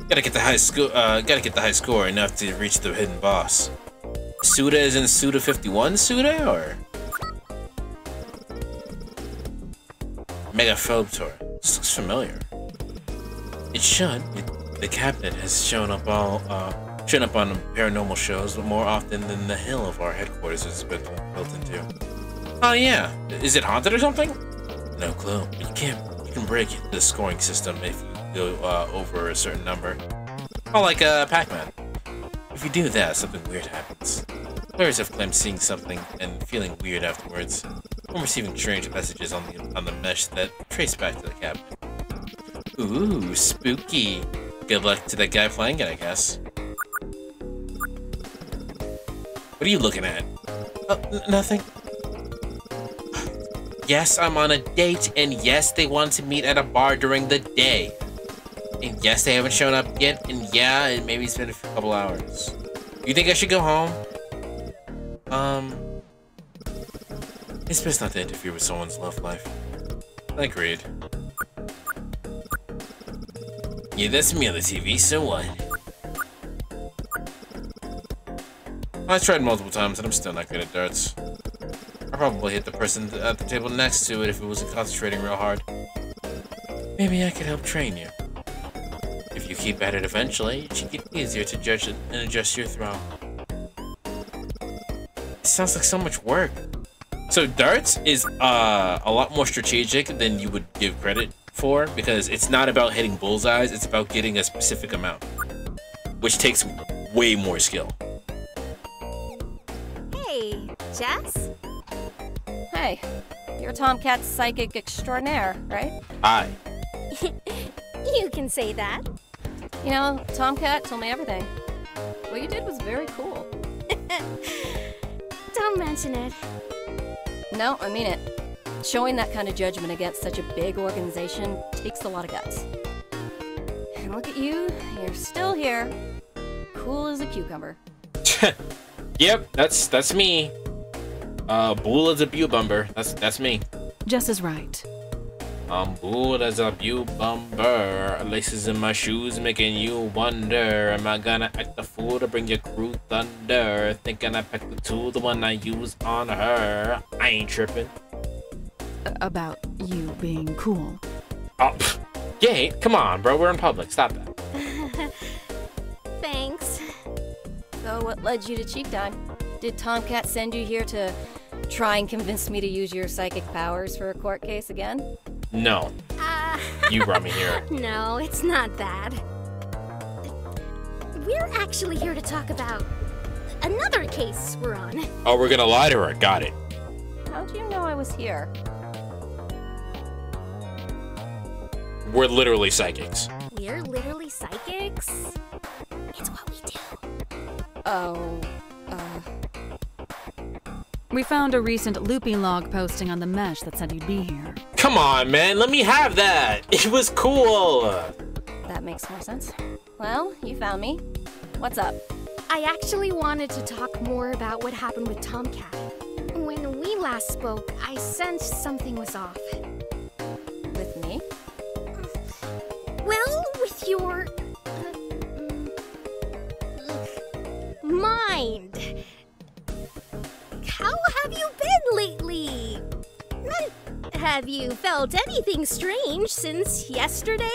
Gotta get the high score enough to reach the hidden boss. Suda is in Suda 51 Suda, or? Mega Phobtor. This looks familiar. It should. The cabinet has shown up on paranormal shows, but more often than the hill of our headquarters has been built into. Oh yeah, is it haunted or something? No clue. But you can break the scoring system if you go over a certain number. Oh, like Pac-Man. If you do that, something weird happens. Players have claimed seeing something and feeling weird afterwards, or receiving strange messages on the mesh that trace back to the cabinet. Ooh, spooky. Good luck to that guy playing it, I guess. What are you looking at? Nothing. Yes, I'm on a date, and yes, they want to meet at a bar during the day. And yes, they haven't shown up yet, and yeah, maybe it's been a couple hours. You think I should go home? It's best not to interfere with someone's love life. Agreed. Yeah, that's me on the TV, so what? I tried multiple times and I'm still not good at darts. I probably hit the person at the table next to it if it wasn't concentrating real hard. Maybe I could help train you. If you keep at it eventually, it should get easier to judge it and adjust your throw. It sounds like so much work. So darts is a lot more strategic than you would give credit for, because it's not about hitting bullseyes, it's about getting a specific amount, which takes way more skill. Hey, Jess? Hey, You're Tomcat's psychic extraordinaire, right? Aye. You can say that. You know, Tomcat told me everything. What you did was very cool. Don't mention it. No, I mean it. Showing that kind of judgment against such a big organization takes a lot of guts. And look at you, you're still here. Cool as a cucumber. Yep, that's me. Bull as a cucumber. That's me. Jess is right. I'm bull as a cucumber. Laces in my shoes making you wonder. Am I gonna act the fool to bring your crew thunder? Thinking I packed the tool, the one I use on her. I ain't tripping. About you being cool. Oh, yeah, come on, bro. We're in public. Stop that. Thanks. So what led you to Cheek Time? Did Tomcat send you here to try and convince me to use your psychic powers for a court case again? No. You brought me here. No, it's not that. We're actually here to talk about another case we're on. Oh, we're gonna lie to her. Got it. How'd you know I was here? We're literally psychics. We're literally psychics? It's what we do. Oh, We found a recent Loopy log posting on the mesh that said you'd be here. Come on, man. Let me have that. It was cool. That makes more sense. Well, you found me. What's up? I actually wanted to talk more about what happened with Tomcat. When we last spoke, I sensed something was off. With me? Well, with your... mind. How have you been lately? Have you felt anything strange since yesterday?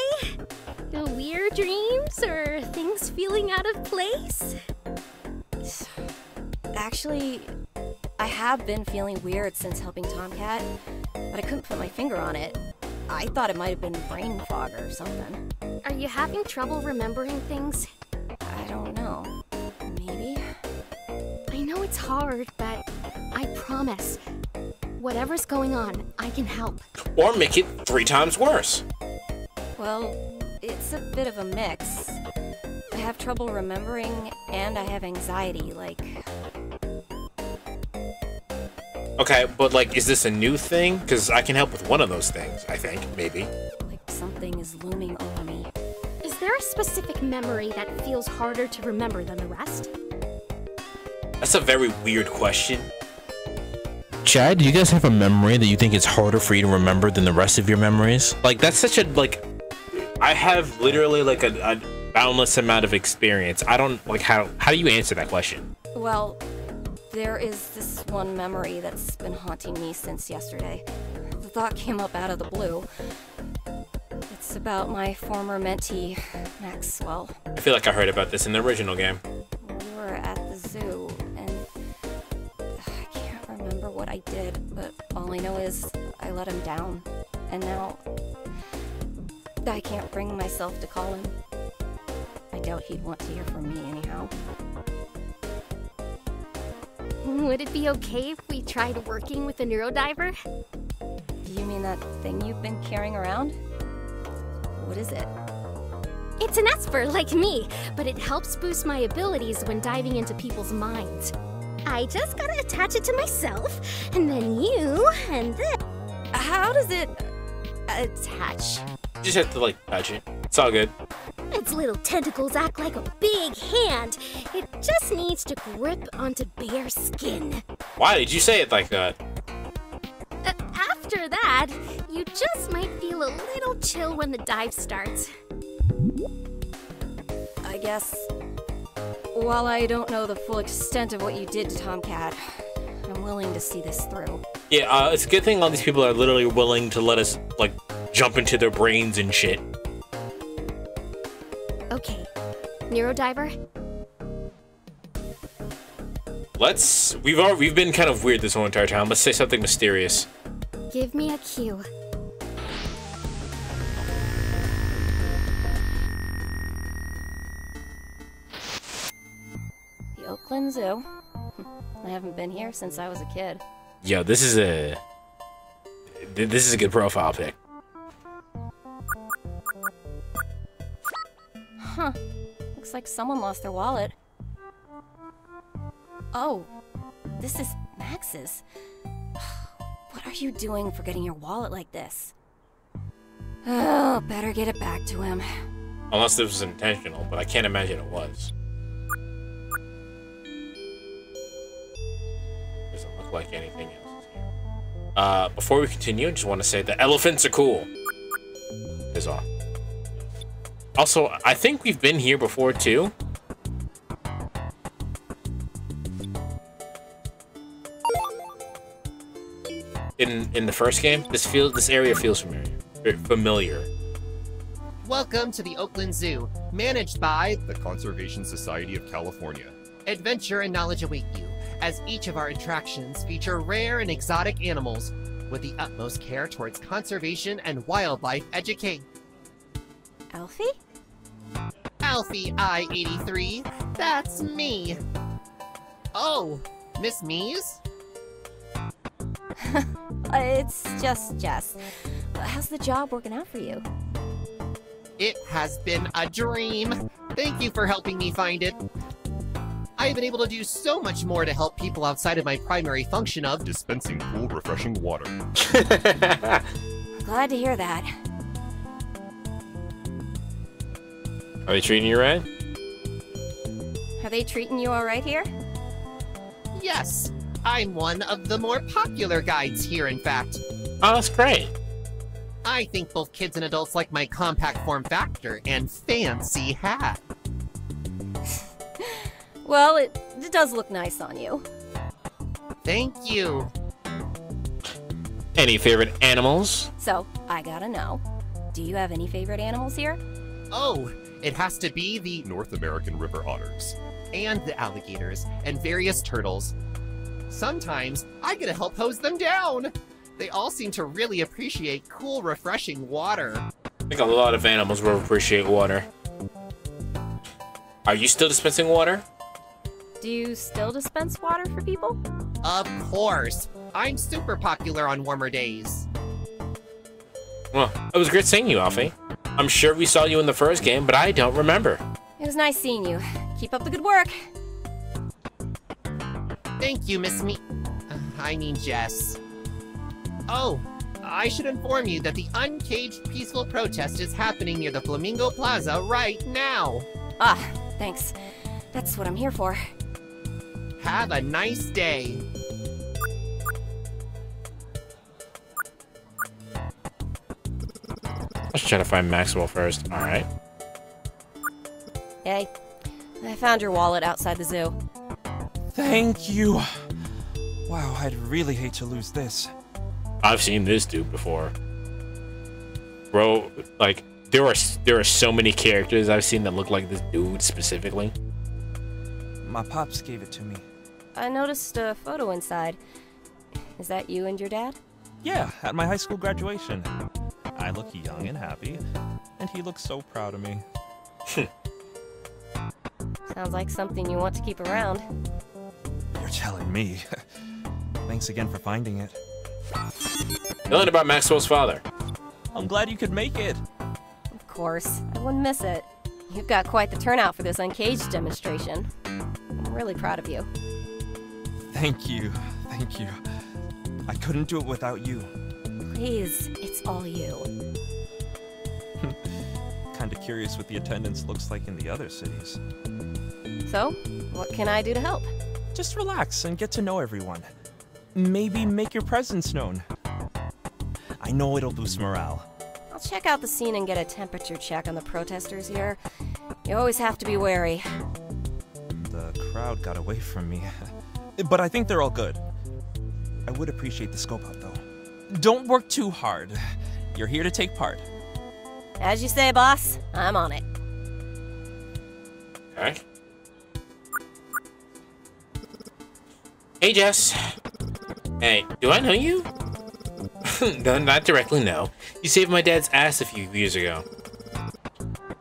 Weird dreams or things feeling out of place? Actually, I have been feeling weird since helping Tomcat, but I couldn't put my finger on it. I thought it might have been brain fog or something. Are you having trouble remembering things? I don't know. Maybe? I know it's hard, but I promise, whatever's going on, I can help. Or make it 3 times worse. Well, it's a bit of a mix. I have trouble remembering, and I have anxiety, like... Okay, but like, is this a new thing? Because I can help with one of those things, I think, maybe. Like something is looming over me. Is there a specific memory that feels harder to remember than the rest? That's a very weird question. Chad, do you guys have a memory that you think is harder for you to remember than the rest of your memories? Like, that's such a, like... I have literally, like, a boundless amount of experience. I don't, like, how do you answer that question? Well, there is this one memory that's been haunting me since yesterday. The thought came up out of the blue. It's about my former mentee, Maxwell. I feel like I heard about this in the original game. We were at the zoo, and I can't remember what I did, but all I know is I let him down, and now I can't bring myself to call him. I doubt he'd want to hear from me anyhow. Would it be okay if we tried working with a neurodiver? Do you mean that thing you've been carrying around? What is it? It's an Esper, like me, but it helps boost my abilities when diving into people's minds. I just gotta attach it to myself, and then you, and then... How does it... attach? You just have to, like, touch it. It's all good. Its little tentacles act like a big hand. It just needs to grip onto bare skin. Why did you say it like that? After that, you just might feel a little chill when the dive starts. I guess, while I don't know the full extent of what you did to Tomcat, I'm willing to see this through. Yeah, it's a good thing all these people are literally willing to let us, like, jump into their brains and shit. Okay, Neurodiver? We've been kind of weird this whole entire time. Let's say something mysterious. Give me a cue. The Oakland Zoo. I haven't been here since I was a kid. Yo, this is a This is a good profile pic. Huh. Looks like someone lost their wallet. Oh, this is Max's. What are you doing forgetting your wallet like this? Oh, better get it back to him. Unless this was intentional, but I can't imagine it was. Doesn't look like anything else is here. Before we continue, I just want to say the elephants are cool. Is all. Also, I think we've been here before too. In the first game, this area feels familiar. Welcome to the Oakland Zoo, managed by the Conservation Society of California. Adventure and knowledge await you, as each of our attractions feature rare and exotic animals with the utmost care towards conservation and wildlife education. Alfie? Alfie I-83, that's me. Oh, Miss Mies? It's just Jess. How's the job working out for you? It has been a dream. Thank you for helping me find it. I've been able to do so much more to help people outside of my primary function of dispensing cool, refreshing water. Glad to hear that. Are they treating you right? Are they treating you alright here? Yes, I'm one of the more popular guides here, in fact. Oh, that's great. I think both kids and adults like my compact form factor and fancy hat. Well, it does look nice on you. Thank you. Any favorite animals? So, I gotta know. Do you have any favorite animals here? Oh, it has to be the North American river otters. And the alligators, and various turtles. Sometimes, I get to help hose them down. They all seem to really appreciate cool, refreshing water. I think a lot of animals will appreciate water. Are you still dispensing water? Do you still dispense water for people? Of course. I'm super popular on warmer days. Well, it was great seeing you, Alfie. I'm sure we saw you in the first game, but I don't remember. It was nice seeing you. Keep up the good work. Thank you, Miss Jess. Oh, I should inform you that the Uncaged Peaceful Protest is happening near the Flamingo Plaza right now. Ah, thanks. That's what I'm here for. Have a nice day. Let's try to find Maxwell first. Alright. Hey, I found your wallet outside the zoo. Thank you. Wow, I'd really hate to lose this. I've seen this dude before. Bro, like, there are so many characters I've seen that look like this dude specifically. My pops gave it to me. I noticed a photo inside. Is that you and your dad? Yeah, at my high school graduation. I look young and happy, and he looks so proud of me. Sounds like something you want to keep around. You're telling me. Thanks again for finding it. Learn about Maxwell's father. I'm glad you could make it. Of course, I wouldn't miss it. You've got quite the turnout for this Uncaged demonstration. I'm really proud of you. Thank you. Thank you. I couldn't do it without you. Please, it's all you. Kinda curious what the attendance looks like in the other cities. So, what can I do to help? Just relax and get to know everyone. Maybe make your presence known. I know it'll boost morale. I'll check out the scene and get a temperature check on the protesters here. You always have to be wary. The crowd got away from me. But I think they're all good. I would appreciate the scope out, though. Don't work too hard. You're here to take part. As you say, boss. I'm on it. Okay. Hey, Jess. Hey, do I know you? No, not directly, no. You saved my dad's ass a few years ago.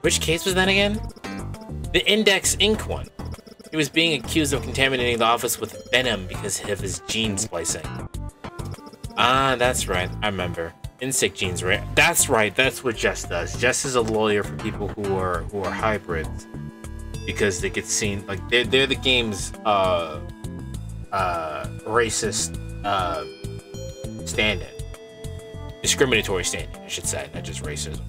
Which case was that again? The Index Inc. one. He was being accused of contaminating the office with venom because of his gene splicing. Ah, that's right. I remember. Insect genes, right? That's right. That's what Jess does. Jess is a lawyer for people who are hybrids, because they get seen like they're the game's racist stand-in, discriminatory stand-in, I should say, not just racism.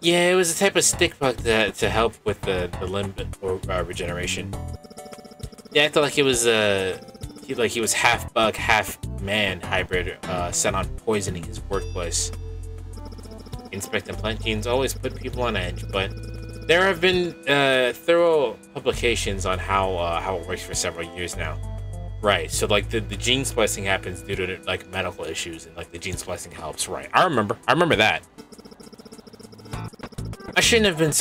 Yeah, it was a type of stick bug to help with the limb or regeneration. Yeah, I felt like it was he was half bug, half man hybrid, set on poisoning his workplace. Inspecting plant genes always put people on edge, but there have been thorough publications on how it works for several years now. Right, so like the gene splicing happens due to like medical issues, and like the gene splicing helps. Right, I remember that. I shouldn't have been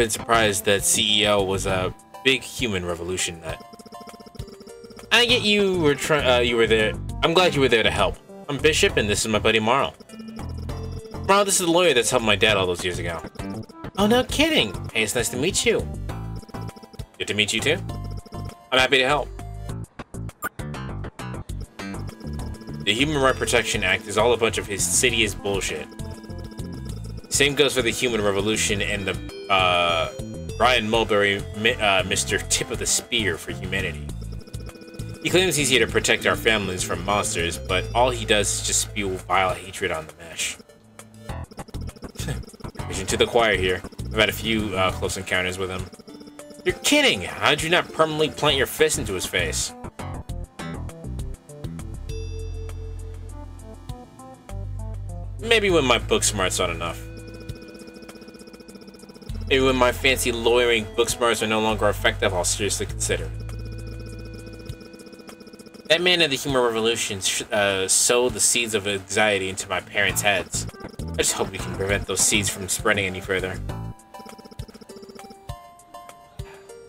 surprised that CEO was a big human revolution nut. I get you were there. I'm glad you were there to help. I'm Bishop, and this is my buddy Marl. Marl, this is the lawyer that's helped my dad all those years ago. Oh, no kidding. Hey, it's nice to meet you. Good to meet you too. I'm happy to help. The Human Rights Protection Act is all a bunch of insidious bullshit. Same goes for the Human Revolution and the Brian Mulberry, Mr. Tip of the Spear for humanity. He claims he's here to protect our families from monsters, but all he does is just spew vile hatred on the mesh. Preaching to the choir here. I've had a few close encounters with him. You're kidding! How'd you not permanently plant your fist into his face? Maybe when my book smarts aren't enough. Maybe when my fancy lawyering book smarts are no longer effective, I'll seriously consider it. That man of the Human Revolution sowed the seeds of anxiety into my parents' heads. I just hope we can prevent those seeds from spreading any further.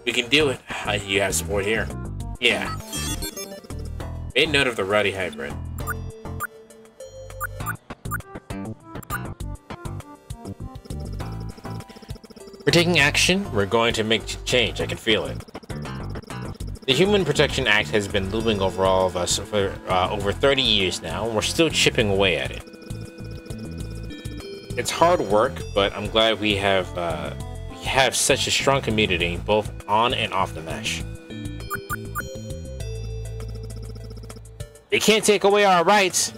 We can do it. You have support here. Yeah. Made note of the rowdy hybrid. We're taking action. We're going to make change. I can feel it. The Human Protection Act has been looming over all of us for over 30 years now, and we're still chipping away at it. It's hard work, but I'm glad we have such a strong community, both on and off the mesh. They can't take away our rights.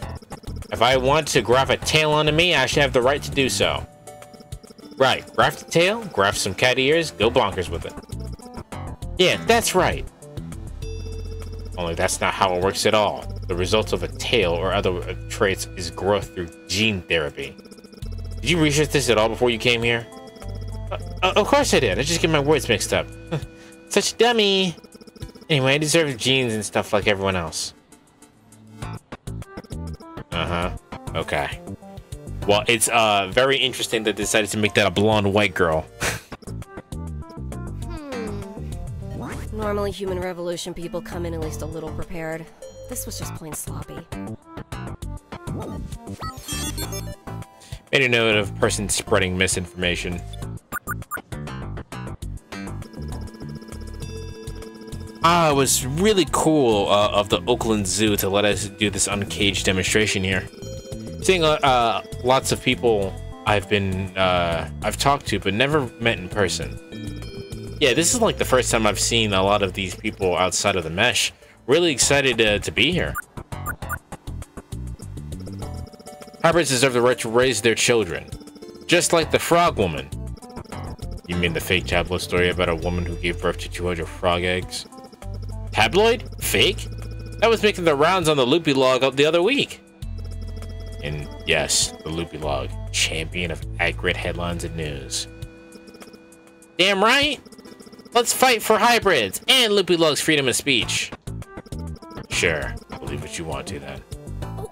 If I want to graft a tail onto me, I should have the right to do so. Right, graft a tail, graft some cat ears, go bonkers with it. Yeah, that's right. Only that's not how it works at all. The result of a tail or other traits is growth through gene therapy. Did you research this at all before you came here? Of course I did. I just get my words mixed up. Such a dummy. Anyway, I deserve genes and stuff like everyone else. Uh-huh. Okay. Well, it's very interesting that they decided to make that a blonde white girl. Normally, Human Revolution people come in at least a little prepared. This was just plain sloppy. Made a note of person spreading misinformation. It was really cool of the Oakland Zoo to let us do this uncaged demonstration here. Seeing lots of people I've talked to but never met in person. Yeah, this is like the first time I've seen a lot of these people outside of the mesh. Really excited to be here. Hybrids deserve the right to raise their children. Just like the frog woman. You mean the fake tabloid story about a woman who gave birth to 200 frog eggs? Tabloid? Fake? That was making the rounds on the Loopy Log the other week. And yes, the Loopy Log, champion of accurate headlines and news. Damn right! Let's fight for hybrids and Loopy Log's freedom of speech. Sure, believe what you want to then. Oh,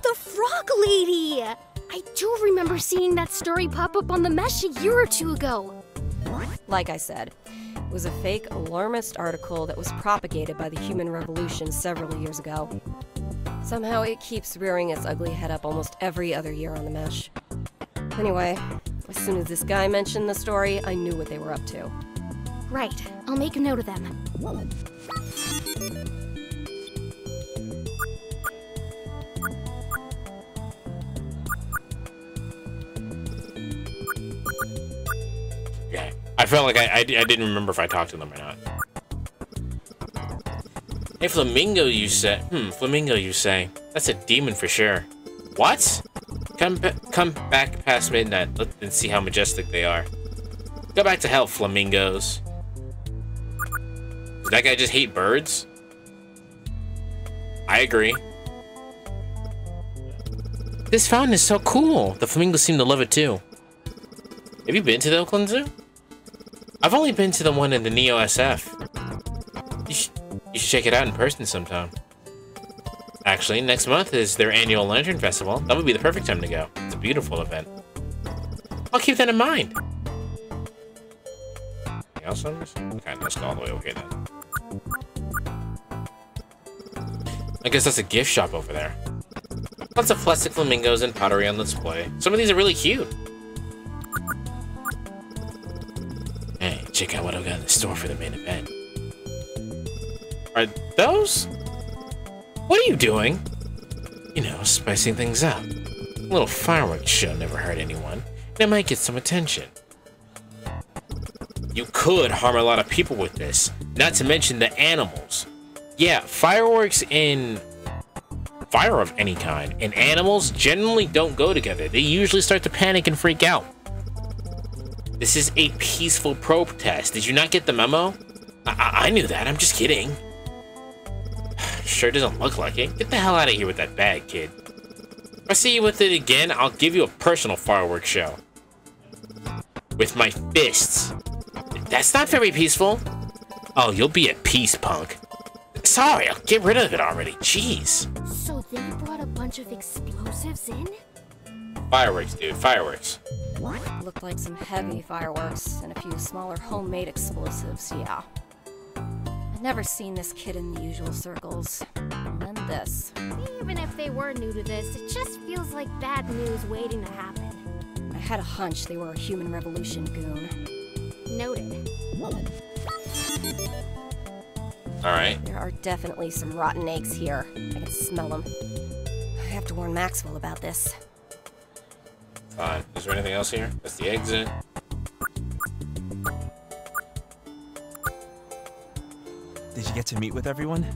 the frog lady! I do remember seeing that story pop up on the mesh a year or two ago. Like I said, it was a fake, alarmist article that was propagated by the Human Revolution several years ago. Somehow it keeps rearing its ugly head up almost every other year on the mesh. Anyway, as soon as this guy mentioned the story, I knew what they were up to. Right, I'll make a note of them. Yeah, I felt like I didn't remember if I talked to them or not. Hey, Flamingo, you say? Flamingo, you say? That's a demon for sure. What? Come back past midnight and see how majestic they are. Go back to hell, flamingos. Does that guy just hate birds? I agree. This fountain is so cool. The flamingos seem to love it too. Have you been to the Oakland Zoo? I've only been to the one in the Neo SF. You should check it out in person sometime. Actually, next month is their annual Lantern Festival. That would be the perfect time to go. It's a beautiful event. I'll keep that in mind. Anything else on this? Okay, let's go all the way over here then. I guess that's a gift shop over there. Lots of plastic flamingos and pottery on display. Some of these are really cute. Hey, check out what I've got in the store for the main event. Are those? What are you doing? You know, spicing things up. A little fireworks show never hurt anyone, and it might get some attention. You could harm a lot of people with this, not to mention the animals. Yeah, fireworks and fire of any kind and animals generally don't go together. They usually start to panic and freak out. This is a peaceful protest. Did you not get the memo? I knew that. I'm just kidding. Sure doesn't look like it. Get the hell out of here with that bag, kid. If I see you with it again, I'll give you a personal fireworks show. With my fists. That's not very peaceful. Oh, you'll be at peace, punk. Sorry, I'll get rid of it already. Jeez. So they brought a bunch of explosives in? Fireworks, dude. Fireworks. Looked like some heavy fireworks and a few smaller homemade explosives, yeah. I've never seen this kid in the usual circles. And then this. Even if they were new to this, it just feels like bad news waiting to happen. I had a hunch they were a Human Revolution goon. Noted. Alright. There are definitely some rotten eggs here. I can smell them. I have to warn Maxwell about this. Fine. Is there anything else here? That's the exit. Did you get to meet with everyone?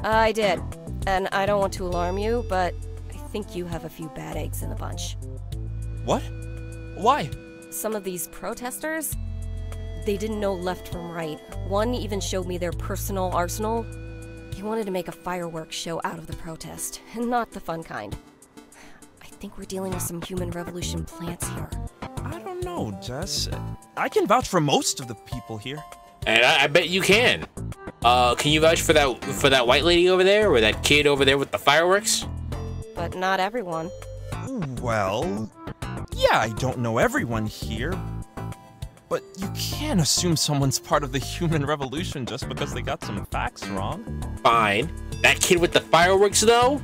I did. And I don't want to alarm you, but I think you have a few bad eggs in the bunch. What? Why? Some of these protesters, they didn't know left from right. One even showed me their personal arsenal. He wanted to make a fireworks show out of the protest, and not the fun kind. I think we're dealing with some Human Revolution plants here. I don't know, Jess. I can vouch for most of the people here. And I bet you can. Can you vouch for that white lady over there, or that kid over there with the fireworks? But not everyone. Well, yeah, I don't know everyone here. But you can't assume someone's part of the Human Revolution just because they got some facts wrong. Fine. That kid with the fireworks, though?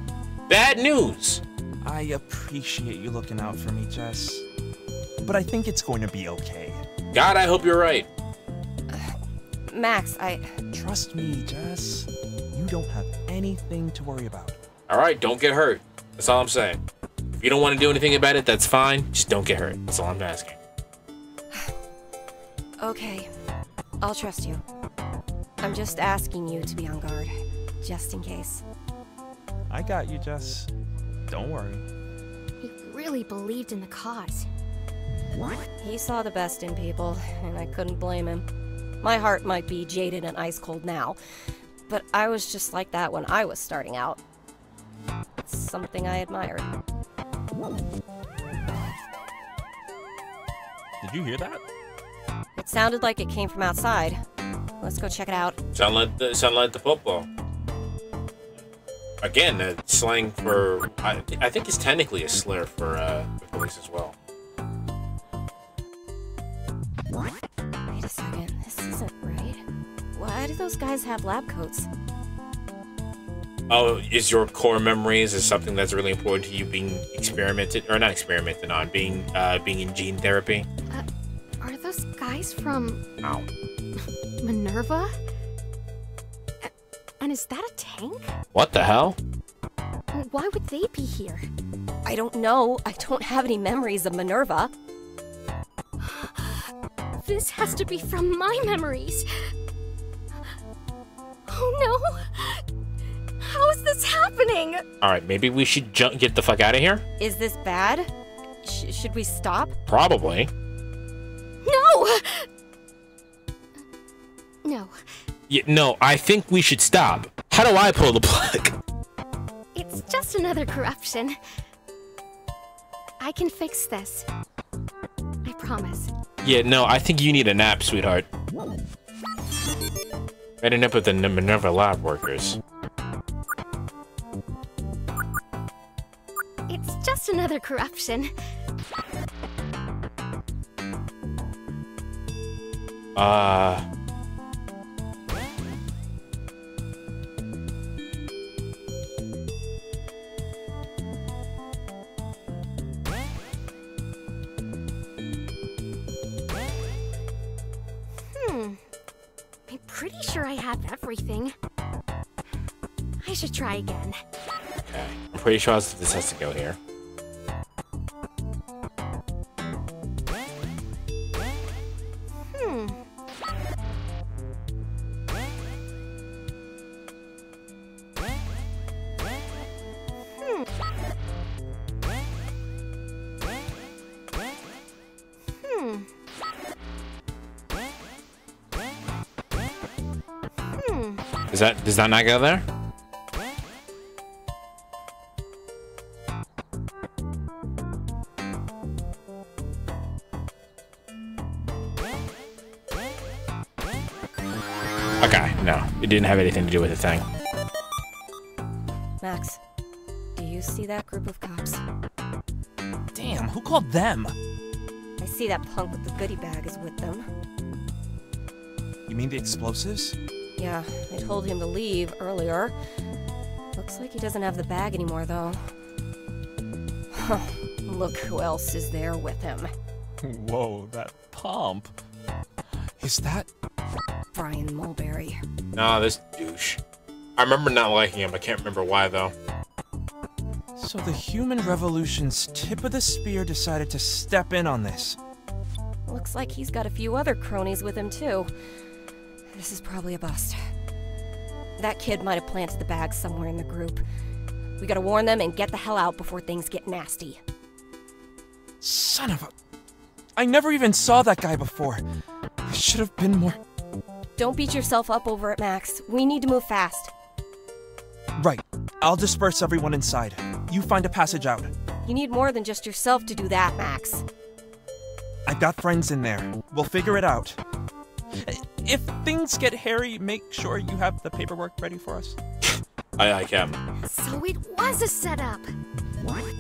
Bad news. I appreciate you looking out for me, Jess. But I think it's going to be okay. God, I hope you're right. Max, Trust me, Jess. You don't have anything to worry about. Alright, don't get hurt. That's all I'm saying. If you don't want to do anything about it, that's fine. Just don't get hurt. That's all I'm asking. Okay, I'll trust you. I'm just asking you to be on guard, just in case. I got you, Jess. Don't worry. He really believed in the cause. He saw the best in people, and I couldn't blame him. My heart might be jaded and ice cold now, but I was just like that when I was starting out. It's something I admired. Did you hear that? It sounded like it came from outside. Let's go check it out. Sound like the football. Again, slang for I think it's technically a slur for the police as well. Wait a second, this isn't right. Why do those guys have lab coats? Oh, is your core memories is something that's really important to you being experimented or not experimented on, being in gene therapy? Are those guys from... Ow. Minerva? And is that a tank? What the hell? Why would they be here? I don't know. I don't have any memories of Minerva. This has to be from my memories. Oh no! How is this happening? Alright, maybe we should get the fuck out of here? Is this bad? Should we stop? Probably. No! No. Yeah, no, I think we should stop. How do I pull the plug? It's just another corruption. I can fix this. I promise. Yeah, no, I think you need a nap, sweetheart. Ending up with the Minerva lab workers. It's just another corruption. I'm pretty sure I have everything. I should try again. Okay, I'm pretty sure this has to go here. Does that not go there? Okay, no. It didn't have anything to do with the thing. Max, do you see that group of cops? Damn, who called them? I see that punk with the goodie bag is with them. You mean the explosives? Yeah, I told him to leave earlier. Looks like he doesn't have the bag anymore, though. Look who else is there with him. Whoa, that pump. Is that... Brian Mulberry. Nah, this douche. I remember not liking him. I can't remember why, though. So the Human Revolution's tip of the spear decided to step in on this. Looks like he's got a few other cronies with him, too. This is probably a bust. That kid might have planted the bag somewhere in the group. We gotta warn them and get the hell out before things get nasty. Son of a... I never even saw that guy before. I should have been more... Don't beat yourself up over it, Max. We need to move fast. Right. I'll disperse everyone inside. You find a passage out. You need more than just yourself to do that, Max. I've got friends in there. We'll figure it out. If things get hairy, make sure you have the paperwork ready for us. I can. So it was a setup.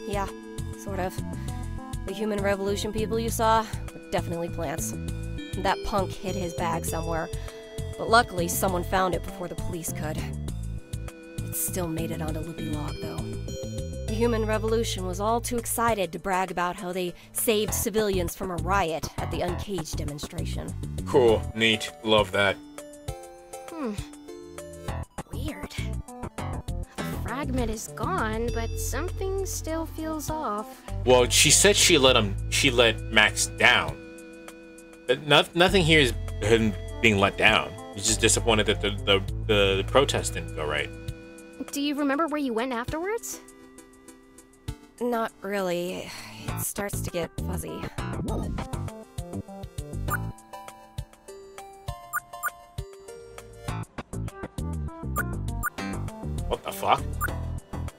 Yeah, sort of. The Human Revolution people you saw were definitely plants. That punk hid his bag somewhere, but luckily someone found it before the police could. It still made it onto Loopy Log, though. The Human Revolution was all too excited to brag about how they saved civilians from a riot at the Uncaged demonstration. Cool, neat, love that. Weird. The fragment is gone, but something still feels off. Well, she said she let Max down. But nothing here is him being let down. He's just disappointed that the protest didn't go right. Do you remember where you went afterwards? Not really. It starts to get fuzzy. What the fuck?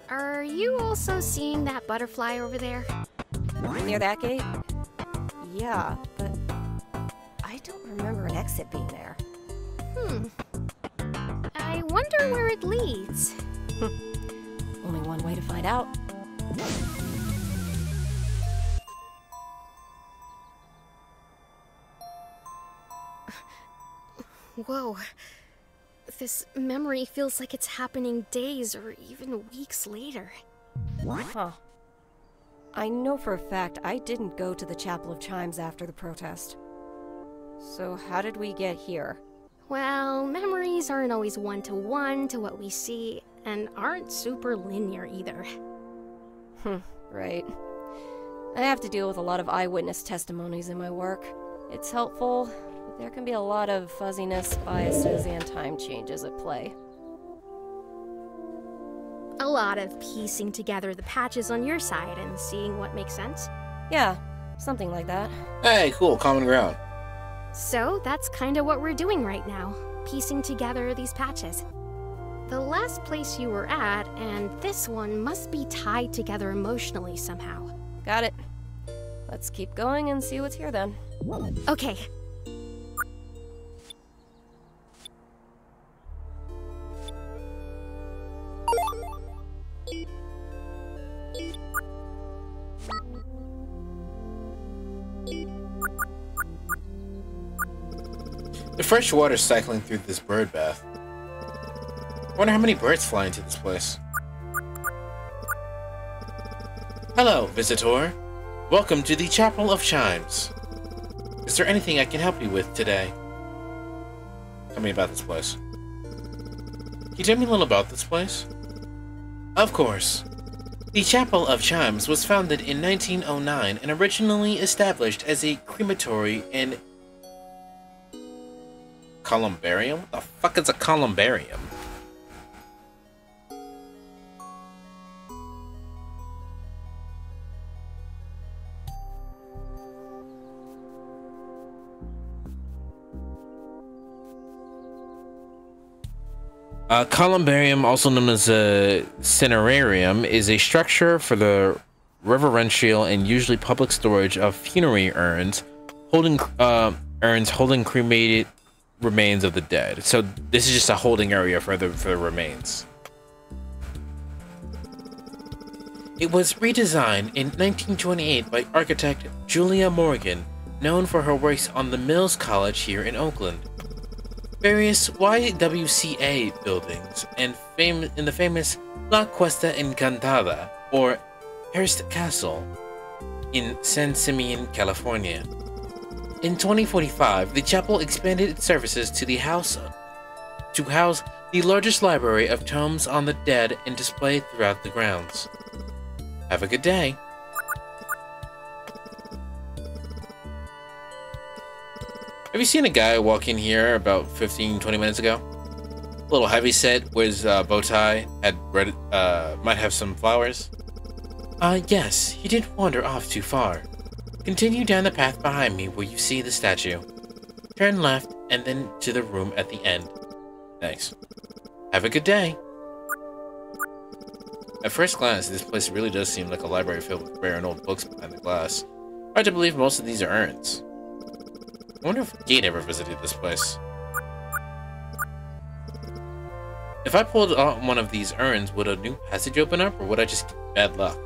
Are you also seeing that butterfly over there? Near that gate? Yeah, but I don't remember an exit being there. I wonder where it leads. Only one way to find out. Whoa. This memory feels like it's happening days or even weeks later. Huh. I know for a fact I didn't go to the Chapel of Chimes after the protest. So how did we get here? Well, memories aren't always one-to-one to what we see, and aren't super linear either. Right. I have to deal with a lot of eyewitness testimonies in my work. It's helpful, but there can be a lot of fuzziness, biases, and time changes at play. A lot of piecing together the patches on your side and seeing what makes sense? Yeah, something like that. Hey, cool, common ground. So that's kinda what we're doing right now, piecing together these patches. The last place you were at and this one must be tied together emotionally somehow. Got it. Let's keep going and see what's here then. Okay. The fresh water cycling through this bird bath. Wonder how many birds fly into this place. Hello, visitor. Welcome to the Chapel of Chimes. Is there anything I can help you with today? Tell me about this place. Can you tell me a little about this place? Of course. The Chapel of Chimes was founded in 1909 and originally established as a crematory and columbarium? What the fuck is a columbarium? A columbarium, also known as a cinerarium, is a structure for the reverential and usually public storage of funerary urns holding cremated remains of the dead. So this is just a holding area for the remains. It was redesigned in 1928 by architect Julia Morgan, known for her works on the Mills College here in Oakland. Various YWCA buildings and in the famous La Cuesta Encantada or Hearst Castle in San Simeon, California. In 2045, the chapel expanded its services to house the largest library of tomes on the dead and displayed throughout the grounds. Have a good day. Have you seen a guy walk in here about 15-20 minutes ago? A little heavy set, wears a bow tie, had red, might have some flowers. Yes, he didn't wander off too far. Continue down the path behind me where you see the statue. Turn left and then to the room at the end. Thanks. Have a good day. At first glance, this place really does seem like a library filled with rare and old books behind the glass. Hard to believe most of these are urns. I wonder if Gate ever visited this place. If I pulled out one of these urns, would a new passage open up, or would I just get bad luck?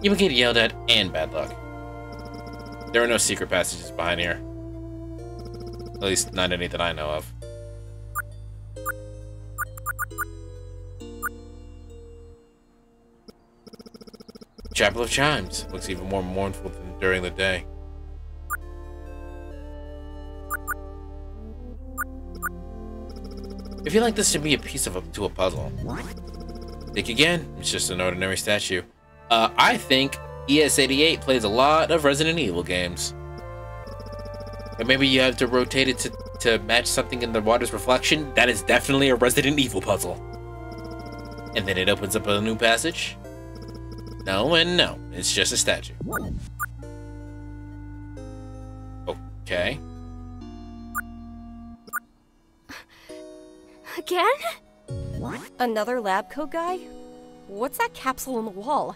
You would get yelled at and bad luck. There are no secret passages behind here. At least not any that I know of. Chapel of Chimes looks even more mournful than during the day. I feel like this should be a piece to a puzzle. Think again, it's just an ordinary statue. I think ES88 plays a lot of Resident Evil games. And maybe you have to rotate it to match something in the water's reflection. That is definitely a Resident Evil puzzle. And then it opens up a new passage. No and no, it's just a statue. Okay. Again? Another lab coat guy? What's that capsule on the wall?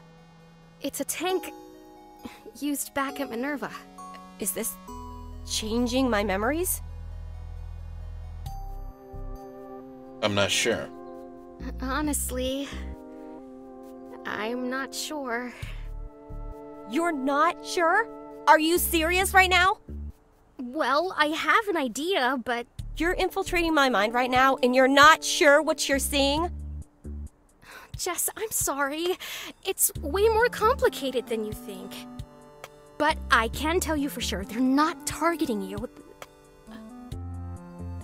It's a tank used back at Minerva. Is this changing my memories? I'm not sure. Honestly, I'm not sure. You're not sure? Are you serious right now? Well, I have an idea, but... You're infiltrating my mind right now, and you're not sure what you're seeing? Jess, I'm sorry. It's way more complicated than you think. But I can tell you for sure, they're not targeting you.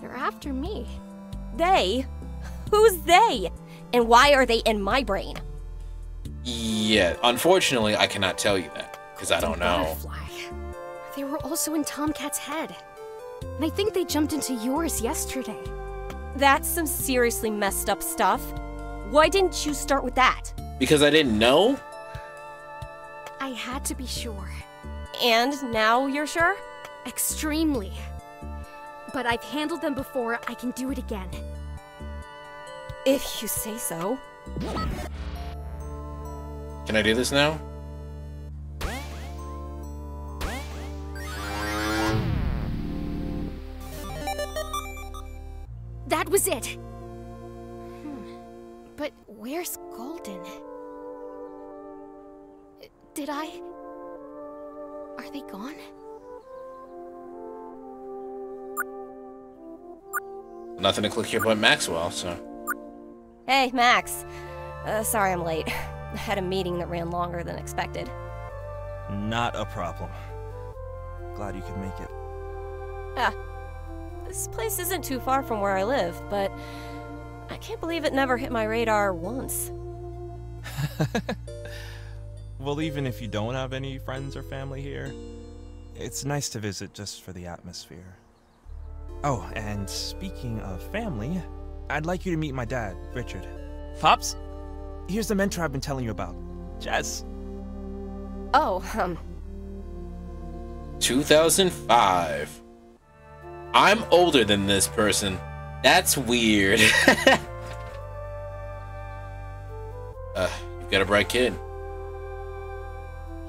They're after me. They? Who's they? And why are they in my brain? Yeah, unfortunately, I cannot tell you that, because I don't know. Butterfly. They were also in Tomcat's head. And I think they jumped into yours yesterday. That's some seriously messed up stuff. Why didn't you start with that? Because I didn't know? I had to be sure. And now you're sure? Extremely. But I've handled them before, I can do it again. If you say so. Can I do this now? That was it! But where's Golden? Did I... Are they gone? Nothing to click here but Maxwell, so... Hey, Max. Sorry I'm late. I had a meeting that ran longer than expected. Not a problem. Glad you could make it. This place isn't too far from where I live, but I can't believe it never hit my radar once. Well, even if you don't have any friends or family here, it's nice to visit just for the atmosphere. Oh, and speaking of family, I'd like you to meet my dad, Richard. Pops, here's the mentor I've been telling you about, Jess. Oh, 2005. I'm older than this person. That's weird. You've got a bright kid.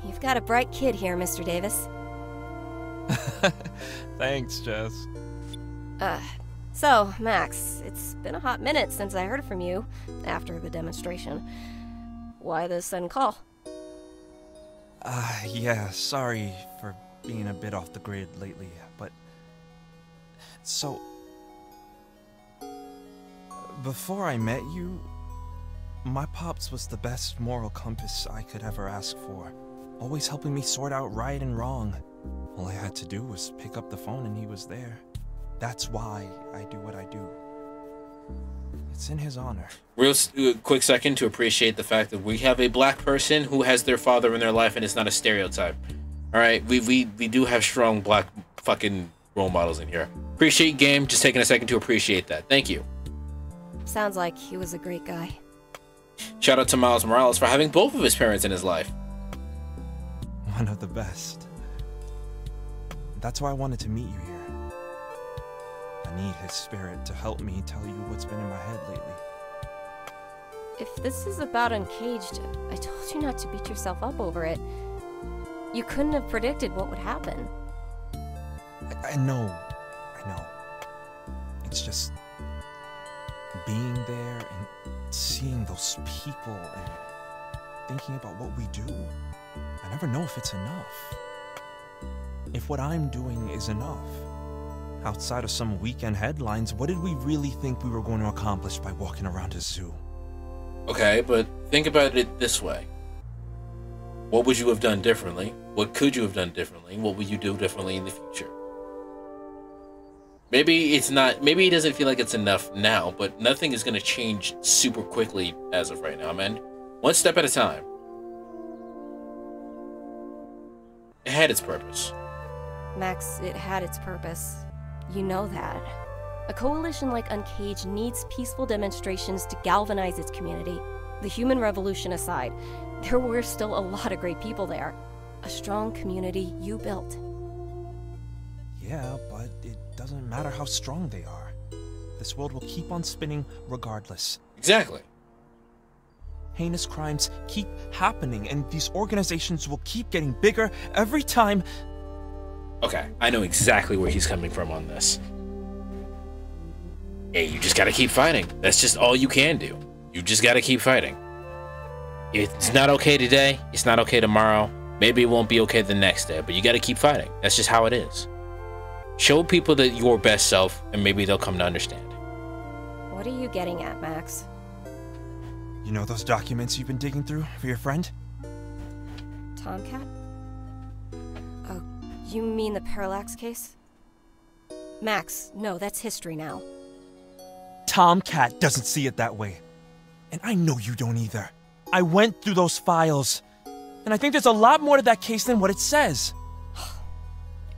You've got a bright kid here, Mr. Davis. Thanks, Jess. So, Max, it's been a hot minute since I heard from you after the demonstration. Why the sudden call? Yeah, sorry for being a bit off the grid lately, but... So... Before I met you, my pops was the best moral compass I could ever ask for. Always helping me sort out right and wrong. All I had to do was pick up the phone and he was there. That's why I do what I do. It's in his honor. Real quick second to appreciate the fact that we have a black person who has their father in their life and it's not a stereotype. All right, we do have strong black fucking role models in here. Appreciate game, just taking a second to appreciate that. Thank you. Sounds like he was a great guy. Shout out to Miles Morales for having both of his parents in his life. One of the best. That's why I wanted to meet you here. I need his spirit to help me tell you what's been in my head lately. If this is about Uncaged, I told you not to beat yourself up over it. You couldn't have predicted what would happen. I know. It's just being there and seeing those people and thinking about what we do. I never know if it's enough. If what I'm doing is enough. Outside of some weekend headlines, what did we really think we were going to accomplish by walking around a zoo? Okay, but think about it this way. What would you have done differently? What could you have done differently? What would you do differently in the future? Maybe it's not, maybe it doesn't feel like it's enough now, but nothing is going to change super quickly as of right now, man. One step at a time. It had its purpose. Max, it had its purpose. You know that. A coalition like Uncaged needs peaceful demonstrations to galvanize its community. The human revolution aside, there were still a lot of great people there. A strong community you built. Yeah, but it doesn't matter how strong they are. This world will keep on spinning regardless. Exactly. Heinous crimes keep happening, and these organizations will keep getting bigger every time. Okay, I know exactly where he's coming from on this. Hey, you just gotta keep fighting. That's just all you can do. You just gotta keep fighting. If it's not okay today, it's not okay tomorrow. Maybe it won't be okay the next day, but you gotta keep fighting. That's just how it is. Show people that your best self, and maybe they'll come to understand. What are you getting at, Max? You know those documents you've been digging through for your friend? Tomcat? Oh, you mean the Parallax case? Max, no, that's history now. Tomcat doesn't see it that way. And I know you don't either. I went through those files. And I think there's a lot more to that case than what it says.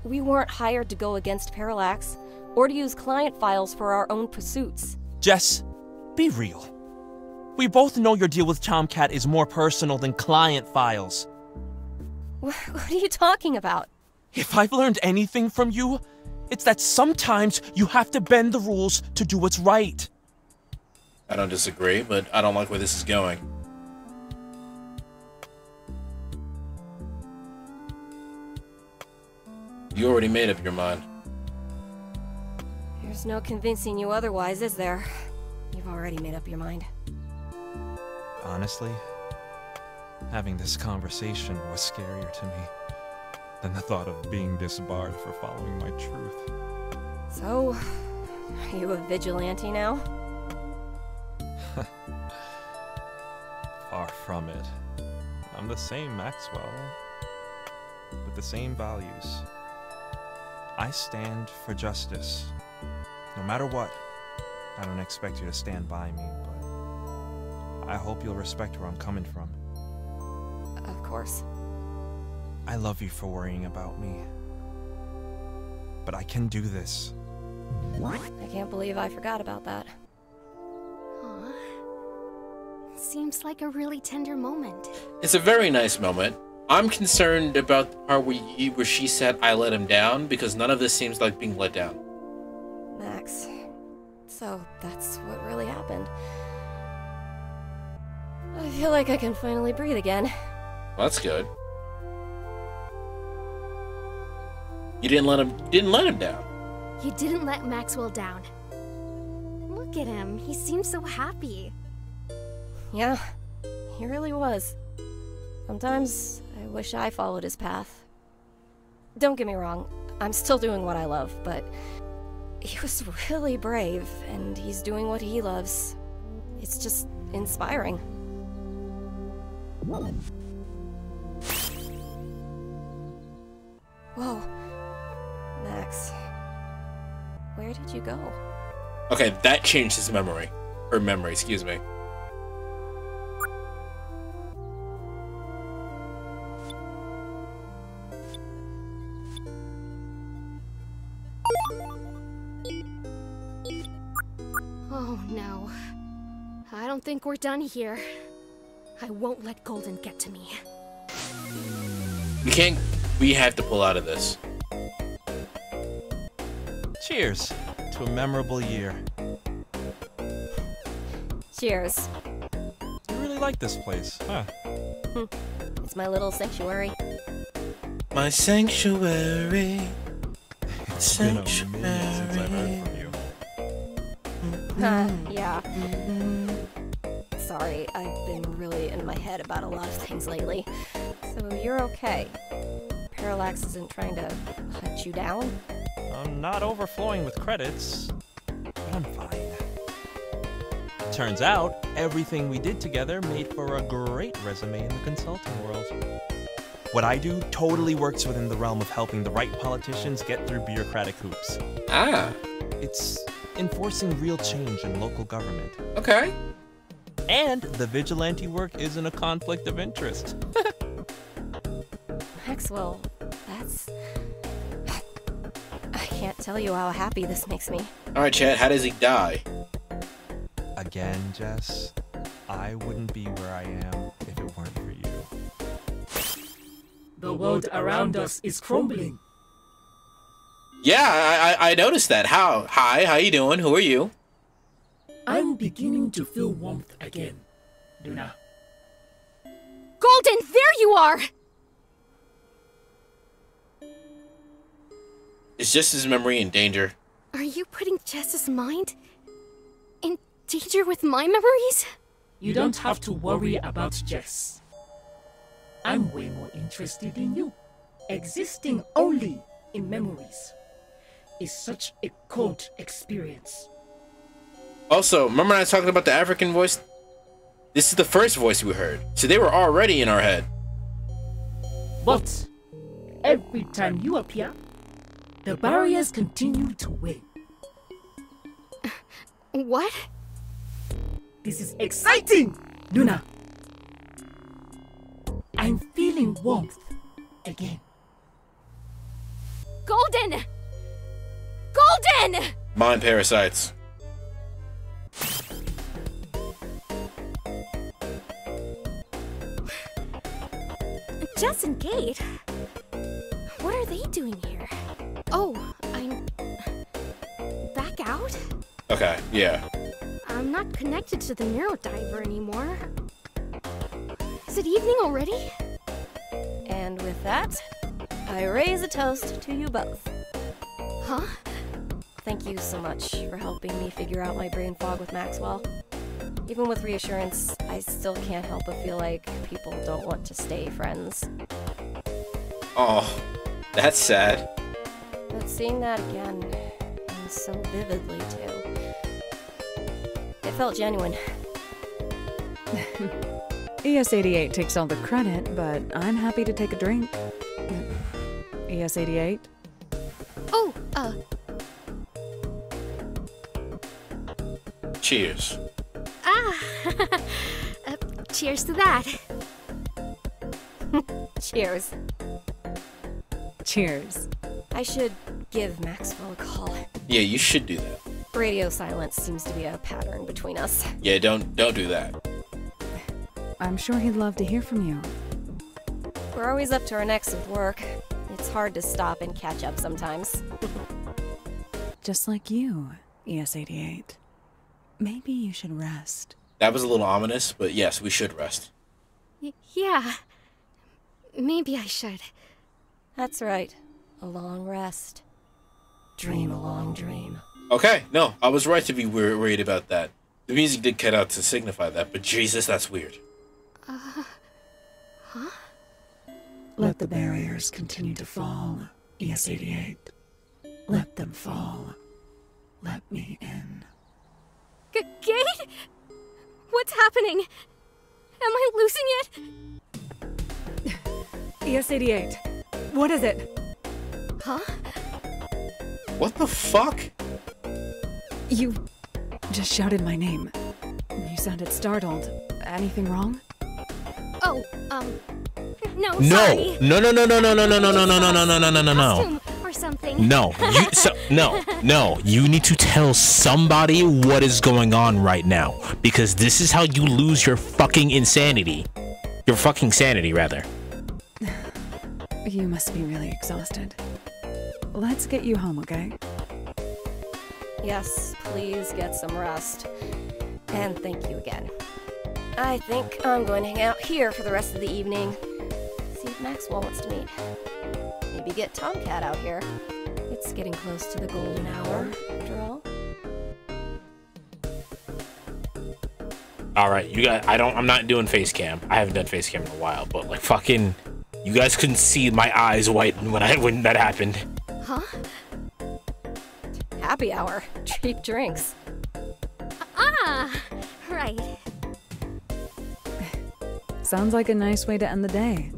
We weren't hired to go against Parallax, or to use client files for our own pursuits. Jess, be real. We both know your deal with Tomcat is more personal than client files. What are you talking about? If I've learned anything from you, it's that sometimes you have to bend the rules to do what's right. I don't disagree, but I don't like where this is going. You already made up your mind. There's no convincing you otherwise, is there? You've already made up your mind. Honestly, having this conversation was scarier to me than the thought of being disbarred for following my truth. So, are you a vigilante now? Far from it. I'm the same Maxwell, with the same values. I stand for justice. No matter what, I don't expect you to stand by me, but I hope you'll respect where I'm coming from. Of course. I love you for worrying about me. But I can do this. I can't believe I forgot about that. Aw. Seems like a really tender moment. It's a very nice moment. I'm concerned about the part where she said I let him down, because none of this seems like being let down. Max. So, that's what really happened. I feel like I can finally breathe again. Well, that's good. You didn't let him down. You didn't let Maxwell down. Look at him. He seems so happy. Yeah, he really was. Sometimes I wish I followed his path. Don't get me wrong, I'm still doing what I love, but he was really brave, and he's doing what he loves. It's just inspiring. Whoa. Max. Where did you go? Okay, that changed his memory. Or memory, excuse me. Oh no. I don't think we're done here. I won't let Golden get to me. We have to pull out of this. Cheers to a memorable year. Cheers. You really like this place, huh? It's my little sanctuary. My sanctuary. It's been a minute since I've heard from you. Yeah. Sorry, I've been really in my head about a lot of things lately. So you're okay. Parallax isn't trying to hunt you down? I'm not overflowing with credits, but I'm fine. Turns out, everything we did together made for a great resume in the consulting world. What I do totally works within the realm of helping the right politicians get through bureaucratic hoops. Ah. It's enforcing real change in local government. Okay. And the vigilante work isn't a conflict of interest. Maxwell, that's... I can't tell you how happy this makes me. Alright, Chad, how does he die? Again, Jess, I wouldn't be where I am if it weren't for you. The world around us is crumbling. Yeah, I noticed that. Hi, how you doing? Who are you? I'm beginning to feel warmth again, Luna. Golden, there you are! Is Jess's memory in danger? Are you putting Jess's mind in danger with my memories? You don't have to worry about Jess. I'm way more interested in you. Existing only in memories is such a cold experience. Also, remember I was talking about the African voice? This is the first voice we heard, so they were already in our head. But every time you appear, The barriers continue to win. What? This is exciting, Luna. I'm feeling warmth again. Golden! Golden! Mind parasites. Jess and Kate? What are they doing here? Oh, I'm... back out? Okay, yeah. I'm not connected to the Neurodiver anymore. Is it evening already? And with that, I raise a toast to you both. Huh? Thank you so much for helping me figure out my brain fog with Maxwell. Even with reassurance, I still can't help but feel like people don't want to stay friends. Oh, that's sad. But seeing that again, and so vividly too, it felt genuine. ES88 takes all the credit, but I'm happy to take a drink. ES88? Oh, Cheers. Cheers to that. Cheers. Cheers. I should give Maxwell a call. Yeah, you should do that. Radio silence seems to be a pattern between us. Yeah, don't do that. I'm sure he'd love to hear from you. We're always up to our necks with work. It's hard to stop and catch up sometimes. Just like you, ES88. Maybe you should rest. That was a little ominous, but yes, we should rest. Yeah. Maybe I should. That's right. A long rest. Dream a long dream. Okay, no, I was right to be worried about that. The music did cut out to signify that, but Jesus, that's weird. Huh? Let the barriers continue to fall, ES88. Let them fall. Let me in. Kate? What's happening? Am I losing it? ES88. What is it? Huh? What the fuck? You just shouted my name. You sounded startled. Anything wrong? Oh, no, No, sorry. no. Costume or something. No, no. You need to tell somebody what is going on right now, because this is how you lose your fucking insanity. Your fucking sanity, rather. You must be really exhausted. Let's get you home, okay? Yes, please get some rest. And thank you again. I think I'm going to hang out here for the rest of the evening. See if Maxwell wants to meet. Maybe get Tomcat out here. It's getting close to the golden hour, after all. All right, you guys. I'm not doing face cam. I haven't done face cam in a while, but like fucking, you guys couldn't see my eyes whiten when that happened. Huh? Happy hour. Cheap drinks. Right. Sounds like a nice way to end the day.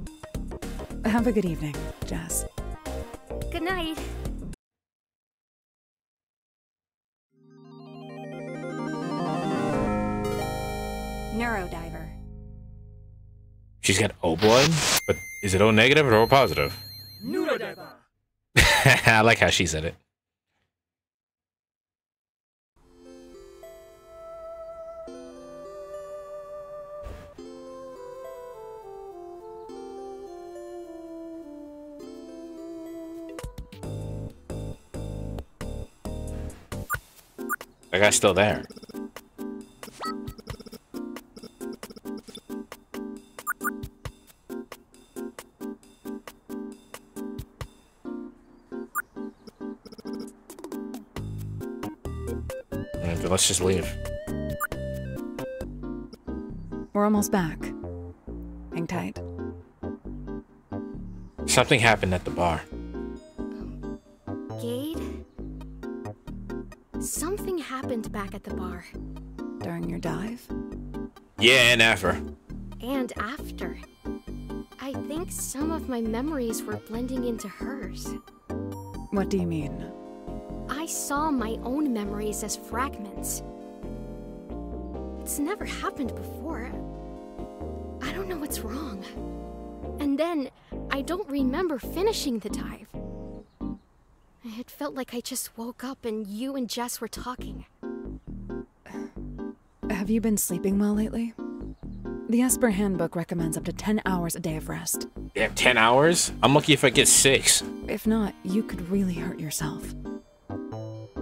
Have a good evening, Jess. Good night. Neurodiver. She's got O blood, but is it O negative or O positive? Neurodiver. I like how she said it. That guy's still there. Let's just leave. We're almost back. Hang tight. Something happened at the bar. Gade? Something happened back at the bar. During your dive? Yeah, and after. And after. I think some of my memories were blending into hers. What do you mean? I saw my own memories as fragments. It's never happened before. I don't know what's wrong. And then, I don't remember finishing the dive. It felt like I just woke up and you and Jess were talking. Have you been sleeping well lately? The Esper Handbook recommends up to 10 hours a day of rest. Yeah, 10 hours? I'm lucky if I get 6. If not, you could really hurt yourself.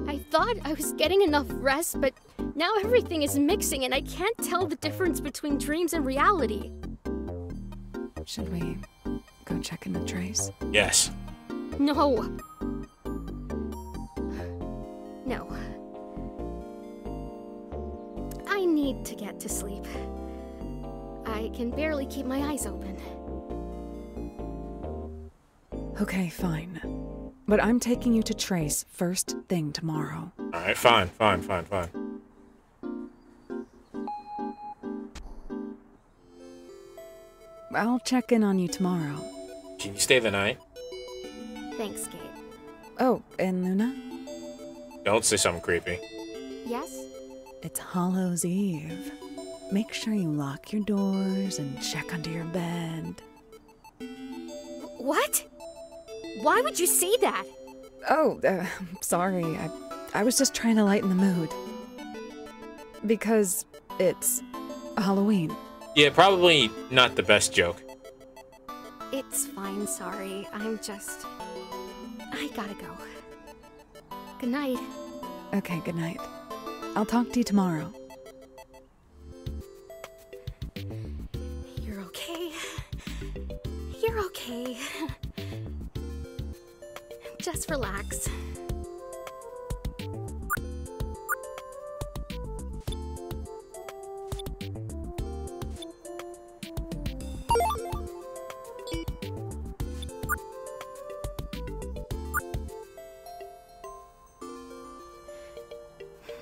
I thought I was getting enough rest, but now everything is mixing and I can't tell the difference between dreams and reality. Should we go check in with Trace? Yes. No. No. I need to get to sleep. I can barely keep my eyes open. Okay, fine. But I'm taking you to Trace first thing tomorrow. Alright, fine. I'll check in on you tomorrow. Can you stay the night? Thanks, Kate. Oh, and Luna? Don't say something creepy. Yes? It's Hallows Eve. Make sure you lock your doors and check under your bed. What? Why would you say that? Oh, sorry. I was just trying to lighten the mood. Because it's Halloween. Yeah, probably not the best joke. It's fine, sorry. I gotta go. Good night. Okay, good night. I'll talk to you tomorrow. You're okay. You're okay. Just relax.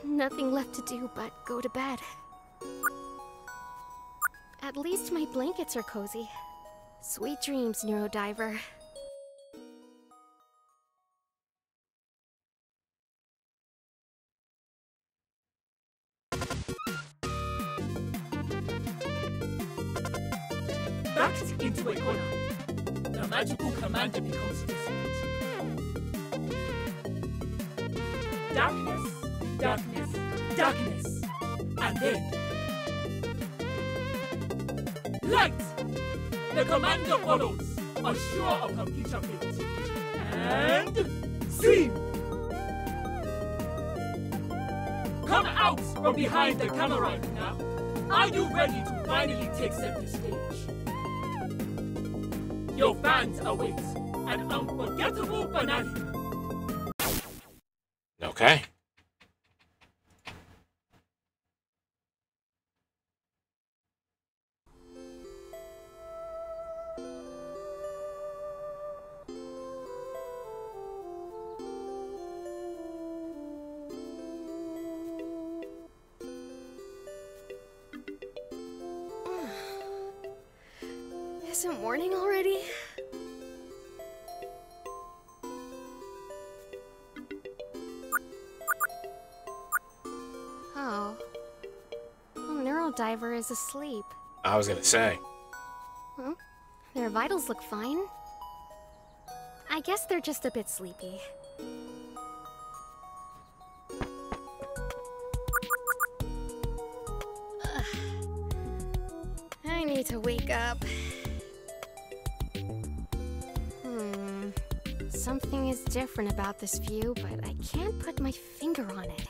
Nothing left to do but go to bed. At least my blankets are cozy. Sweet dreams, Neurodiver. Backed into a corner. The magical commander becomes desperate. Darkness, darkness, darkness. And then... light! The commander follows, unsure of her future fate. And... scene! Come out from behind the camera right now. Are you ready to finally take center stage? Your fans await an unforgettable finale. Okay. Is it morning already? Oh. Neurodiver is asleep. I was gonna say. Huh? Their vitals look fine. I guess they're just a bit sleepy. Ugh. I need to wake up. Something is different about this view, but I can't put my finger on it.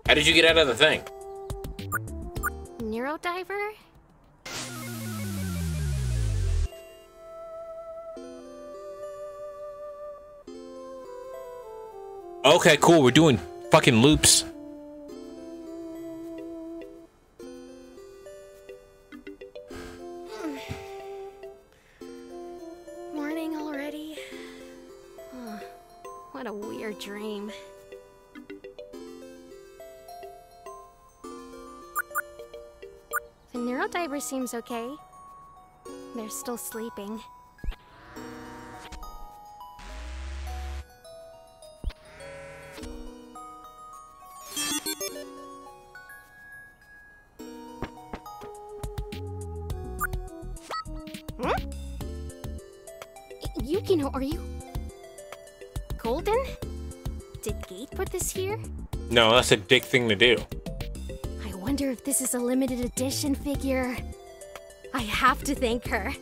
How did you get out of the thing? Neurodiver? Okay, cool. We're doing fucking loops. Morning already? Oh, what a weird dream. The Neurodiver seems okay. They're still sleeping. Yukino, are you... Golden? Did Gate put this here? No, that's a dick thing to do. I wonder if this is a limited edition figure. I have to thank her.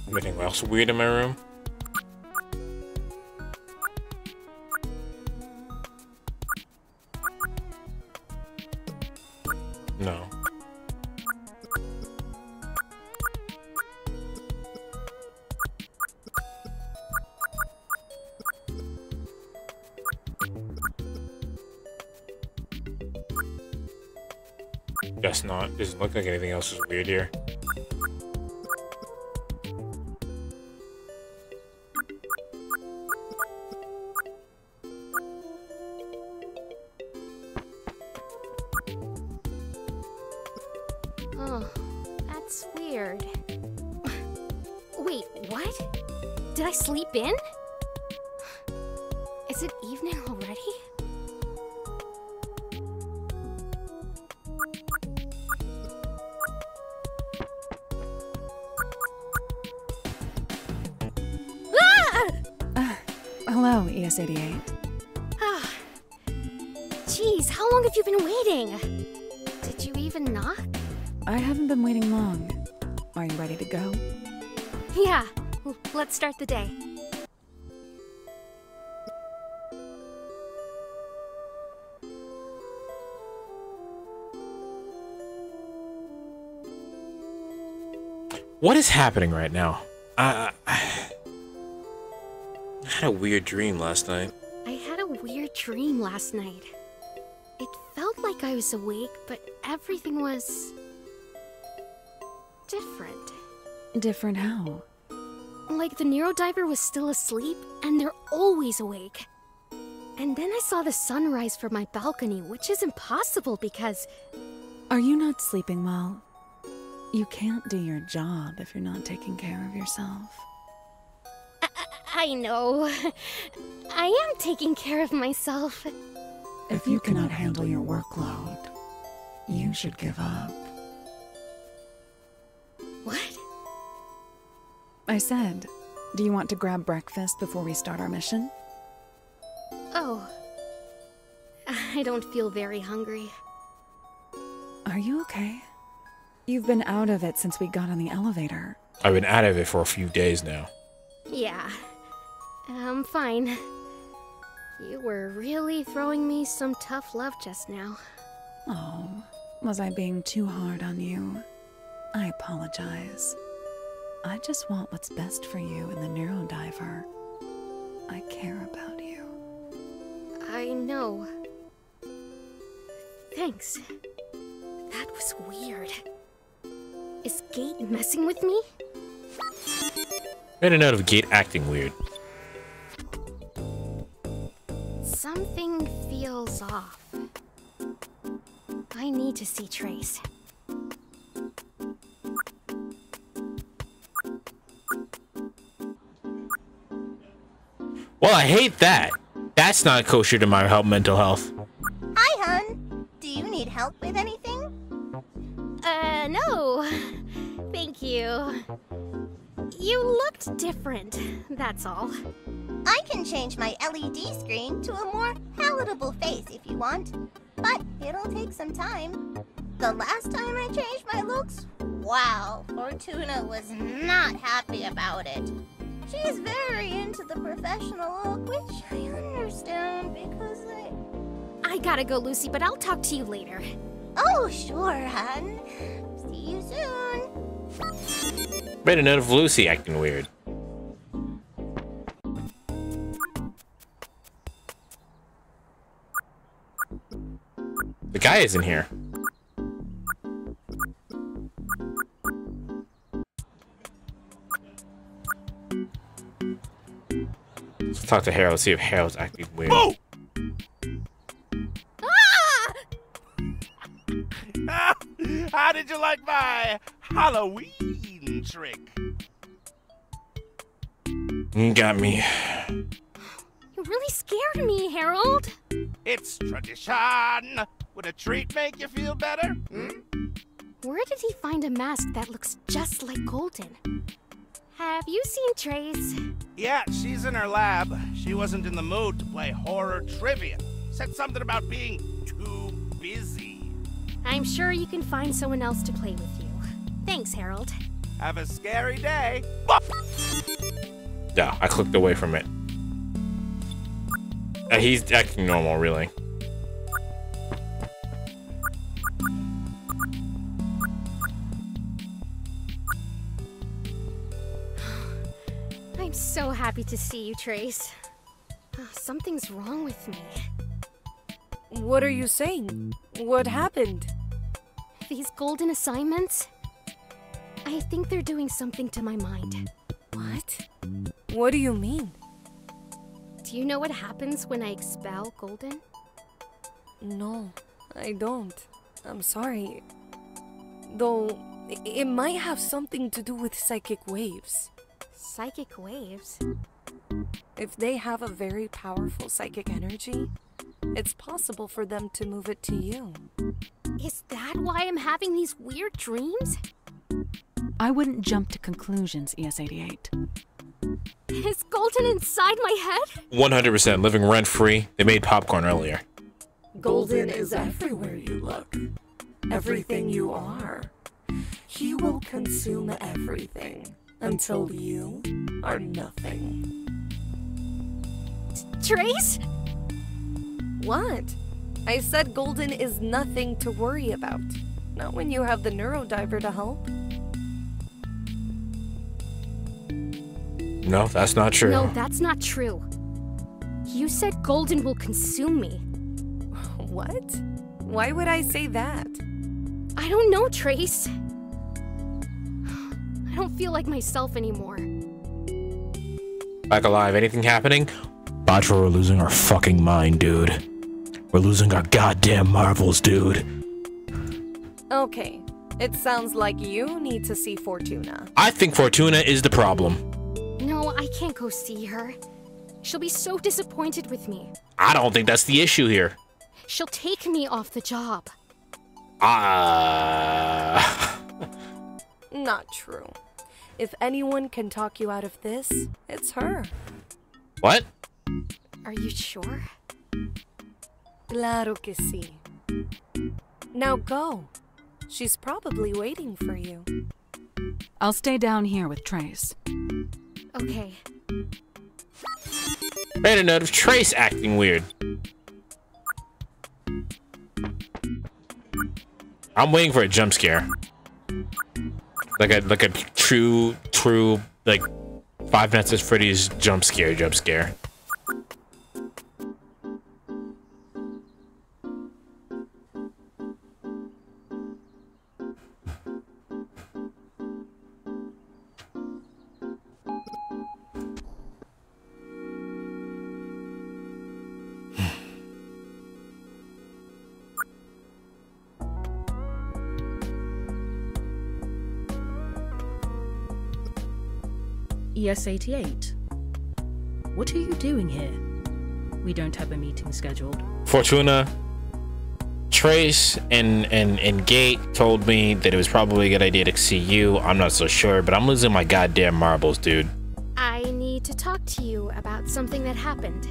Anything else weird in my room? No. Guess not. Doesn't look like anything else is weird here. Oh, that's weird. Wait, what? Did I sleep in? Is it evening already? Hello, ES88. Ah, jeez, how long have you been waiting? Did you even knock? I haven't been waiting long. Are you ready to go? Yeah, let's start the day. What is happening right now? I had a weird dream last night. I had a weird dream last night. It felt like I was awake, but everything was... different. Different how? Like the Neurodiver was still asleep, and they're always awake. And then I saw the sunrise from my balcony, which is impossible because... Are you not sleeping well? You can't do your job if you're not taking care of yourself. I know. I am taking care of myself. If you cannot handle your workload, you should give up. What? I said, do you want to grab breakfast before we start our mission? Oh. I don't feel very hungry. Are you okay? You've been out of it since we got on the elevator. I've been out of it for a few days now. Yeah. I'm fine. You were really throwing me some tough love just now. Oh, was I being too hard on you? I apologize. I just want what's best for you and the Neurodiver. I care about you. I know. Thanks. That was weird. Is Gate messing with me? Made a note of Gate acting weird. Something feels off. I need to see Trace. Well, I hate that. That's not kosher to my mental health. Hi, hun. Do you need help with anything? No. Thank you. You looked different, that's all. I can change my LED screen to a more palatable face if you want, but it'll take some time. The last time I changed my looks, wow, Fortuna was not happy about it. She's very into the professional look, which I understand because I gotta go, Lucy, but I'll talk to you later. Oh, sure, hun. See you soon. Made a note of Lucy acting weird. The guy isn't here. Let's talk to Harold, see if Harold's acting weird. Oh! How did you like my Halloween trick? Got me. You really scared me, Harold. It's tradition. Would a treat make you feel better? Hmm? Where did he find a mask that looks just like Golden? Have you seen Trace? Yeah, she's in her lab. She wasn't in the mood to play horror trivia. Said something about being too busy. I'm sure you can find someone else to play with you. Thanks, Harold. Have a scary day. Yeah, I clicked away from it. He's acting normal, really. I'm so happy to see you, Trace. Something's wrong with me. What are you saying? What happened? These Golden assignments? I think they're doing something to my mind. What? What do you mean? Do you know what happens when I expel Golden? No, I don't. I'm sorry. Though, it might have something to do with psychic waves. Psychic waves? If they have a very powerful psychic energy, it's possible for them to move it to you. Is that why I'm having these weird dreams? I wouldn't jump to conclusions, ES88. Is Golden inside my head? 100% living rent-free. They made popcorn earlier. Golden is everywhere you look. Everything you are. He will consume everything until you are nothing. Trace? What? I said Golden is nothing to worry about. Not when you have the Neurodiver to help. No, that's not true. No, that's not true. You said Golden will consume me. What? Why would I say that? I don't know, Trace. I don't feel like myself anymore. Back alive, anything happening? Batra, we're losing our fucking mind, dude. We're losing our goddamn marbles, dude. Okay, it sounds like you need to see Fortuna. I think Fortuna is the problem. No, I can't go see her. She'll be so disappointed with me. I don't think that's the issue here. She'll take me off the job. Not true. If anyone can talk you out of this, it's her. What? Are you sure? Claro que sí. Now go. She's probably waiting for you. I'll stay down here with Trace. Okay. Made a note of Trace acting weird. I'm waiting for a jump scare. Like a true like Five Nights at Freddy's jump scare. ES88. What are you doing here? We don't have a meeting scheduled. Fortuna, Trace, and Gate told me that it was probably a good idea to see you. I'm not so sure, but I'm losing my goddamn marbles, dude. I need to talk to you about something that happened.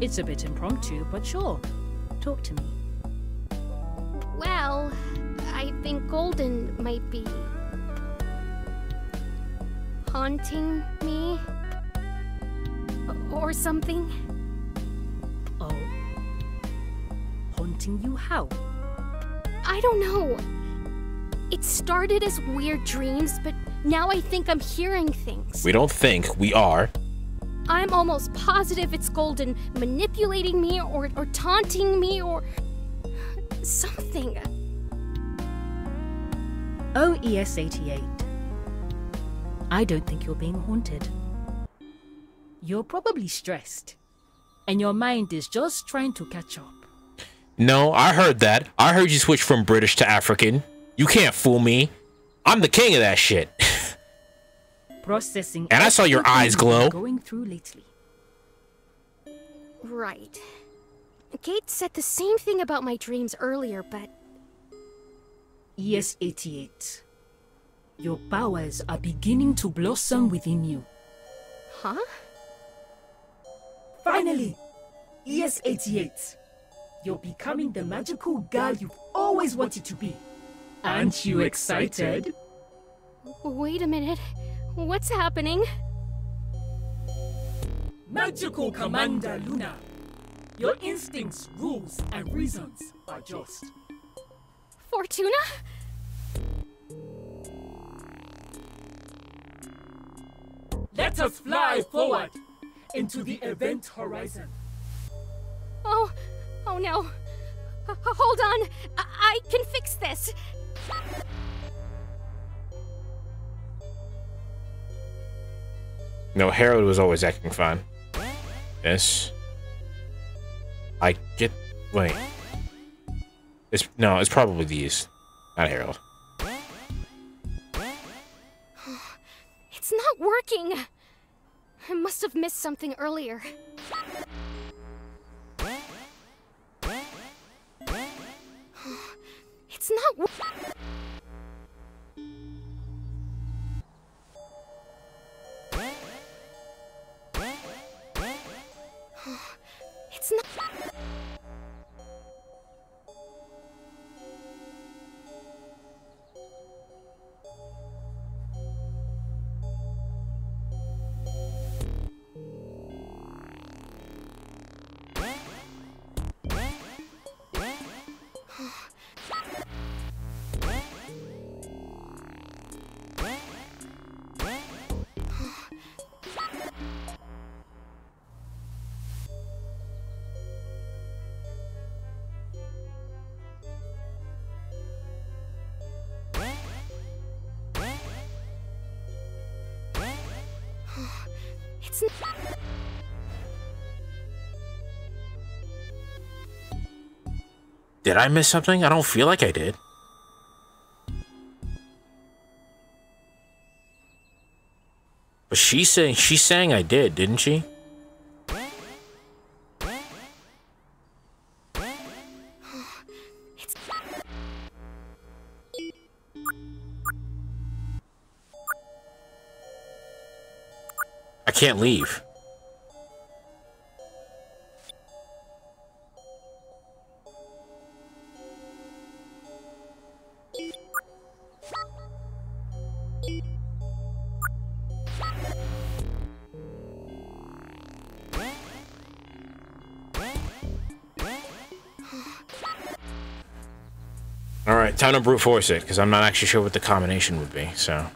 It's a bit impromptu, but sure. Talk to me. Well, I think Golden might be taunting me? Or something? Oh. Haunting you how? I don't know. It started as weird dreams, but now I think I'm hearing things. We don't think, we are. I'm almost positive it's Golden manipulating me or taunting me or something. Oh, ES88. I don't think you're being haunted. You're probably stressed, and your mind is just trying to catch up. No, I heard that. I heard you switch from British to African. You can't fool me. I'm the king of that shit. Processing. And I saw your eyes glow. Going through lately. Right. Kate said the same thing about my dreams earlier, but... ES88. Your powers are beginning to blossom within you. Huh? Finally! ES88. You're becoming the magical girl you've always wanted to be. Aren't you excited? Wait a minute. What's happening? Magical Commander Luna. Your instincts, rules, and reasons are just. Fortuna? Let us fly forward into the event horizon. Oh no. Hold on. I can fix this. No, Harold was always acting fine. Yes. I get... Wait. It's probably these. Not Harold. It's not working. I must have missed something earlier. It's not It's not... It's not... Did I miss something? I don't feel like I did. But she's saying I did, didn't she? I can't leave. Alright, time to brute force it, because I'm not actually sure what the combination would be, so...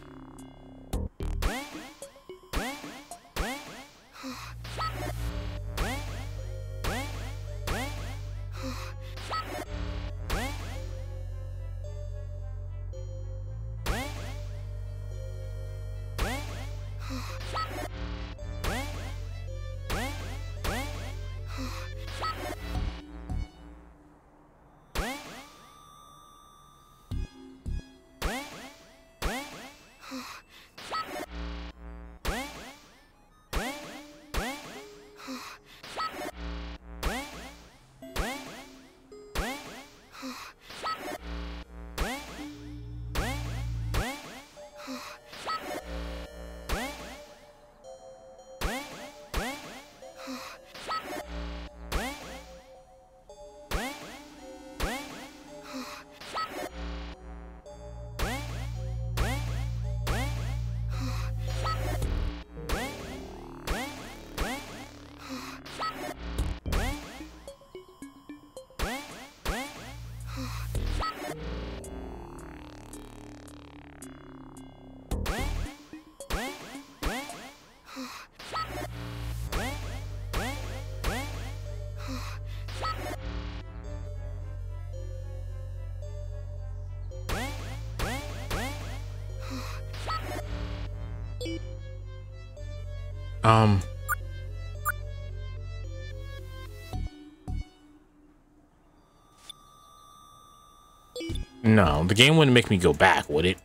No, the game wouldn't make me go back, would it?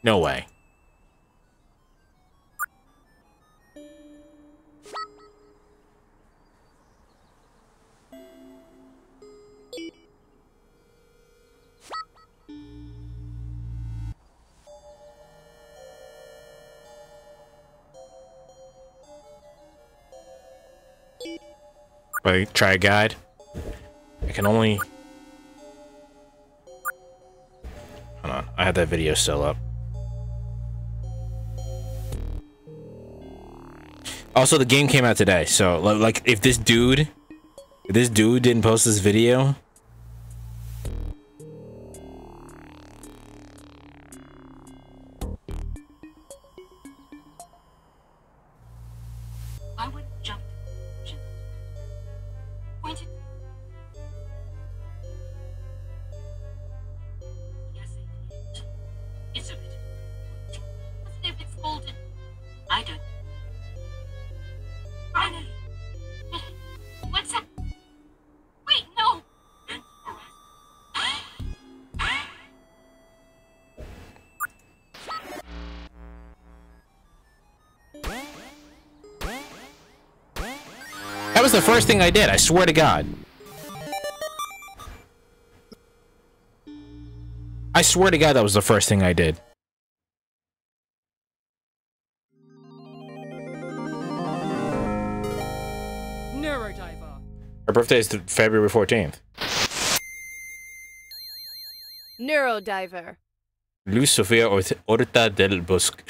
No way. Wait, try a guide. I can only... Hold on, I had that video still up. Also, the game came out today, so like if this dude didn't post this video, I would jump. Pointed. Yes, it's a bit. As if it's golden. I don't. Finally. What's that? Wait, no. that was the first thing I did. I swear to God. I swear to God, that was the first thing I did. Neurodiver. Her birthday is February 14th. Neurodiver. Luz Sofia Horta del Bosque.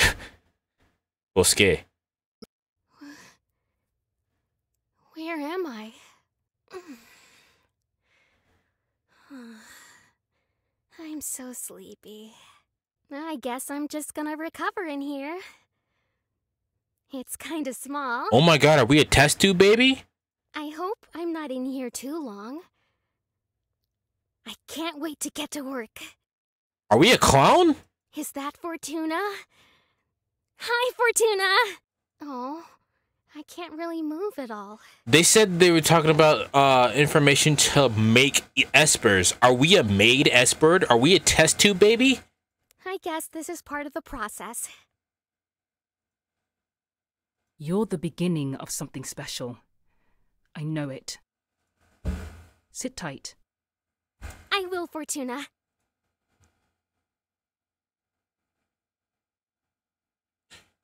Where am I? I'm so sleepy. I guess I'm just gonna recover in here. It's kinda small. Oh my God, are we a test tube, baby? I hope I'm not in here too long. I can't wait to get to work. Are we a clown? Is that Fortuna? Hi, Fortuna! Oh, I can't really move at all. They said they were talking about information to make espers. Are we a made esper? Are we a test tube, baby? I guess this is part of the process. You're the beginning of something special. I know it. Sit tight. I will, Fortuna.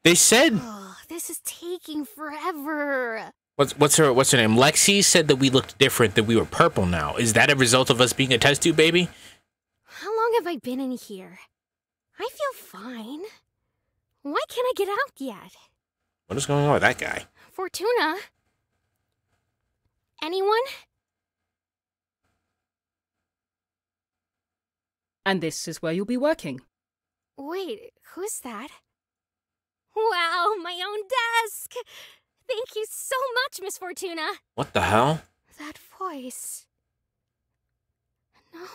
They said... Oh, this is taking forever. What's her name? Lexi said that we looked different, that we were purple now. Is that a result of us being a test tube, baby? How long have I been in here? I feel fine. Why can't I get out yet? What is going on with that guy? Fortuna? Anyone? And this is where you'll be working. Wait, who's that? Wow, my own desk! Thank you so much, Miss Fortuna! What the hell? That voice... No.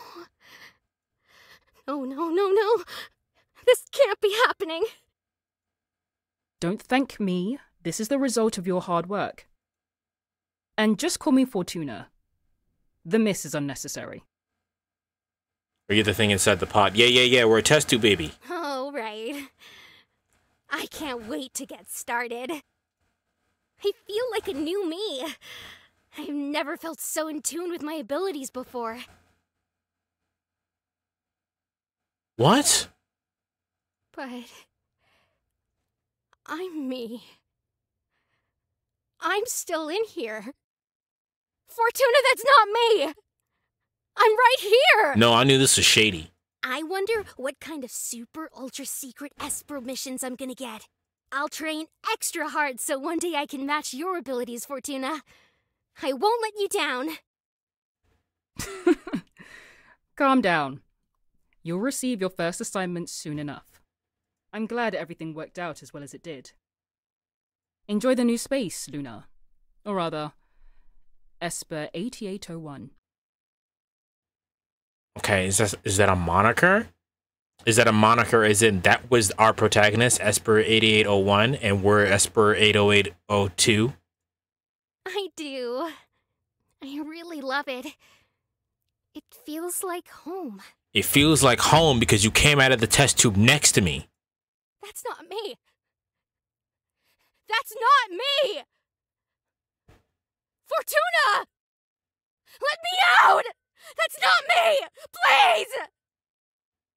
This can't be happening. Don't thank me. This is the result of your hard work. And just call me Fortuna. The miss is unnecessary. Are you the thing inside the pot? Yeah, we're a test tube, baby. Oh, right. I can't wait to get started. I feel like a new me. I've never felt so in tune with my abilities before. What? But... I'm me. I'm still in here. Fortuna, that's not me! I'm right here! No, I knew this was shady. I wonder what kind of super ultra secret esper missions I'm gonna get. I'll train extra hard so one day I can match your abilities, Fortuna. I won't let you down. Calm down. You'll receive your first assignment soon enough. I'm glad everything worked out as well as it did. Enjoy the new space, Luna. Or rather, Esper 8801. Okay, is that a moniker? Is that a moniker as in that was our protagonist, Esper 8801, and we're Esper 80802? I do. I really love it. It feels like home. It feels like home because you came out of the test tube next to me. That's not me. That's not me! Fortuna! Let me out! That's not me! Please!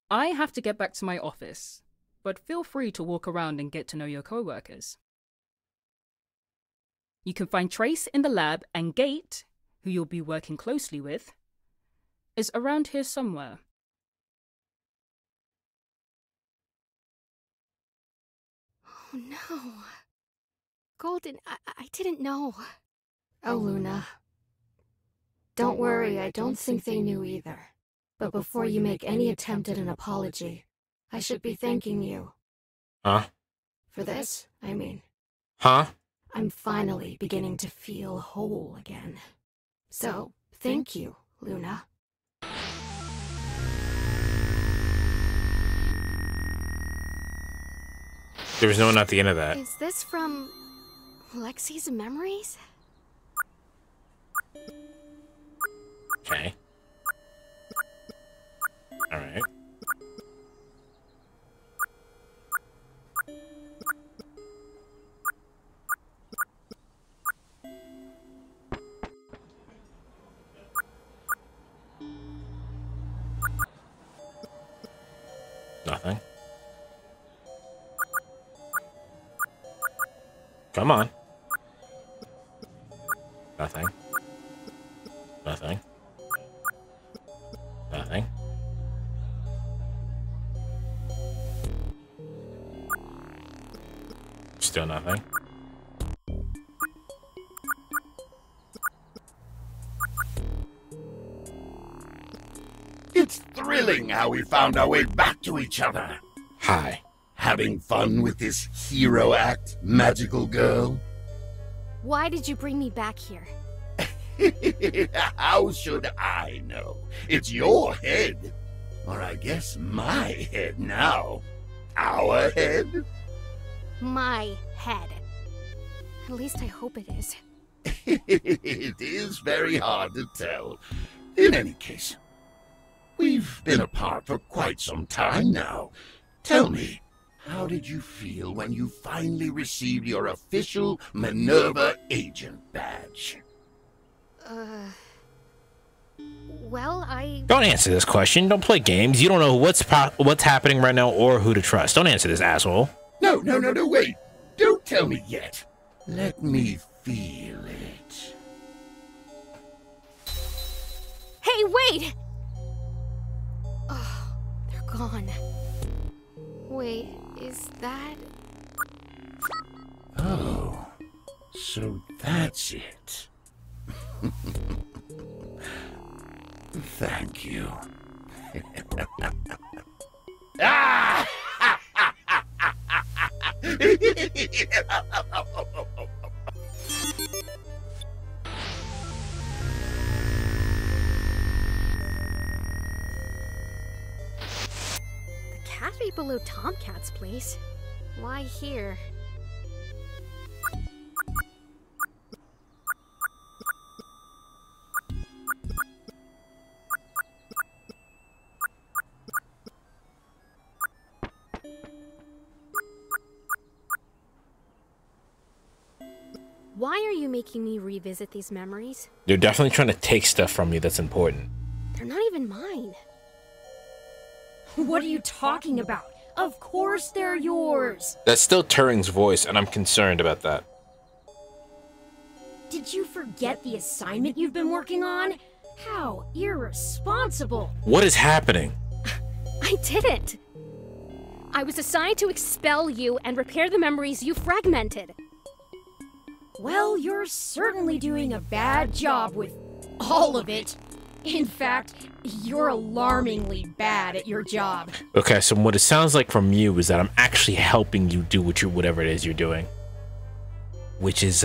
I have to get back to my office, but feel free to walk around and get to know your co-workers. You can find Trace in the lab, and Gate, who you'll be working closely with, is around here somewhere. Oh no. Golden, I didn't know. Oh, Luna. Don't worry, I don't think they knew either. But before you make any attempt at an apology, I should be thanking you. Huh? For this, I mean. Huh? I'm finally beginning to feel whole again. So, thank you, Luna. There was no one at the end of that. Is this from Lexi's memories? Okay. Alright. Nothing. Come on. Nothing. Nothing. Nothing. Still nothing. It's thrilling how we found our way back to each other. Hi. Having fun with this hero act, magical girl? Why did you bring me back here? How should I know? It's your head. Or I guess my head now. Our head? My head. At least I hope it is. It is very hard to tell. In any case, we've been apart for quite some time now. Tell me, how did you feel when you finally received your official Minerva Agent badge? Well, Don't answer this question. Don't play games. You don't know what's happening right now or who to trust. Don't answer this, asshole. No, wait. Don't tell me yet. Let me feel it. Hey, wait! Oh, they're gone. Wait, is that... Oh, so that's it. Thank you. Ah! The cafe below Tomcat's place? Why here? Why are you making me revisit these memories? They're definitely trying to take stuff from you that's important. They're not even mine. What are you talking about? Of course they're yours. That's still Turing's voice, and I'm concerned about that. Did you forget the assignment you've been working on? How irresponsible. What is happening? I didn't. I was assigned to expel you and repair the memories you fragmented. Well, you're certainly doing a bad job with all of it. In fact, you're alarmingly bad at your job. Okay, so what it sounds like from you is that I'm actually helping you do whatever it is you're doing. Which is,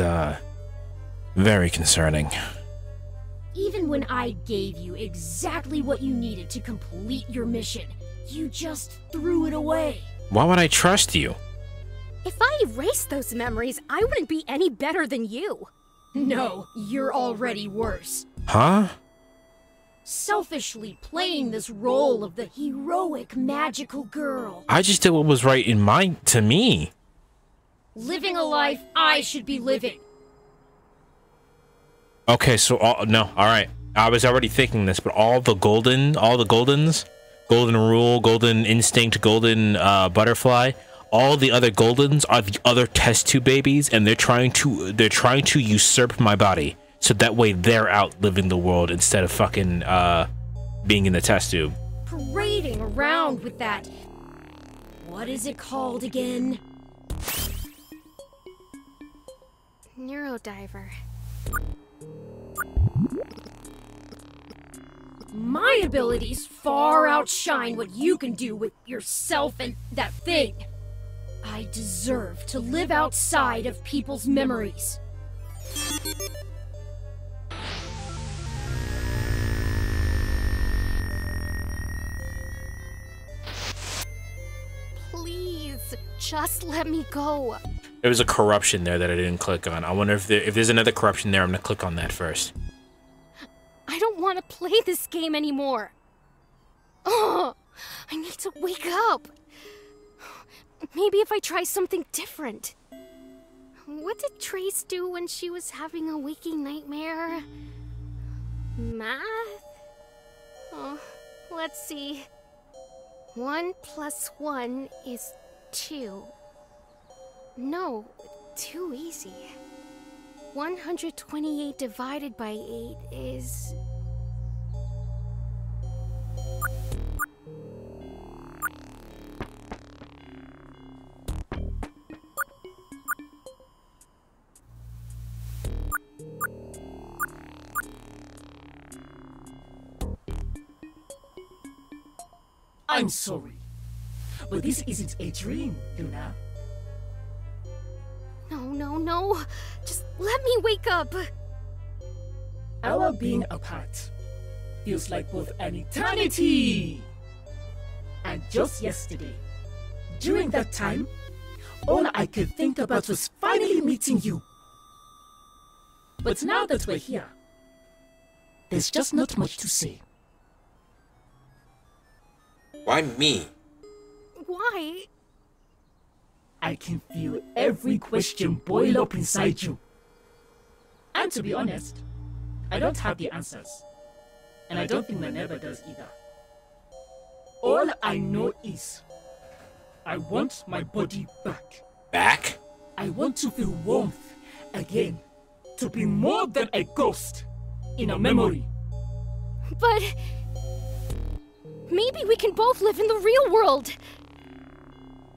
very concerning. Even when I gave you exactly what you needed to complete your mission, You just threw it away. Why would I trust you? If I erased those memories, I wouldn't be any better than you. No, you're already worse. Huh? Selfishly playing this role of the heroic magical girl. I just did what was right to me. Living a life I should be living. Okay, so no, all right. I was already thinking this, but all the Goldens, Golden Rule, Golden Instinct, Golden Butterfly, all the other Goldens are the other test tube babies, and they're trying to usurp my body, so that way they're out living the world instead of fucking being in the test tube. Parading around with that. What is it called again? Neurodiver. My abilities far outshine what you can do with yourself and that thing. I deserve to live outside of people's memories. Please, just let me go. There was a corruption there that I didn't click on. I wonder if there's another corruption there. I'm gonna click on that first. I don't want to play this game anymore. Oh, I need to wake up. Maybe if I try something different. What did Trace do when she was having a waking nightmare? Math? Oh, let's see. 1 + 1 is 2. No, too easy. 128 divided by 8 is... I'm sorry, but this isn't a dream, Luna. No. Just let me wake up. Our being apart feels like both an eternity and just yesterday. During that time, all I could think about was finally meeting you. But now that we're here, there's just not much to say. Why me? Why? I can feel every question boil up inside you. And to be honest, I don't have the answers. And I don't think Minerva does either. All I know is, I want my body back. Back? I want to feel warmth again. To be more than a ghost in a memory. But... maybe we can both live in the real world.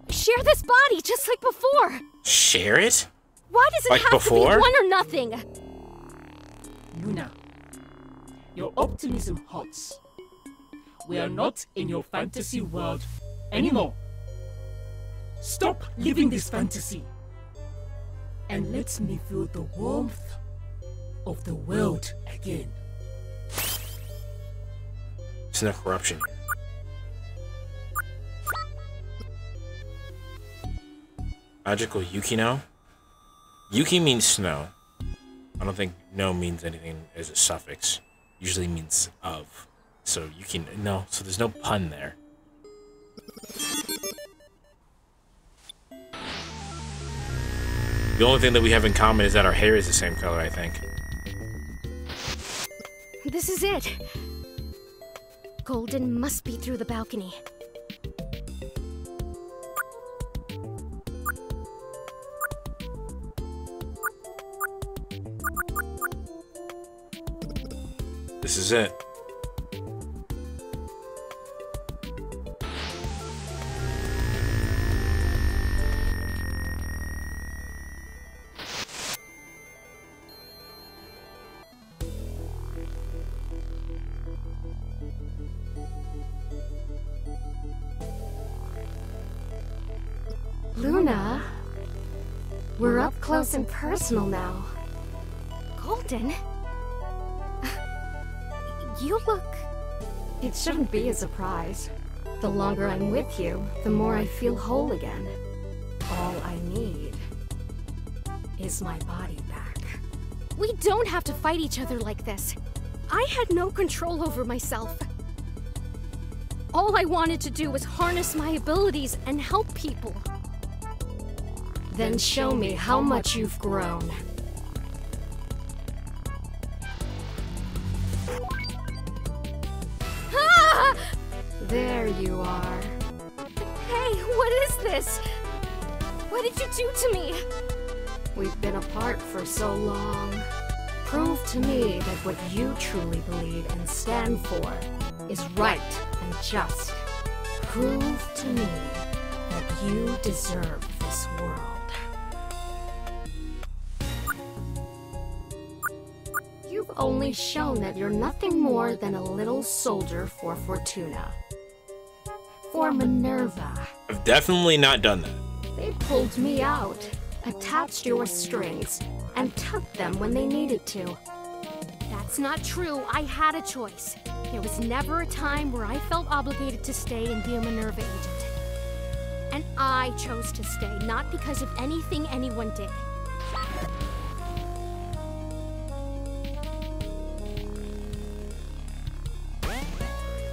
Share this body just like before. Share it? Why does it like have before? to be one or nothing? Luna, your optimism hurts. We are not in your fantasy world anymore. Stop living this fantasy and let me feel the warmth of the world again. It's no corruption. Magical Yukino? Yuki means snow. I don't think no means anything as a suffix. Usually means of. So Yuki, no. So there's no pun there. The only thing that we have in common is that our hair is the same color, I think. This is it. Golden must be through the balcony. This is it. Luna, we're up close and personal now. Golden? You look... It shouldn't be a surprise. The longer I'm with you, the more I feel whole again. All I need is my body back. We don't have to fight each other like this. I had no control over myself. All I wanted to do was harness my abilities and help people. Then show me how much you've grown. Ah! There you are. Hey, what is this? What did you do to me? We've been apart for so long. Prove to me that what you truly believe and stand for is right and just. Prove to me that you deserve this world. You've only shown that you're nothing more than a little soldier for Fortuna. For Minerva. I've definitely not done that. They pulled me out, attached your strings, and took them when they needed to. That's not true. I had a choice. There was never a time where I felt obligated to stay and be a Minerva agent. And I chose to stay, not because of anything anyone did.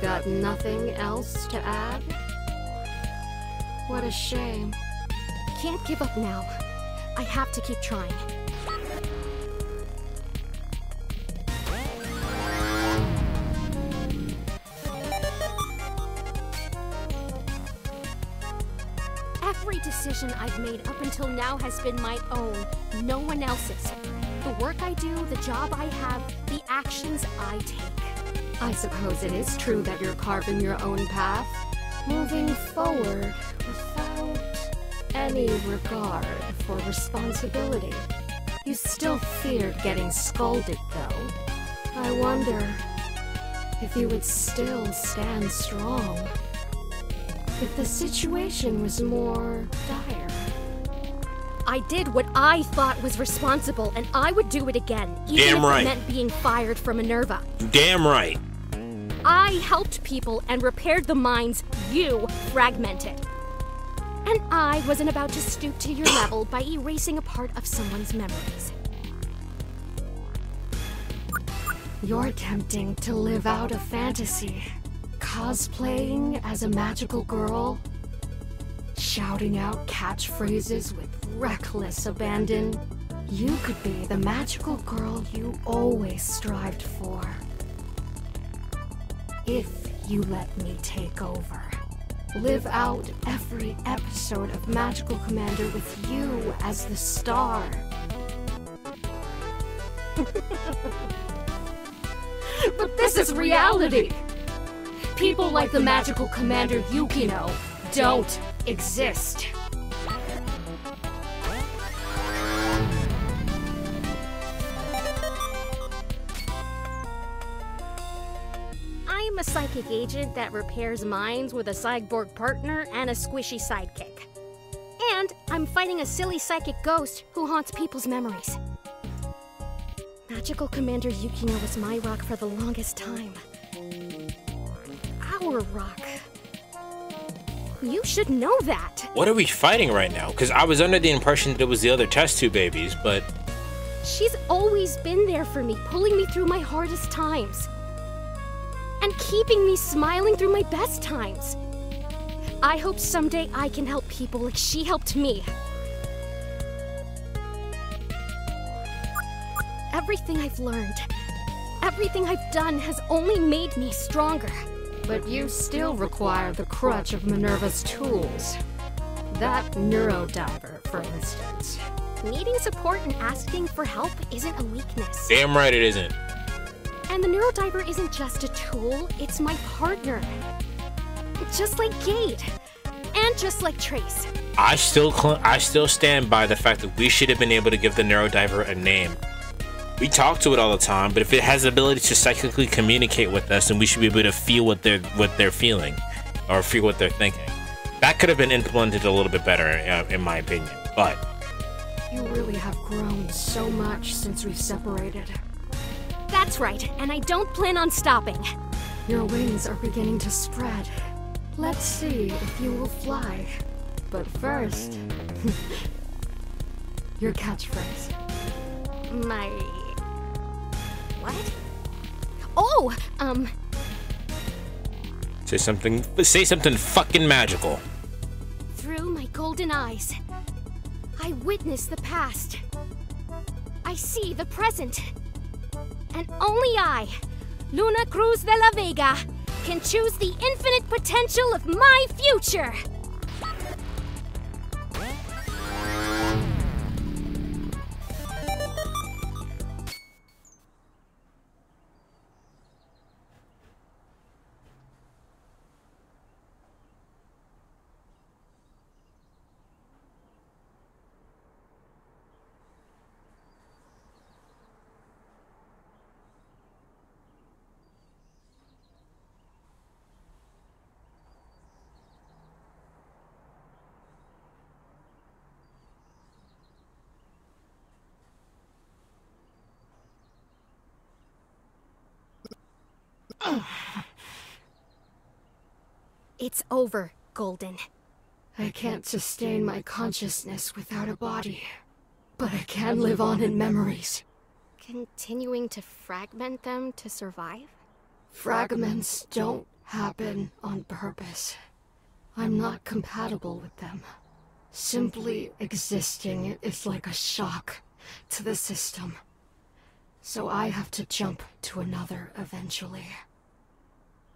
Got nothing else to add? What a shame. Can't give up now. I have to keep trying. Every decision I've made up until now has been my own, no one else's. The work I do, the job I have, the actions I take. I suppose it is true that you're carving your own path, moving forward without any regard for responsibility. You still feared getting scolded, though. I wonder if you would still stand strong if the situation was more dire. I did what I thought was responsible, and I would do it again, even if it meant being fired from Minerva. Damn right. I helped people and repaired the minds you fragmented. And I wasn't about to stoop to your level by erasing a part of someone's memories. You're attempting to live out a fantasy, cosplaying as a magical girl, shouting out catchphrases with reckless abandon. You could be the magical girl you always strived for. If you let me take over. Live out every episode of Magical Commander with you as the star. But this is reality! People like the Magical Commander Yukino don't exist. I'm a psychic agent that repairs minds with a cyborg partner and a squishy sidekick. And I'm fighting a silly psychic ghost who haunts people's memories. Magical Commander Yukino was my rock for the longest time. Our rock. You should know that. What are we fighting right now? Because I was under the impression that it was the other test tube babies, but... She's always been there for me, pulling me through my hardest times. And keeping me smiling through my best times. I hope someday I can help people like she helped me. Everything I've learned, everything I've done has only made me stronger. But you still require the crutch of Minerva's tools. That Neurodiver, for instance. Needing support and asking for help isn't a weakness. Damn right it isn't. And the Neurodiver isn't just a tool, it's my partner. Just like Gade. And just like Trace. I still stand by the fact that we should have been able to give the Neurodiver a name. We talk to it all the time, but if it has the ability to psychically communicate with us, then we should be able to feel what they're feeling, or feel what they're thinking. That could have been implemented a little bit better, in my opinion. But you really have grown so much since we've separated. That's right, and I don't plan on stopping. Your wings are beginning to spread. Let's see if you will fly. But first, your catchphrase. My... what? Oh, Say something fucking magical. Through my golden eyes, I witness the past. I see the present. And only I, Luna Cruz de la Vega, can choose the infinite potential of my future. It's over, Golden. I can't sustain my consciousness without a body, but I can live on in memories. Continuing to fragment them to survive? Fragments don't happen on purpose. I'm not compatible with them. Simply existing is like a shock to the system. So I have to jump to another eventually.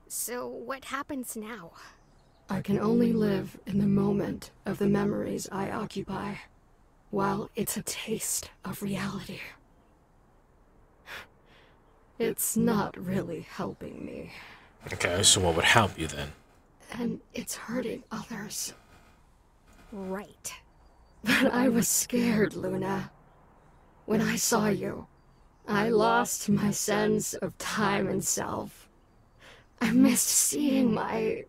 So what happens now? I can only live in the moment of the memories I occupy, while it's a taste of reality. It's not really helping me. Okay, so what would help you then? And it's hurting others. Right. But I was scared, Luna. When I saw you, I lost my sense of time and self. I missed seeing my...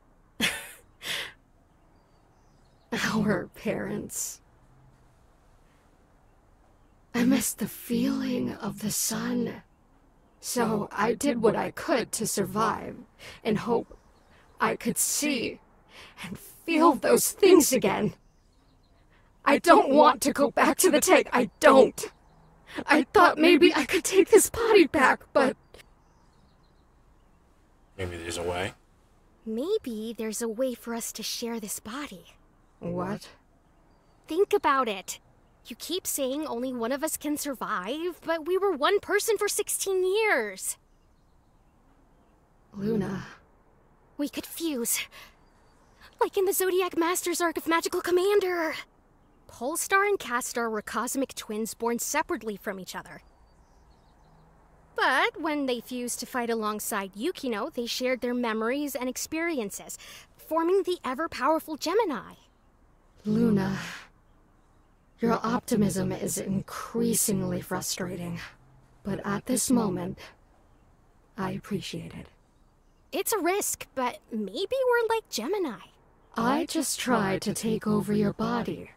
our parents. I missed the feeling of the sun. So I did what I could to survive, and hope I could see and feel those things again. I don't want to go back to the tank. I don't. I thought maybe I could take this body back, but... Maybe there's a way. Maybe there's a way for us to share this body. What? Think about it. You keep saying only one of us can survive, but we were one person for 16 years. Luna. We could fuse. Like in the Zodiac Master's arc of Magical Commander. Polestar and Castor were cosmic twins born separately from each other. But when they fused to fight alongside Yukino, they shared their memories and experiences, forming the ever-powerful Gemini. Luna, your optimism is increasingly frustrating. But at this moment, I appreciate it. It's a risk, but maybe we're like Gemini. I just tried to take over your body.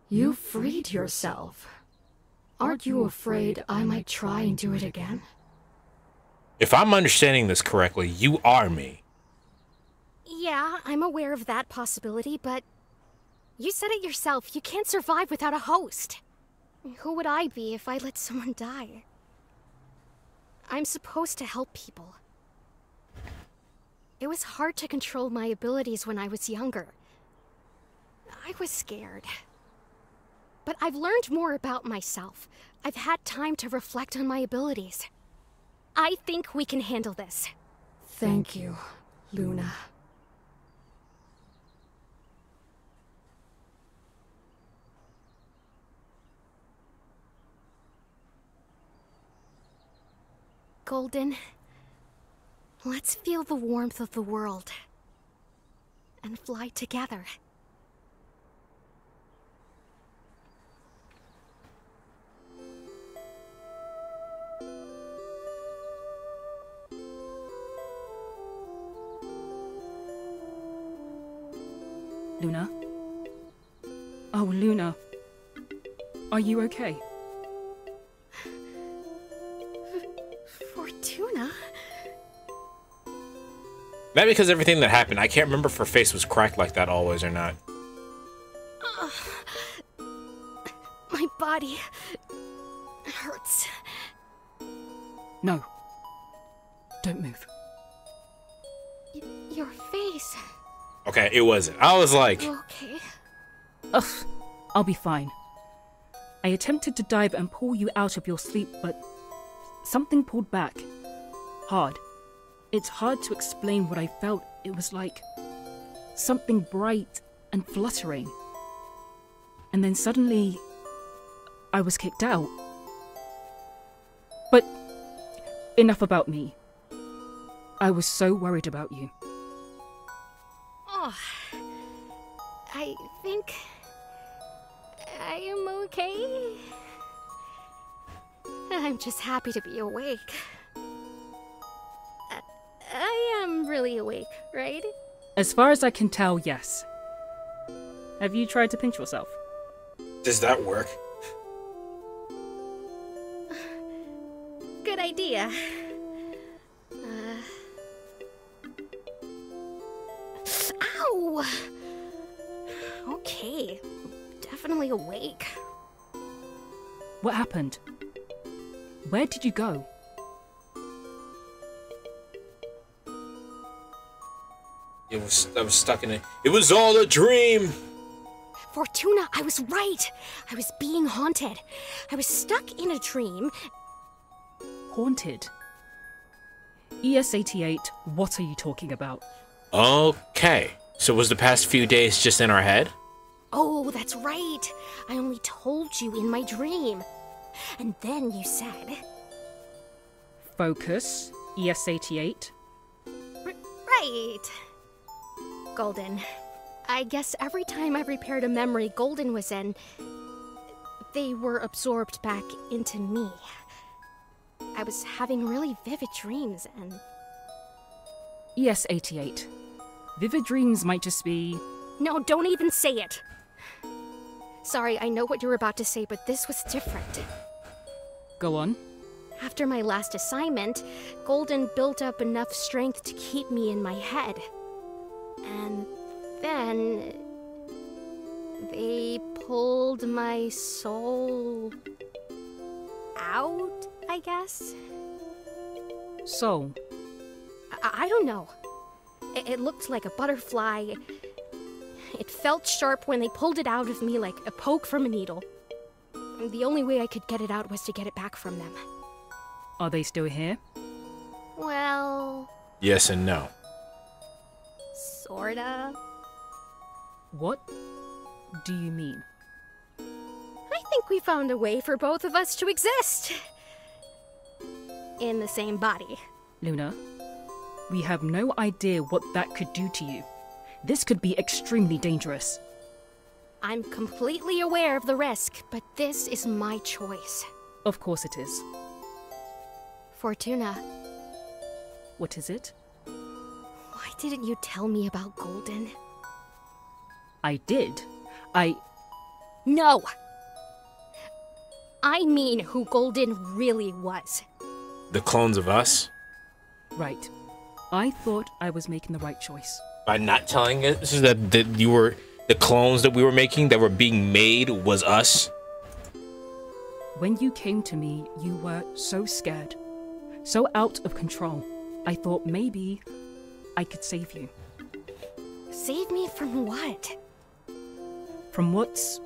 You freed yourself. Aren't you afraid I might try and do it again? If I'm understanding this correctly, you are me. Yeah, I'm aware of that possibility, but you said it yourself, you can't survive without a host. Who would I be if I let someone die? I'm supposed to help people. It was hard to control my abilities when I was younger. I was scared. But I've learned more about myself. I've had time to reflect on my abilities. I think we can handle this. Thank you, Luna. Golden, let's feel the warmth of the world and fly together. Luna? Oh, Luna. Are you okay? Fortuna? Maybe because everything that happened, I can't remember if her face was cracked like that always or not. My body hurts. No. Don't move. Your face. Okay, it wasn't. I was like... Okay. Ugh, I'll be fine. I attempted to dive and pull you out of your sleep, but something pulled back. Hard. It's hard to explain what I felt. It was like something bright and fluttering. And then suddenly, I was kicked out. But enough about me. I was so worried about you. Oh, I think I am okay. I'm just happy to be awake. I am really awake, right? As far as I can tell, yes. Have you tried to pinch yourself? Does that work? Good idea. Ow! Okay, definitely awake. What happened? Where did you go? I was stuck in it. It was all a dream! Fortuna, I was right! I was being haunted. I was stuck in a dream. Haunted? ES-88, what are you talking about? Okay. So was the past few days just in our head? Oh, that's right. I only told you in my dream. And then you said... Focus, ES-88. Right. Golden. I guess every time I repaired a memory Golden was in, they were absorbed back into me. I was having really vivid dreams and... ES-88. Vivid dreams might just be... No, don't even say it! Sorry, I know what you're about to say, but this was different. Go on. After my last assignment, Golden built up enough strength to keep me in my head. And then... they pulled my soul... out, I guess? Soul? I don't know. It looked like a butterfly. It felt sharp when they pulled it out of me like a poke from a needle. The only way I could get it out was to get it back from them. Are they still here? Well... Yes and no. Sorta. What do you mean? I think we found a way for both of us to exist. In the same body. Luna, we have no idea what that could do to you. This could be extremely dangerous. I'm completely aware of the risk, but this is my choice. Of course it is. Fortuna. What is it? Why didn't you tell me about Golden? I did. No! I mean who Golden really was. The clones of us? Right. I thought I was making the right choice. By not telling us that you were... the clones that we were making, that were being made, was us? When you came to me, you were so scared. So out of control. I thought maybe I could save you. Save me from what? From what's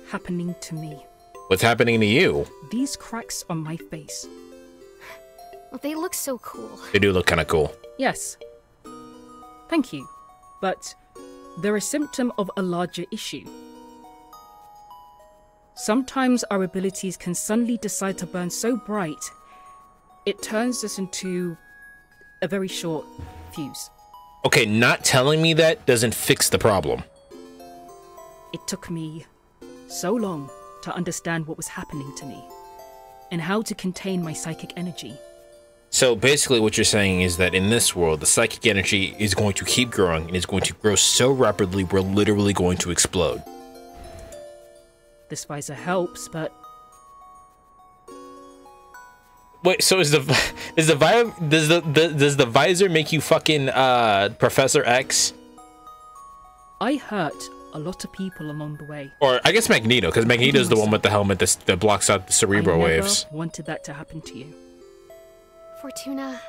happening to me. What's happening to you? These cracks on my face. Well, they look so cool. They do look kind of cool. Yes. Thank you. But they're a symptom of a larger issue. Sometimes our abilities can suddenly decide to burn so bright, it turns us into a very short fuse. Okay, not telling me that doesn't fix the problem. It took me so long to understand what was happening to me, and how to contain my psychic energy. So basically what you're saying is that in this world, the psychic energy is going to keep growing, and it's going to grow so rapidly we're literally going to explode. This visor helps, but... Wait, so does the visor make you fucking Professor X? I hurt a lot of people along the way. Or I guess Magneto, because Magneto's the one with the helmet that blocks out the cerebral waves. I wanted that to happen to you. Fortuna,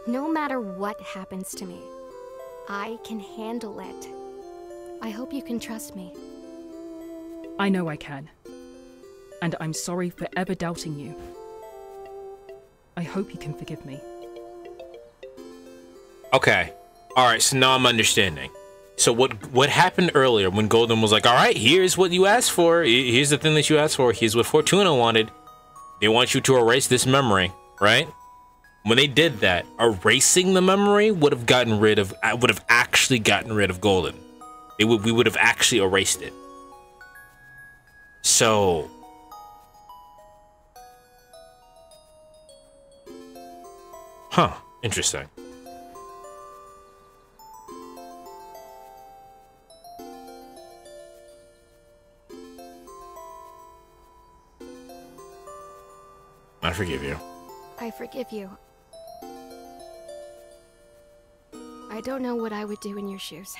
no matter what happens to me, I can handle it. I hope you can trust me. I know I can. And I'm sorry for ever doubting you. I hope you can forgive me. Okay. Alright, so now I'm understanding. So what happened earlier when Golden was like, alright, here's what you asked for. Here's the thing that you asked for. Here's what Fortuna wanted. They want you to erase this memory, right? When they did that, erasing the memory would have actually gotten rid of Golden. We would have actually erased it. So huh, interesting. I forgive you. I forgive you. I don't know what I would do in your shoes.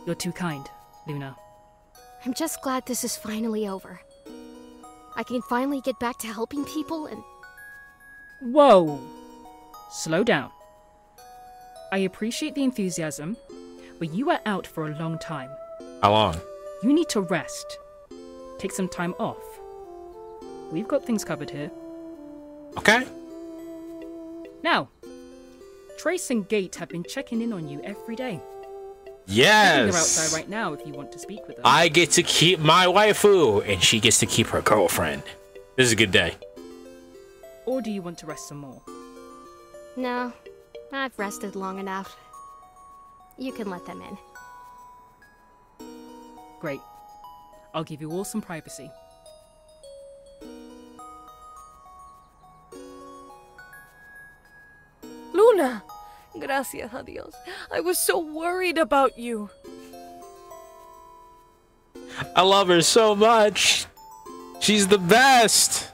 You're too kind, Luna. I'm just glad this is finally over. I can finally get back to helping people and... Whoa! Slow down. I appreciate the enthusiasm, but you were out for a long time. How long? You need to rest. Take some time off. We've got things covered here. Okay. Now, Trace and Gate have been checking in on you every day. Yes. I think they're outside right now if you want to speak with them. I get to keep my waifu, and she gets to keep her girlfriend. This is a good day. Or do you want to rest some more? No, I've rested long enough. You can let them in. Great. I'll give you all some privacy. Luna! Gracias a Dios. I was so worried about you. I love her so much. She's the best.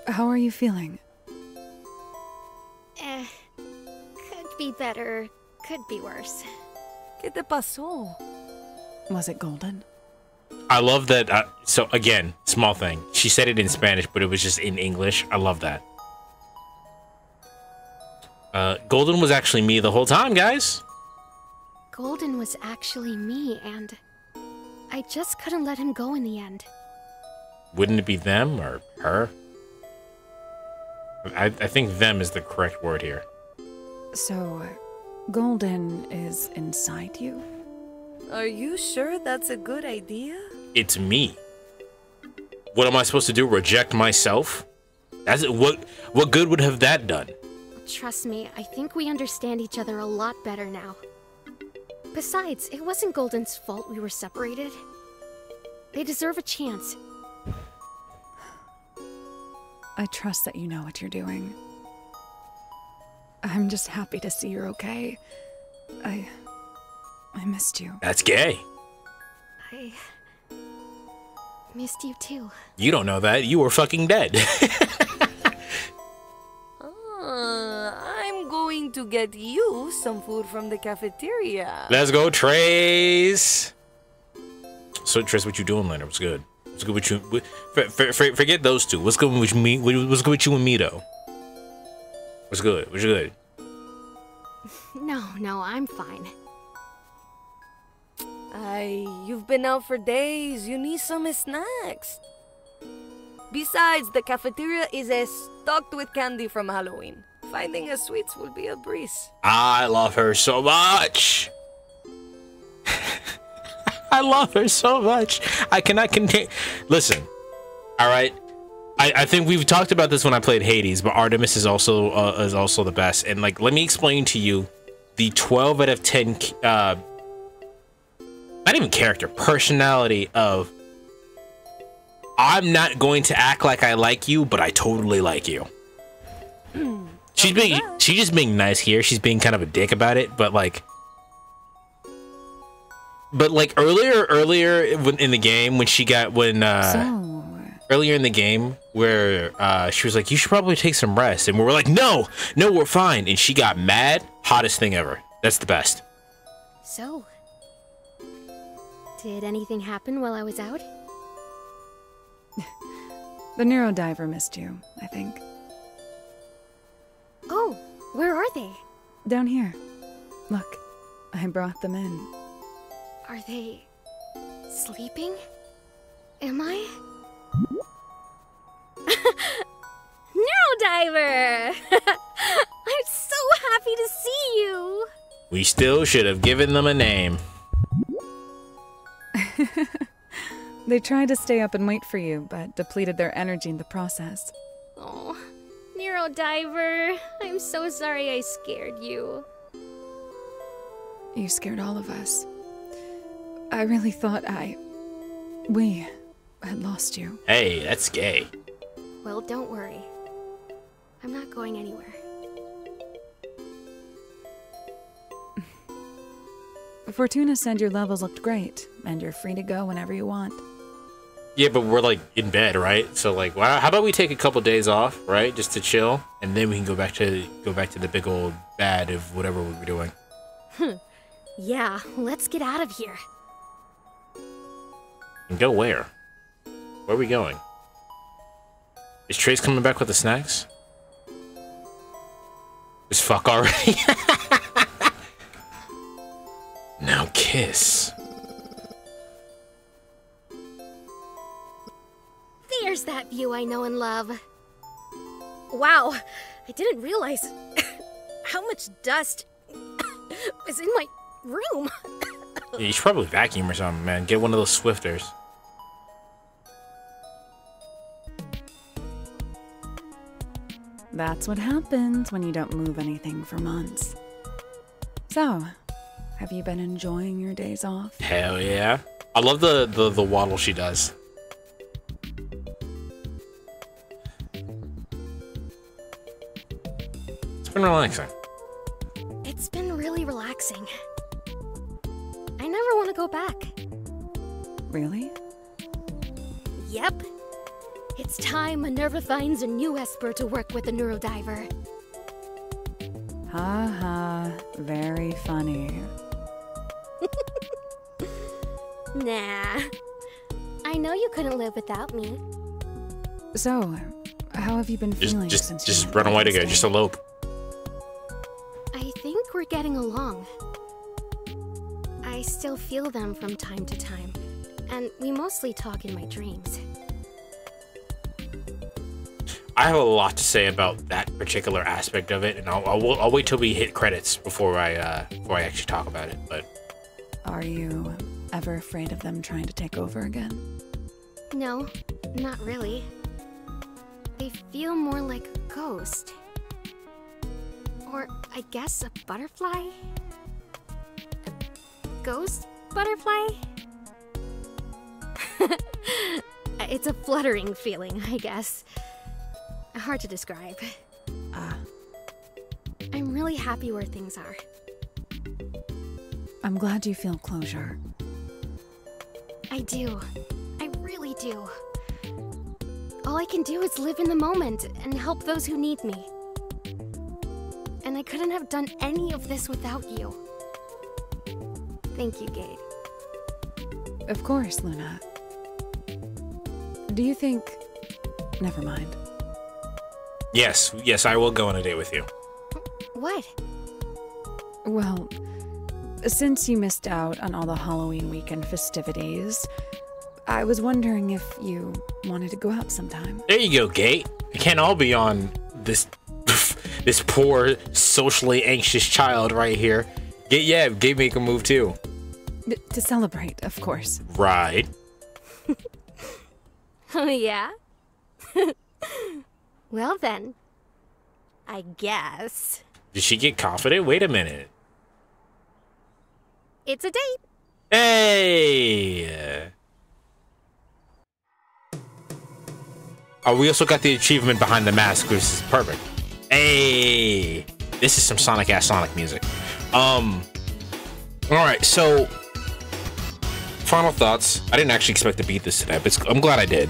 How are you feeling? Could be better, could be worse. ¿Qué te pasó? Was it Golden? I love that. So again, small thing. She said it in Spanish, but it was just in English. I love that. Golden was actually me the whole time, guys. Golden was actually me, and I just couldn't let him go in the end. Wouldn't it be them or her? I think them is the correct word here. So, Golden is inside you? Are you sure that's a good idea? It's me. What am I supposed to do? Reject myself? That's what good would have that done? Trust me, I think we understand each other a lot better now. Besides, it wasn't Golden's fault we were separated. They deserve a chance. I trust that you know what you're doing. I'm just happy to see you're okay. I missed you. That's gay. I missed you too. You don't know that. You were fucking dead. I'm going to get you some food from the cafeteria. Let's go, Trace. So, Trace, what you doing later? What's good? What's good with you? Forget those two. What's good with me? What's good with you and me, though? What's good? What's good? No, I'm fine. You've been out for days. You need some snacks. Besides, the cafeteria is stocked with candy from Halloween. Finding a sweets will be a breeze. I love her so much. I love her so much. I cannot contain. Listen, all right. I think we've talked about this when I played Hades, but Artemis is also the best. And like, let me explain to you the 12 out of 10. Not even character, personality of. I'm not going to act like I like you, but I totally like you. She's just being nice here. She's being kind of a dick about it, but like earlier in the game when earlier in the game where she was like, you should probably take some rest. And we were like, no, we're fine. And she got mad. Hottest thing ever. That's the best. So, did anything happen while I was out? The Neurodiver missed you, I think. Oh, where are they? Down here. Look, I brought them in. Are they sleeping? Am I? Neurodiver! I'm so happy to see you! We still should have given them a name. They tried to stay up and wait for you, but depleted their energy in the process. Oh, Neurodiver, I'm so sorry I scared you. You scared all of us. I really thought we had lost you. Hey, that's gay. Well, don't worry. I'm not going anywhere. Fortuna said your levels looked great, and you're free to go whenever you want. Yeah, but we're like in bed, right? So like, how about we take a couple days off, right? Just to chill, and then we can go back to the big old bad of whatever we were doing. Yeah, let's get out of here. And go where? Where are we going? Is Trace coming back with the snacks? Just fuck already. Now kiss. There's that view I know and love. Wow, I didn't realize how much dust was in my room. Yeah, you should probably vacuum or something, man. Get one of those Swifters. That's what happens when you don't move anything for months. So, have you been enjoying your days off? Hell yeah. I love the waddle she does. It's been relaxing. It's been really relaxing. I never want to go back. Really? Yep. It's time Minerva finds a new Esper to work with the Neurodiver. Ha ha, very funny. Nah. I know you couldn't live without me. So, how have you been feeling since you Just run away together, just elope. I think we're getting along. I still feel them from time to time, and we mostly talk in my dreams. I have a lot to say about that particular aspect of it, and I'll wait till we hit credits before I actually talk about it. But are you ever afraid of them trying to take over again? No, not really. They feel more like a ghost. Or, I guess, a butterfly? A ghost butterfly? It's a fluttering feeling, I guess. Hard to describe. I'm really happy where things are. I'm glad you feel closure. I do. I really do. All I can do is live in the moment and help those who need me. And I couldn't have done any of this without you. Thank you, Gate. Of course, Luna. Do you think... Never mind. yes, I will go on a date with you. What? Well, since you missed out on all the Halloween weekend festivities, I was wondering if you wanted to go out sometime. There you go, Gate. We can't all be on this this poor, socially anxious child right here. Gate make a move too. To celebrate, of course. Right. Oh, yeah? Well then, I guess. Did she get confident? Wait a minute. It's a date. Hey! Oh, we also got the achievement behind the mask, which is perfect. Hey! This is some Sonic-ass Sonic music. Alright, so... Final thoughts. I didn't actually expect to beat this today, but I'm glad I did.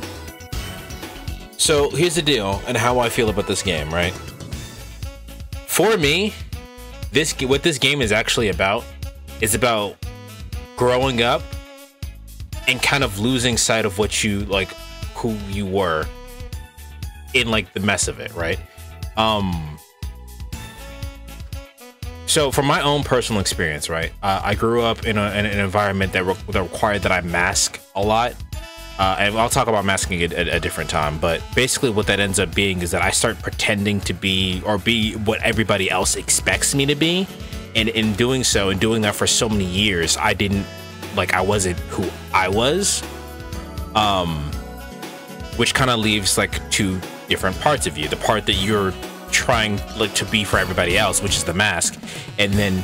So here's the deal and how I feel about this game, right? For me, what this game is actually about is about growing up and kind of losing sight of what you like, who you were in like the mess of it, right? So from my own personal experience, right, I grew up in an environment that required that I mask a lot. And I'll talk about masking at a different time, but basically what that ends up being is that I start pretending to be or be what everybody else expects me to be. And in doing so, and doing that for so many years, I wasn't who I was. Which kind of leaves like two different parts of you. The part that you're trying like to be for everybody else, which is the mask, and then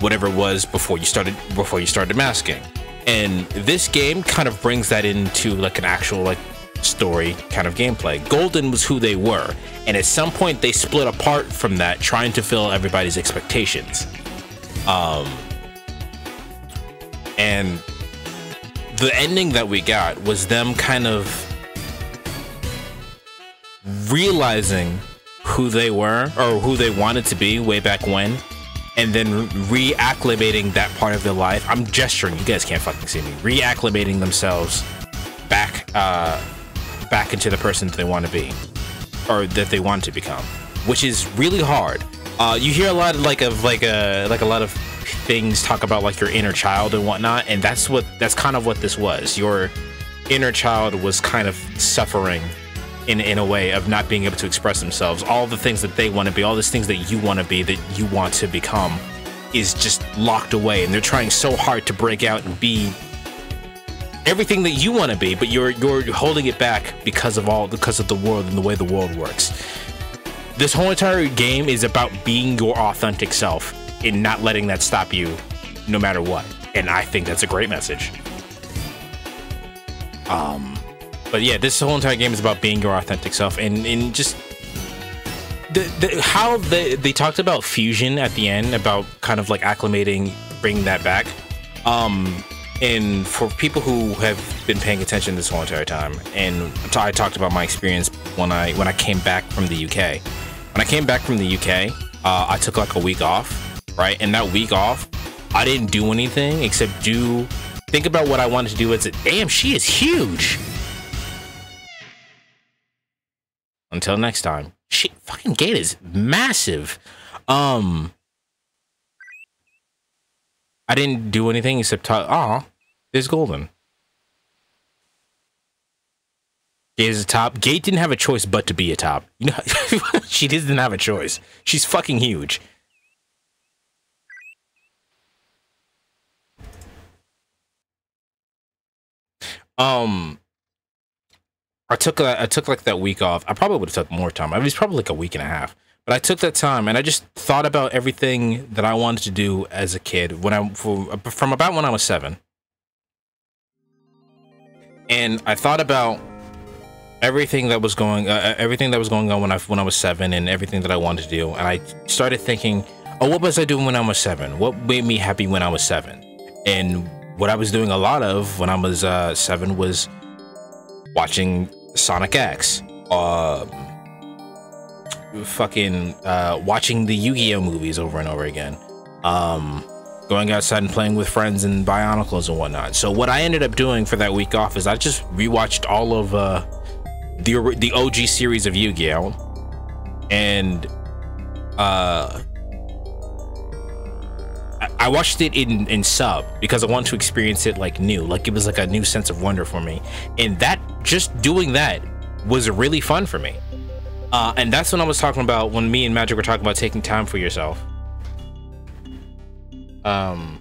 whatever it was before you started masking. And this game kind of brings that into like an actual like story kind of gameplay. Golden was who they were, and at some point they split apart from that, trying to fill everybody's expectations. And the ending that we got was them kind of realizing who they were or who they wanted to be way back when, and then reacclimating that part of their life. I'm gesturing, you guys can't fucking see me. Reacclimating themselves back into the person that they want to be, or that they want to become, which is really hard. You hear a lot of like a lot of things talk about like your inner child and whatnot, and that's kind of what this was. Your inner child was kind of suffering in a way of not being able to express themselves. All the things that they want to be, all these things that you want to be, that you want to become, is just locked away, and they're trying so hard to break out and be everything that you want to be, but you're holding it back because of the world and the way the world works. This whole entire game is about being your authentic self and not letting that stop you no matter what, and I think that's a great message. But yeah, this whole entire game is about being your authentic self, and just how they talked about fusion at the end, about kind of like acclimating, bringing that back. And for people who have been paying attention this whole entire time, and I talked about my experience when I came back from the UK. When I came back from the UK, I took like a week off, right? And that week off, I didn't do anything except think about what I wanted to do. As damn, she is huge. Until next time, shit, fucking gate is massive. I didn't do anything except talk. There's Golden. Gate is a top. Gate didn't have a choice but to be a top. You know, she didn't have a choice. She's fucking huge. I took like that week off. I probably would have took more time. I mean, it's probably like a week and a half. But I took that time and I just thought about everything that I wanted to do as a kid from about when I was 7. And I thought about everything that was going on when I was 7, and everything that I wanted to do. And I started thinking, oh, what was I doing when I was 7? What made me happy when I was 7? And what I was doing a lot of when I was 7 was watching Sonic X, watching the Yu-Gi-Oh movies over and over again, going outside and playing with friends and Bionicles and whatnot. So what I ended up doing for that week off is I just rewatched all of the OG series of Yu-Gi-Oh, and I watched it in sub because I wanted to experience it like new, like it was like a new sense of wonder for me. And that, just doing that was really fun for me. And that's when I was talking about, when me and Magic were talking about taking time for yourself. When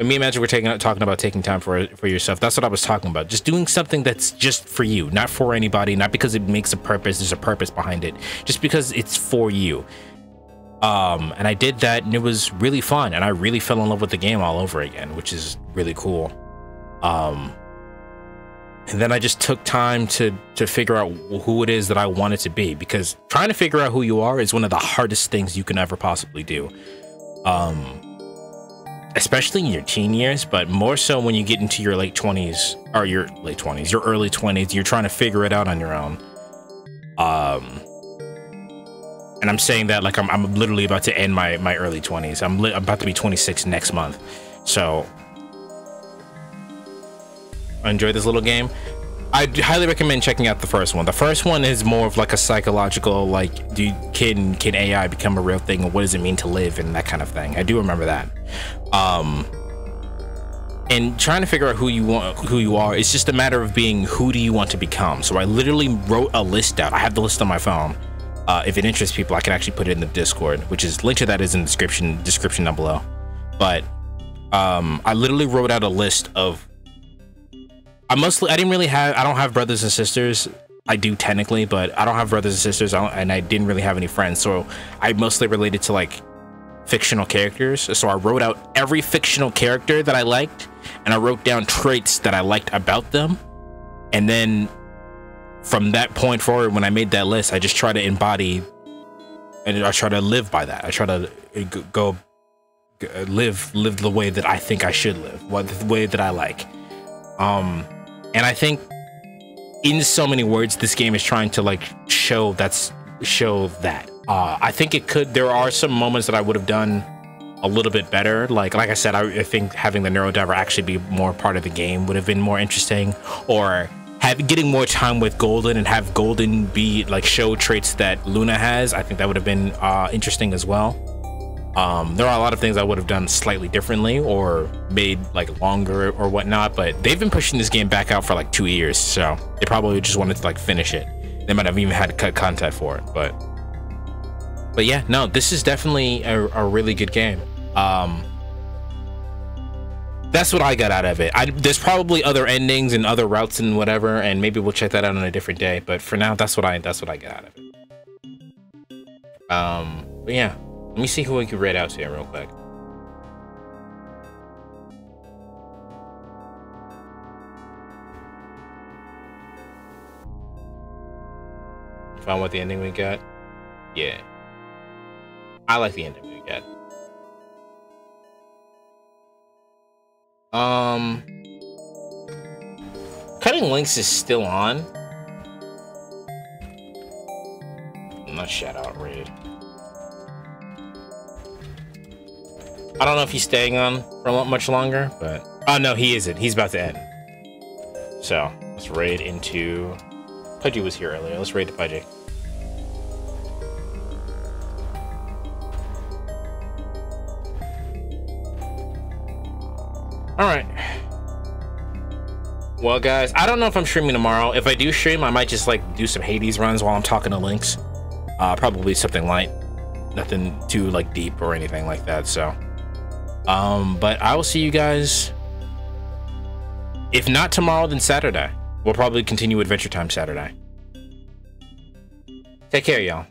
me and Magic were talking about taking time for yourself, that's what I was talking about. Just doing something that's just for you, not for anybody, not because it makes a purpose, there's a purpose behind it, just because it's for you. And I did that, and it was really fun, and I really fell in love with the game all over again, which is really cool. And then I just took time to figure out who it is that I wanted to be, because trying to figure out who you are is one of the hardest things you can ever possibly do. especially in your teen years, but more so when you get into your late 20s, or your late 20s, your early 20s, you're trying to figure it out on your own. And I'm saying that like I'm literally about to end my early 20s. I'm about to be 26 next month. So I enjoyed this little game. I highly recommend checking out the first one. The first one is more of like a psychological, like, can AI become a real thing, and what does it mean to live, and that kind of thing. I do remember that. And trying to figure out who you are, it's just a matter of being, who do you want to become? So I literally wrote a list out. I have the list on my phone. If it interests people, I can actually put it in the Discord, which is, link to that is in the description down below. But I literally wrote out a list of, I don't have brothers and sisters. I do technically, but I don't have brothers and sisters, and I didn't really have any friends, so I mostly related to like fictional characters. So I wrote out every fictional character that I liked, and I wrote down traits that I liked about them, and then from that point forward, when I made that list, I just try to embody, and I try to live by that. I try to live the way that I think I should live, the way that I like. And I think in so many words, this game is trying to like show that. I think there are some moments that I would have done a little bit better. Like I said, I think having the Neurodiver actually be more part of the game would have been more interesting, or getting more time with Golden and have Golden be like show traits that Luna has. I think that would have been interesting as well. There are a lot of things I would have done slightly differently or made like longer or whatnot, but they've been pushing this game back out for like 2 years, so they probably just wanted to like finish it. They might have even had to cut content for it, but yeah, no, this is definitely a really good game. That's what I got out of it. There's probably other endings and other routes and whatever, and maybe we'll check that out on a different day, but for now, that's what I got out of it. But yeah. Let me see who we can rate out here real quick. Find what the ending we got. Yeah, I like the ending we got. Cutting links is still on. Not shout out raid. I don't know if he's staying on for much longer, but oh no, he isn't. He's about to end. So let's raid into. Pudgy was here earlier. Let's raid to Pudgy. All right. Well, guys, I don't know if I'm streaming tomorrow. If I do stream, I might just like do some Hades runs while I'm talking to Lynx. Probably something light, nothing too like deep or anything like that. So. But I will see you guys, if not tomorrow, then Saturday. We'll probably continue Adventure Time Saturday. Take care, y'all.